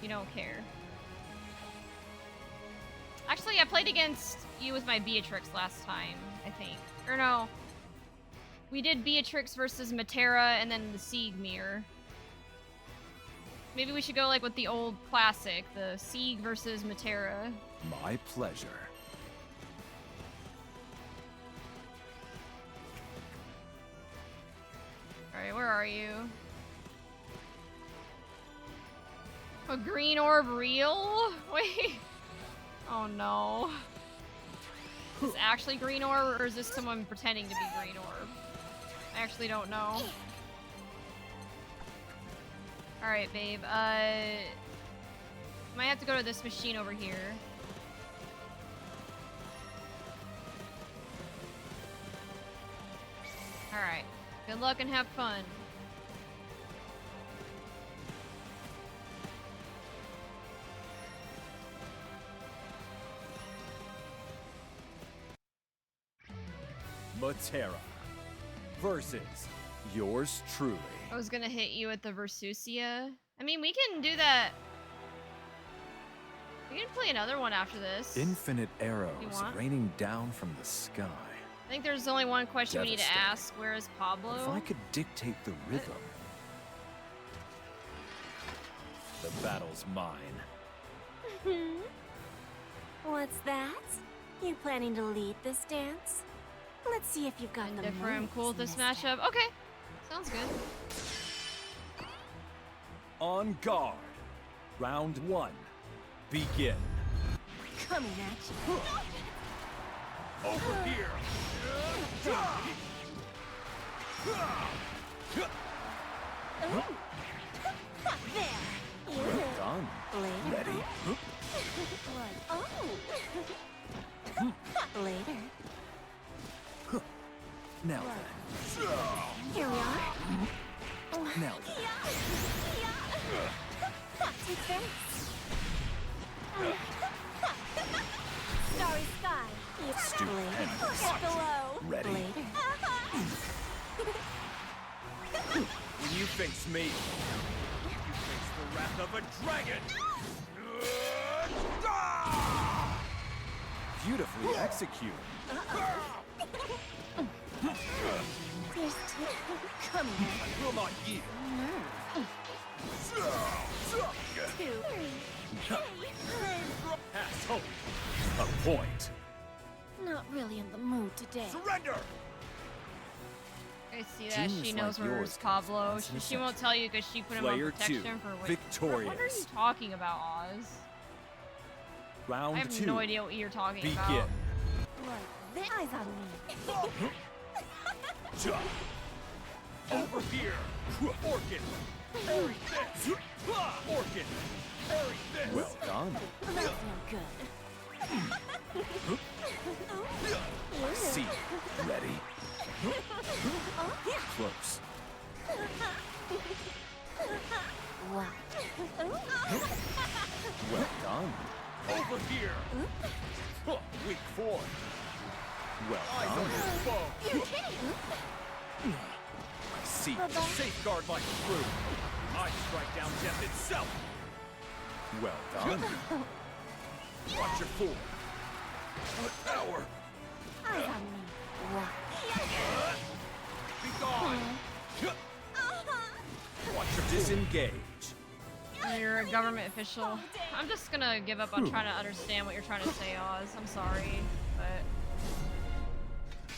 you don't care. Actually, I played against you with my Beatrix last time, I think. Or no. We did Beatrix versus Matera and then the Sieg mirror. Maybe we should go like with the old classic, the Sieg versus Matera. My pleasure. Alright, where are you? A green orb real? Wait. Oh no. Is this actually green orb or is this someone pretending to be green orb? I actually don't know. Alright, babe. Might have to go to this machine over here. Alright. Good luck and have fun. Matera versus yours truly. I was gonna hit you with the Versusia. I mean, we can do that. We can play another one after this. Infinite You arrows want? raining down from the sky. I think there's only one question we need to ask. Where is Pablo? If I could dictate the rhythm, the battle's mine. What's that? You planning to lead this dance? Let's see if you've got the Different. I'm moves, cool with this mister. matchup. Okay. Sounds good. On guard. Round one. Begin. Coming at you. Over here! There. Well done. Later. Ready? Oh. Later. Now then. Here we are. Now then. Take this. Starry sky. Stupendous. Below. Ready? Later. When you face me, You face the wrath of a dragon! beautifully executed. There's two coming. I will not yield. Two. Asshole. A point. Not really in the mood today. Surrender! I see that. Genius She knows like where yours is comes Pablo. once in a She won't century. tell you because she put him on Player protection two, for what are victorious. you talking about, Oz? Round I have two. no idea what you're talking Begin. about. Look, their eyes on me. Over here! Orchid! Parry this! Orchid! Parry this! Well done. That's no good. See. Ready? Close. Wow. Well done. Over here! Weak form. Well Eyes on done. your foe! You're kidding. I see. Safeguard my crew! I strike down death itself! Well done. Watch your form! A tower! Eyes on me. Wow. Be gone. Watch your disengage. You're a government official. I'm just gonna give up on trying to understand what you're trying to say, Oz. I'm sorry, but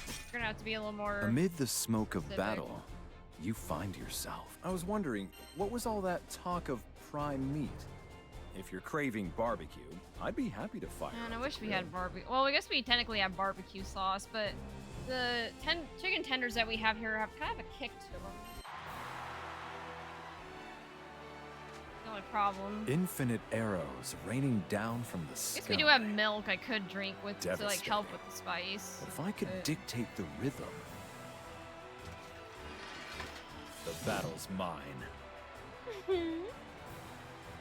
you're gonna have to be a little more. Amid the smoke of specific. battle, you find yourself. I was wondering, what was all that talk of prime meat? If you're craving barbecue, I'd be happy to fire. Man, I up wish the we grill. had barbecue. Well, I guess we technically have barbecue sauce, but the chicken tenders that we have here have kind of a kick to them. The only problem. Infinite arrows raining down from the I sky. guess we do have milk I could drink with to like Devastating. help with the spice. But if I could but- dictate the rhythm, the battle's mine.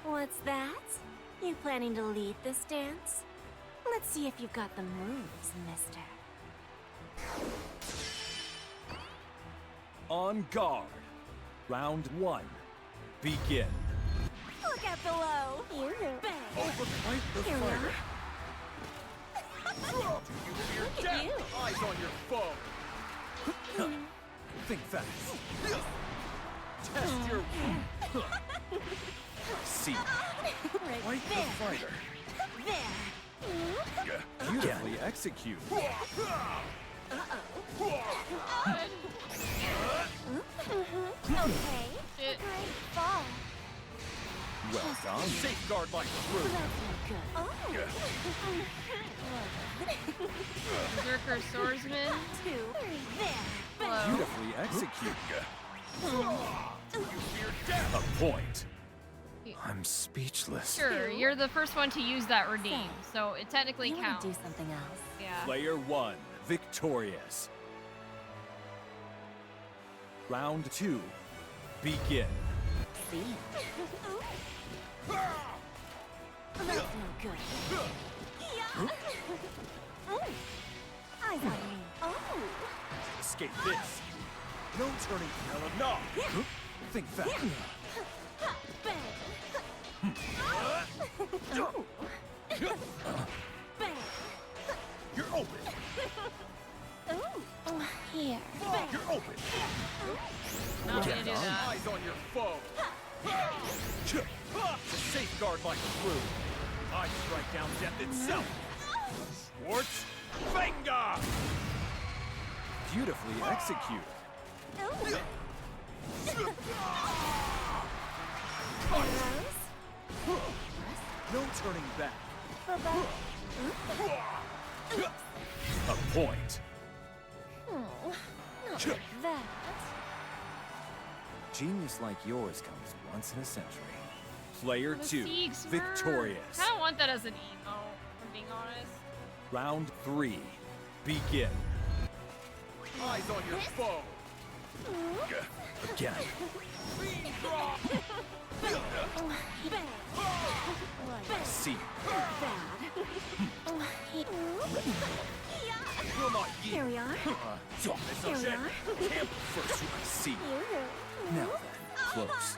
What's that? You planning to lead this dance? Let's see if you've got the moves, mister. On guard. Round 1. Begin. Look out below. Bang. Overfight the Here we fighter. Do you fear Look at death? you. Eyes on your foe. Think fast. Test your See. Right Fight the there. fighter. There. Beautifully executed. Okay. Shit. Great fall. Well done. safeguard my crew. That's no good. Berserker swordsman. 2, 3, there. Hello. Beautifully executed. Do you fear death? A point. I'm speechless. Sure, you're the first one to use that redeem, so it technically You want counts. to do something else? Yeah. Player 1, victorious. Round 2, begin. See? That's no good. Eyes on me. Oh. Escape this. No turning. No. Think fast. Bang. Bang. You're open. Oh, here. You're open. Not gonna do that. Eyes on your foe. To safeguard my crew, I strike down death itself. Schwartz, Venga! Beautifully executed. No turning back. A point. Oh, not like that. Genius like yours comes once in a century. Player The 2, Sieg Swerve. victorious. I don't want that as an emo, if I'm being honest. Round 3, begin. Eyes on your foe. Again. See. Will not Here yield. we are. This Here we are. Camp first. See. Now then, close.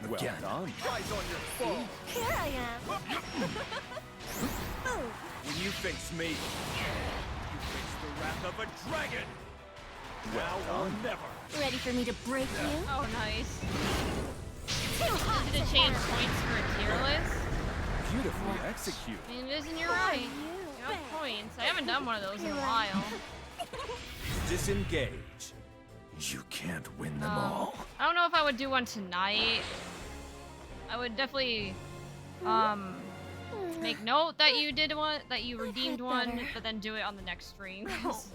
Well Here done. Eyes on your foe. I am. Move. When you face me, you face the wrath of a dragon. Well Now or done. never. Ready for me to break you? Oh, nice. Too hot. Did it change points for a tier list? Beautifully executed. I mean, it is, and you're right. You have points. I haven't done one of those in a while. Disengage. You can't win them all. I don't know if I would do one tonight. I would definitely, make note that you did one, that you redeemed one, better. but then do it on the next stream. 'cause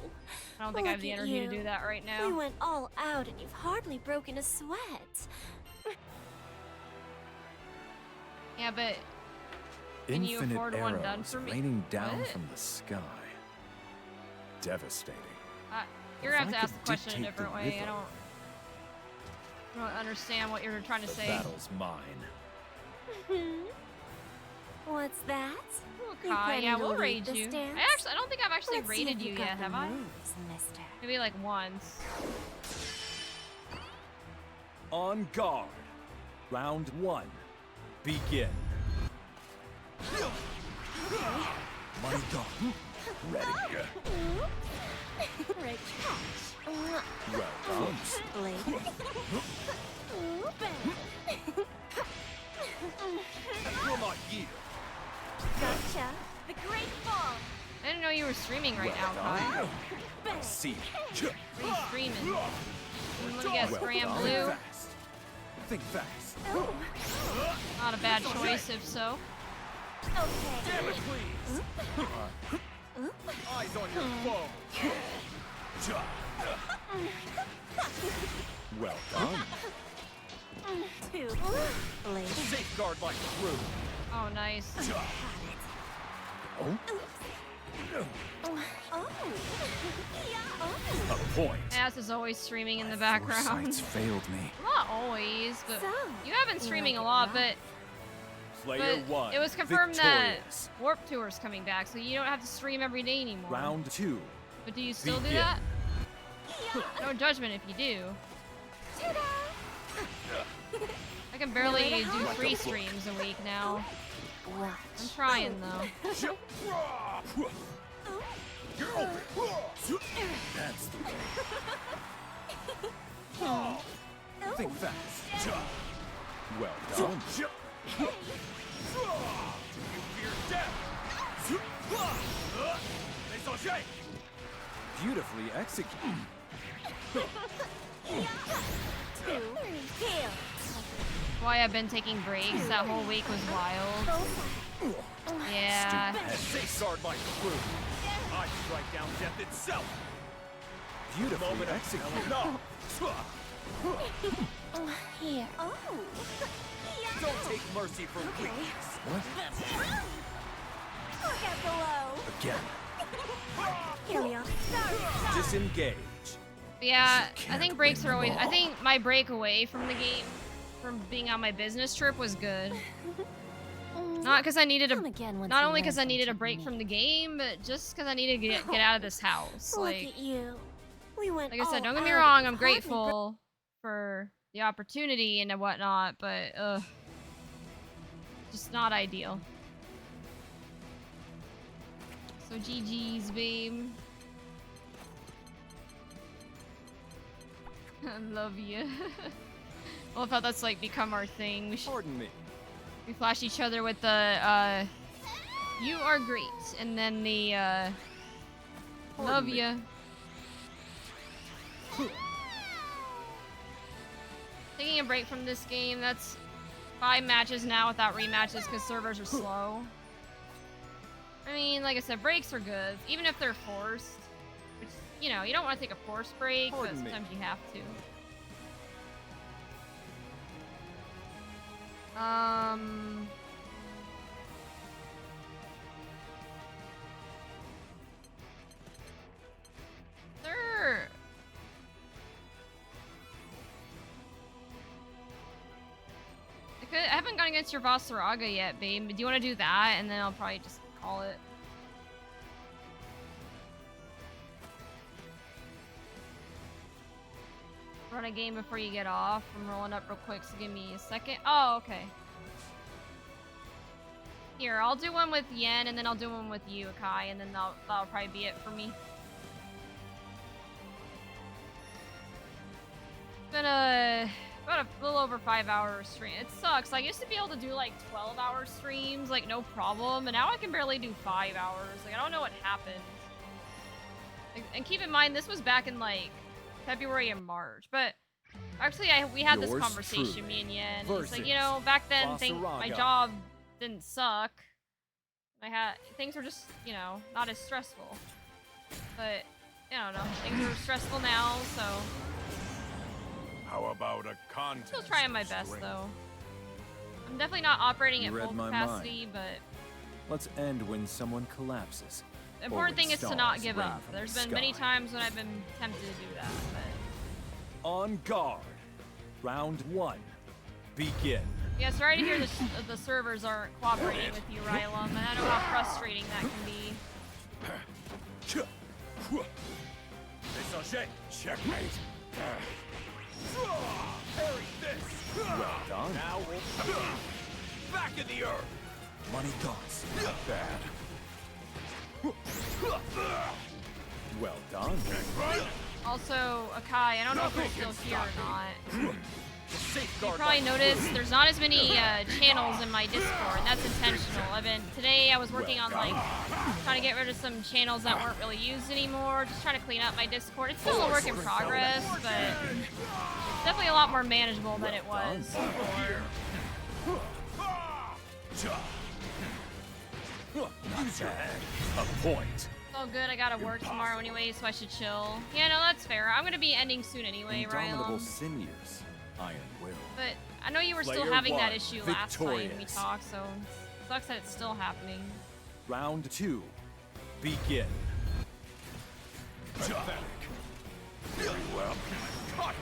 I don't think I have Look the at energy to you. do that right We now. went all out and you've hardly broken a sweat. Yeah, but can you Infinite afford one done arrows for me? raining down What? from the sky. Devastating. You're gonna have If to I ask the could question a dictate the different way. I rhythm. don't understand what you're trying to The say. battle's mine. What's that? Okay, planning yeah, to we'll lead raid this you. dance? I don't think I've actually Let's see raided if you you've got yet, the have I? moves, mister. Maybe like once. On guard. Round 1. Begin. My God. Ready. Great catch. Well done. Blade. Ooh, bang. Will not yield. Gotcha. The great fall. I didn't know you were streaming right now, Kai. Bang. See. What are you streaming? You want to get Well Scram done. Blue? Fast. Think fast. Oh. Not a bad choice, if so. Okay. Damn it, please. Eyes on your foe. Well done. Two. Blade. Safeguard like crew. Oh, nice. Oh, Oh. a point. Ass is always streaming in the background. Foresights failed me. Not always, but So, you have been you streaming like a it lot, rough? Player but one. it was confirmed that victorious. Warp Tour's coming back, so you don't have to stream every day anymore. Round two. But do you still do begin. that? No judgment if you do. I can barely do 3 streams a week now. I'm trying though. That's the way. Think fast. Well done. Do you fear death? Les Angers! Beautifully executed. Two. Heal. Why I've been taking breaks. That whole week was wild. Yeah. Safeguard like crew. I strike down death itself. Beautifully Moment of executed. no. Here. Oh. Don't take mercy from weakness. What? Look out below. Again. Here we are. Disengage. Yeah, I can't think breaks win are always. them I all. think my break away from the game, from being on my business trip, was good. Not because I needed Come a. again once Not you only learn because I needed a something break new. from the game, but just because I needed to get out of this house. Look Like, at you. We went like I said, all don't get me out. wrong. I'm Hardly grateful for the opportunity and whatnot, but just not ideal. So GG's, babe. I love you. I love how that's like become our thing. Pardon me. We flash each other with the you are great, and then the Pardon love me. ya. Taking a break from this game. That's 5 matches now without rematches because servers are slow. I mean, like I said, breaks are good, even if they're forced. Which, you know, you don't want to take a forced break, but Pardon me. sometimes you have to. There. I haven't gone against your Vasaraga yet, babe. Do you want to do that, and then I'll probably just call it. Run a game before you get off. I'm rolling up real quick, so give me a second. Oh, okay. Here, I'll do one with Yen, and then I'll do one with you, Kai, and then that'll probably be it for me. It's been about a little over 5-hour stream. It sucks. I used to be able to do like 12-hour streams, like no problem, and now I can barely do 5 hours. Like I don't know what happened. Like, and keep in mind, this was back in like February and March, but actually we had this Yours conversation, truly me and Yen. It's like, you versus know, back then my Vasaraga. job didn't suck. Things were just, you know, not as stressful. But I don't know, things are stressful now, so How about a contest? still trying my best though. I'm definitely not operating You at read full my capacity, but Let's end when someone collapses. the important when thing is to not stars give rain up. from There's the been many sky. times when I've been tempted to do that, but On guard. Round one. Begin. yeah, sorry to hear the servers aren't cooperating with you, Rylum, and I know how frustrating that can be. Les Angers, checkmate. Parry this. Well done. Now we'll back in the earth. Money talks. Not bad. Well done. Also, Akai, I don't know if you're still here or not. You Safeguard probably noticed there's not as many channels in my Discord, and that's intentional. Today I was working on like trying to get rid of some channels that weren't really used anymore, just trying to clean up my Discord. It's still a work in progress, but it's definitely a lot more manageable than it was before. A point. It's all good, I gotta work tomorrow anyway, so I should chill. Yeah, no, that's fair. I'm gonna be ending soon anyway, Indomitable Rylan. sinews, iron will. But I know you were still Player having that one, issue last time we victorious. talked, so it sucks that it's still happening. Round 2. Begin. Pathetic. Very well. Caught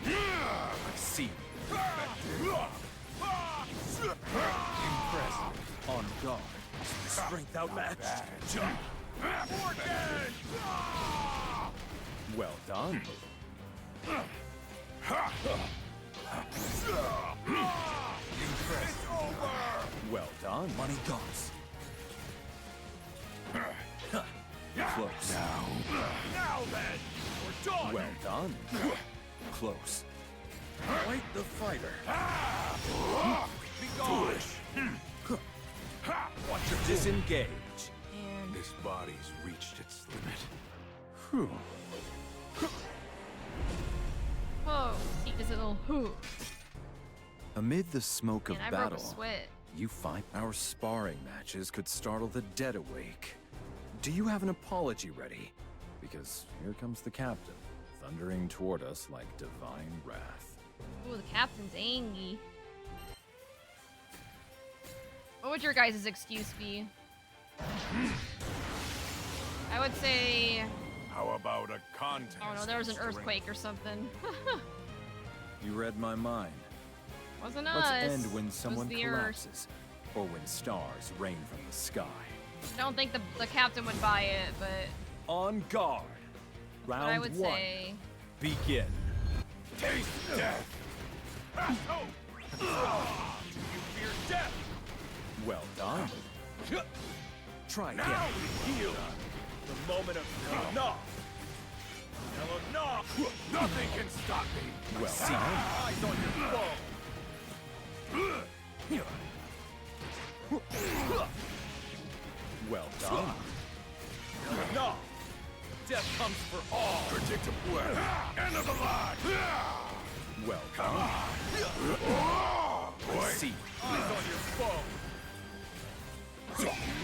you. I see. Impressive. On guard. Strength outmatched. Well done. It's over. Well done. Money goes. Close. Now then, we're done. Well done. Close. Quite the fighter. Be gone. Watch your disengage. And This body's reached its limit. whoa, see this little whoo. Amid the smoke of Man, I broke a battle, sweat. you find our sparring matches could startle the dead awake. Do you have an apology ready? Because here comes the captain, thundering toward us like divine wrath. Ooh, the captain's angry. What would your guys' excuse be? I would say, How about a contest? I don't know, there was an Mr. earthquake or something. You read my mind. Wasn't Let's us. end when It was someone the Earth. collapses, or when stars rain from the sky. I don't think the captain would buy it, but On guard. what Round I would 1. say. Begin. Taste death. Pass out. Do you fear death? Well done. Try Now again. we yield. The moment of enough. Enough. Nothing can stop me. Well done. Eyes on your foe. Well done. Enough. Death comes for all. Predictable. End of the line. Well done. Boy. See. Eyes on your foe.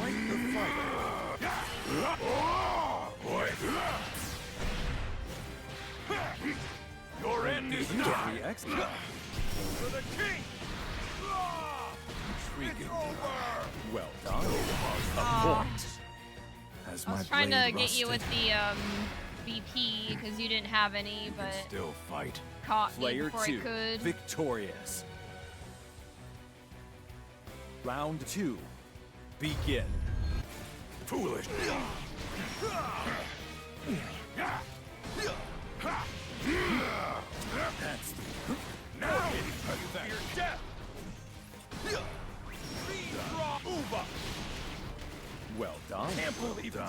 Right the fighter. Boy. Your end is Get nigh. the expert. For the king. Intriguing. It's over. Well done. A point. As I my was trying to blade get you with rusted, the BP because you didn't have any, but Still fight. caught me Player before 2, I could. victorious. Round 2, begin. Foolish. That's Now you fear death. Uba. well done. Can't believe it.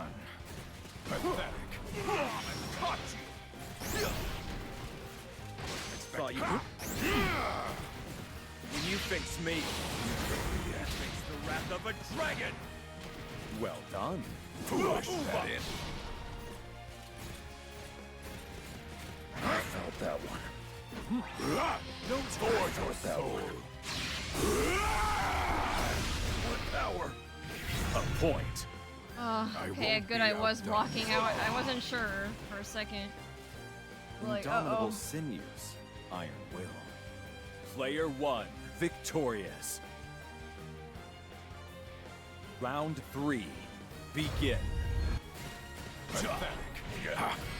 Pathetic. I've caught you. Thought you When you face me, you face the wrath of a dragon. well done. Foolish. That it. I felt that one. No towards your soul. What power? A point. Okay, won't good. be I was outdone. blocking out. I wasn't sure for a second. Like, Indomitable uh-oh. sinews, iron will. Player 1, victorious. Round 3, begin. Pathetic.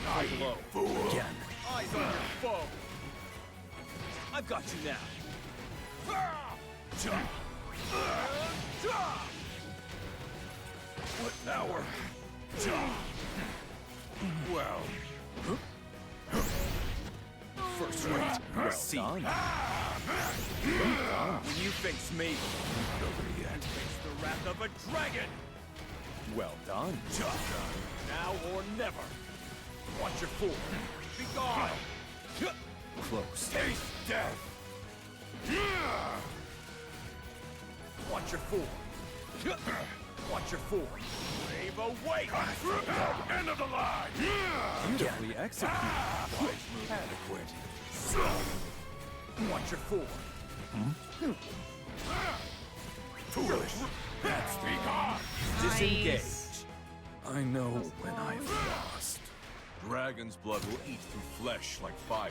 High low. Fool. Again. Eyes on your foe. I've got you now. What power? Well, First rate. Well done. when you face me, nobody yet face the wrath of a dragon. Well done. Now or never. Watch your fool. Be gone. Close. Taste death. Watch your fool. Watch your fool. Wave away. End of the line. Beautifully executed. Wise move adequate. Watch your fool. Foolish. Be gone. Disengage. Nice. I know when I've lost. Dragon's blood will eat through flesh like fire.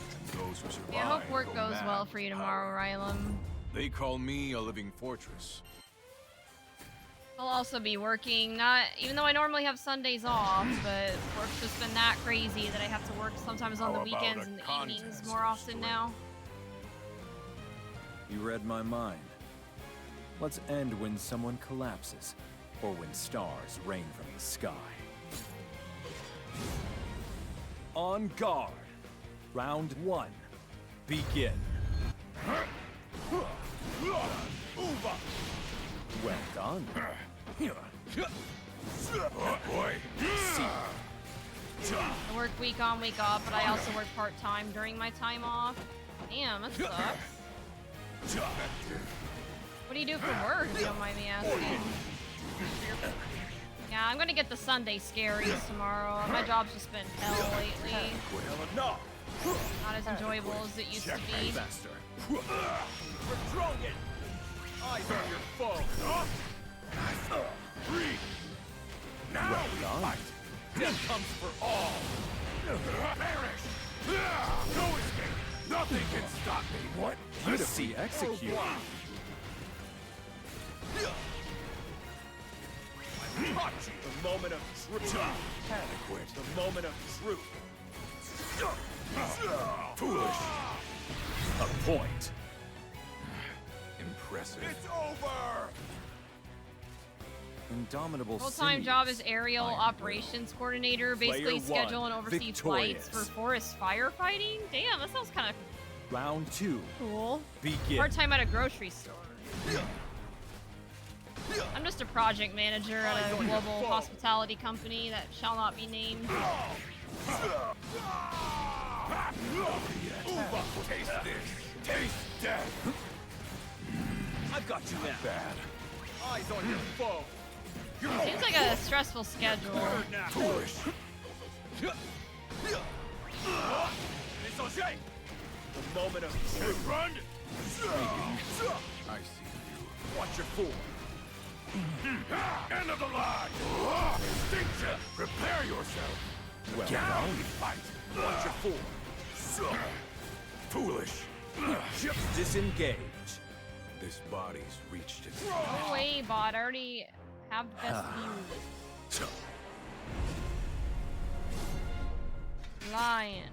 And those who survive Yeah, I hope work go goes mad well for you with tomorrow, power. Rylam. They call me a living fortress. I'll also be working, not even though I normally have Sundays off, but work's just been that crazy that I have to work sometimes on the How about weekends a and the evenings contest more of often now. You read my mind. Let's end when someone collapses, or when stars rain from the sky. On guard. Round 1. Begin. Well done. Boy. I work week on, week off, but I also work part-time during my time off. Damn, that sucks. What do you do for work, if you don't mind me asking? Yeah, I'm gonna get the Sunday scaries tomorrow. My job's just been hell lately. Well enough. Not as enjoyable as it used to be. Faster. Patrol it. Eyes on your foe. Breathe. Now Well we done. fight. Death comes for all. Perish. No escape. Nothing can stop me. What? Beautifully executed. Hachi, the moment of truth. Adequate. The moment of truth. Foolish. A point. Impressive. It's over. Indomitable Full-time job is aerial Iron operations coordinator. Basically Player one, schedule and oversee flights for victorious. forest firefighting. Damn, that sounds kind of Round 2. cool. Begin. Part-time at a grocery store. I'm just a project manager at a global hospitality company that shall not be named. Uva, taste this. Taste death. I've got you now. Bad. Eyes on your foe. Seems like a stressful schedule. Foolish. The moment of truth. Run. I see you. Watch your fool. End of the line. Extinction. Prepare yourself. Well Now done. we fight. Watch your fool. Foolish. Disengage. This body's reached its No way, bot. I already have the best view. Lion.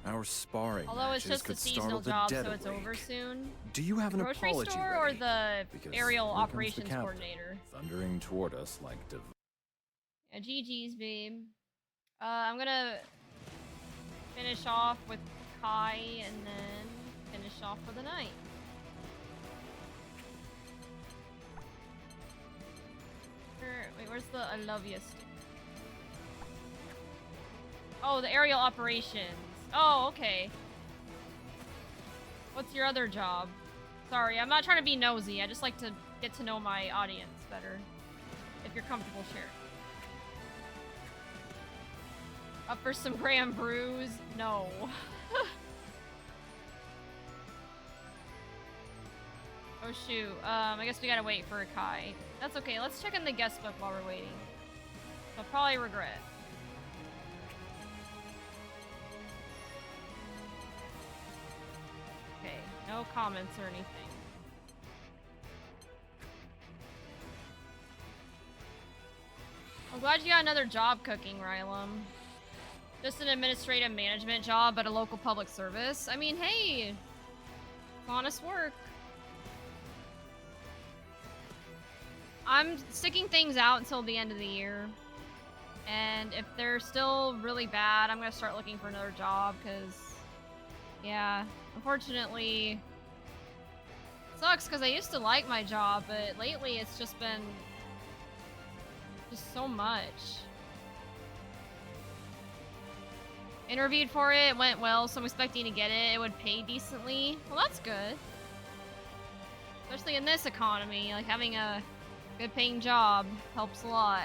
Our sparring Although it's matches just a could seasonal startle the job, dead so it's awake. over soon. Do you have an Grocery apology store or ready? the Because aerial here comes the operations captain, coordinator? thundering toward us like Yeah, GG's, babe. I'm gonna finish off with Kai and then finish off for the night. Wait, where's the I love you stick? Oh, the aerial operations. Oh, okay. What's your other job? Sorry, I'm not trying to be nosy. I just like to get to know my audience better. If you're comfortable sharing. Up for some Graham brews? No. Oh shoot. I guess we gotta wait for a Kai. That's okay. Let's check in the guest book while we're waiting. I'll probably regret. Okay, no comments or anything. I'm glad you got another job cooking, Rylam. Just an administrative management job at a local public service. I mean, hey, it's honest work. I'm sticking things out until the end of the year. And if they're still really bad, I'm gonna start looking for another job, because, yeah, unfortunately, it sucks because I used to like my job, but lately it's just been Just so much. Interviewed for it, went well, so I'm expecting to get it. It would pay decently. Well, that's good. Especially in this economy, like having a good paying job helps a lot.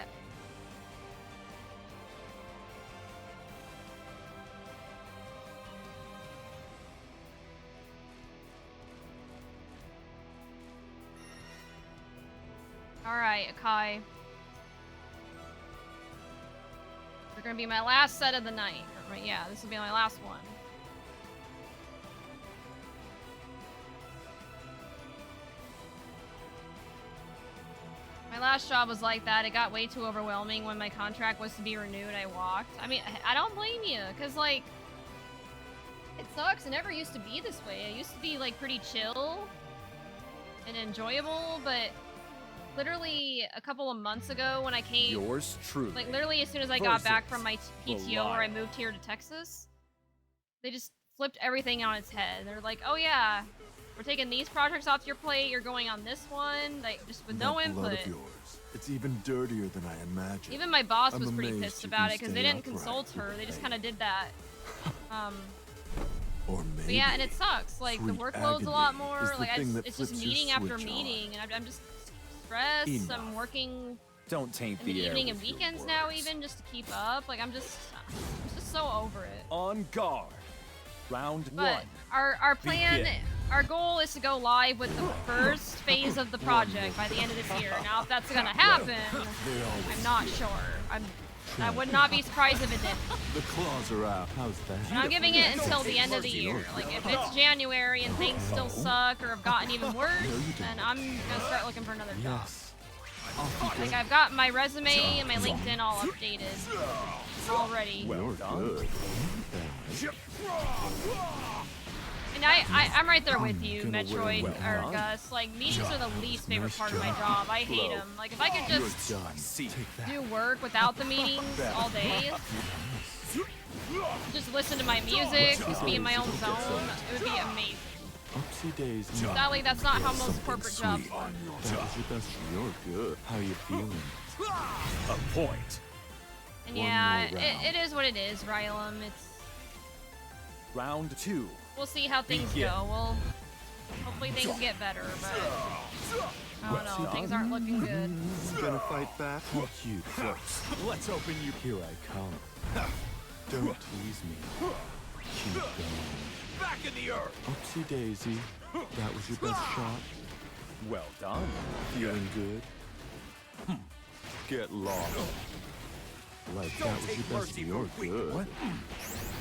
Alright, Akai. They're gonna be my last set of the night. Right, yeah, this will be my last one. My last job was like that. It got way too overwhelming. When my contract was to be renewed, I walked. I mean, I don't blame you, because, like, it sucks. It never used to be this way. It used to be, like, pretty chill and enjoyable, but literally a couple of months ago when I came... Yours truly. Like, literally as soon as I got back from my PTO where I moved here to Texas, they just flipped everything on its head. They're like, oh yeah, we're taking these projects off your plate, you're going on this one, like, just with no input. Blood of yours. It's even dirtier than I imagined. Even my boss I'm was pretty amazed pissed you about can it because stay they didn't upright consult her. with They just pain. kind of did that. Or maybe. But yeah, and it sucks. Like, the sweet workload's a lot agony more. is the Like, thing that it's just flips your meeting after switch on. meeting, and I'm just stressed. Enough. I'm working Don't taint in the the air evening and with your weekends now, words. even just to keep up. Like, I'm just so over it. On guard. Round But one. our plan, Begin. our goal is to go live with the first phase of the project by the end of this year. Now, if that's gonna happen, I'm not sure. I would not be surprised if it didn't. The claws are out. How's that? And I'm giving it until the end of the year. Like, if it's January and things still suck or have gotten even worse, then I'm gonna start looking for another job. Yes. Off you Like, go. I've got my resume and my LinkedIn all updated already. You're good. And I'm right there with you, Gonna Metroid win. or Gus. Like, meetings are the least favorite part of my job. I hate them. Like, if I could just You're done. do work without the meetings all day, just listen to my music, just be in my own zone, it would be amazing. Upsy days. Sadly, that's not how most corporate jobs work. That was your best. You're good. How you feeling? A point. And One yeah, more round. it is what it is, Rylum. It's Round two. we'll see how things Begin. go. Well, hopefully things get better, but I don't know. Things aren't looking good. You gonna fight back? You close. Let's open you. Here I come. Don't tease me. Keep going. Back in the earth. Upsy daisy. That was your best shot. Well done. Feeling good? Get lost. Like that was your best. You're good. What?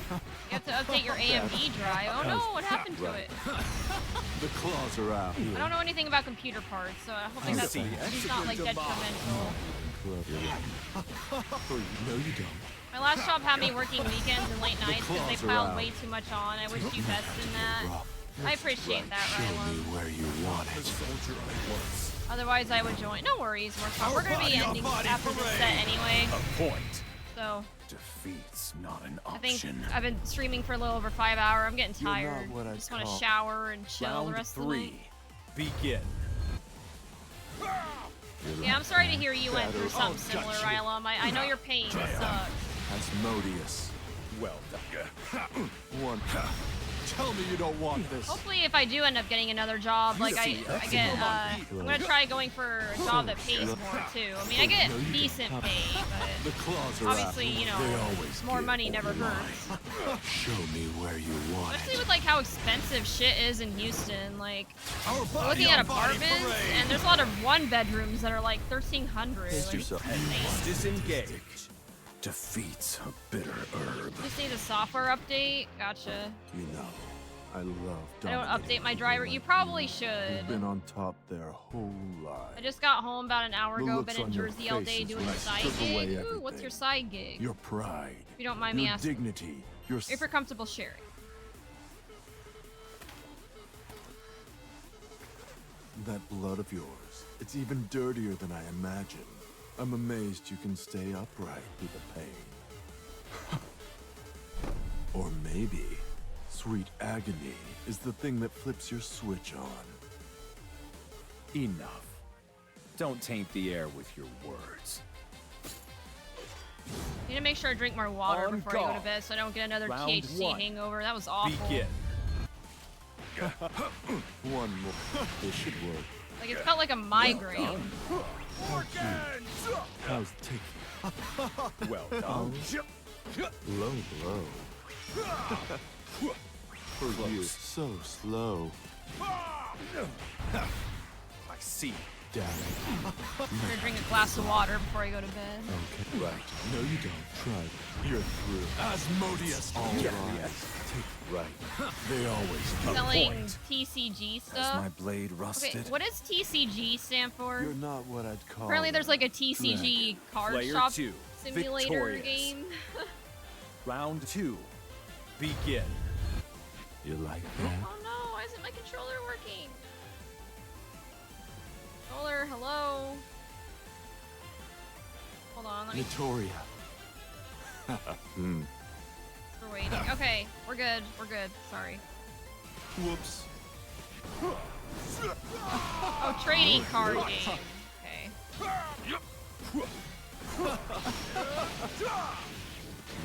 You have to update your AMD drive. Oh no, what happened to it? The claws are out. I don't know anything about computer parts, so hopefully that's it's not like detrimental. Oh, you know you don't. My last job had me working weekends and late nights because they claws are piled out. way too much on. I wish you best in that. I appreciate that, Show Rylum. me where you want it. Otherwise, I would join. No worries, Mortal. We're gonna be ending after this set anyway, A point. so Defeat's not an I think option. I've been streaming for a little over 5 hours. I'm getting You're not tired. what I Just want to call- shower and chill Round the rest of the night. three. Begin. Yeah, I'm sorry to hear you went through Shadow. something similar, Rylum. I know your pain. It sucks. Asmodeus. Well done. One. Tell me you don't want this. Hopefully, if I do end up getting another job, like I get, I'm gonna try going for a job that pays more too. I mean, I get decent pay, The but claws are obviously, out. you They know, always more get money never hurts. Show me where you want Especially it. with like how expensive shit is in Houston. Like, Our we're body looking at on body apartments, parade. and there's a lot of one bedrooms that are like 1,300. Pace Like, yourself. Disengage. Defeat's a bitter herb. just need a software update. Gotcha. You know, I love I don't dominating update my people driver. like You probably You've should. been on top their whole I life. just got home about an hour The ago. looks Been in on your Jersey all day faces doing when a I side strip away gig. Ooh, what's everything. your side gig? Your pride. If you don't mind me Your asking. dignity. Your If you're comfortable sharing. that blood of yours. It's even dirtier than I imagined. I'm amazed you can stay upright through the pain. Or maybe sweet agony is the thing that flips your switch on. Enough. Don't taint the air with your words. Need to make sure I drink more water On before I go to guard. bed so I don't get another Round THC one. hangover. That was awful. Begin. One more. This should work. Like, it felt like a migraine. How's it take? Well done. Low blow. For you, so slow. I see. Damn it. I'm gonna drink a glass of water before I go to bed. Okay, right. No, you don't. Try it. You're through. Asmodeus. All right. Take right. They always Selling TCG Has stuff. my blade rusted? Okay, what does TCG stand for? You're not what I'd call. Apparently there's like a TCG card Player shop two, simulator victorious. game. Round 2. Begin. You like that? Oh no, why isn't my controller working? Controller, hello? Hold on, let me... Notoria. Hmm. We're waiting. Okay, we're good. We're good. Sorry. Whoops. Oh, trading card game. Okay.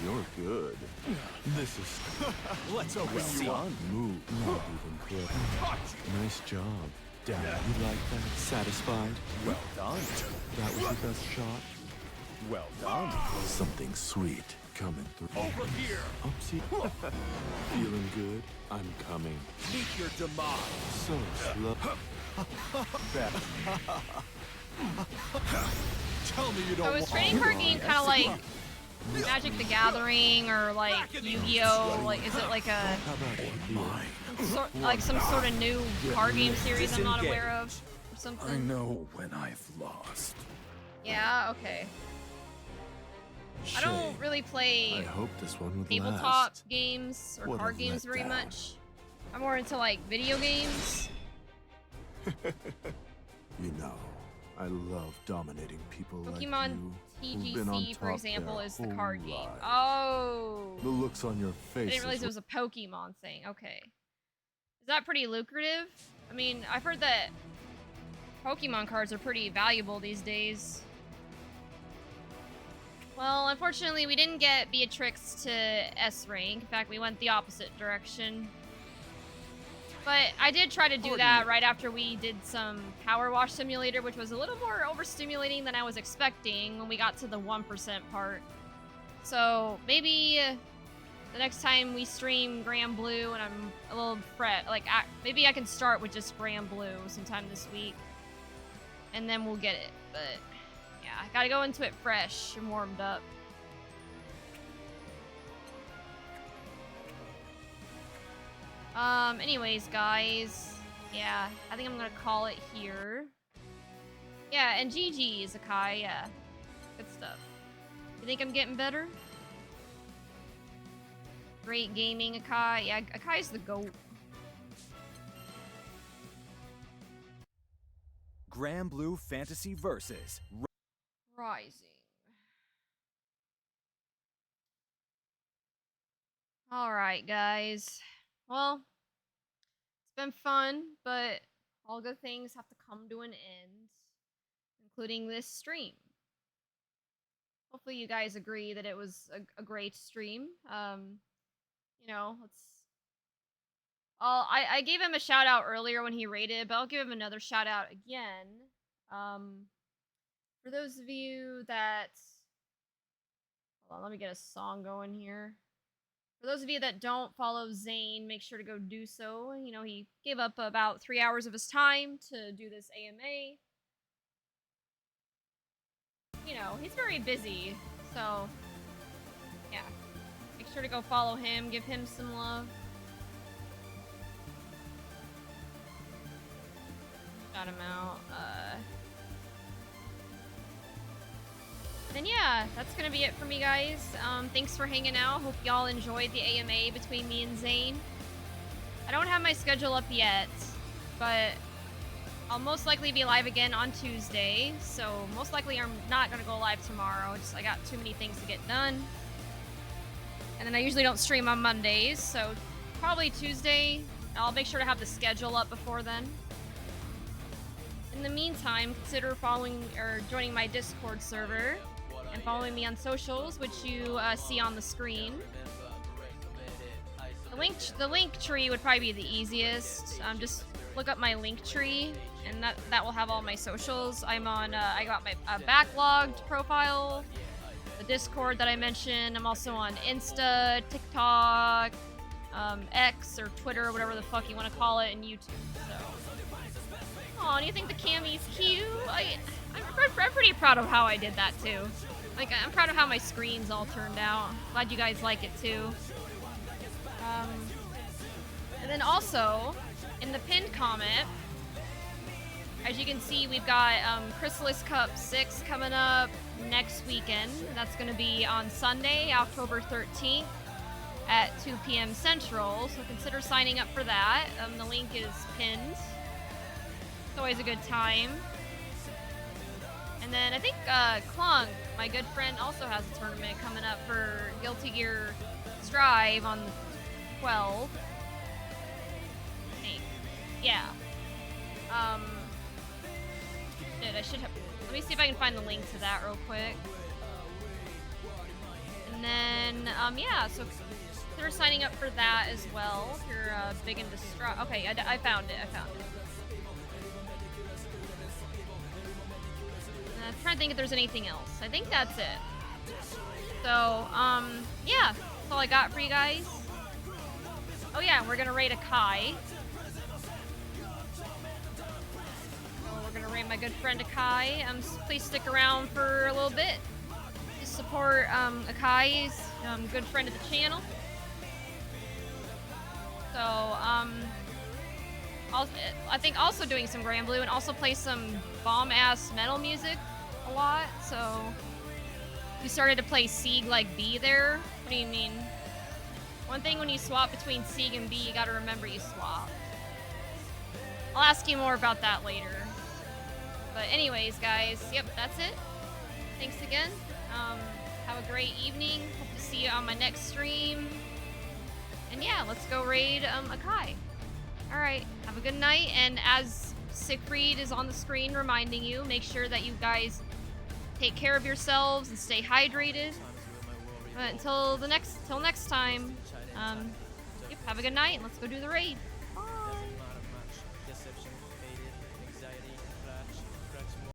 You're good. This is. Let's open you up. Move. Not even close. Nice job. Damn, you like that? Satisfied? Well done. That was your best shot? Well done. Something sweet coming through. Over here. Oopsie. Feeling good? I'm coming. Meet your demise. So slow. Tell me you don't So is want trading card game kind of like Magic the Gathering or like Yu-Gi-Oh? Like, is it like a How about you? like some sort of new card game series I'm not aware of or I something? know when I've lost. Yeah. Okay. I don't really I play hope this one would tabletop last. games or What a card games very letdown. much. I'm more into like video games. You know, I love dominating people Pokemon like you. who've been on TGC, for top example, their is the whole card game. lives. Oh. The looks on your I face. didn't realize it was a Pokemon thing. Okay. Is that pretty lucrative? I mean, I've heard that Pokemon cards are pretty valuable these days. Well, unfortunately, we didn't get Beatrix to S rank. In fact, we went the opposite direction. But I did try to do that right after we did some PowerWash Simulator, which was a little more overstimulating than I was expecting when we got to the 1% part. So maybe the next time we stream Grand Blue and I'm a little maybe I can start with just Grand Blue sometime this week. And then we'll get it. But yeah, I gotta go into it fresh and warmed up. Anyways, guys. Yeah, I think I'm gonna call it here. Yeah, and GG's, Akai, yeah. Good stuff. You think I'm getting better? Great gaming, Akai. Yeah, Akai's the GOAT. Grand Blue Fantasy Versus. Rising. Alright, guys. Well, it's been fun, but all good things have to come to an end, including this stream. Hopefully you guys agree that it was a great stream. You know, I gave him a shout out earlier when he rated, but I'll give him another shout out again. For those of you that... Hold on, let me get a song going here. For those of you that don't follow Zane, make sure to go do so. You know, he gave up about 3 hours of his time to do this AMA. You know, he's very busy, so yeah. Make sure to go follow him, give him some love. Shout him out. And yeah, that's gonna be it for me, guys. Thanks for hanging out. Hope y'all enjoyed the AMA between me and Zane. I don't have my schedule up yet, but I'll most likely be live again on Tuesday. So most likely I'm not gonna go live tomorrow. Just I got too many things to get done. And then I usually don't stream on Mondays, so probably Tuesday. I'll make sure to have the schedule up before then. In the meantime, consider following or joining my Discord server. and following me on socials, which you see on the screen. The link tree would probably be the easiest. Just look up my link tree, and that will have all my socials. I'm on. I got my backlogged profile, the Discord that I mentioned. I'm also on Insta, TikTok, X or Twitter, or whatever the fuck you want to call it, and YouTube. So, oh, do you think the Cammy's cute? I'm pretty proud of how I did that too. Like, I'm proud of how my screens all turned out. Glad you guys like it too. And then also, in the pinned comment, as you can see, we've got Chrysalis Cup 6 coming up next weekend. That's going to be on Sunday, October 13th at 2 p.m. Central, so consider signing up for that. The link is pinned. It's always a good time. And then I think Clunk, my good friend, also has a tournament coming up for Guilty Gear Strive on the 12th. I think. Yeah. Shit, I should have. Let me see if I can find the link to that real quick. And then, yeah, so consider signing up for that as well if you're big into Strive. Okay, I found it. I'm trying to think if there's anything else. I think that's it. So, yeah, that's all I got for you guys. Oh yeah, we're gonna raid a Kai. So we're gonna raid my good friend Akai. Please stick around for a little bit to support Akai's good friend of the channel. So, I think also doing some Grand Blue and also play some bomb-ass metal music a lot, so we started to play Sieg like B there. What do you mean? One thing when you swap between Sieg and B, you gotta remember you swap. I'll ask you more about that later. But anyways, guys, yep, that's it. Thanks again. Have a great evening. Hope to see you on my next stream. And yeah, let's go raid Akai. Alright, have a good night, and as Siegfried is on the screen reminding you, make sure that you guys take care of yourselves and stay hydrated. But until next time, yep, have a good night, and let's go do the raid.